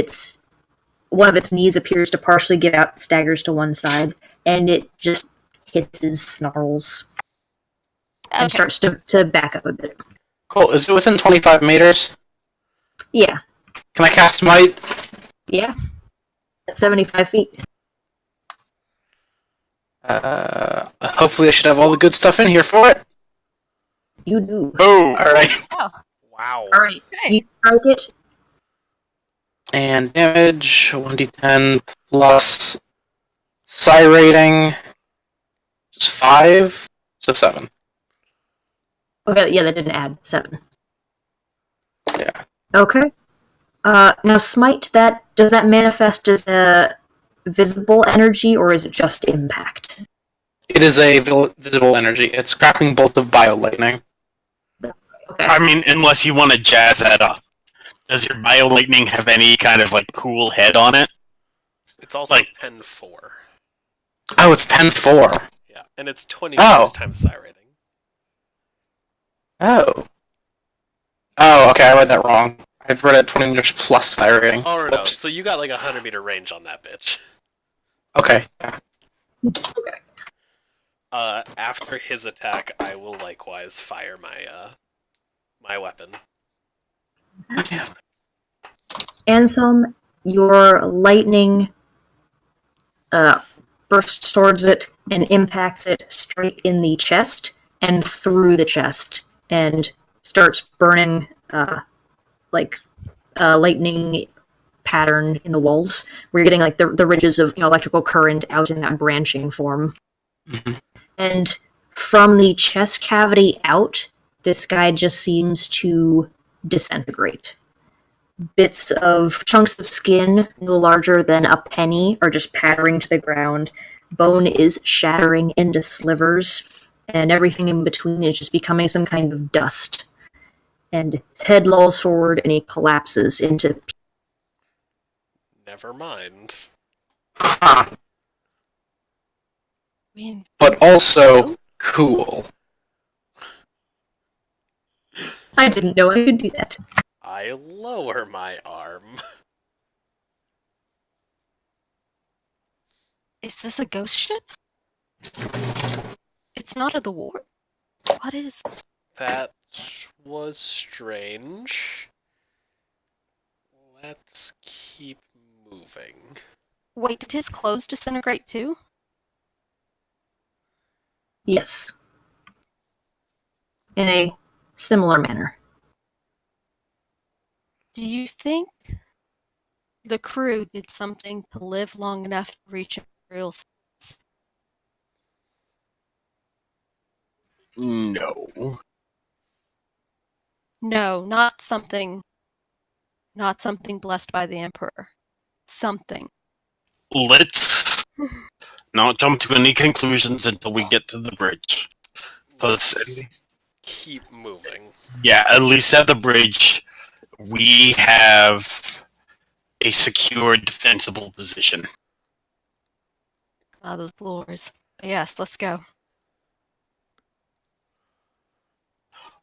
one of its knees appears to partially give out, staggers to one side, and it just hisses, snarls, and okay. starts to back up a bit. Cool. Is it within 25 meters? Yeah, Can I cast Smite? yeah. At 75 feet. Hopefully I should have all the good stuff in here for it. You do. Oh, Alright. Wow. Alright, Okay. you strike it. And damage, 1d10 plus psi rating is 5, so 7. Okay, yeah, that didn't add 7. Yeah. Okay. Now smite, does that manifest as a visible energy, or is it just impact? It is a visible energy. It's crackling bolt of bio lightning. Okay. I mean, unless you want to jazz that up. Does your bio lightning have any kind of like cool head on it? It's also Like- Pen 4. Oh, it's Pen 4. Yeah, and it's 20 Oh. meters times psi rating. Oh. Oh, okay, I read that wrong. I've read it 20 meters plus psi rating. Oh no, Oops. so you got like a 100-meter range on that bitch. Okay. Yeah. After his attack, I will likewise fire my weapon. Anselm, your lightning bursts towards it and impacts it straight in the chest and through the chest, and starts burning lightning pattern in the walls. We're getting like the ridges of electrical current out in that branching form. Mhm. And from the chest cavity out, this guy just seems to disintegrate. Bits of chunks of skin, no larger than a penny, are just pattering to the ground. Bone is shattering into slivers, and everything in between is just becoming some kind of dust. And his head lolls forward, and he collapses into Never mind. Huh. I mean, But also cool. I didn't know I could do that. I lower my arm. is this a ghost ship? It's not of the war. What is? That was strange. Let's keep moving. Wait, did his clothes disintegrate too? Yes. In a similar manner. Do you think the crew did something to live long enough to reach imperial status? No. No, not something blessed by the emperor. Something. Let's not jump to any conclusions until we get to the bridge. Let's keep moving. Yeah, at least at the bridge, we have a secure, defensible position. Ah, the floors. Yes, let's go.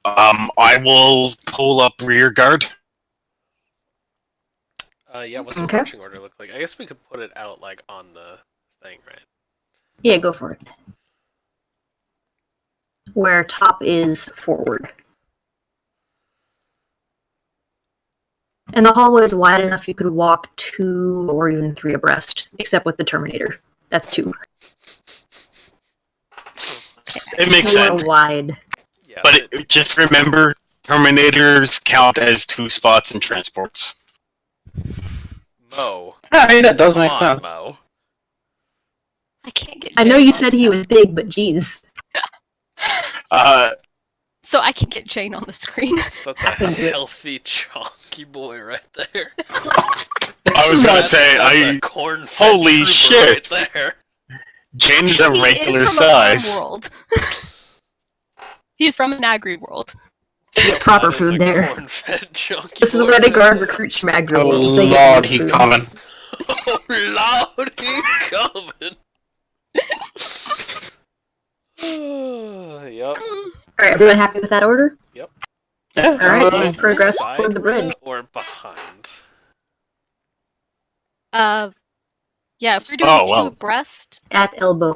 I will pull up rear guard. Yeah, what's Okay. our marching order look like? I guess we could put it out, like, on the thing, right? Yeah, go for it. Where top is forward. And the hallway is wide enough you could walk 2 or even 3 abreast, except with the Terminator. That's 2. It makes More sense. wide. Yeah, But just remember, Terminators count as 2 spots in transports. Mo. I mean, that does Come make on, sense. Mo. I can't get. I know Jane you on said he that. was big, but geez. So I can get Jane on the screen. That's a healthy, chonky boy right there. I was gonna say, That's a corn-fed holy trooper shit. right there. Jane's a He regular is from a farm size. world. He's from an agri world. They get proper That is food a there. corn-fed chunky This is boy where they right guard there. recruits from agri Oh worlds. They lord, get he food. coming. Oh lord, he coming. Yep. Alright, everyone happy with that order? Yeah, Alright, On we'll the progress side toward the bridge. or behind? Yeah, if we're doing Oh, 2 well. abreast, At elbow.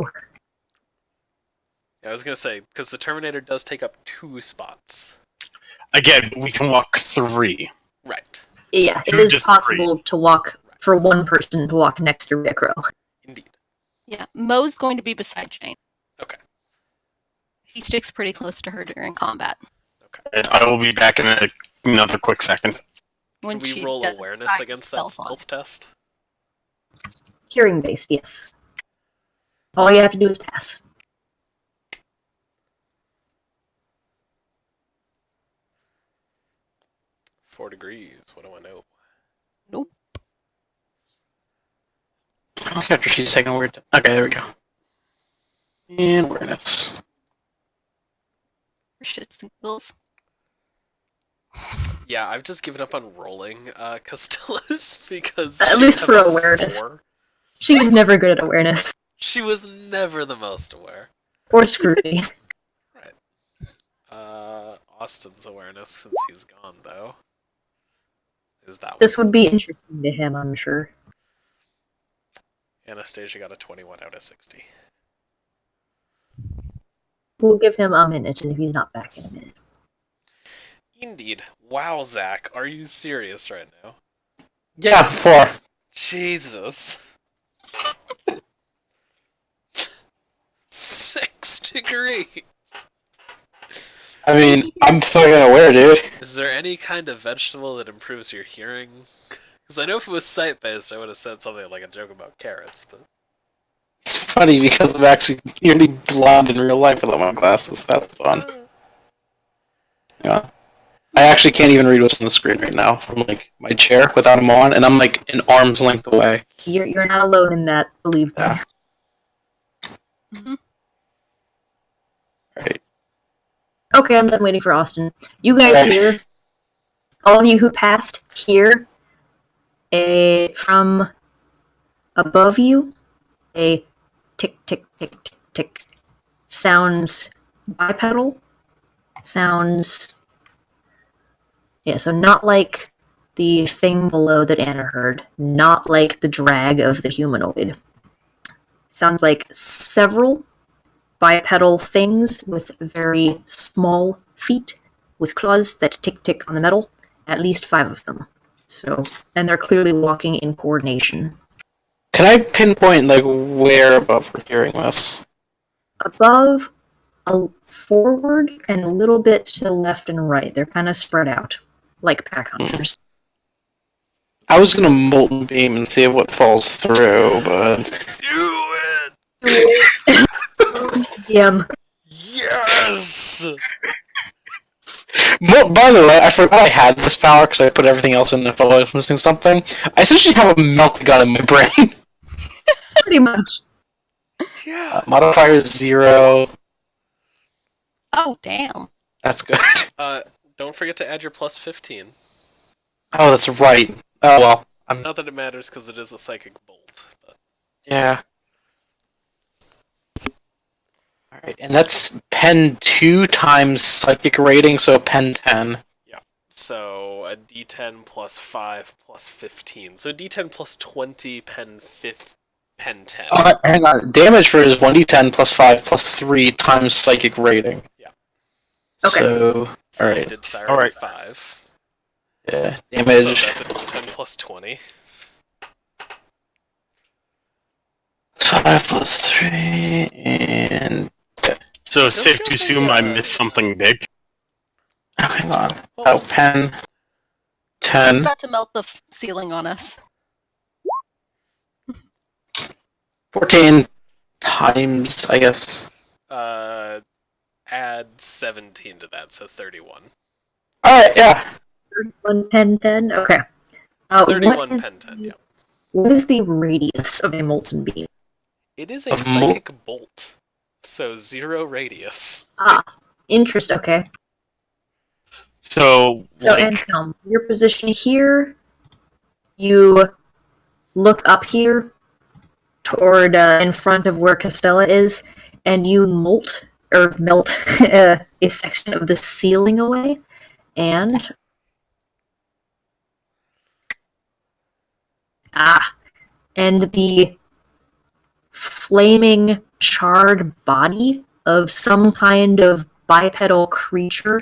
Yeah, I was gonna say, because the Terminator does take up 2 spots. Again, we can walk 3. Right. Yeah, it 2 is to 3. possible to walk, for one person to walk next to Recro. Indeed. yeah, Mo's going to be beside Jane. Okay. He sticks pretty close to her during combat. And I will be back in another quick second. When Can we she roll doesn't awareness practice against that stealth on. stealth test? Hearing based, yes. All you have to do is pass. Four degrees. What do I know? Nope. Okay, after she's taking a weird. Okay, there we go. And awareness. For shits and giggles. Yeah, I've just given up on rolling Castellas because At she least had for a awareness. 4. She was never good at awareness. She was never the most aware. Or scrutiny. Austin's awareness, since he's gone, though, is that This one. would be interesting to him, I'm sure. Anastasia got a 21 out of 60. We'll give him a minute, and if he's not back in a minute. Indeed. Wow, Zach, are you serious right now? Yeah, 4. Jesus. 6 degrees. I mean, I'm fucking aware, dude. Is there any kind of vegetable that improves your hearing? Because I know if it was sight-based, I would have said something like a joke about carrots, but... It's funny because I'm actually nearly blind in real life without my glasses. That's fun. Yeah. I actually can't even read what's on the screen right now from like my chair without them on, and I'm like an arm's length away. You're not alone in that, believe me. Yeah. Mhm. Right. Okay, I'm done waiting for Austin. You guys Right. here, all of you who passed here, from Above you, a tick, tick, tick, tick, tick sounds bipedal. Sounds, yeah, so not like the thing below that Anna heard, not like the drag of the humanoid. Sounds like several bipedal things with very small feet with claws that tick tick on the metal, at least 5 of them. So, and they're clearly walking in coordination. Can I pinpoint like where above we're hearing this? Above, forward, and a little bit to the left and right. They're kind of spread out, like pack hunters. I was gonna molten beam and see what falls through, but Do it! Yeah. Yes! by the way, I forgot I had this power because I put everything else in if I was missing something. I essentially have a melt gun in my brain. Pretty much. Yeah. Modifier is 0. Oh, damn. That's good. Don't forget to add your plus 15. Oh, that's right. Oh well. Not that it matters because it is a psychic bolt. But... Yeah. Alright, and that's pen 2 times psychic rating, so pen 10. So a d10 plus 5 plus 15. So d10 plus 20, pen 10. Hang on. Damage for it is 1d10 plus 5 plus 3 times psychic rating. Yeah. Okay. So, So you alright. did Siren Alright. 5. Yeah, So damage. that's a d10 plus 20. 5 plus 3, and... So it's safe Don't to you assume think, I missed something big. Oh, hang on. Well, Oh, it's- pen 10. About to melt the ceiling on us. 14 times, I guess. Add 17 to that, so 31. Alright, yeah. 31 pen 10? Okay. 31 pen 10, yeah. What is the radius of a molten beam? It is a Of mol- psychic bolt, so 0 radius. Interest, okay. So, So, like, Anselm, your position here, you look up here toward in front of where Castella is, and you melt a section of the ceiling away, and the flaming charred body of some kind of bipedal creature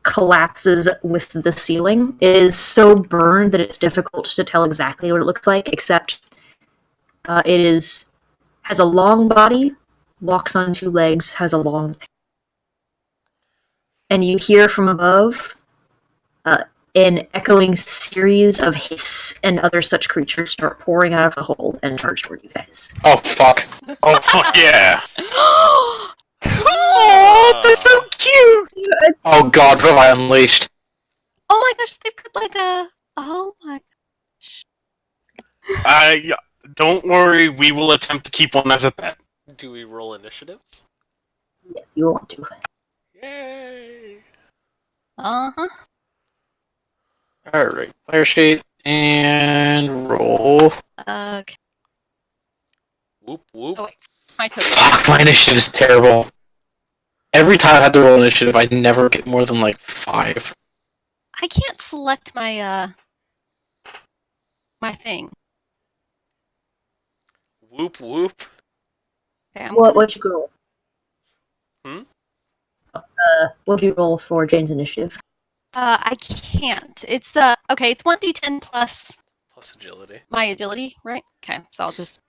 collapses with the ceiling. It is so burned that it's difficult to tell exactly what it looks like, except it has a long body, walks on 2 legs, has a long tail. And you hear from above an echoing series of hiss and other such creatures start pouring out of the hole and charge toward you guys. Oh, fuck. oh fuck yeah! Oh, they're so cute! Oh god, what have I unleashed? Oh my gosh, they've got like a. Oh my. Don't worry, we will attempt to keep one as a pet. Do we roll initiatives? Yes, you want to. Yay! Uh huh. Alright, player sheet, and roll. Okay. Whoop whoop. Oh wait, my turn. Fuck, my initiative is terrible. Every time I have to roll initiative, I never get more than like 5. I can't select my my thing. Whoop whoop. Okay, What'd you roll? Hmm? What'd you roll for Jane's initiative? I can't. It's okay. It's 1d10 plus Plus agility. my agility, right? Okay, so I'll just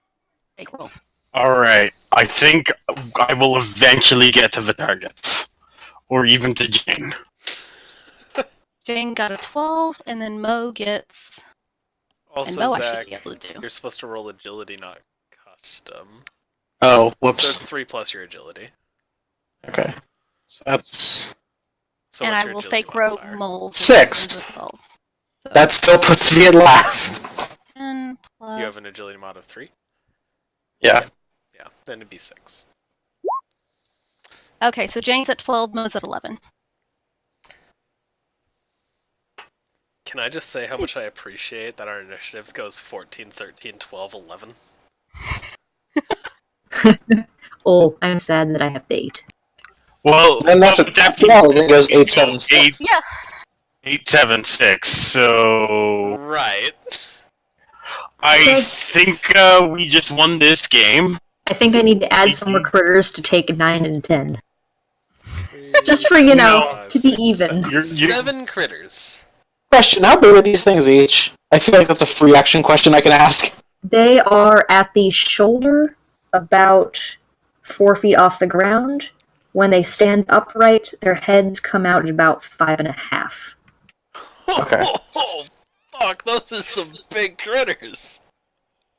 take roll. Alright, I think I will eventually get to the targets. Or even to Jane. Jane got a 12, and then Mo gets. Also, and Mo I should Zach, be able to do. you're supposed to roll agility, not custom. Oh, So whoops. it's 3 plus your agility. Okay. So that's... So And what's I your will agility fake rogue modifier? moles. 6. and spells. So That still puts me at last. 10 plus. You have an agility mod of 3? Yeah. Yeah, then it'd be 6. Okay, so Jane's at 12, Mo's at 11. Can I just say how much I appreciate that our initiatives goes 14, 13, 12, 11? Oh, I'm sad that I have to 8. Well, Then that's with that being well, then it goes said, 8, 7, 6. Yeah. 876. So Right. I Okay. think we just won this game. I think I need to add some more critters to take 9 and 10. Just for, No. to be even. You're- 7 critters. Question: how big are these things each? I feel like that's a free action question I can ask. They are at the shoulder, about 4 feet off the ground. When they stand upright, their heads come out at about 5.5. Okay. Oh, fuck, those are some big critters.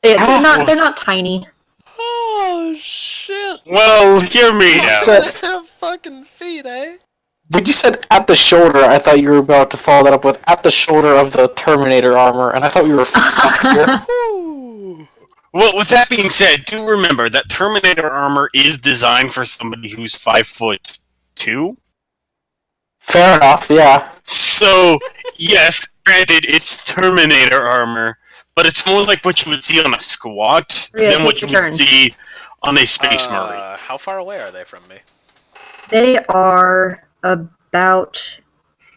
They're not tiny. Oh, shit. Well, hear me They out. have fucking feet, eh? When you said at the shoulder, I thought you were about to follow that up with at the shoulder of the Terminator armor, and I thought we were fucked here. Ooh. Well, with that being said, do remember that Terminator armor is designed for somebody who's 5'2". Fair enough, yeah. So, yes, granted, it's Terminator armor, but it's more like what you would see on a squat Yeah, than what take you your would turn. see on a Space Marine. How far away are they from me? They are about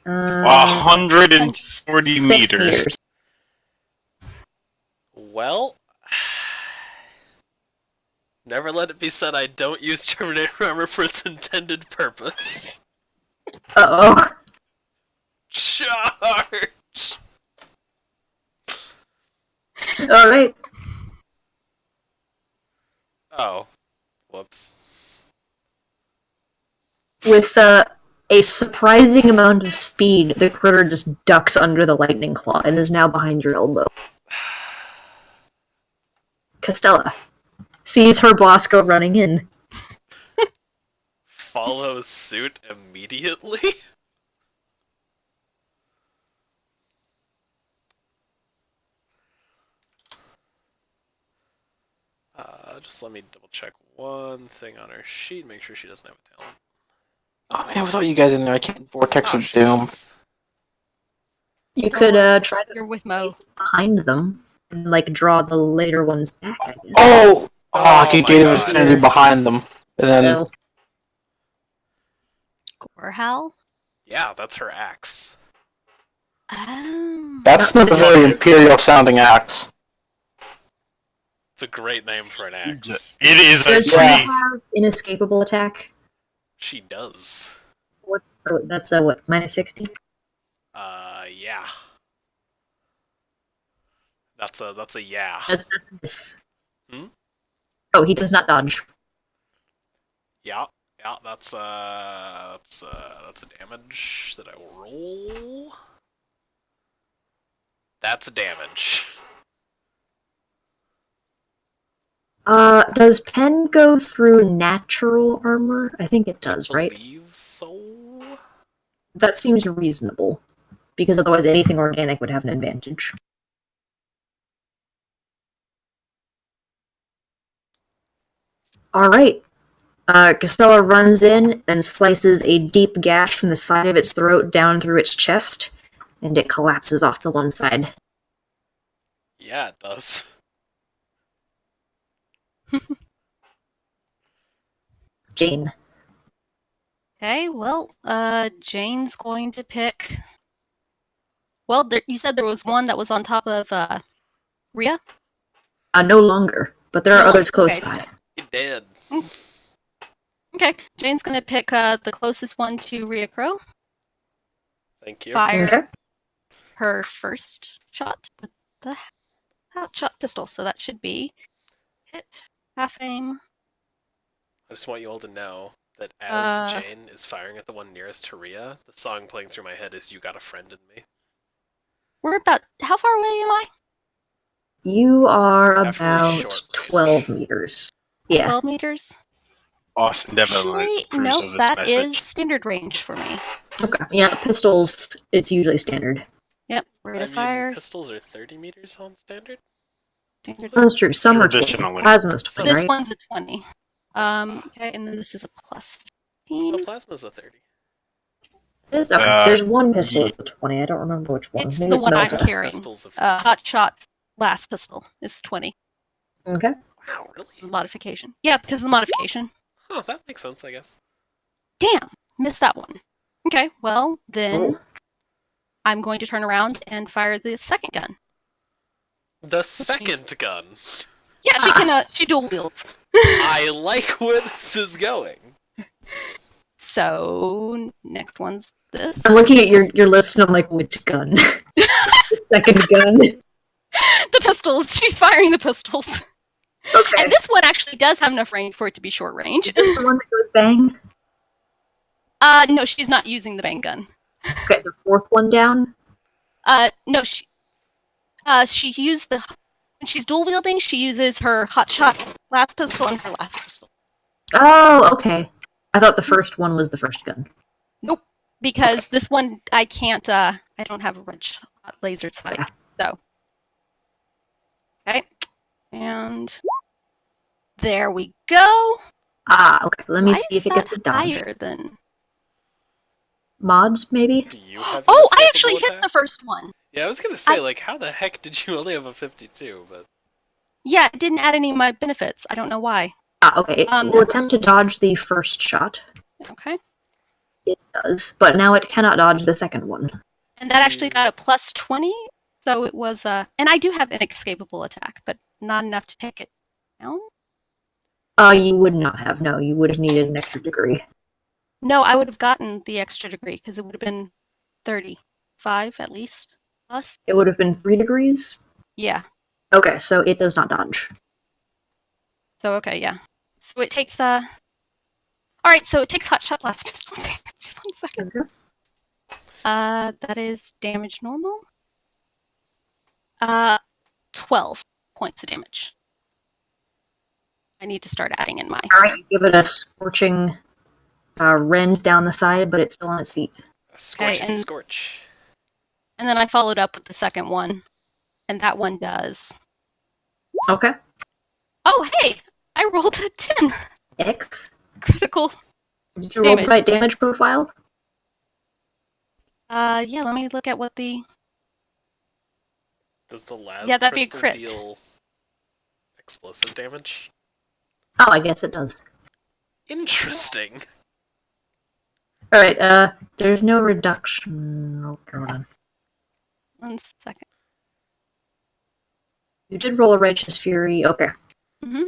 140 6 meters. Well, never let it be said I don't use Terminator armor for its intended purpose. Uh-oh. Charge! Alright. Oh. Whoops. With a surprising amount of speed, the critter just ducks under the lightning claw and is now behind your elbow. Costella sees her boss go running in. Follows suit immediately? Just let me double check one thing on her sheet, make sure she doesn't have a talent. Oh man, without you guys in there, I can't Vortex Oh, of she Doom. does. You Don't could worry. try to You're with Mo. behind them and draw the later ones back. I guess. Oh! I could my get God. Infinity behind them. And then, So, Gorhal? Yeah, that's her axe. that's not a Not very Imperial sounding axe. It's a great name for an axe. It is a does she Yeah. pretty. have inescapable attack? She does. That's a what, -60? Yeah. That's a yeah. Yes. Hmm? Oh, he does not dodge. Yeah, that's a damage that I will roll. That's a damage. Does Pen go through natural armor? I think it does, I right? believe so. That seems reasonable. Because otherwise anything organic would have an advantage. Alright. Costella runs in and slices a deep gash from the side of its throat down through its chest, and it collapses off to one side. Yeah, it does. Jane. Okay, well, Jane's going to pick. Well, you said there was one that was on top of Rhea? No longer, but there are No others longer. close Okay, by. so- He did. Okay, Jane's going to pick the closest one to Rhea Crow. Thank you. Fire Okay. her first shot with the shot pistol, so that should be hit, half aim. I just want you all to know that as Uh. Jane is firing at the one nearest to Rhea, the song playing through my head is "You Got a Friend in Me." We're about. How far away am I? You are Definitely about short range. 12 meters. Yeah. 12 meters? Austin definitely Actually, approves nope, of this that message. is standard range for me. Okay. Yeah, pistols, it's usually standard. Yep, rate I of mean, fire. pistols are 30 meters on standard. Standard. That's true. Some are 20. Traditionally. Plasma's 20, This right? one's a 20. Okay, and then this is a plus No, 15. plasma's a 30. It is? Okay. There's one pistol at the 20. I don't remember which one. It's Maybe the it's one I'm Melta. carrying. Pistols of Hot shot last pistol is 20. Okay. wow, really? The modification. Yeah, because of the modification. Huh, that makes sense, I guess. Damn, missed that one. Okay, well then Oh. I'm going to turn around and fire the second gun. The second gun. Yeah, she can. She dual wields. I like where this is going. So next one's this. I'm looking at your list and I'm like, which gun? The second gun. The pistols. She's firing the pistols. Okay. And this one actually does have enough range for it to be short range. Is this the one that goes bang? No, she's not using the bang gun. Okay, the fourth one down. No, she used the. When she's dual wielding, she uses her hot shot last pistol and her last pistol. Oh, okay. I thought the first one was the first gun. Nope, because this one I can't. I don't have a red shot laser sight. Yeah. So, okay, and there we go. Ah, okay. Let me Why see if is it gets that a dodge. higher than. Mods, maybe? Do you have Oh, an I actually escapable hit attack? the first one. Yeah, I was gonna say, like, how the heck did you only have a 52? But Yeah, it didn't add any of my benefits. I don't know why. Ah, okay. It will attempt to dodge the first shot. Okay. It does, but now it cannot dodge the second one. And that actually got a plus 20, so it was and I do have an escapable attack, but not enough to take it down. You would not have. No, you would have needed an extra degree. No, I would have gotten the extra degree because it would have been 35 at least plus. It would have been 3 degrees. Yeah. Okay, so it does not dodge. So okay, yeah. So it takes all right, so it takes hot shot last pistol damage. Just 1 second. Okay. That is damage normal. 12 points of damage. I need to start adding in my. All right, you give it a scorching rend down the side, but it's still on its feet. a scorch and- scorch. And then I followed up with the second one, and that one does. Okay. Oh, hey! I rolled a 10 X. critical. Did you roll the Damage. right damage profile? Yeah, let me look at what the. Does the last Yeah, that'd be a crystal crit. deal explosive damage? Oh, I guess it does. Interesting. All right. There's no reduction. Okay, hold on. 1 second. You did roll a righteous fury. Okay. Mhm.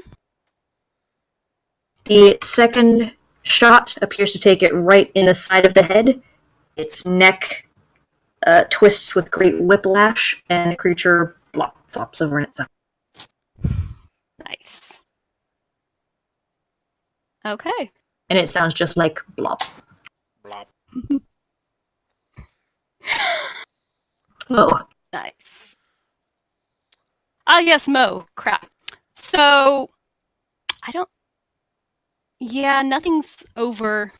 The second shot appears to take it right in the side of the head. Its neck twists with great whiplash, and the creature flops over in itself. Nice. Okay. And it sounds just like blop. Blop. Oh, Nice. Ah, yes, Mo. Crap. So, I don't. Yeah, nothing's over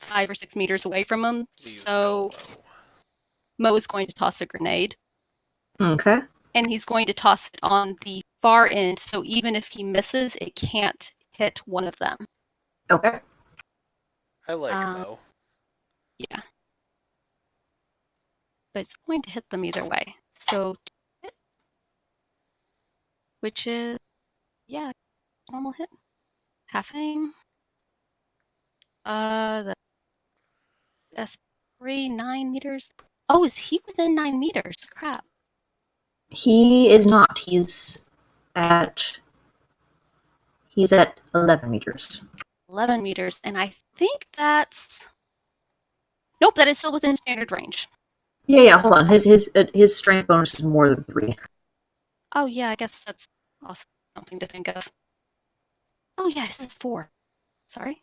5 or 6 meters away from him. Please So, go low. Mo is going to toss a grenade, okay. and he's going to toss it on the far end. So even if he misses, it can't hit one of them. Okay. I like Um, Mo. Yeah. But it's going to hit them either way. So, hit, which is, yeah, normal hit. Half aim. The S3, 9 meters. Oh, is he within 9 meters? Crap. He is not. He's at 11 meters. 11 meters. And I think that's. Nope, that is still within standard range. Yeah. Hold on. His strength bonus is more than 3. Oh, yeah, I guess that's also something to think of. Oh, yeah, this is 4. Sorry.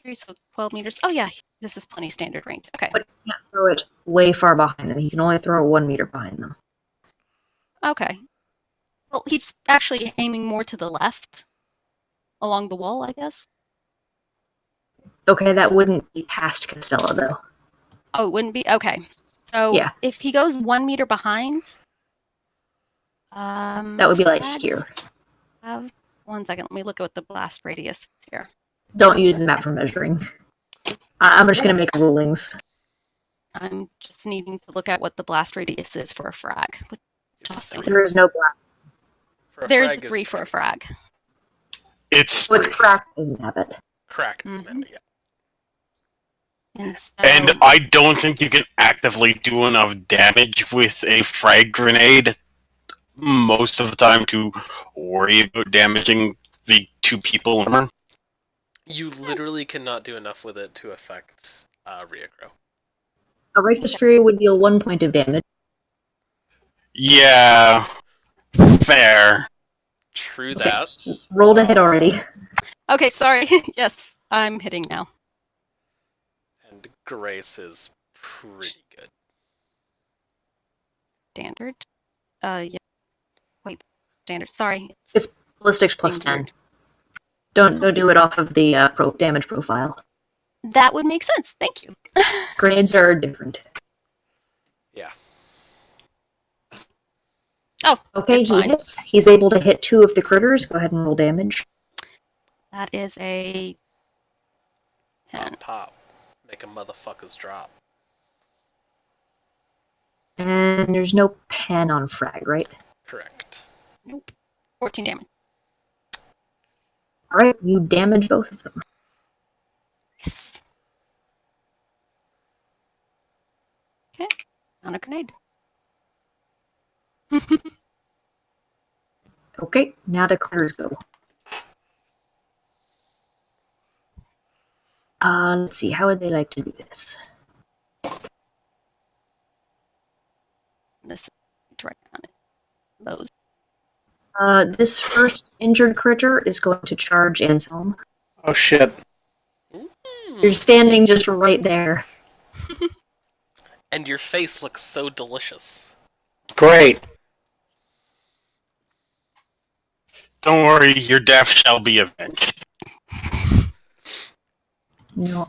3, so 12 meters. Oh, yeah, this is plenty standard range. Okay. But he can't throw it way far behind them. He can only throw it 1 meter behind them. Okay. Well, he's actually aiming more to the left. Along the wall, I guess. Okay, that wouldn't be past Costello though. Oh, it wouldn't be? Okay. So, Yeah. if he goes 1 meter behind... That would be like let's here. Have 1 second. Let me look at what the blast radius is here. Don't use the map for measuring. I'm just gonna make rulings. I'm just needing to look at what the blast radius is for a frag. It's Awesome. 3. There is no black. For a There's frag is 3 for a 3. frag. It's What's 3. cracked doesn't have it. Crack is Mhm. meant, yeah. And so, And I don't think you can actively do enough damage with a frag grenade most of the time to worry about damaging the 2 people in armor. You literally cannot do enough with it to affect Ryukro. A Righteous Fury would deal 1 point of damage. Yeah, fair. True that. Rolled a hit already. okay, sorry. Yes, I'm hitting now. And Grace is pretty good. Standard. Yeah. Wait, standard. Sorry. It's ballistics plus being 10. weird. Don't do it off of the damage profile. That would make sense. Thank you. Grenades are different. Yeah. Oh, Okay, it's he fine. hits. He's able to hit 2 of the critters. Go ahead and roll damage. That is a 10. Pop. Make a motherfuckers drop. And there's no pen on frag, right? Correct. Nope. 14 damage. Alright, you damage both of them. Yes. Okay. On a grenade. Okay, now the critters go. Let's see, how would they like to do this? This is direct on it. Those. This first injured critter is going to charge Anselm. Oh shit. You're standing just right there. And your face looks so delicious. Great. Don't worry, your death shall be avenged. No.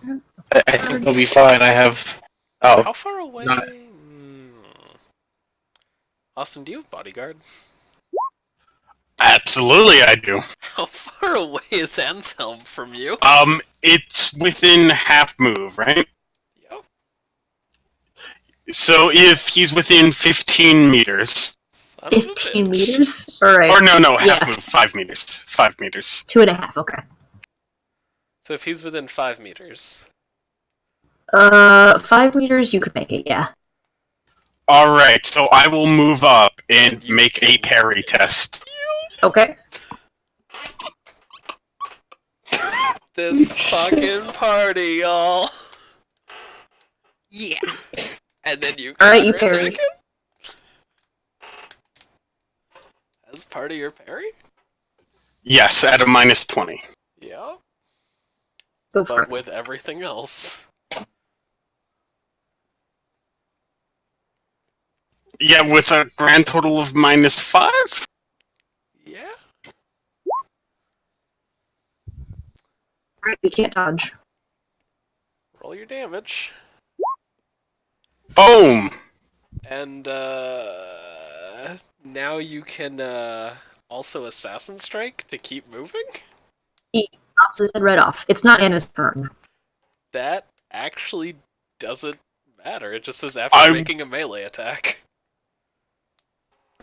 I think they'll be fine. I have. Oh, How far away? Not- Austin, do you have bodyguard? Absolutely, I do. How far away is Anselm from you? It's within half move, right? Yep. So if he's within 15 meters, Son of a 15 bitch. meters? Alright. or no, half Yeah. move, 5 meters, 5 meters. 2.5, okay. So if he's within 5 meters. 5 meters, you could make it, yeah. All right, so I will move up and You make a can- parry test. Okay. This fucking party, y'all. Yeah. And then you Alright, you counterattack parry. him? As part of your parry? Yes, at a minus 20. Yeah. Go for But it. with everything else. Yeah, with a grand total of minus 5? Yeah. Alright, you can't dodge. Roll your damage. Boom! And now you can also assassin strike to keep moving? Pops his head right off. It's not Anna's turn. That actually doesn't matter. It just says after I'm- making a melee attack.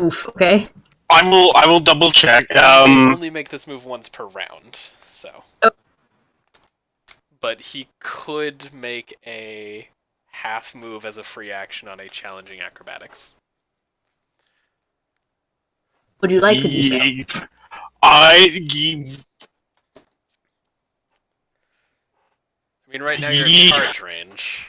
Oof, okay. I will double check. You only make this move once per round, so. Oh. But he could make a half move as a free action on a challenging acrobatics. Would you like to do so? I mean, right now you're in Ye- charge range.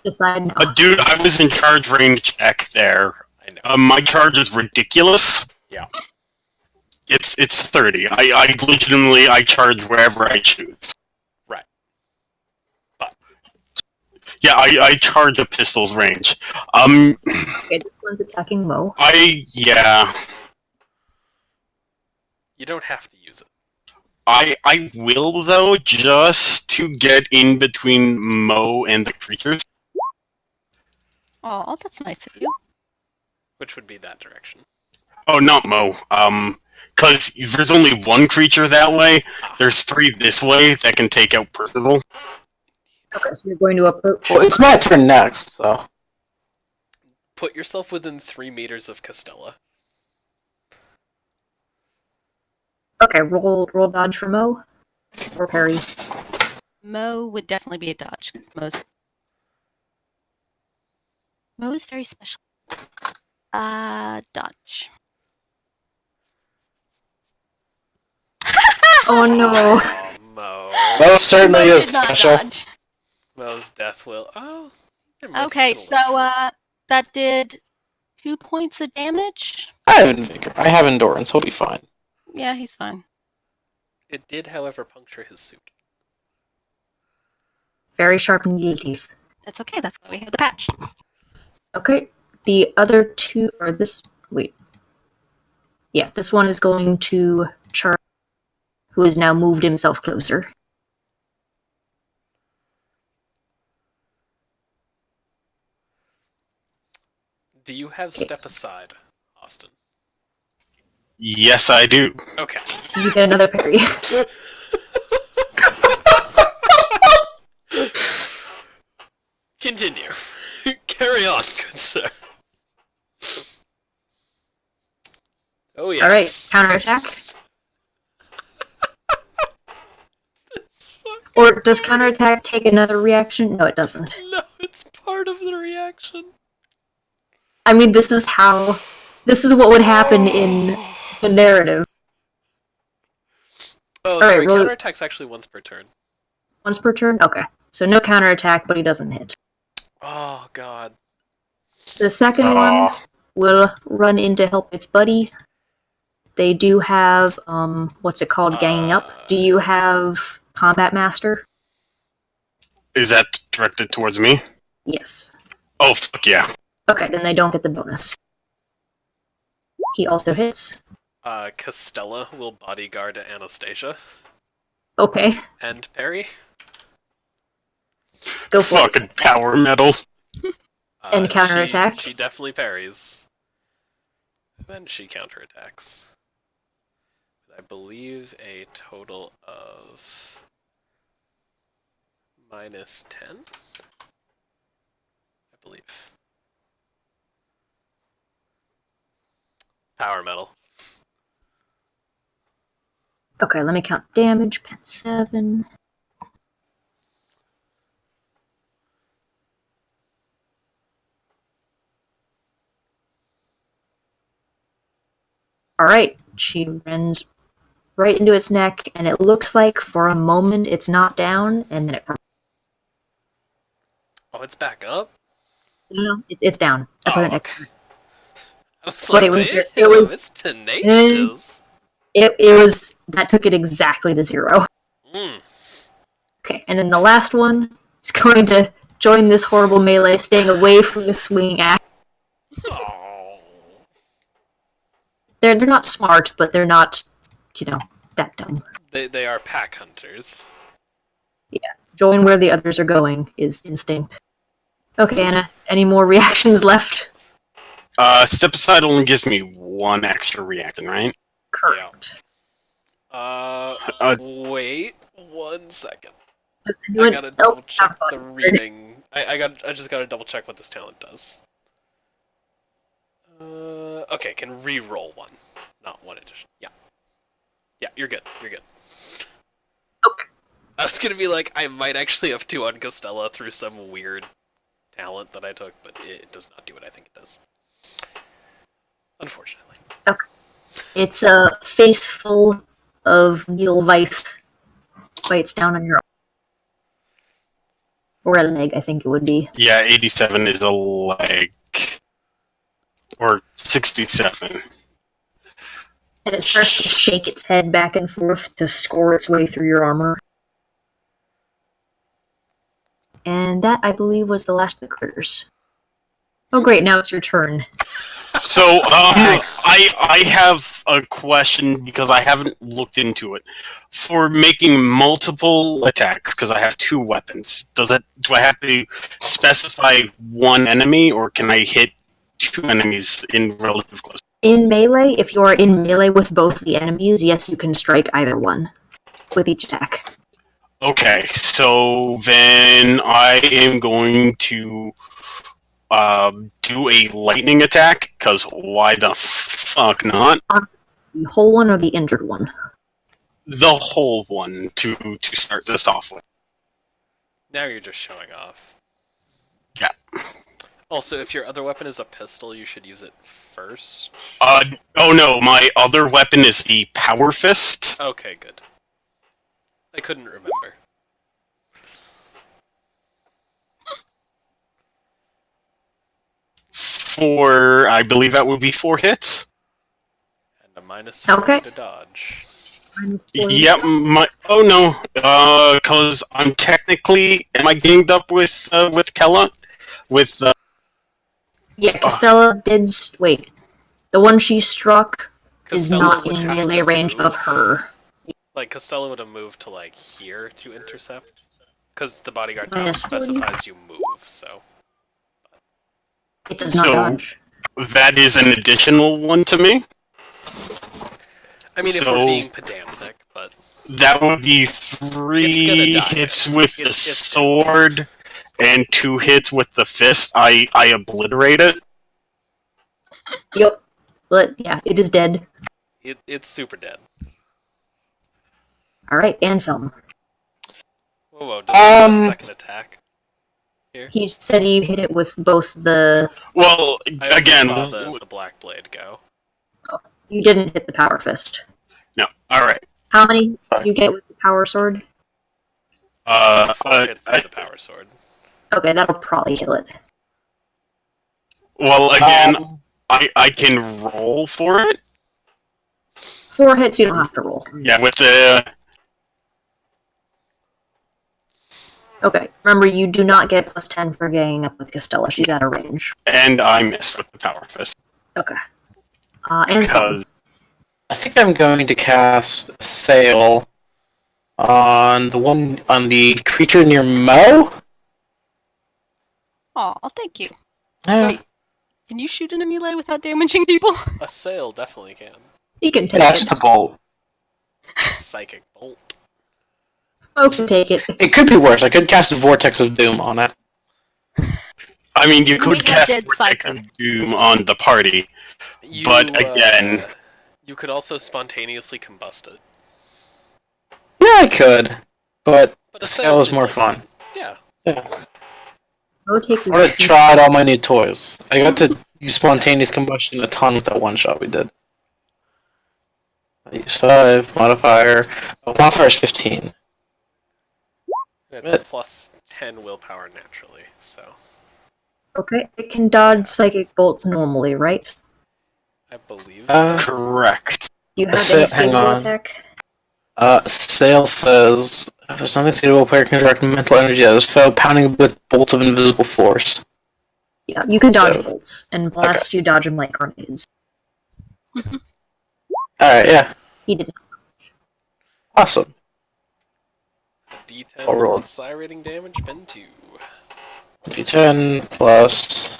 Decide now. Dude, I was in charge range check there. I know. My charge is ridiculous. Yeah. It's 30. I legitimately I charge wherever I choose. Right. But Yeah, I charge a pistol's range. Okay, this one's attacking Mo. Yeah. you don't have to use it. I will though, just to get in between Mo and the creatures. Oh, that's nice of you. Which would be that direction. Oh, not Mo. Because there's only one creature that way. Ah. There's 3 this way that can take out Percival. Okay, so you're going to approach. Well, it's my turn next, so. Put yourself within 3 meters of Castella. Okay, roll dodge for Mo or parry. Mo would definitely be a dodge. Mo is very special. Dodge. Oh no! Oh, Mo. Mo certainly Mo is did not special. dodge. Mo's death will. Oh, never mind, Okay, he's so gonna live. that did 2 points of damage. I have vigor. I have endurance. He'll be fine. Yeah, he's fine. It did, however, puncture his suit. Very sharp and needle teeth. That's okay. That's why we have the patch. Okay, the other two are this. Wait. Yeah, this one is going to charge, who has now moved himself closer. Do you have step aside, Austin? Yes, I do. Okay. You get another parry. Continue. Carry on, good sir. Oh yes. Alright, counterattack. This fucking- Or does counterattack take another reaction? No, it doesn't. No, it's part of the reaction. I mean, this is what would happen in the narrative. Oh, Alright, sorry, roll- counterattack's actually once per turn. Once per turn? Okay. So no counterattack, but he doesn't hit. Oh god. The second one will run in to help its buddy. They do have, what's it called, ganging up. Do you have Combat Master? Is that directed towards me? Yes. Oh, fuck yeah. Okay, then they don't get the bonus. He also hits. Castella will bodyguard Anastasia. Okay, And parry. go for it. Fucking power metal. And counterattack? She definitely parries. And then she counterattacks. I believe a total of minus 10? I believe. Power metal. Okay, let me count damage. Pen 7. Alright, she runs right into its neck, and it looks like for a moment it's not down, and then it comes. Oh, it's back up? No, it's down. I put Oh, it next. okay. I was But like, it was- damn, it was- it's tenacious. It was that took it exactly to 0. Mm. Okay, and then the last one is going to join this horrible melee, staying away from the swinging axe. Oh. They're not smart, but they're not, that dumb. They are pack hunters. Going where the others are going is instinct. Okay, Anna, any more reactions left? Step aside only gives me one extra reaction, right? Correct. Wait 1 second. Does I anyone gotta double else check have the fun? reading. I just gotta double check what this talent does. Okay, can re-roll one, not one addition. Yeah, you're good. You're good. Okay. I was gonna be like, I might actually have 2 on Castella through some weird talent that I took, but it does not do what I think it does. Unfortunately. It's a face full of needle vice bites down on your arm. Or a leg, I think it would be. Yeah, 87 is a leg. Or 67. And it starts to shake its head back and forth to score its way through your armor. And that, I believe, was the last of the critters. Oh great, now it's your turn. So, Thanks. I have a question because I haven't looked into it. For making multiple attacks, because I have 2 weapons, do I have to specify one enemy, or can I hit 2 enemies in relative close? In melee, if you're in melee with both the enemies, yes, you can strike either one with each attack. Okay, so then I am going to do a lightning attack, because why the fuck not? The whole one or the injured one? The whole one to start this off with. Now you're just showing off. Yeah. Also, if your other weapon is a pistol, you should use it first. Oh no, my other weapon is the Power Fist. Okay, good. I couldn't remember. I believe that would be 4 hits. And a minus 4 Okay. to dodge. Yep, oh no, cause I'm technically, am I ganged up with Kella? Yeah, Costella did. Wait. The one she struck is Costello not would in have melee to range move. of her. Like, Costello would have moved to, like, here to intercept. Because the bodyguard tower Minus 40. specifies you move, so. It does not So- dodge. That is an additional one to me. I mean, if So- we're being pedantic, but. That would be It's 3 gonna die, hits though. with the It's sword and 2 hits with the fist. I obliterate it. Yep. But yeah, it is dead. It's super dead. Alright, Anselm. Whoa, does it have a second attack? He said he hit it with both the. Well, I only again, saw the black blade go. You didn't hit the power fist. no. All right. How many did you get with the power sword? 4 hits with the power sword. Okay, that'll probably kill it. well, again, I can roll for it. 4 hits, you don't have to roll. Yeah, with the Okay, remember you do not get plus 10 for ganging up with Costella. She's out of range. and I miss with the Power Fist Okay. Anselm. because I think I'm going to cast Sail on the creature near Mo. Aw, thank you. Yeah, Wait, can you shoot in a melee without damaging people? A sail definitely can. You can take that's it. the bolt. Psychic bolt. Folks can take it. It could be worse. I could cast a Vortex of Doom on it. I mean you We could have cast dead Vortex Psychic. of Doom on the party. You, But again- you could also spontaneously combust it. Yeah, I could, but But a Sail is seems more like fun. Yeah. Yeah. Go take I would have tried all my new toys. I got to use spontaneous combustion a ton with that one shot we did. I use 5, modifier. Oh, modifier is 15. It's a plus 10 willpower naturally, so. Okay, it can dodge psychic bolts normally, right? I believe Uh, so. Correct. Do you have So, any hang stable on. attack? Sail says, if there's nothing suitable, player can direct mental energy at his foe, pounding with bolts of invisible force. Yeah, you can dodge So- bolts, and blast you dodge them like grenades. Alright, yeah. He didn't. Awesome. D10 I'll roll. plus psi rating damage, Ben 2. D10 plus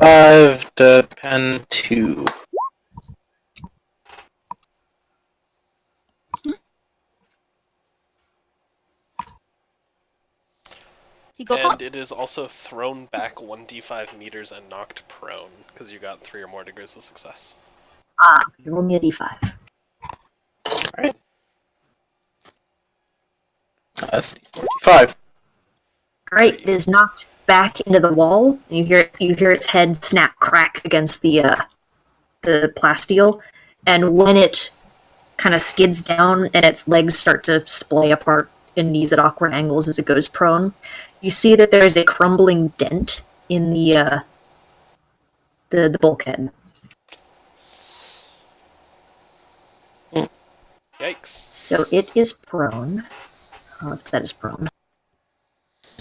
5 to pen 2. He goes And on. it is also thrown back 1d5 meters and knocked prone, because you got 3 or more degrees of success. Roll me a d5. Alright. That's 5. Alright, it is knocked back into the wall. And you hear its head snap crack against the plasteel, and when it kind of skids down and its legs start to splay apart and knees at awkward angles as it goes prone, you see that there is a crumbling dent in the bulkhead. Yikes. So it is prone. Oh, let's put that as prone.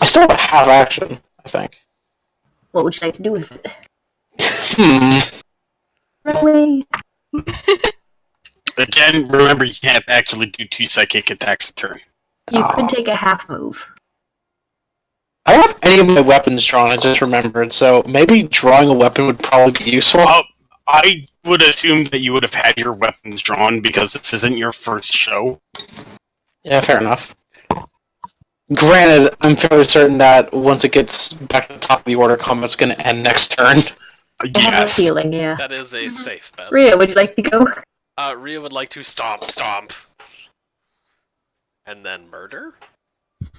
I still have a half action, I think. What would you like to do with it? Hmm. Really? Again, remember you can't actually do 2 psychic attacks a turn. You could take a half move. I don't have any of my weapons drawn, I just remembered, so maybe drawing a weapon would probably be useful. I would assume that you would have had your weapons drawn because this isn't your first show. Yeah, fair enough. Granted, I'm fairly certain that once it gets back to the top of the order, combat's going to end next turn. I have a Yes. feeling, yeah. That is a safe bet. Rhea, would you like to go? Rhea would like to stomp. And then murder?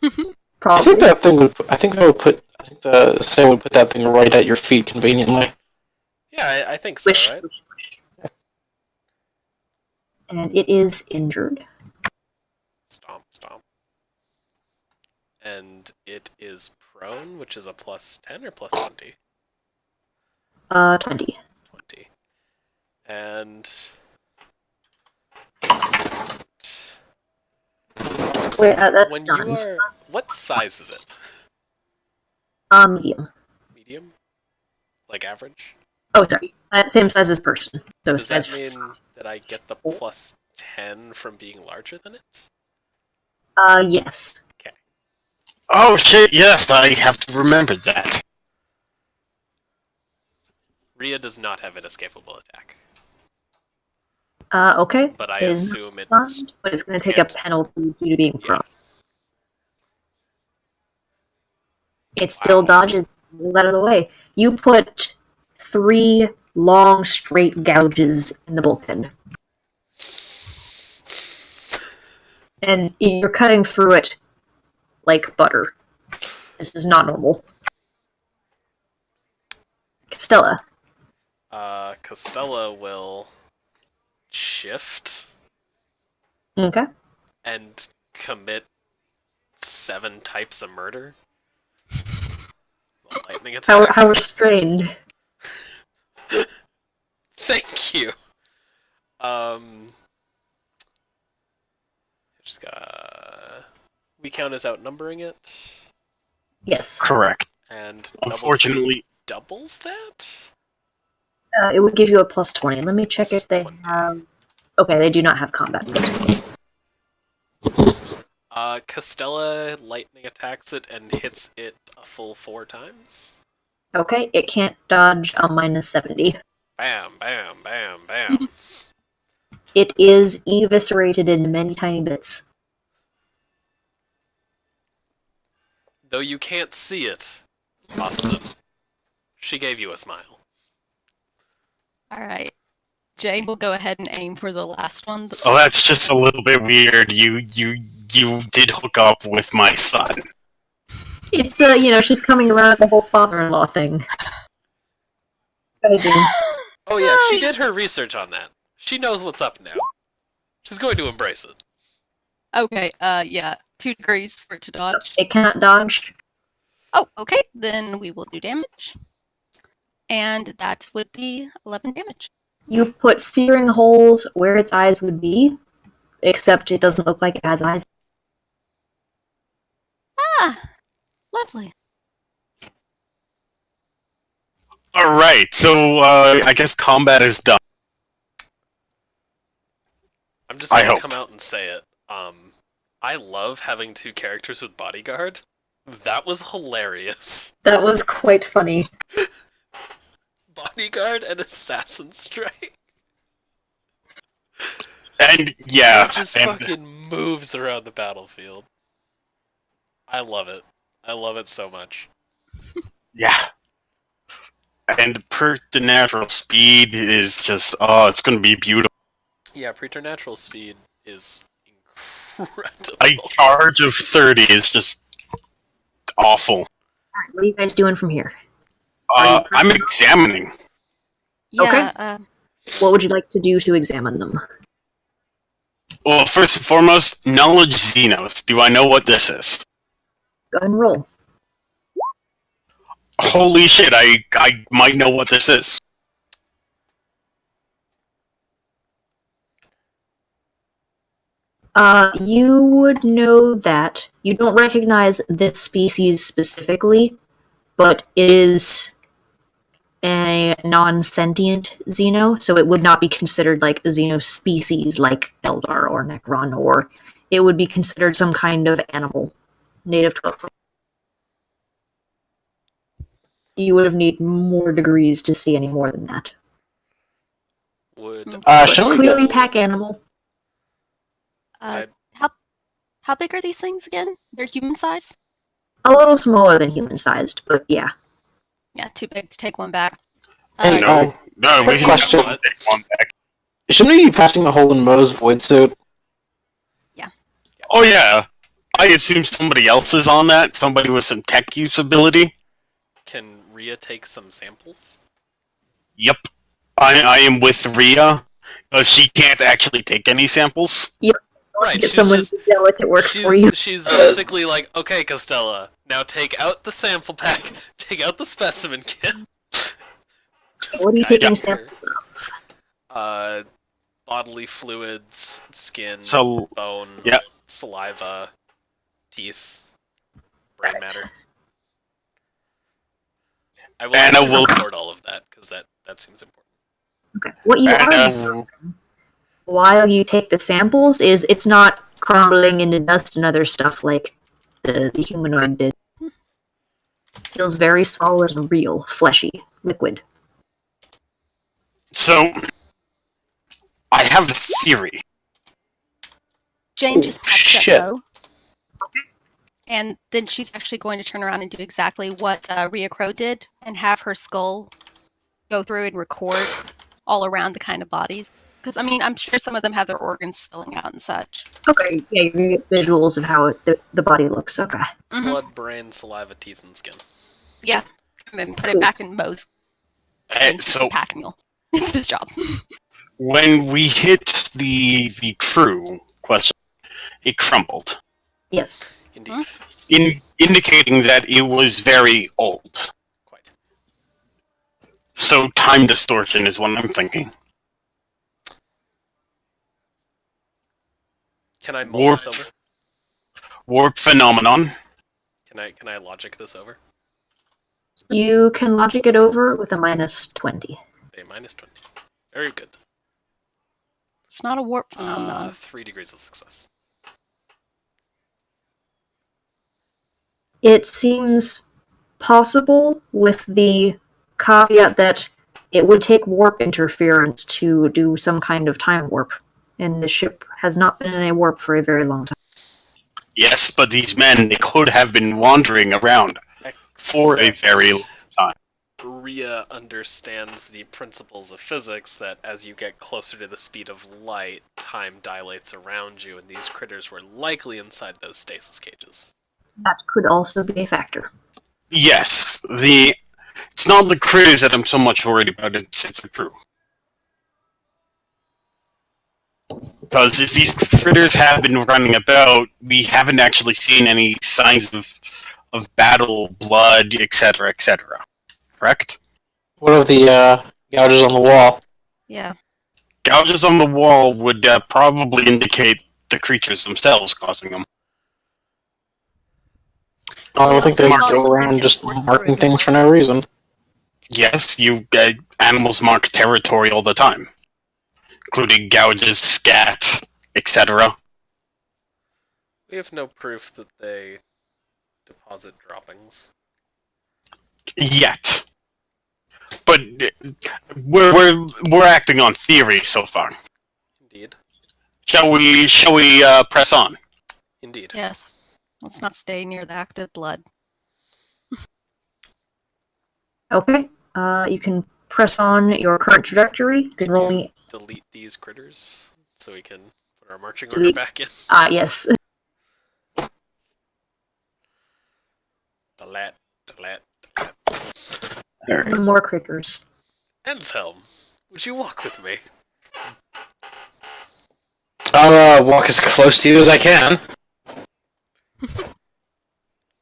I Probably. think that thing would. I think the Say would put that thing right at your feet conveniently. Yeah, I think so, Wish. right? And it is injured. Stomp. And it is prone, which is a plus 10 or plus 20? 20. 20. And... Wait, that's when stuns. you are... What size is it? Medium. Medium? Like average? Oh, sorry. Same size as person. So Does that size. mean that I get the plus 10 from being larger than it? Yes. Oh shit! Yes, I have to remember that. Rhea does not have an escapable attack, Okay. but I Is assume it... not, but it's going to take a can't. penalty due to being Yeah. prone. It still dodges. Move out of the way. You put 3 long, straight gouges in the bulkhead. And you're cutting through it like butter. This is not normal. Stella. Costello will shift Okay. and commit 7 types of murder. The lightning attack. How restrained. Thank you. Just we count as outnumbering it, Yes. Correct. and double Unfortunately, doubles that. It would give you a plus 20. Let me check if they 20. have... Okay, they do not have combat. Castella lightning attacks it and hits it a full 4 times. Okay, it can't dodge a minus 70. Bam, bam, bam, bam. It is eviscerated into many tiny bits. Though you can't see it, Austin, she gave you a smile. Alright. Jay will go ahead and aim for the last one. oh, that's just a little bit weird. You did hook up with my son. It's, she's coming around with the whole father-in-law thing. Oh yeah, she did her research on that. She knows what's up now. She's going to embrace it. Okay, yeah. 2 degrees for it to dodge. It cannot dodge. Oh, okay. Then we will do damage. And that would be 11 damage. You put searing holes where its eyes would be, except it doesn't look like it has eyes. Ah! Lovely. Alright, so I guess combat is done. I'm just I gonna hope. come out and say it. I love having 2 characters with bodyguard. That was hilarious. That was quite funny. Bodyguard and assassin strike. And yeah, It just and, fucking moves around the battlefield. I love it. I love it so much. yeah. And preternatural speed is just it's gonna be beautiful. Yeah, preternatural speed is incredible. A charge of 30 is just awful. Alright, what are you guys doing from here? I'm examining. Yeah, What would you like to do to examine them? Well, first and foremost, knowledge Xenos. Do I know what this is? Go ahead and roll. Holy shit, I might know what this is. You would know that. You don't recognize this species specifically, but it is a non-sentient Xeno, so it would not be considered like a Xeno species like Eldar or Necron, or it would be considered some kind of animal native to a place. You would have need more degrees to see any more than that. Would Shall we Clearly pack animal. how How big are these things again? They're human size? A little smaller than human-sized, but yeah. Yeah, too big to take one back. Hey, No, no, we quick can question. take one back. Shouldn't we be patching a hole in Mo's void suit? Oh yeah, I assume somebody else is on that. Somebody with some tech usability. Can Rhea take some samples? Yep, I am with Rhea. She can't actually take any samples. Right, Get she's someone just to delicate work for you. she's basically like, okay, Costello, now take out the sample pack, take out the specimen kit. Just What are you guide taking her. samples Bodily fluids, skin, So bone, yeah. saliva, teeth, brain matter. I will Anna actually will- record all of that because that seems important. Okay. What you are And, observing while you take the samples is it's not crumbling into dust and other stuff like the humanoid did. Feels very solid and real, fleshy, liquid. So I have a theory. Jane Oh, just pats shit. at Mo. And then she's actually going to turn around and do exactly what Rhea Crow did and have her skull go through and record all around the kind of bodies. Because, I mean, I'm sure some of them have their organs spilling out and such. Okay, yeah, you can get visuals of how the body looks. Okay. Mhm. Blood, brain, saliva, teeth, and skin. Yeah. And then put Cool. it back in Mo's So pack mule. It's his job. when we hit the crew question, it crumbled, Yes. Indeed. indicating that it was very old. Quite. So time distortion is what I'm thinking. Can I mull Warp, this over? warp phenomenon. Can I logic this over? You can logic it over with a -20. A minus 20. Very good. It's not a warp phenomenon. 3 degrees of success. It seems possible with the caveat that it would take warp interference to do some kind of time warp, and the ship has not been in a warp for a very long time. Yes, but these men, they could have been wandering around for a very long time. Rhea understands the principles of physics that as you get closer to the speed of light, time dilates around you, and these critters were likely inside those stasis cages. That could also be a factor. Yes, it's not the critters that I'm so much worried about, it's the crew. Because if these critters have been running about, we haven't actually seen any signs of battle, blood, etc., etc. Correct? What of the gouges on the wall? Yeah. Gouges on the wall would probably indicate the creatures themselves causing them. I don't think they It's go also around just important marking for things for no reason. Yes, animals mark territory all the time, including gouges, scat, etc. We have no proof that they deposit droppings. Yet, but we're acting on theory so far. Indeed. Shall we press on? Indeed. Yes. Let's not stay near the active blood. Okay, you can press on your current trajectory. You can roll me. Delete these critters so we can put our marching order Delete. back in. Yes. Delete. No more critters. Enshelm, would you walk with me? I'll walk as close to you as I can.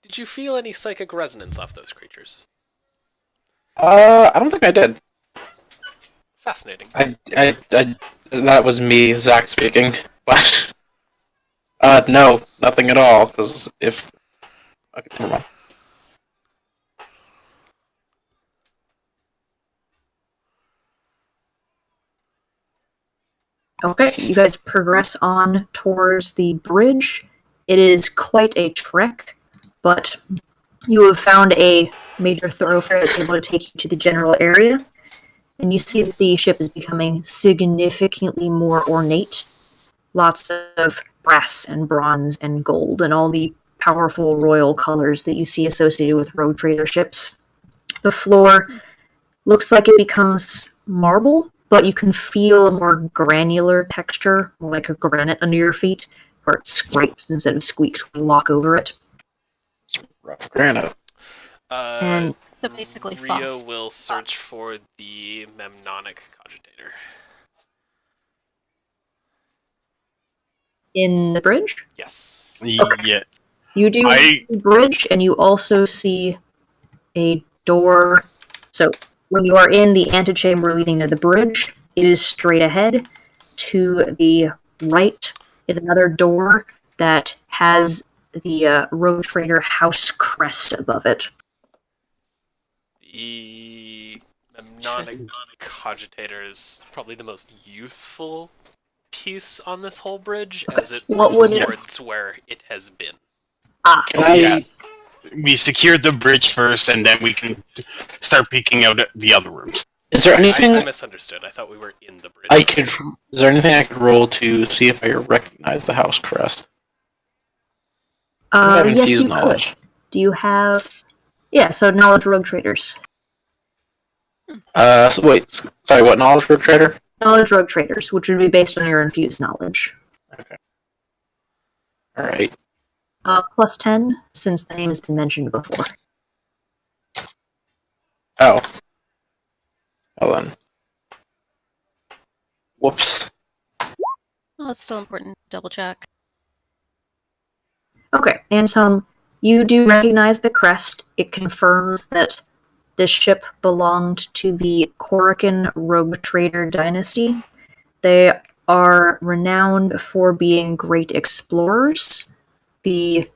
Did you feel any psychic resonance off those creatures? I don't think I did. Fascinating. I that was me, Zach speaking. But no, nothing at all. Because if okay, never mind. Okay, you guys progress on towards the bridge. It is quite a trek, but you have found a major thoroughfare that's able to take you to the general area, and you see that the ship is becoming significantly more ornate. Lots of brass and bronze and gold and all the powerful royal colors that you see associated with rogue trader ships. The floor looks like it becomes marble, but you can feel a more granular texture, like a granite under your feet, where it scrapes instead of squeaks when you walk over it. Rough granite. And So basically, Rio Foss. will search for the Memnonic cogitator. in the bridge, Yes. Yeah. you do I- the bridge, and you also see a door. So when you are in the antechamber leading to the bridge, it is straight ahead. To the right is another door that has the Rogue Trader house crest above it. The Memnonic cogitator is probably the most useful piece on this whole bridge, as it What would it- records where it has been. Can I? Yeah. We secure the bridge first, and then we can start peeking out at the other rooms. Is there anything I misunderstood. I thought we were in the bridge. I could? Is there anything I could roll to see if I recognize the house crest? I have Yes, infused you knowledge. could. Do you have? Yeah, so knowledge rogue traders. So wait, sorry, what knowledge group trader? Knowledge rogue traders, which would be based on your infused knowledge. All right. Plus 10, since the name has been mentioned before. Oh. Well then. Whoops. Well, it's still important to double check. Okay, and you do recognize the crest. It confirms that this ship belonged to the Korakin Rogue Trader dynasty. They are renowned for being great explorers. The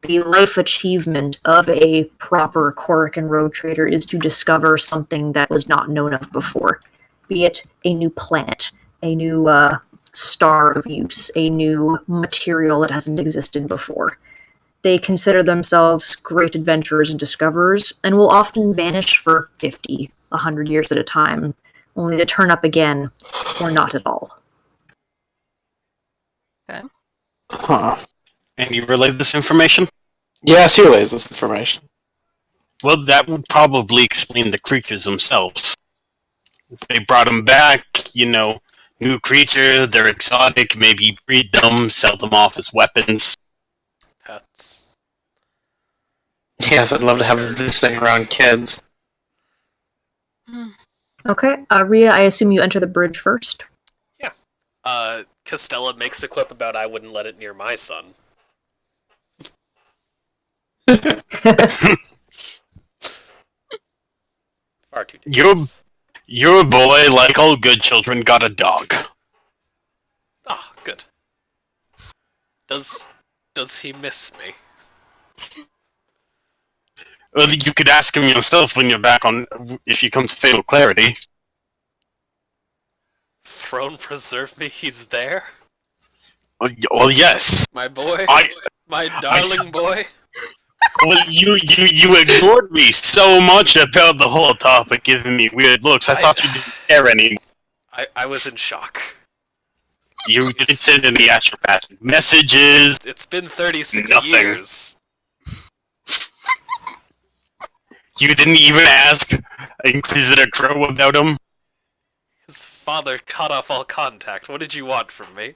life achievement of a proper Korakin Rogue Trader is to discover something that was not known of before, be it a new planet, a new star of use, a new material that hasn't existed before. They consider themselves great adventurers and discoverers, and will often vanish for 50, 100 years at a time, only to turn up again, or not at all. Huh. And you relay this information? Yes, he relays this information. Well, that would probably explain the creatures themselves. If they brought them back, new creature, they're exotic, maybe breed them, sell them off as weapons. Pets. Yes, I'd love to have this thing around kids. Okay, Rhea, I assume you enter the bridge first. Costella makes a quip about I wouldn't let it near my son. Far too dangerous. Your boy, like all good children, got a dog. Ah, good. Does he miss me? Well, you could ask him yourself when you're back on, if you come to Fatal Clarity. Throne preserve me, he's there? Well, yes. My boy? I- My darling boy? Well, you ignored me so much about the whole topic, giving me weird looks. I thought you didn't care anymore. I was in shock. You didn't send any astropathic messages. It's been 36 Nothing. years. You didn't even ask Inquisitor Crow about him. His father cut off all contact. What did you want from me?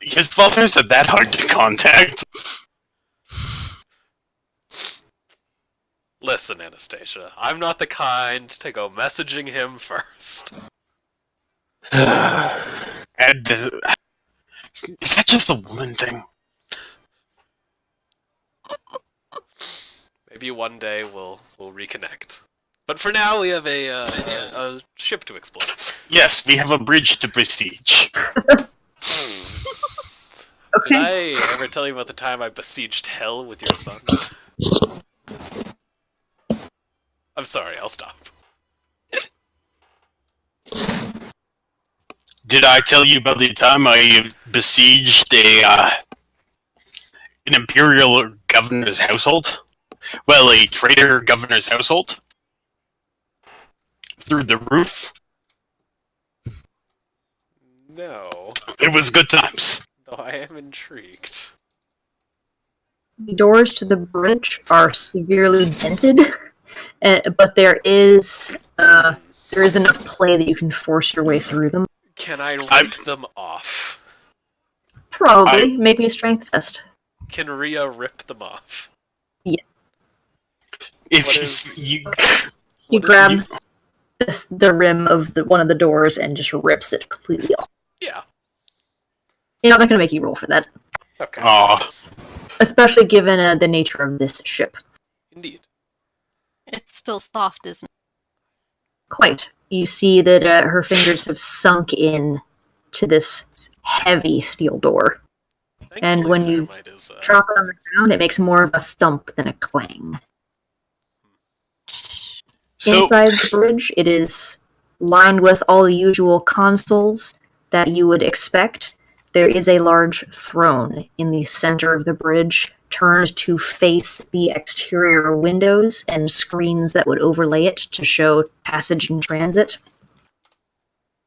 His father's not that hard to contact. Listen, Anastasia, I'm not the kind to go messaging him first. And is that just a woman thing? Maybe one day we'll reconnect. But for now, we have a ship to explore. Yes, we have a bridge to prestige. Did I ever tell you about the time I besieged hell with your son? I'm sorry, I'll stop. Did I tell you about the time I besieged an imperial governor's household? Well, a traitor governor's household? Through the roof? No. It was good times. Though I am intrigued. The doors to the bridge are severely dented, but there is enough play that you can force your way through them. Can I rip them off? Probably. Make me a strength test. Can Rhea rip them off? Yeah. If What is- you He What is- grabs the rim of one of the doors and just rips it completely off. Yeah. You know, I'm not going to make you roll for that. Okay. Aw. Especially given the nature of this ship. Indeed. It's still soft, isn't it? Quite. You see that her fingers have sunk in to this heavy steel door. And Thankfully, when you Ceramite is, drop it on the ground, it makes more of a thump than a clang. So Inside the bridge, it is lined with all the usual consoles that you would expect. There is a large throne in the center of the bridge, turned to face the exterior windows and screens that would overlay it to show passage and transit.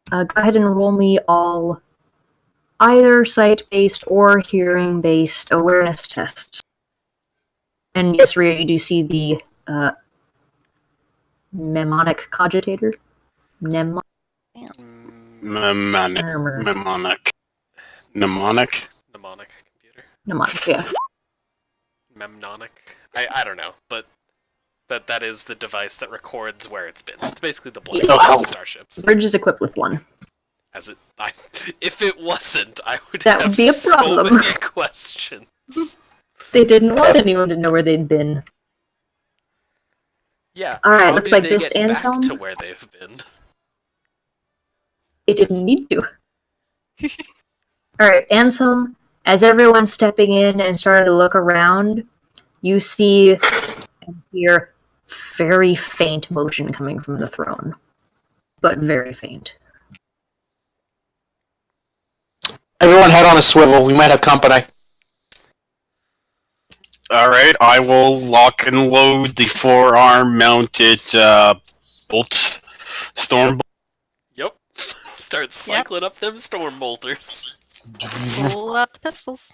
Go ahead and roll me all either sight-based or hearing-based awareness tests. And yes, Rhea, you do see the mnemonic cogitator? Mm, mnemonic. Mnemonic. Mnemonic. mnemonic computer. Mnemonic, yeah. Memnonic. I don't know, but that is the device that records where it's been. It's basically the blind Oh, of starships. The bridge is equipped with one. If it wasn't, I would That have would be a problem. so many questions. They didn't want anyone to know where they'd been. Yeah. Alright, how looks do like they just get back Anselm. to where they've been? It didn't need to. Alright, Anselm, as everyone's stepping in and starting to look around, you see and hear very faint motion coming from the throne. But very faint. Everyone head on a swivel. We might have company. Alright, I will lock and load the forearm mounted bolt storm bolt. Yep. Start cycling up them storm bolters. Pull out the pistols.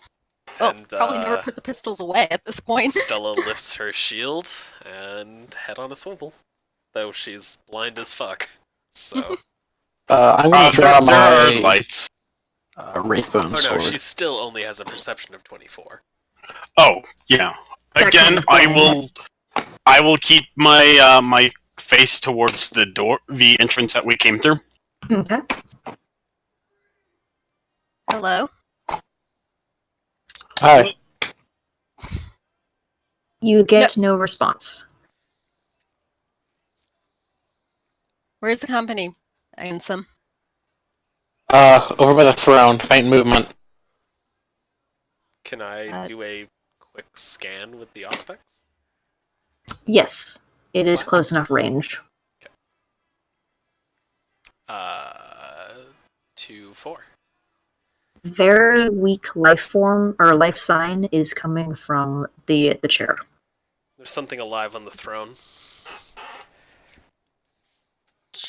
Oh, And, probably never put the pistols away at this point. Stella lifts her shield and head on a swivel. Though she's blind as fuck. So. I'm going to draw there are my lights. Wraithbone Oh no, sword. she still only has a perception of 24. Oh, yeah. That Again, kind of I will keep my my face towards the door, the entrance that we came through. Okay. Hello? Hi. You get no response. Where's the company, Ansem? Over by the throne. Faint movement. Can I do a quick scan with the Auspex? Yes, it is close enough range. 2-4. Very weak life form or life sign is coming from the chair. There's something alive on the throne.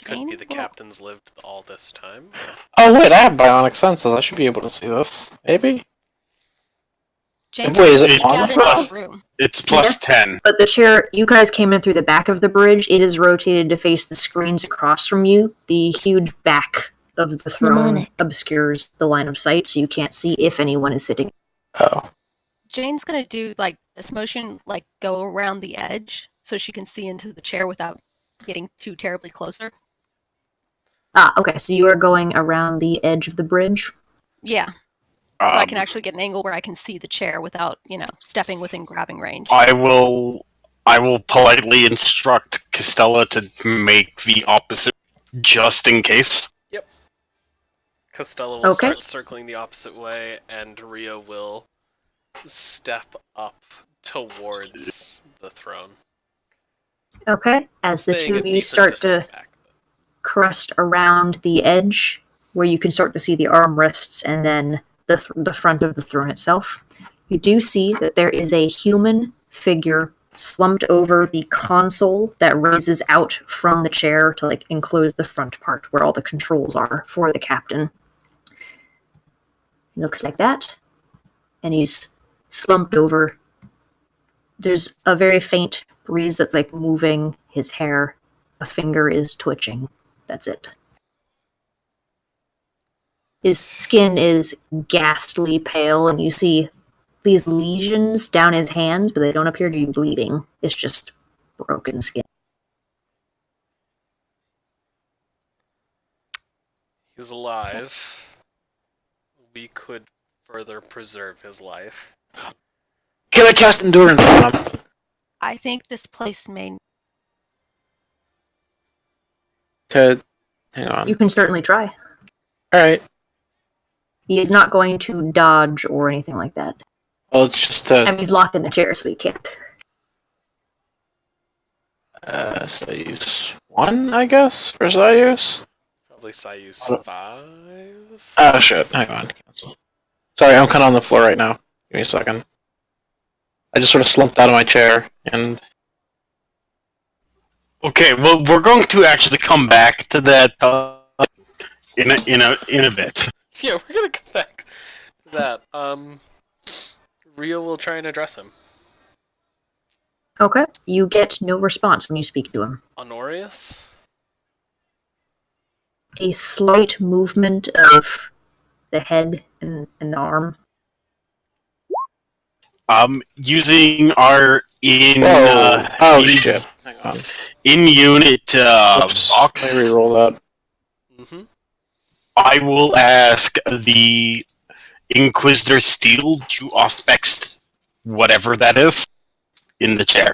Could Jane? be the captain's lived all this time. Oh wait, I have bionic senses. I should be able to see this. Maybe? Jane, Wait, is it It's get on out the of front? this room. It's plus Yes. 10. But the chair, you guys came in through the back of the bridge. It is rotated to face the screens across from you. The huge back of the throne Mnemonic. obscures the line of sight, so you can't see if anyone is sitting. Oh. Jane's gonna do like this motion, like go around the edge so she can see into the chair without getting too terribly closer. Ah, okay, so you are going around the edge of the bridge. Yeah, so I can Um, actually get an angle where I can see the chair without, stepping within grabbing range. I will politely instruct Costella to make the opposite, just in case. Costello will Okay. start circling the opposite way, and Rio will step up towards the throne. Okay, as the Staying two a of you decent start distance to back. crest around the edge, where you can start to see the armrests and then the front of the throne itself, you do see that there is a human figure slumped over the console that raises out from the chair to enclose the front part where all the controls are for the captain. He looks like that, and he's slumped over. There's a very faint breeze that's like moving his hair. A finger is twitching. That's it. His skin is ghastly pale, and you see these lesions down his hands, but they don't appear to be bleeding. It's just broken skin. He's alive. We could further preserve his life. Can I cast endurance on him? I think this place may. Hang on. You can certainly try. Alright. He is not going to dodge or anything like that. Well, it's just I mean, he's locked in the chair, so he can't. so use 1, I guess, for Zayus? Probably Sayus 5. Oh shit, hang on. Cancel. Sorry, I'm kind of on the floor right now. Give me a second. I just sort of slumped out of my chair, and... Okay, well, we're going to actually come back to that in a bit. Yeah, we're gonna come back to that. Rio will try and address him. Okay. You get no response when you speak to him. Honorius? A slight movement of the head and the arm. Using our shit. Hang on. in unit Oops. box, Let me re-roll that. Mm-hmm. I will ask the Inquisitor Steel to auspex whatever that is in the chair.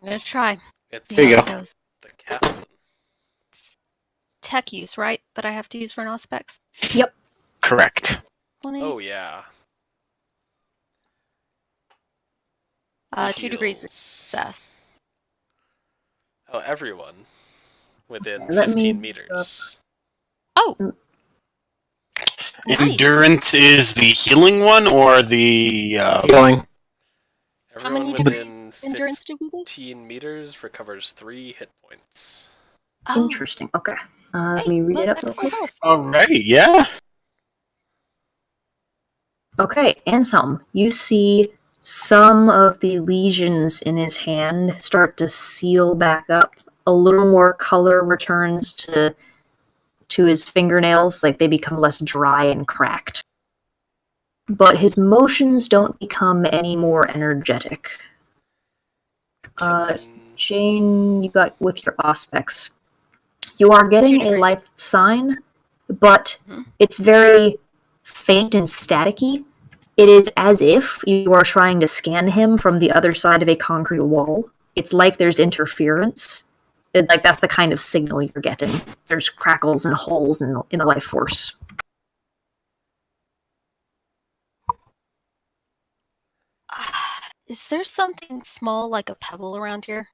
I'm gonna try. It's There you how go. it goes. the captain. It's tech use, right? That I have to use for an auspex. Correct. 20. Oh, yeah. 2 degrees Heals. success. Oh, everyone. Within Let me 15 meters. Oh. Nice. Endurance is the healing one or the Healing. Everyone many within Endurance did we do? 15 meters recovers 3 hit points. Oh. Interesting. Okay. Let Hey, me read it most up real effective quick. health. Alright, yeah. Okay, Anselm, you see some of the lesions in his hand start to seal back up. A little more color returns to his fingernails, like they become less dry and cracked. But his motions don't become any more energetic. Can- Jane, you got with your auspex. You are getting 2 a degrees. life sign, but Mhm. it's very faint and staticky. It is as if you are trying to scan him from the other side of a concrete wall. It's like there's interference. Like that's the kind of signal you're getting. There's crackles and holes in the life force. Is there something small like a pebble around here?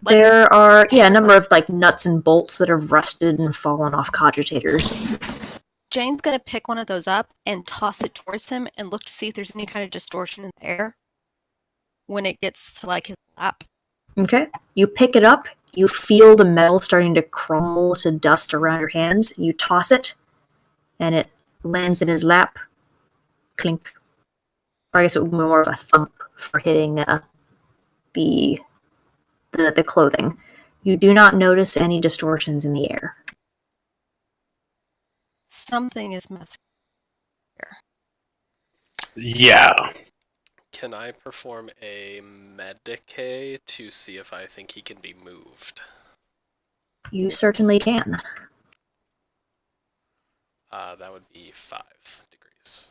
Like There are a number of like nuts and bolts that have rusted and fallen off cogitators. Jane's gonna pick one of those up and toss it towards him and look to see if there's any kind of distortion in the air when it gets to like his lap. Okay. You pick it up, you feel the metal starting to crumble to dust around your hands. You toss it, and it lands in his lap. Clink. Or I guess it would be more of a thump for hitting the clothing. You do not notice any distortions in the air. Something is messing here. Yeah. Can I perform a Medicae to see if I think he can be moved? You certainly can. That would be 5 degrees.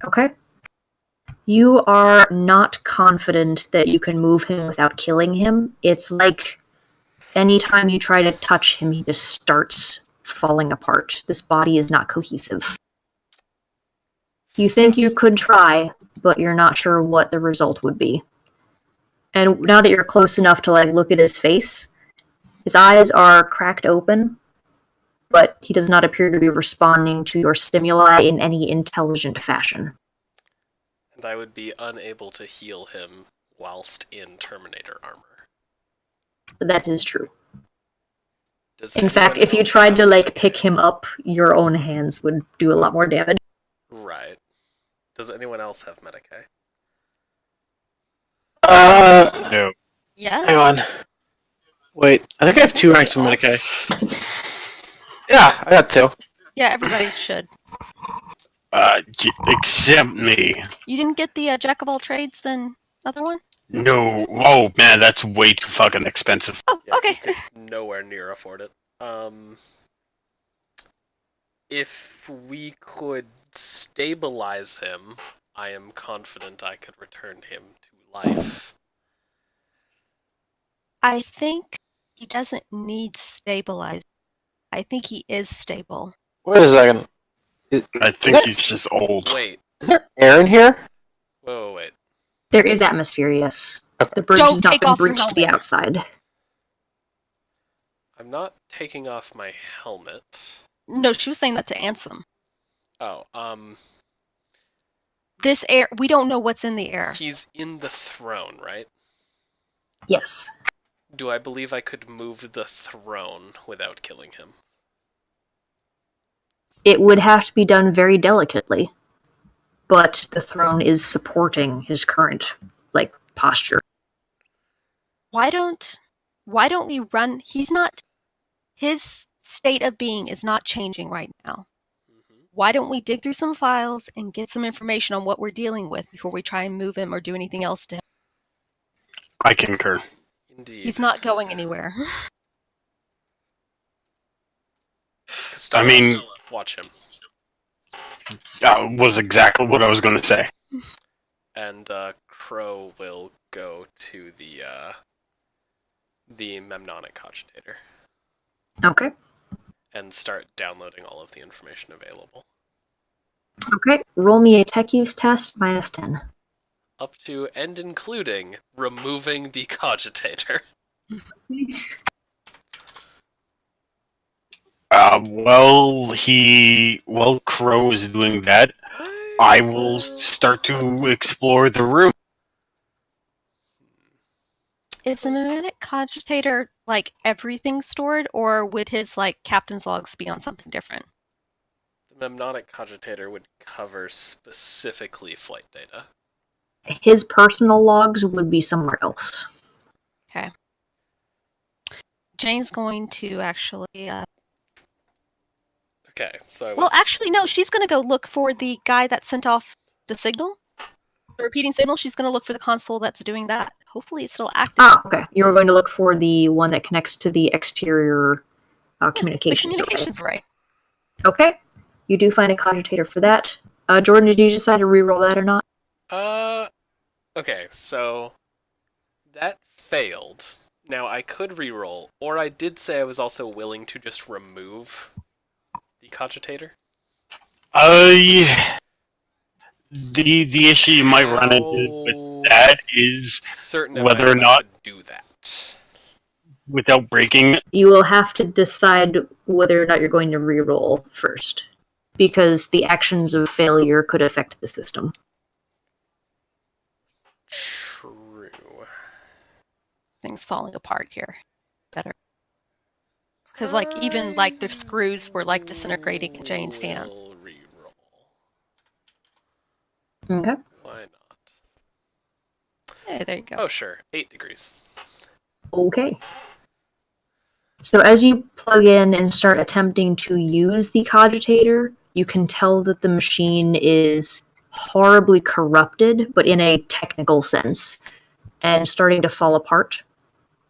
Okay. You are not confident that you can move him without killing him. It's like anytime you try to touch him, he just starts falling apart. This body is not cohesive. You think you could try, but you're not sure what the result would be. And now that you're close enough to like look at his face, his eyes are cracked open, but he does not appear to be responding to your stimuli in any intelligent fashion. And I would be unable to heal him whilst in Terminator armor. But that is true. Does In fact, anyone if you else tried to, have like, Medicae? pick him up, your own hands would do a lot more damage. Right. Does anyone else have Medicae? No. Yes. Hang on. Wait, I think I have 2 ranks of Medicae. Yeah, I got 2. Yeah, everybody should. Except me. You didn't get the Jack of all trades and other one? No. Oh man, that's way too fucking expensive. Oh, Yeah, okay. you could nowhere near afford it. If we could stabilize him, I am confident I could return him to life. I think he doesn't need stabilizing. I think he is stable. Wait a second. I think he's just old. Wait, Is there air in here? wait. There is atmosphere, yes. Okay. The bridge Don't has not take been off your breached to the helmet. outside. I'm not taking off my helmet. No, she was saying that to Ansem. Oh, This air, we don't know what's in the air. he's in the throne, right? Yes. Do I believe I could move the throne without killing him? It would have to be done very delicately. But the throne is supporting his current, like, posture. Why don't we run? His state of being is not changing right now. Mm-hmm. Why don't we dig through some files and get some information on what we're dealing with before we try and move him or do anything else to him? I concur. Indeed. He's not going anywhere. Costello, I mean- watch him. Was exactly what I was going to say. And Crow will go to the Memnonic cogitator Okay. and start downloading all of the information available. Okay. Roll me a tech use test, -10. Up to and including removing the cogitator. While Crow is doing that, I will start to explore the room. Is the mimetic cogitator like everything stored, or would his like captain's logs be on something different? The Memnonic cogitator would cover specifically flight data. His personal logs would be somewhere else. Okay. Jane's going to actually. Okay, so I was... Well, actually, no. She's going to go look for the guy that sent off the signal, the repeating signal. She's going to look for the console that's doing that. Hopefully, it's still active. Ah, okay. You were going to look for the one that connects to the exterior The communications. communications array. Okay. You do find a cogitator for that. Jordan, did you decide to reroll that or not? Okay, so that failed. Now I could reroll, or I did say I was also willing to just remove the cogitator. The issue you might run into with that is Certain am whether I or that I not- could do that. without breaking. You will have to decide whether or not you're going to reroll first. Because the actions of failure could affect the system. True. Things falling apart here. Better. Because like even like the screws were like disintegrating in Jane's hand. Will reroll. Okay. Why not? Hey, there you go. Oh sure, 8 degrees. Okay. So as you plug in and start attempting to use the cogitator, you can tell that the machine is horribly corrupted, but in a technical sense, and starting to fall apart.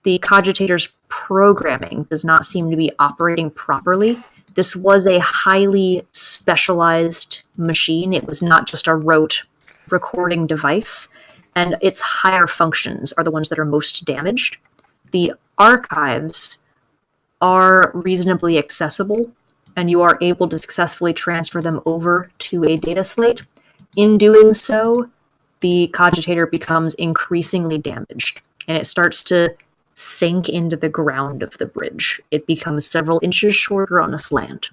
The cogitator's programming does not seem to be operating properly. This was a highly specialized machine. It was not just a rote recording device, and its higher functions are the ones that are most damaged. The archives are reasonably accessible, and you are able to successfully transfer them over to a data slate. In doing so, the cogitator becomes increasingly damaged, and it starts to sink into the ground of the bridge. It becomes several inches shorter on a slant.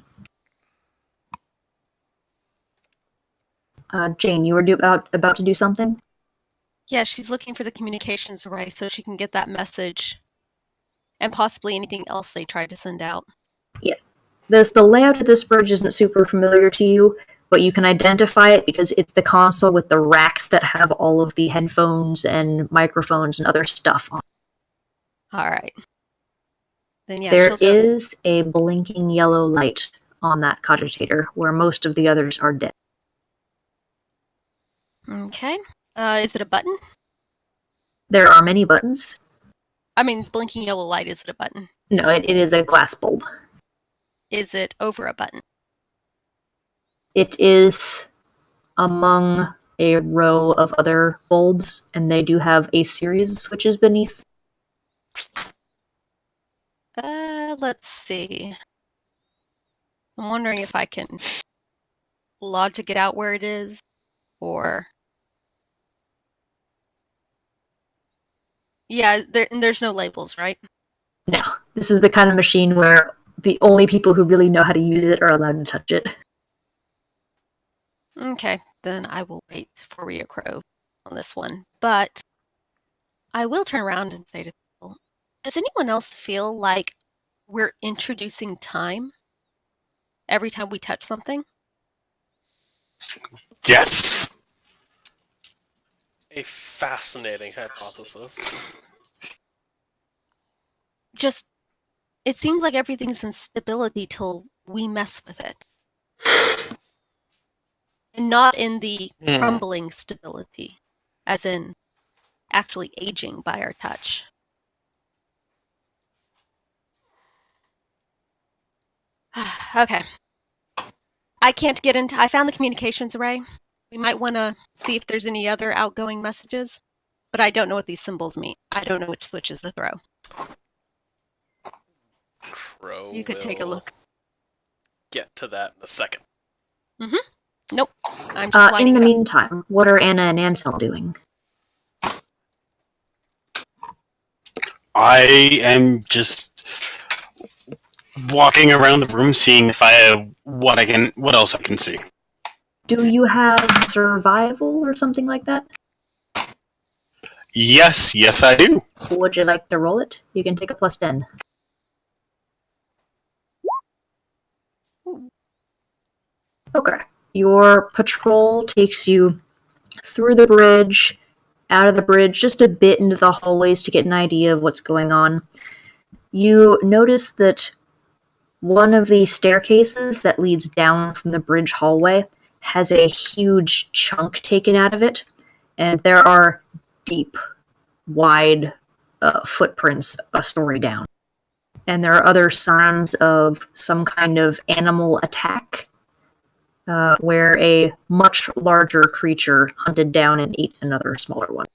Jane, you were about to do something? Yeah, she's looking for the communications array so she can get that message and possibly anything else they tried to send out. Yes. The layout of this bridge isn't super familiar to you, but you can identify it because it's the console with the racks that have all of the headphones and microphones and other stuff on. All right. Then yeah, There she'll go. is a blinking yellow light on that cogitator, where most of the others are dead. Okay. Is it a button? There are many buttons. I mean, blinking yellow light, is it a button? No, it is a glass bulb. Is it over a button? It is among a row of other bulbs, and they do have a series of switches beneath. Let's see. I'm wondering if I can logic it out where it is, or... Yeah, there's no labels, right? No, this is the kind of machine where the only people who really know how to use it are allowed to touch it. Okay, then I will wait for Riocro on this one. But I will turn around and say to people, does anyone else feel like we're introducing time every time we touch something? Yes. A fascinating hypothesis. Just, it seems like everything's in stability till we mess with it. And not in the crumbling stability, as in actually aging by our touch. Okay. I can't get into... I found the communications array. We might want to see if there's any other outgoing messages, but I don't know what these symbols mean. I don't know which switches to throw. Crow You could take a will look. Get to that in a second. Nope. I'm just In lining the it up. meantime, what are Anna and Ansel doing? I am just walking around the room, seeing if I have what else I can see. Do you have survival or something like that? Yes, I do. Would you like to roll it? You can take a plus 10. Okay. Your patrol takes you through the bridge, out of the bridge, just a bit into the hallways to get an idea of what's going on. You notice that one of the staircases that leads down from the bridge hallway has a huge chunk taken out of it, and there are deep, wide footprints a story down. And there are other signs of some kind of animal attack, where a much larger creature hunted down and ate another smaller one.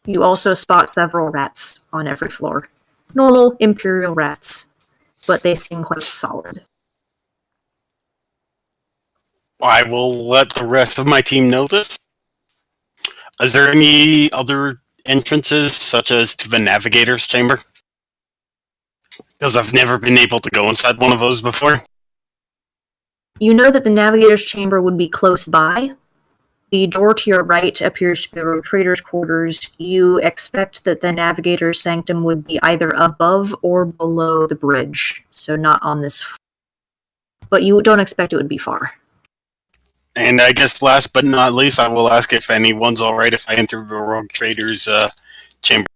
You also spot several rats on every floor. Normal imperial rats, but they seem quite solid. I will let the rest of my team know this. Is there any other entrances, such as to the navigator's chamber? Because I've never been able to go inside one of those before. You know that the navigator's chamber would be close by. The door to your right appears to be the trader's quarters. You expect that the navigator's sanctum would be either above or below the bridge, so not on this floor. But you don't expect it would be far. And I guess last but not least, I will ask if anyone's alright if I enter the rogue trader's chamber.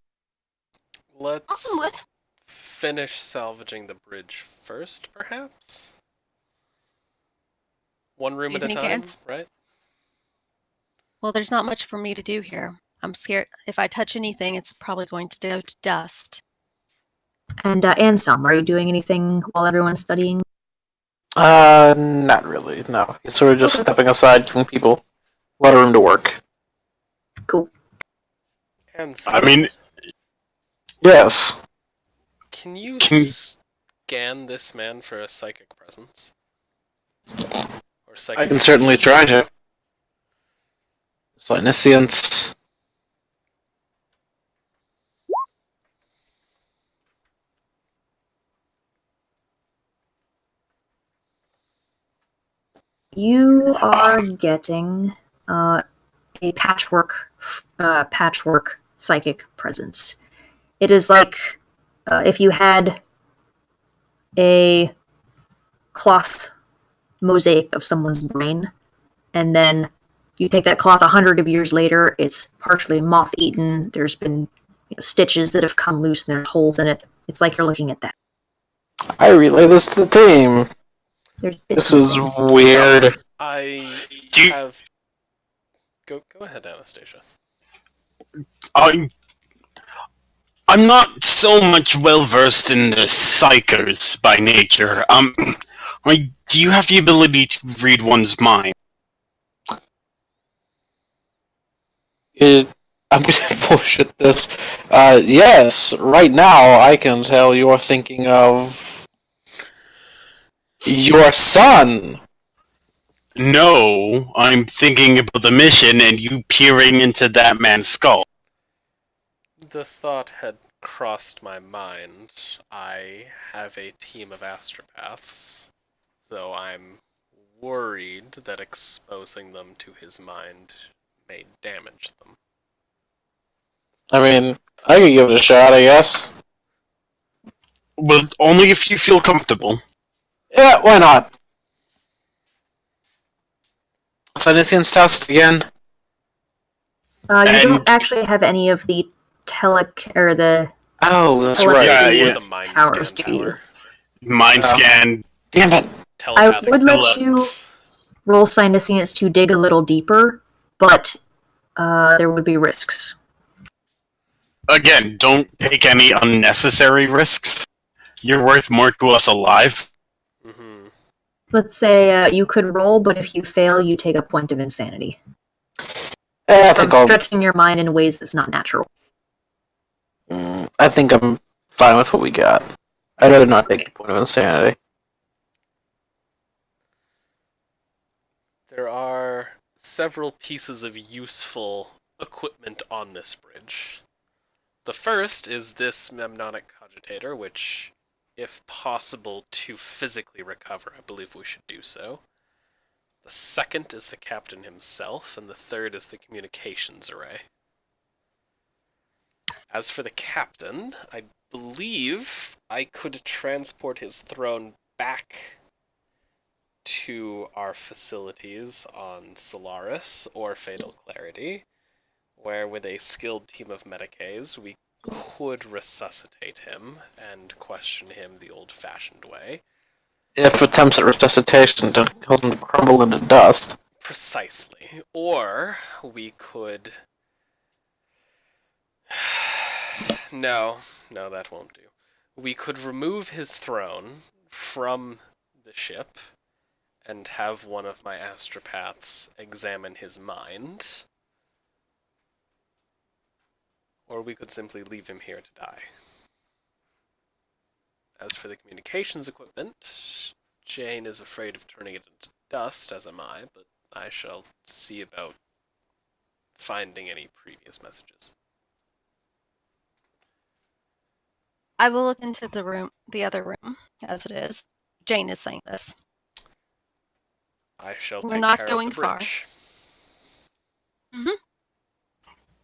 Let's Awesome, what? finish salvaging the bridge first, perhaps? One room You at a think, time, Ants? right? Well, there's not much for me to do here. I'm scared. If I touch anything, it's probably going to go to dust. And Anselm, are you doing anything while everyone's studying? Not really, no. He's sort of just stepping aside, giving people a lot of room to work. Cool. And I mean, Yes. can you scan this man for a psychic presence? Or psychic I can certainly try to. Omniscience. You are getting a patchwork psychic presence. It is like if you had a cloth mosaic of someone's brain, and then you take that cloth 100 of years later, it's partially moth-eaten, there's been stitches that have come loose, and there's holes in it. It's like you're looking at that. I relay this to the team. This is weird. I Do you- have. Go ahead, Anastasia. I'm not so much well versed in the psychers by nature. Do you have the ability to read one's mind? I'm gonna bullshit this. Yes, right now I can tell you're thinking of your son. No, I'm thinking about the mission and you peering into that man's skull. The thought had crossed my mind. I have a team of astropaths, though I'm worried that exposing them to his mind may damage them. I mean, I could give it a shot, I guess. Well, only if you feel comfortable. Yeah, why not? Senescence test again. You don't actually have any of the or the Oh, that's Telepathy. right. Yeah, Or the mind powers, scan do you? power. Mind Oh. scan. Damn it. I Telepathic would let intellect. you roll Psyniscience to dig a little deeper, but there would be risks. Again, don't take any unnecessary risks. You're worth more to us alive. Mm-hmm. Let's say you could roll, but if you fail, you take a point of insanity. I From think I'll. stretching your mind in ways that's not natural. I think I'm fine with what we got. I'd rather not take the point of insanity. There are several pieces of useful equipment on this bridge. The first is this mnemonic cogitator, which, if possible to physically recover, I believe we should do so. The second is the captain himself, and the third is the communications array. As for the captain, I believe I could transport his throne back to our facilities on Solaris or Fatal Clarity, where with a skilled team of medicaes we could resuscitate him and question him the old-fashioned way. If attempts at resuscitation don't cause him to crumble into dust. Precisely. Or we could... No, that won't do. We could remove his throne from the ship and have one of my astropaths examine his mind. Or we could simply leave him here to die. As for the communications equipment, Jane is afraid of turning it into dust, as am I, but I shall see about finding any previous messages. I will look into the other room, as it is. Jane is saying this. I shall We're take not care going of the far. bridge.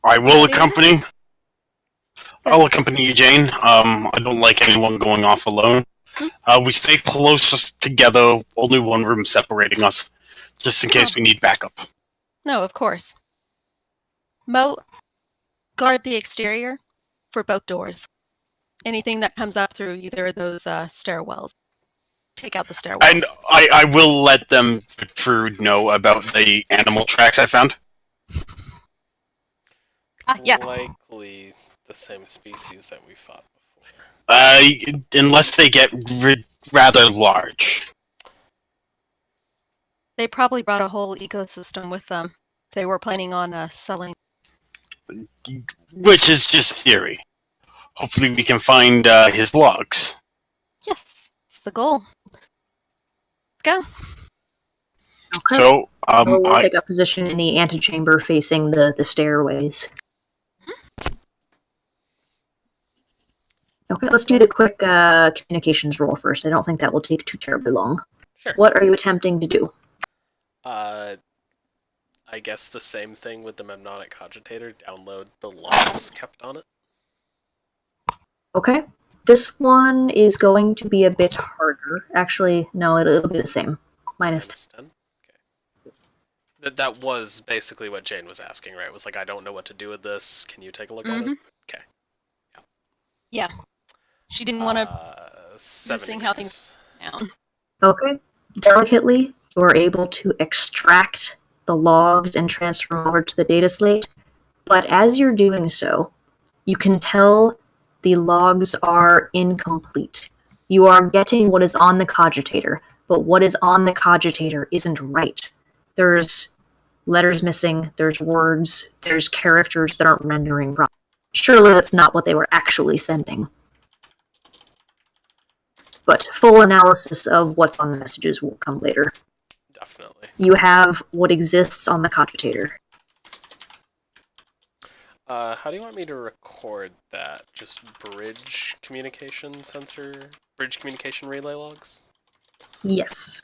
I will Ready? accompany. I'll accompany you, Jane. I don't like anyone going off alone. We stay close together, only one room separating us, just in case we need backup. No, of course. Mo, guard the exterior for both doors. Anything that comes up through either of those stairwells. Take out the stairwells. And I will let them, Trude, know about the animal tracks I found. Yeah. Likely the same species that we fought before. Unless they get rather large. They probably brought a whole ecosystem with them. They were planning on selling. Which is just theory. Hopefully we can find his logs. Yes, it's the goal. Go. Okay. So, we'll take up position in the antechamber facing the stairways. Okay, let's do the quick communications roll first. I don't think that will take too terribly long. Sure. What are you attempting to do? I guess the same thing with the mnemonic cogitator. Download the logs kept on it. Okay. This one is going to be a bit harder. Actually, no, it'll be the same. Minus 10. Minus 10? Okay. That was basically what Jane was asking, right? It was like, I don't know what to do with this. Can you take a look at it? Okay. Yeah. She didn't want to Seven seeing how things down. Okay. Delicately, you are able to extract the logs and transfer them over to the data slate. But as you're doing so, you can tell the logs are incomplete. You are getting what is on the cogitator, but what is on the cogitator isn't right. There's letters missing, there's words, there's characters that aren't rendering properly. Surely that's not what they were actually sending. But full analysis of what's on the messages will come later. Definitely. You have what exists on the cogitator. How do you want me to record that? Just bridge communication sensor? Bridge communication relay logs? Yes.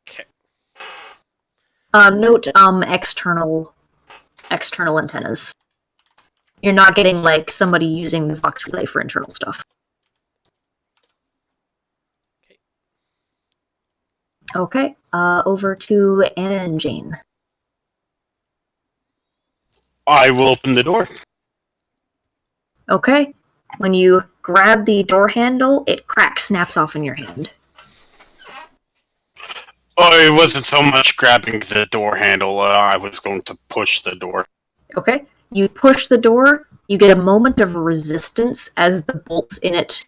Okay. Note external antennas. You're not getting like somebody using the Vox relay for internal stuff. Okay. Over to Anna and Jane. I will open the door. Okay. When you grab the door handle, it cracks, snaps off in your hand. Oh, it wasn't so much grabbing the door handle. I was going to push the door. Okay. You push the door, you get a moment of resistance as the bolts in it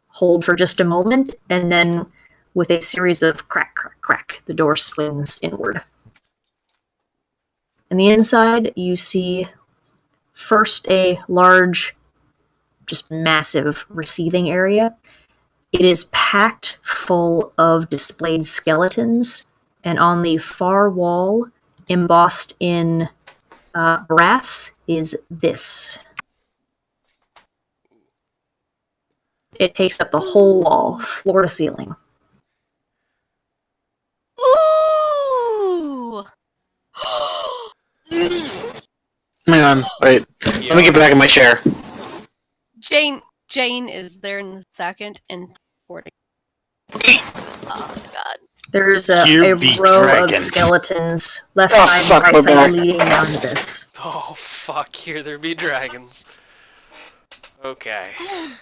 hold for just a moment, and then with a series of crack, crack, crack, the door swings inward. On the inside, you see first a large, just massive receiving area. It is packed full of displayed skeletons, and on the far wall, embossed in brass, is this. It takes up the whole wall, floor to ceiling. Ooh! Hang on, wait. Let me get back in my chair. Jane is there in a second and recording. Oh god. There's a Here be row of dragons. skeletons, left Oh, side fuck, and right my side, back. leading down to this. Oh, fuck. Here there be dragons. Okay. Oh,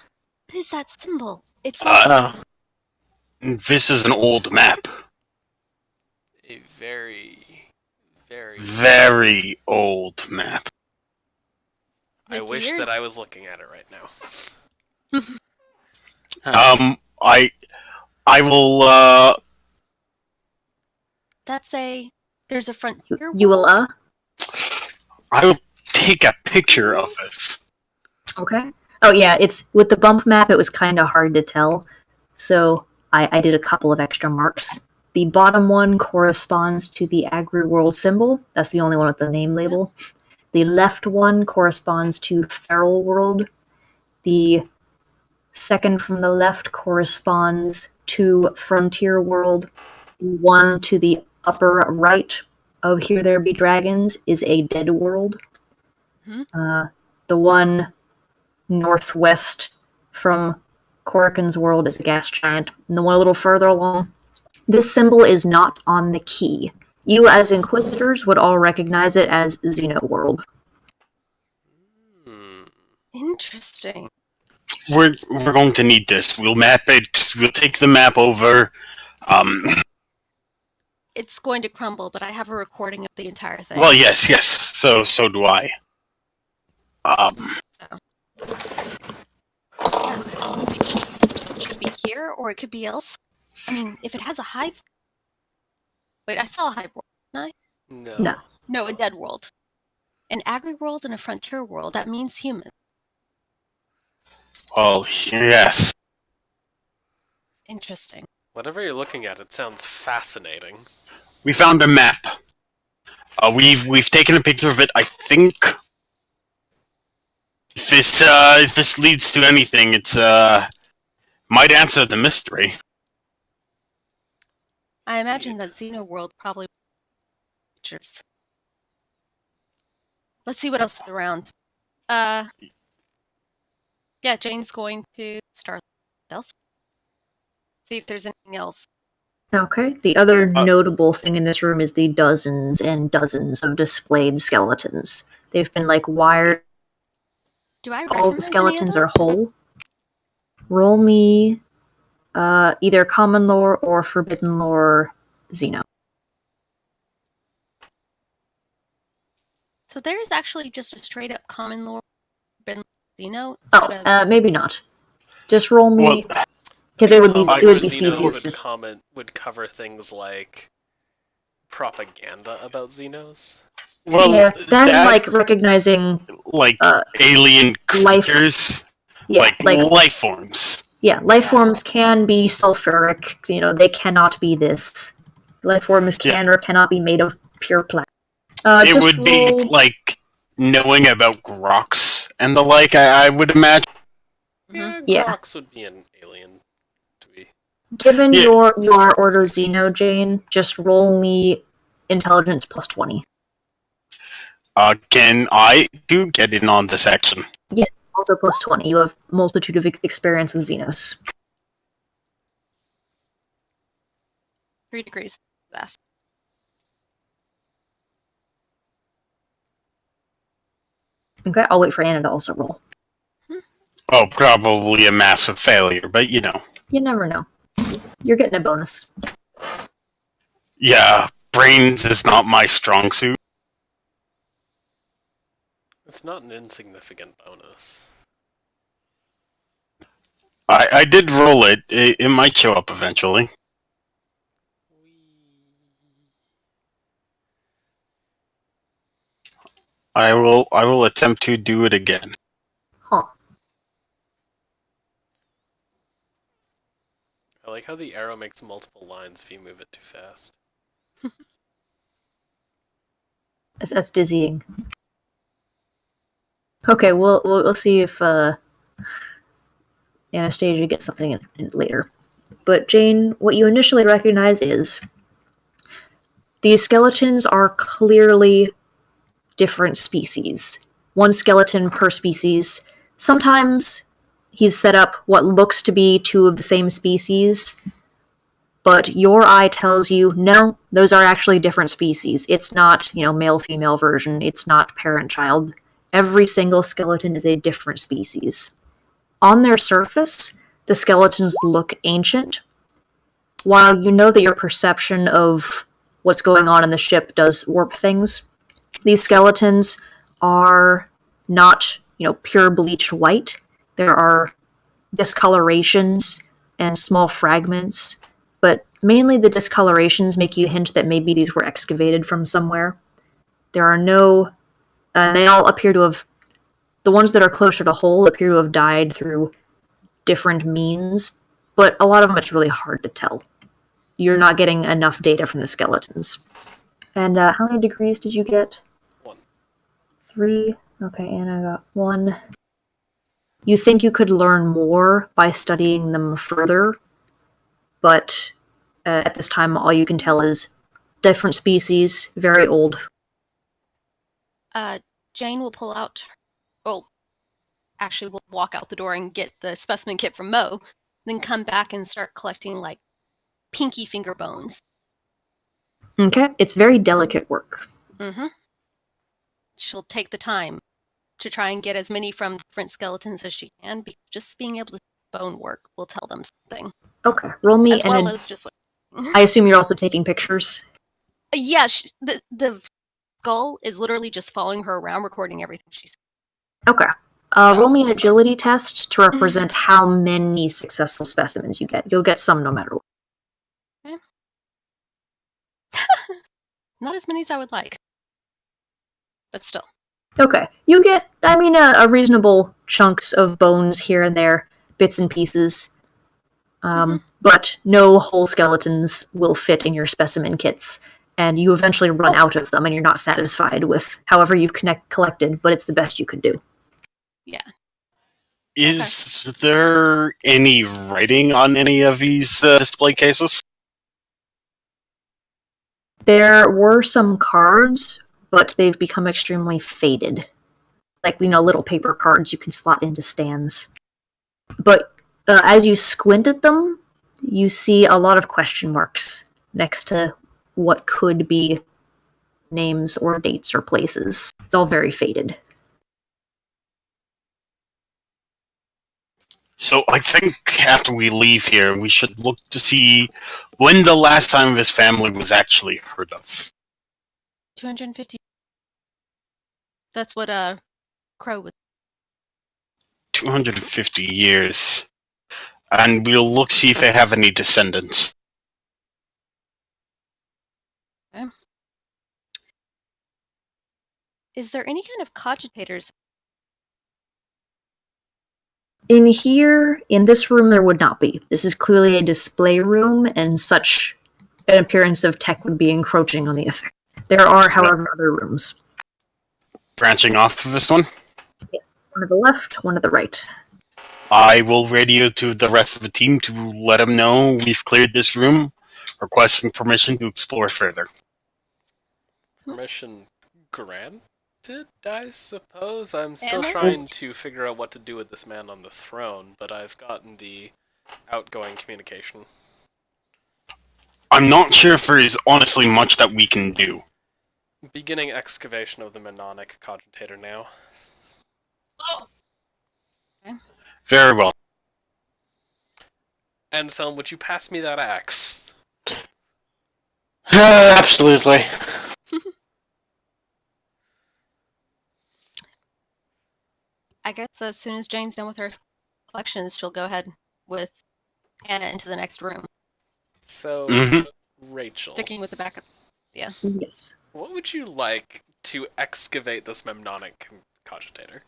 what is that symbol? It's like Oh. This is an old map. A very, very... Very old map. I 50 wish years. that I was looking at it right now. I will, there's a frontier. You will, I will take a picture of this. Okay. Oh yeah, it's with the bump map. It was kind of hard to tell, so I did a couple of extra marks. The bottom one corresponds to the agri-world symbol. That's the only one with the name label. The left one corresponds to feral world. The second from the left corresponds to frontier world. The one to the upper right of Here There Be Dragons is a dead world. The one northwest from Korrikan's world is a gas giant, and the one a little further along. This symbol is not on the key. You, as Inquisitors, would all recognize it as Xeno World. Interesting. We're going to need this. We'll map it. We'll take the map over. It's going to crumble, but I have a recording of the entire thing. Well, yes. So do I. It could be here, or it could be else. I mean, if it has a hive... Wait, I saw a hive world, didn't I? No. No, a dead world. An agri-world and a frontier world. That means human. Well, yes. Interesting. Whatever you're looking at, it sounds fascinating. We found a map. We've taken a picture of it. I think if this leads to anything, it's might answer the mystery. I imagine that Xenoworld probably pictures. Let's see what else is around. Yeah, Jane's going to start else. See if there's anything else. Okay. The other notable thing in this room is the dozens and dozens of displayed skeletons. They've been wired. Do I All the recognize skeletons any are whole. Roll me either common lore or forbidden lore Xeno. So there's actually just a straight up common lore Xeno. Maybe not. Just roll Well, me because it would be Common it would Lore be Xenos species. would cover things like propaganda about Xenos. well, Yeah, that and recognizing alien life- creatures, yeah, life forms. yeah, life forms can be sulfuric. They cannot be this. Life forms can or cannot be made of pure plastic. It would be like knowing about Grox and the like, I would imagine. Yeah. Grox would be an alien to be. Given your order Xeno, Jane, just roll me intelligence plus 20. Can I do get in on this action? Yeah, also plus 20. You have multitude of experience with Xenos. 3 degrees. That's Okay, I'll wait for Anna to also roll. Oh, probably a massive failure, but you know. You never know. You're getting a bonus. Yeah, brains is not my strong suit. It's not an insignificant bonus. I did roll it. It might show up eventually. I will attempt to do it again. Huh. I like how the arrow makes multiple lines if you move it too fast. That's dizzying. Okay, we'll see if Anastasia gets something in later. But Jane, what you initially recognize is these skeletons are clearly different species. One skeleton per species. Sometimes he's set up what looks to be two of the same species, but your eye tells you, no, those are actually different species. It's not, male-female version. It's not parent-child. Every single skeleton is a different species. On their surface, the skeletons look ancient. While you know that your perception of what's going on in the ship does warp things, these skeletons are not, pure bleached white. There are discolorations and small fragments, but mainly the discolorations make you hint that maybe these were excavated from somewhere. There are no... they all appear to have... The ones that are closer to whole appear to have died through different means, but a lot of them it's really hard to tell. You're not getting enough data from the skeletons. And how many degrees did you get? 1. 3. Okay, Anna got 1. You think you could learn more by studying them further, but at this time all you can tell is different species, very old. Jane will pull out. Well, actually, we'll walk out the door and get the specimen kit from Mo, then come back and start collecting pinky finger bones. Okay, it's very delicate work. Mm-hmm. She'll take the time to try and get as many from different skeletons as she can, because just being able to see bone work will tell them something. Okay, roll me as well as just what. I assume you're also taking pictures? Yeah, the skull is literally just following her around, recording everything she says. Okay. Roll me an agility test to represent how many successful specimens you get. You'll get some no matter what. Okay. Not as many as I would like, but still. Okay. You get, a reasonable chunks of bones here and there, bits and pieces. But no whole skeletons will fit in your specimen kits. And you eventually run out of them, and you're not satisfied with however you've collected, but it's the best you could do. Yeah. Is there any writing on any of these display cases? There were some cards, but they've become extremely faded. Little paper cards you can slot into stands. But as you squint at them, you see a lot of question marks next to what could be names or dates or places. It's all very faded. So I think after we leave here, we should look to see when the last time this family was actually heard of. 250. That's what Crow was. 250 years. And we'll look see if they have any descendants. Okay. Is there any kind of cogitators? In here, in this room, there would not be. This is clearly a display room, and such an appearance of tech would be encroaching on the effect. There are, however, other rooms. Branching off of this one, One to the left, one to the right. I will radio to the rest of the team to let them know we've cleared this room, requesting permission to explore further. Permission granted, I suppose? I'm still Emma? trying to figure out what to do with this man on the throne, but I've gotten the outgoing communication. I'm not sure if there is honestly much that we can do. Beginning excavation of the Mnemonic Cogitator now. Very well. Anselm, would you pass me that axe? Absolutely. I guess as soon as Jane's done with her collections, she'll go ahead with Anna into the next room. So, Mhm. Rachel, Sticking with the backup. Yeah. Yes. what would you like to excavate this Mnemonic Cogitator?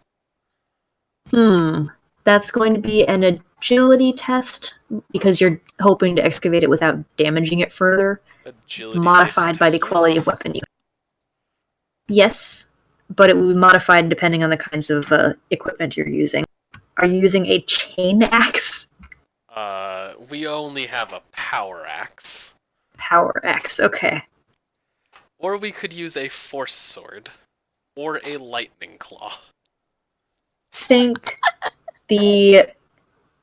That's going to be an agility test because you're hoping to excavate it without damaging it further. Agility Modified by the quality of weapon you. Yes, but it will be modified depending on the kinds of equipment you're using. Are you using a chain axe? We only have a power axe. Power axe, okay. Or we could use a force sword. Or a lightning claw. Think the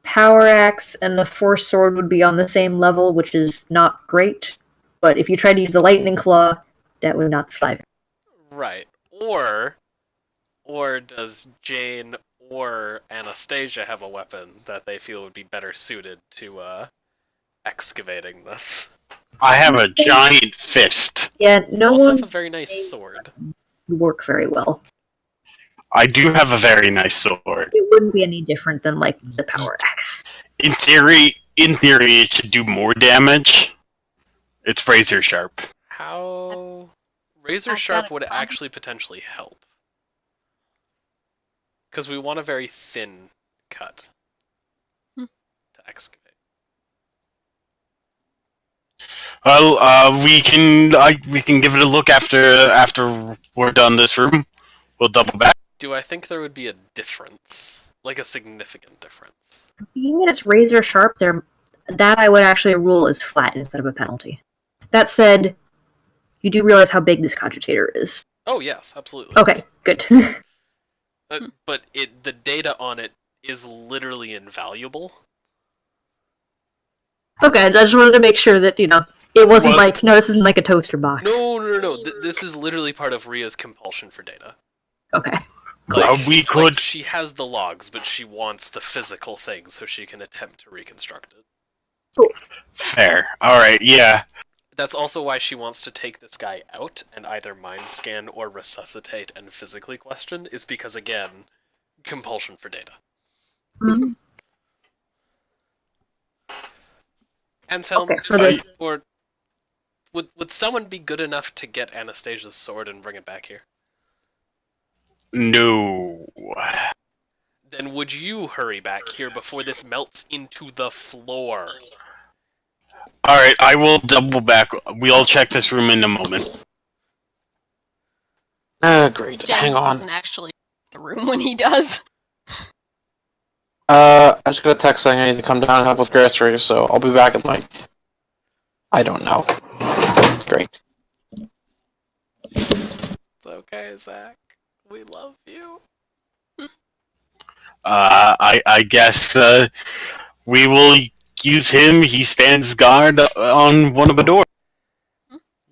power axe and the force sword would be on the same level, which is not great. But if you try to use the lightning claw, that would not fly. Right. Or does Jane or Anastasia have a weapon that they feel would be better suited to excavating this? I have a giant fist. Yeah, You no also one have a very nice sword. would work very well. I do have a very nice sword. It wouldn't be any different than like the power axe. In theory, it should do more damage. It's razor sharp. How razor I've sharp got a would problem. actually potentially help. Because we want a very thin cut Hmm. to excavate. Well, we can give it a look after we're done this room. We'll double back. Do I think there would be a difference? Like a significant difference? Being that it's razor sharp, there, that I would actually rule as flat instead of a penalty. That said, you do realize how big this cogitator is. Oh yes, absolutely. Okay, good. But the data on it is literally invaluable. Okay, I just wanted to make sure that, it wasn't Well- like, no, this isn't like a toaster box. No. This is literally part of Ria's compulsion for data. Okay. We could. Like, she has the logs, but she wants the physical thing so she can attempt to reconstruct it. Fair. All right. Yeah. That's also why she wants to take this guy out and either mind scan or resuscitate and physically question, is because, again, compulsion for data. Mhm. Anselm, Okay, for the- or would someone be good enough to get Anastasia's sword and bring it back here? No. Then would you hurry back here before this melts into the floor? All right. I will double back. We'll check this room in a moment. Great. James Hang on. isn't actually in the room when he does. I just got a text saying I need to come down and help with groceries, so I'll be back in I don't know. Great. It's okay, Zach. We love you. I guess we will use him. He stands guard on one of the doors.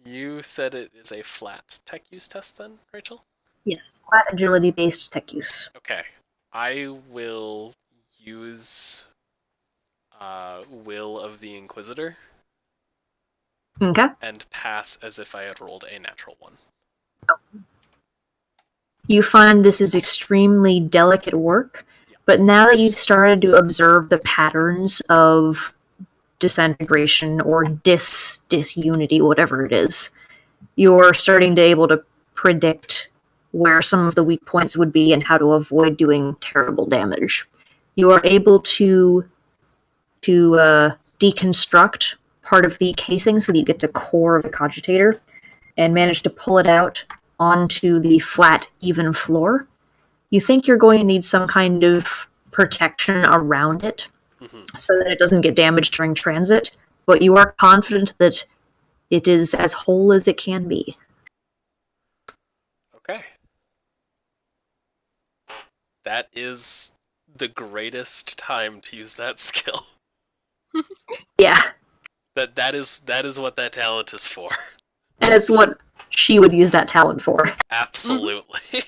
You said it is a flat tech use test then, Rachel? Yes, flat agility-based tech use. Okay. I will use Will of the Inquisitor Okay. and pass as if I had rolled a natural one. You find this is extremely delicate work, Yeah. but now that you've started to observe the patterns of disintegration or disunity, whatever it is, you're starting to able to predict where some of the weak points would be and how to avoid doing terrible damage. You are able to deconstruct part of the casing so that you get the core of the cogitator and manage to pull it out onto the flat, even floor. You think you're going to need some kind of protection around it so that it doesn't get damaged during transit, but you are confident that it is as whole as it can be. Okay. That is the greatest time to use that skill. Yeah, That is what that talent is for. and it's what she would use that talent for. Absolutely.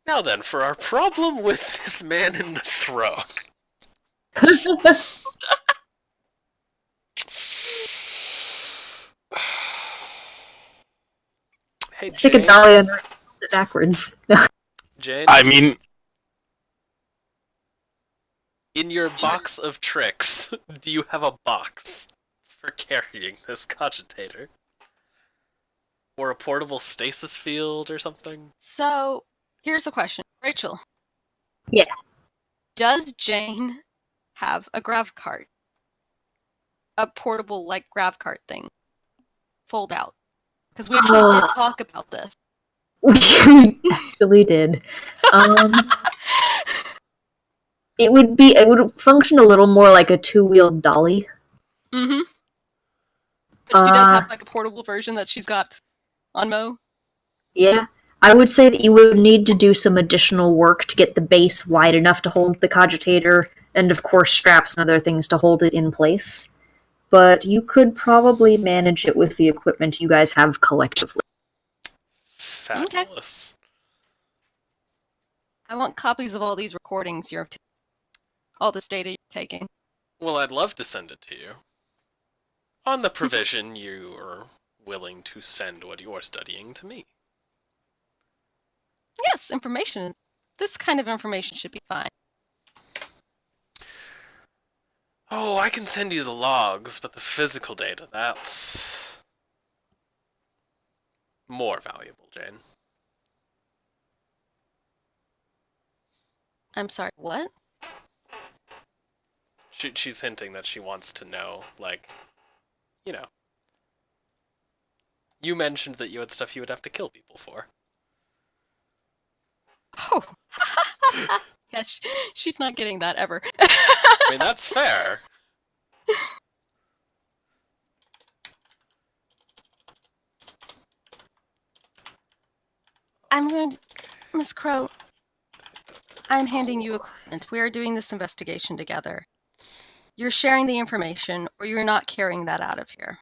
Now then, for our problem with this man in the throne. Hey, Stick Jane. a dolly under it, hold it backwards. Jane, I mean, in your box of tricks, do you have a box for carrying this cogitator? Or a portable stasis field or something? So, here's a question. Rachel. Yeah. Does Jane have a grav cart? A portable, like, grav cart thing. Fold out. Because we actually did talk about this. We actually did. It would function a little more like a two-wheeled dolly. Mm-hmm. But she does have, like, a portable version that she's got on Mo. Yeah. I would say that you would need to do some additional work to get the base wide enough to hold the cogitator, and of course straps and other things to hold it in place. But you could probably manage it with the equipment you guys have collectively. Fabulous. I want copies of all these recordings all this data you're taking. Well, I'd love to send it to you. On the provision you are willing to send what you're studying to me. Yes, information. This kind of information should be fine. Oh, I can send you the logs, but the physical data, that's more valuable, Jane. I'm sorry, what? She's hinting that she wants to know, like, you know. You mentioned that you had stuff you would have to kill people for. Oh, yeah, she's not getting that ever. I mean, that's fair. I'm going to... Miss Crow, I'm handing you equipment. We are doing this investigation together. You're sharing the information, or you're not carrying that out of here.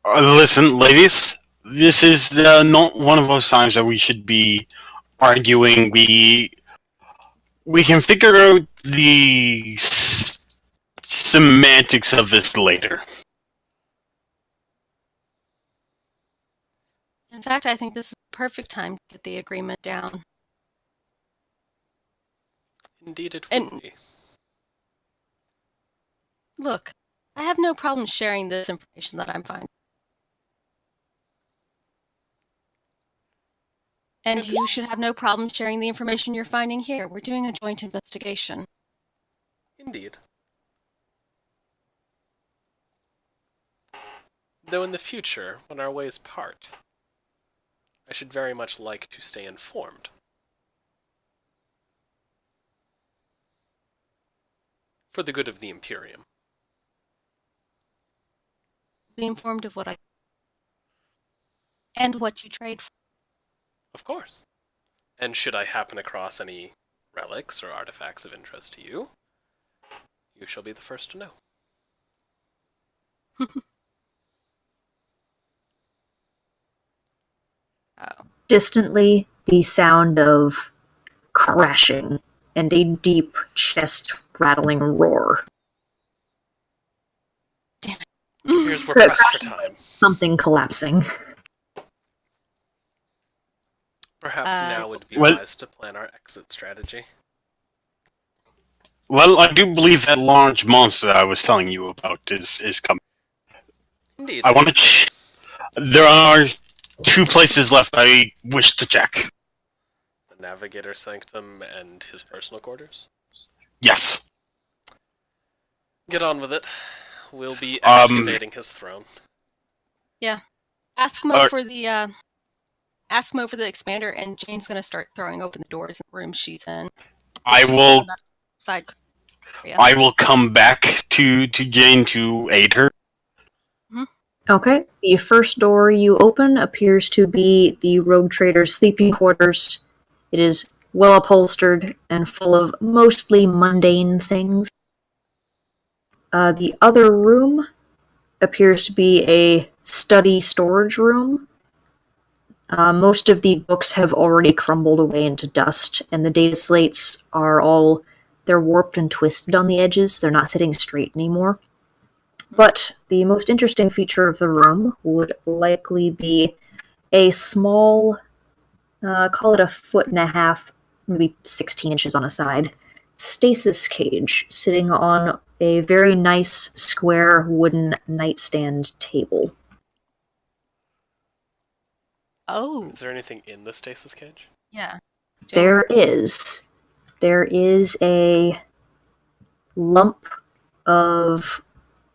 listen, ladies. This is not one of those times that we should be arguing. We can figure out the semantics of this later. In fact, I think this is the perfect time to get the agreement down. Indeed it would And- be. Look, I have no problem sharing this information that I'm finding. And you should have no problem sharing the information you're finding here. We're doing a joint investigation. Indeed. Though in the future, when our ways part, I should very much like to stay informed. For the good of the Imperium. Be informed of what I... And what you trade for. Of course. And should I happen across any relics or artifacts of interest to you, you shall be the first to know. Oh. Distantly, the sound of crashing and a deep chest rattling roar. Here's we're pressed for time. Something collapsing. Perhaps now would be Well- wise to plan our exit strategy. Well, I do believe that large monster that I was telling you about is coming. Indeed. I want to. There are 2 places left I wish to check. The Navigator Sanctum and his personal quarters. Yes. Get on with it. We'll be excavating his throne. Ask Mo for the expander, and Jane's gonna start throwing open the doors in the room she's in. I She's will. on that side. area. I will come back to Jane to aid her. Okay. The first door you open appears to be the rogue trader's sleeping quarters. It is well upholstered and full of mostly mundane things. The other room appears to be a study storage room. Most of the books have already crumbled away into dust, and the data slates are they're warped and twisted on the edges. They're not sitting straight anymore. But the most interesting feature of the room would likely be a small, call it 1.5 feet, maybe 16 inches on a side, stasis cage sitting on a very nice square wooden nightstand table. Oh, Is there anything in the stasis cage? yeah. There is. There is a lump of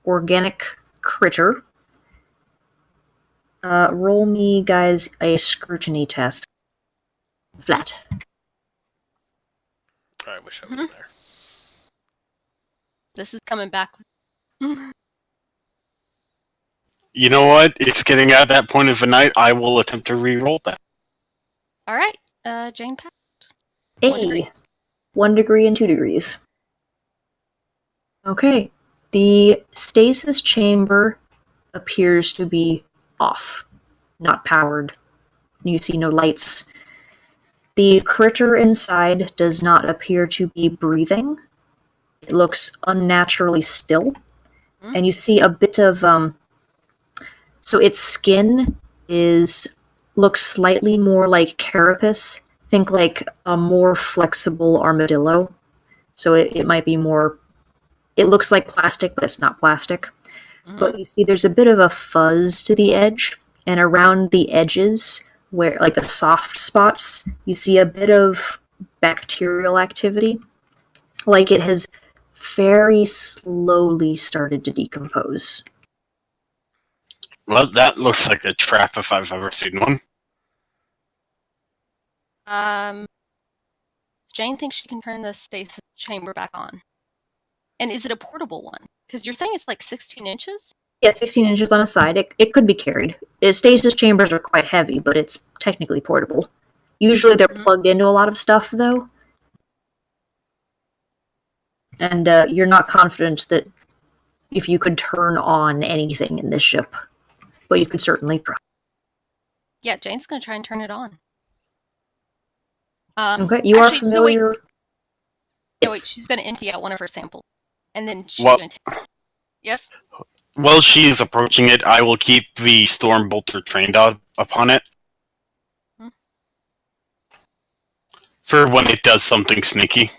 organic critter. Roll me, guys, a scrutiny test. Flat. I wish I was there. This is coming back. You know what? It's getting at that point of the night. I will attempt to re-roll that. All right, Jane passed. 1 1 degree. 1 degree and 2 degrees. Okay. The stasis chamber appears to be off, not powered. You see no lights. The critter inside does not appear to be breathing. It looks unnaturally still. And you see a bit of so its skin looks slightly more like carapace. Think like a more flexible armadillo. So it might be more. It looks like plastic, but it's not plastic. But you see there's a bit of a fuzz to the edge, and around the edges, where like the soft spots, you see a bit of bacterial activity. Like it has very slowly started to decompose. Well, that looks like a trap if I've ever seen one. Jane thinks she can turn the stasis chamber back on. And is it a portable one? Because you're saying it's like 16 inches? Yeah, 16 inches on a side. It could be carried. Stasis chambers are quite heavy, but it's technically portable. Usually they're plugged into a lot of stuff, though. And you're not confident that if you could turn on anything in this ship. But you could certainly try. Yeah, Jane's going to try and turn it on. Okay, you are familiar... No, wait, she's going to empty out one of her samples. And then she's Well- going to take... Yes? While she is approaching it, I will keep the storm bolter trained upon it. For when it does something sneaky.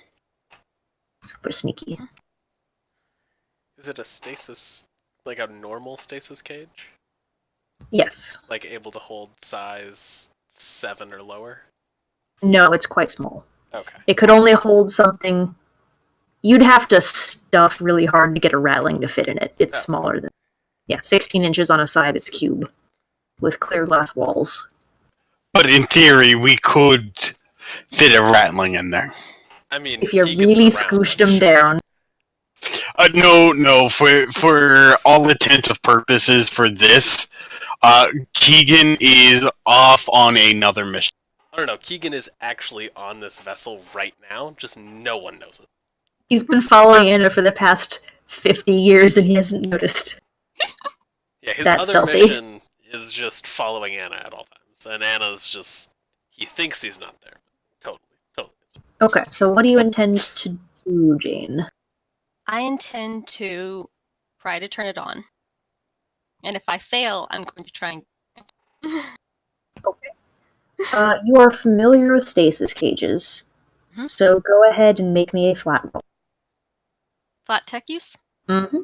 Super sneaky. Is it a stasis, like a normal stasis cage? Yes. Like able to hold size 7 or lower? No, it's quite small. Okay. It could only hold something... You'd have to stuff really hard to get a rattling to fit in it. It's smaller than... Yeah, 16 inches on a side is a cube. With clear glass walls. But in theory, we could fit a rattling in there. I mean, If you he can really surround scooshed them down. No, for all intents and purposes for this, Keegan is off on another mission. I don't know. Keegan is actually on this vessel right now. Just no one knows it. He's been following Anna for the past 50 years and he hasn't noticed. Yeah, his That's other stealthy. mission is just following Anna at all times, and Anna's just he thinks he's not there. Totally. Okay, so what do you intend to do, Jane? I intend to try to turn it on. And if I fail, I'm going to try and... You are familiar with stasis cages, Mhm. so go ahead and make me a flat roll. Flat tech use? Mm-hmm.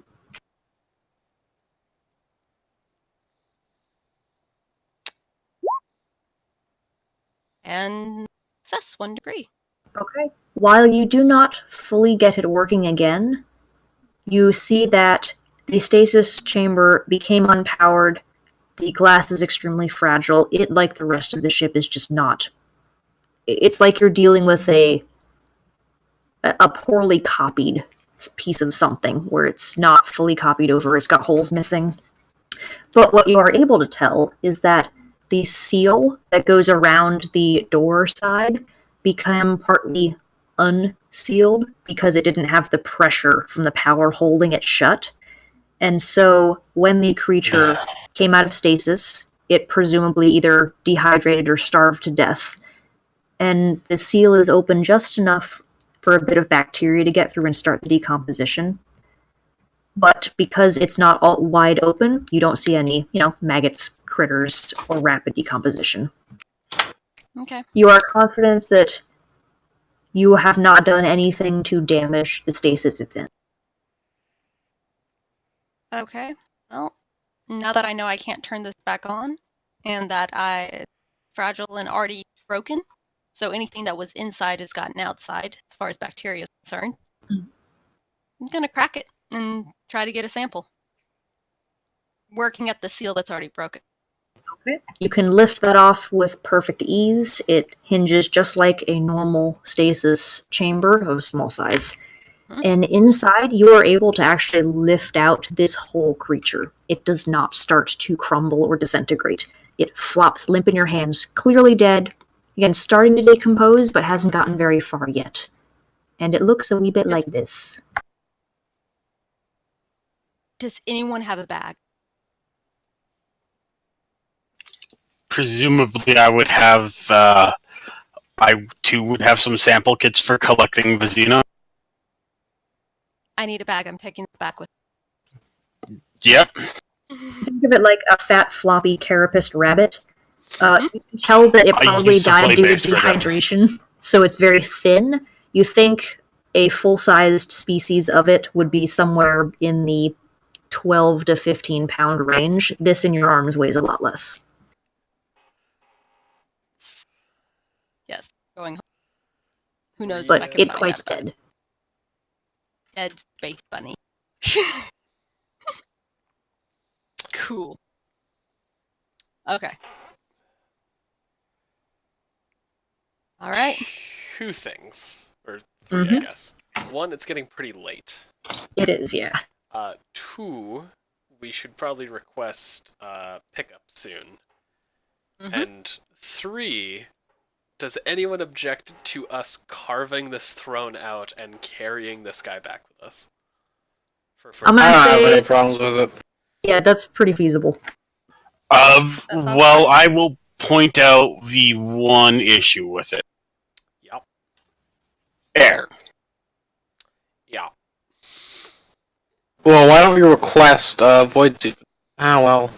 And success 1 degree. Okay. While you do not fully get it working again, you see that the stasis chamber became unpowered. The glass is extremely fragile. It, like the rest of the ship, is just not. It's like you're dealing with a poorly copied piece of something, where it's not fully copied over, it's got holes missing. But what you are able to tell is that the seal that goes around the door side became partly unsealed because it didn't have the pressure from the power holding it shut. And so when the creature came out of stasis, it presumably either dehydrated or starved to death. And the seal is open just enough for a bit of bacteria to get through and start the decomposition. But because it's not all wide open, you don't see any, maggots, critters, or rapid decomposition. Okay. You are confident that you have not done anything to damage the stasis it's in. Okay. Well, now that I know I can't turn this back on, and that it's fragile and already broken, so anything that was inside has gotten outside, as far as bacteria is concerned, I'm going to crack it and try to get a sample. Working at the seal that's already broken. You can lift that off with perfect ease. It hinges just like a normal stasis chamber of small size. And inside, you are able to actually lift out this whole creature. It does not start to crumble or disintegrate. It flops limp in your hands, clearly dead. Again, starting to decompose, but hasn't gotten very far yet. And it looks a wee bit like this. Does anyone have a bag? Presumably, I would have. I too would have some sample kits for collecting Vizina. I need a bag. I'm taking this back with Yep. Think of it like a fat, floppy carapaced rabbit. You can tell that it I probably used to died play due to bass for them. dehydration, so it's very thin. You think a full-sized species of it would be somewhere in the 12 to 15 pound range. This in your arms weighs a lot less. Yes, going home. Who knows But if I can it find quite that bag. dead. Dead space bunny. Cool. Okay. All right. 2 things, or 3, I guess. 1, it's getting pretty late. It is, yeah. 2, we should probably request pickup soon. Mhm. And 3, does anyone object to us carving this throne out and carrying this guy back with us? I'm I gonna don't have any say, problems with it. yeah, that's pretty feasible. sounds Well, fine. I will point out the one issue with it. Yep. Air. Yeah. Well, why don't we request Void Suit? Well.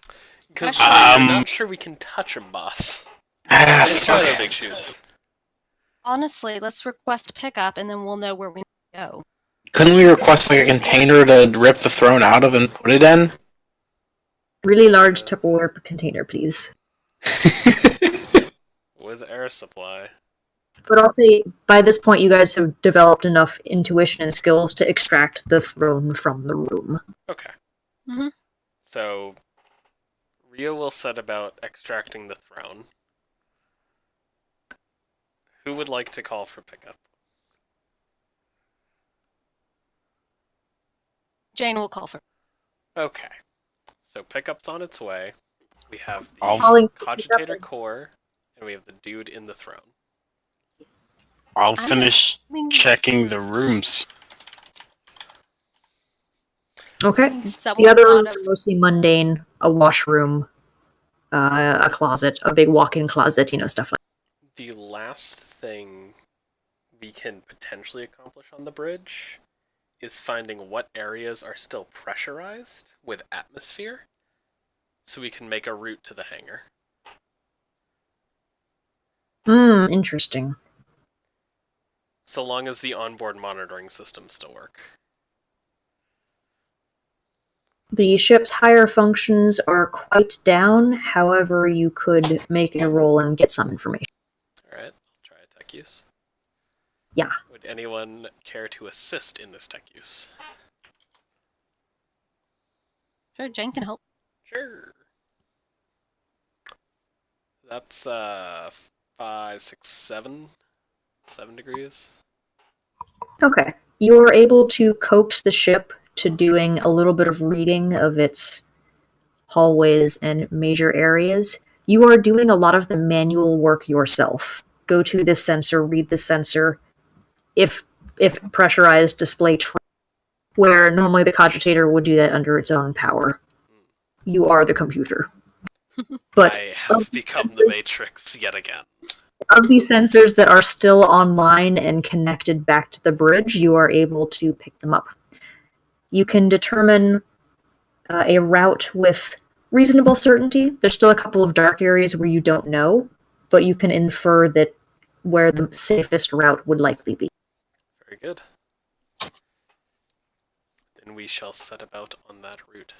Because Actually- I'm not sure we can touch him, boss. Ah, Let's try fuck. the big shoots. Honestly, let's request pickup and then we'll know where we need to go. Couldn't we request like a container to rip the throne out of and put it in? Really large Tupperware container, please. With air supply. But I'll say, by this point, you guys have developed enough intuition and skills to extract the throne from the room. Okay. Mhm. So, Rio will set about extracting the throne. Who would like to call for pickup? Jane will call for. Okay. So pickup's on its way. We have I'll- the Calling- cogitator core, and we have the dude in the throne. I'll I'm finish assuming- checking the rooms. Okay. The Someone other thought rooms of are mostly mundane: a washroom, a closet, a big walk-in closet, stuff like. The last thing we can potentially accomplish on the bridge is finding what areas are still pressurized with atmosphere, so we can make a route to the hangar. Interesting. So long as the onboard monitoring systems still work. The ship's higher functions are quite down. However, you could make a roll and get some information. Alright, I'll try a tech use. Yeah. Would anyone care to assist in this tech use? Sure, Jen can help. Sure. That's 5, 6, 7. 7 degrees. Okay. You are able to coax the ship to doing a little bit of reading of its hallways and major areas. You are doing a lot of the manual work yourself. Go to this sensor, read the sensor. If pressurized, display where normally the cogitator would do that under its own power. You are the computer. But I have become the sensors- Matrix yet again. of these sensors that are still online and connected back to the bridge, you are able to pick them up. You can determine a route with reasonable certainty. There's still a couple of dark areas where you don't know, but you can infer that where the safest route would likely be. Very good. Then we shall set about on that route.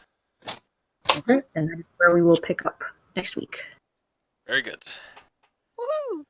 Okay. And that is where we will pick up next week. Very good. Woohoo!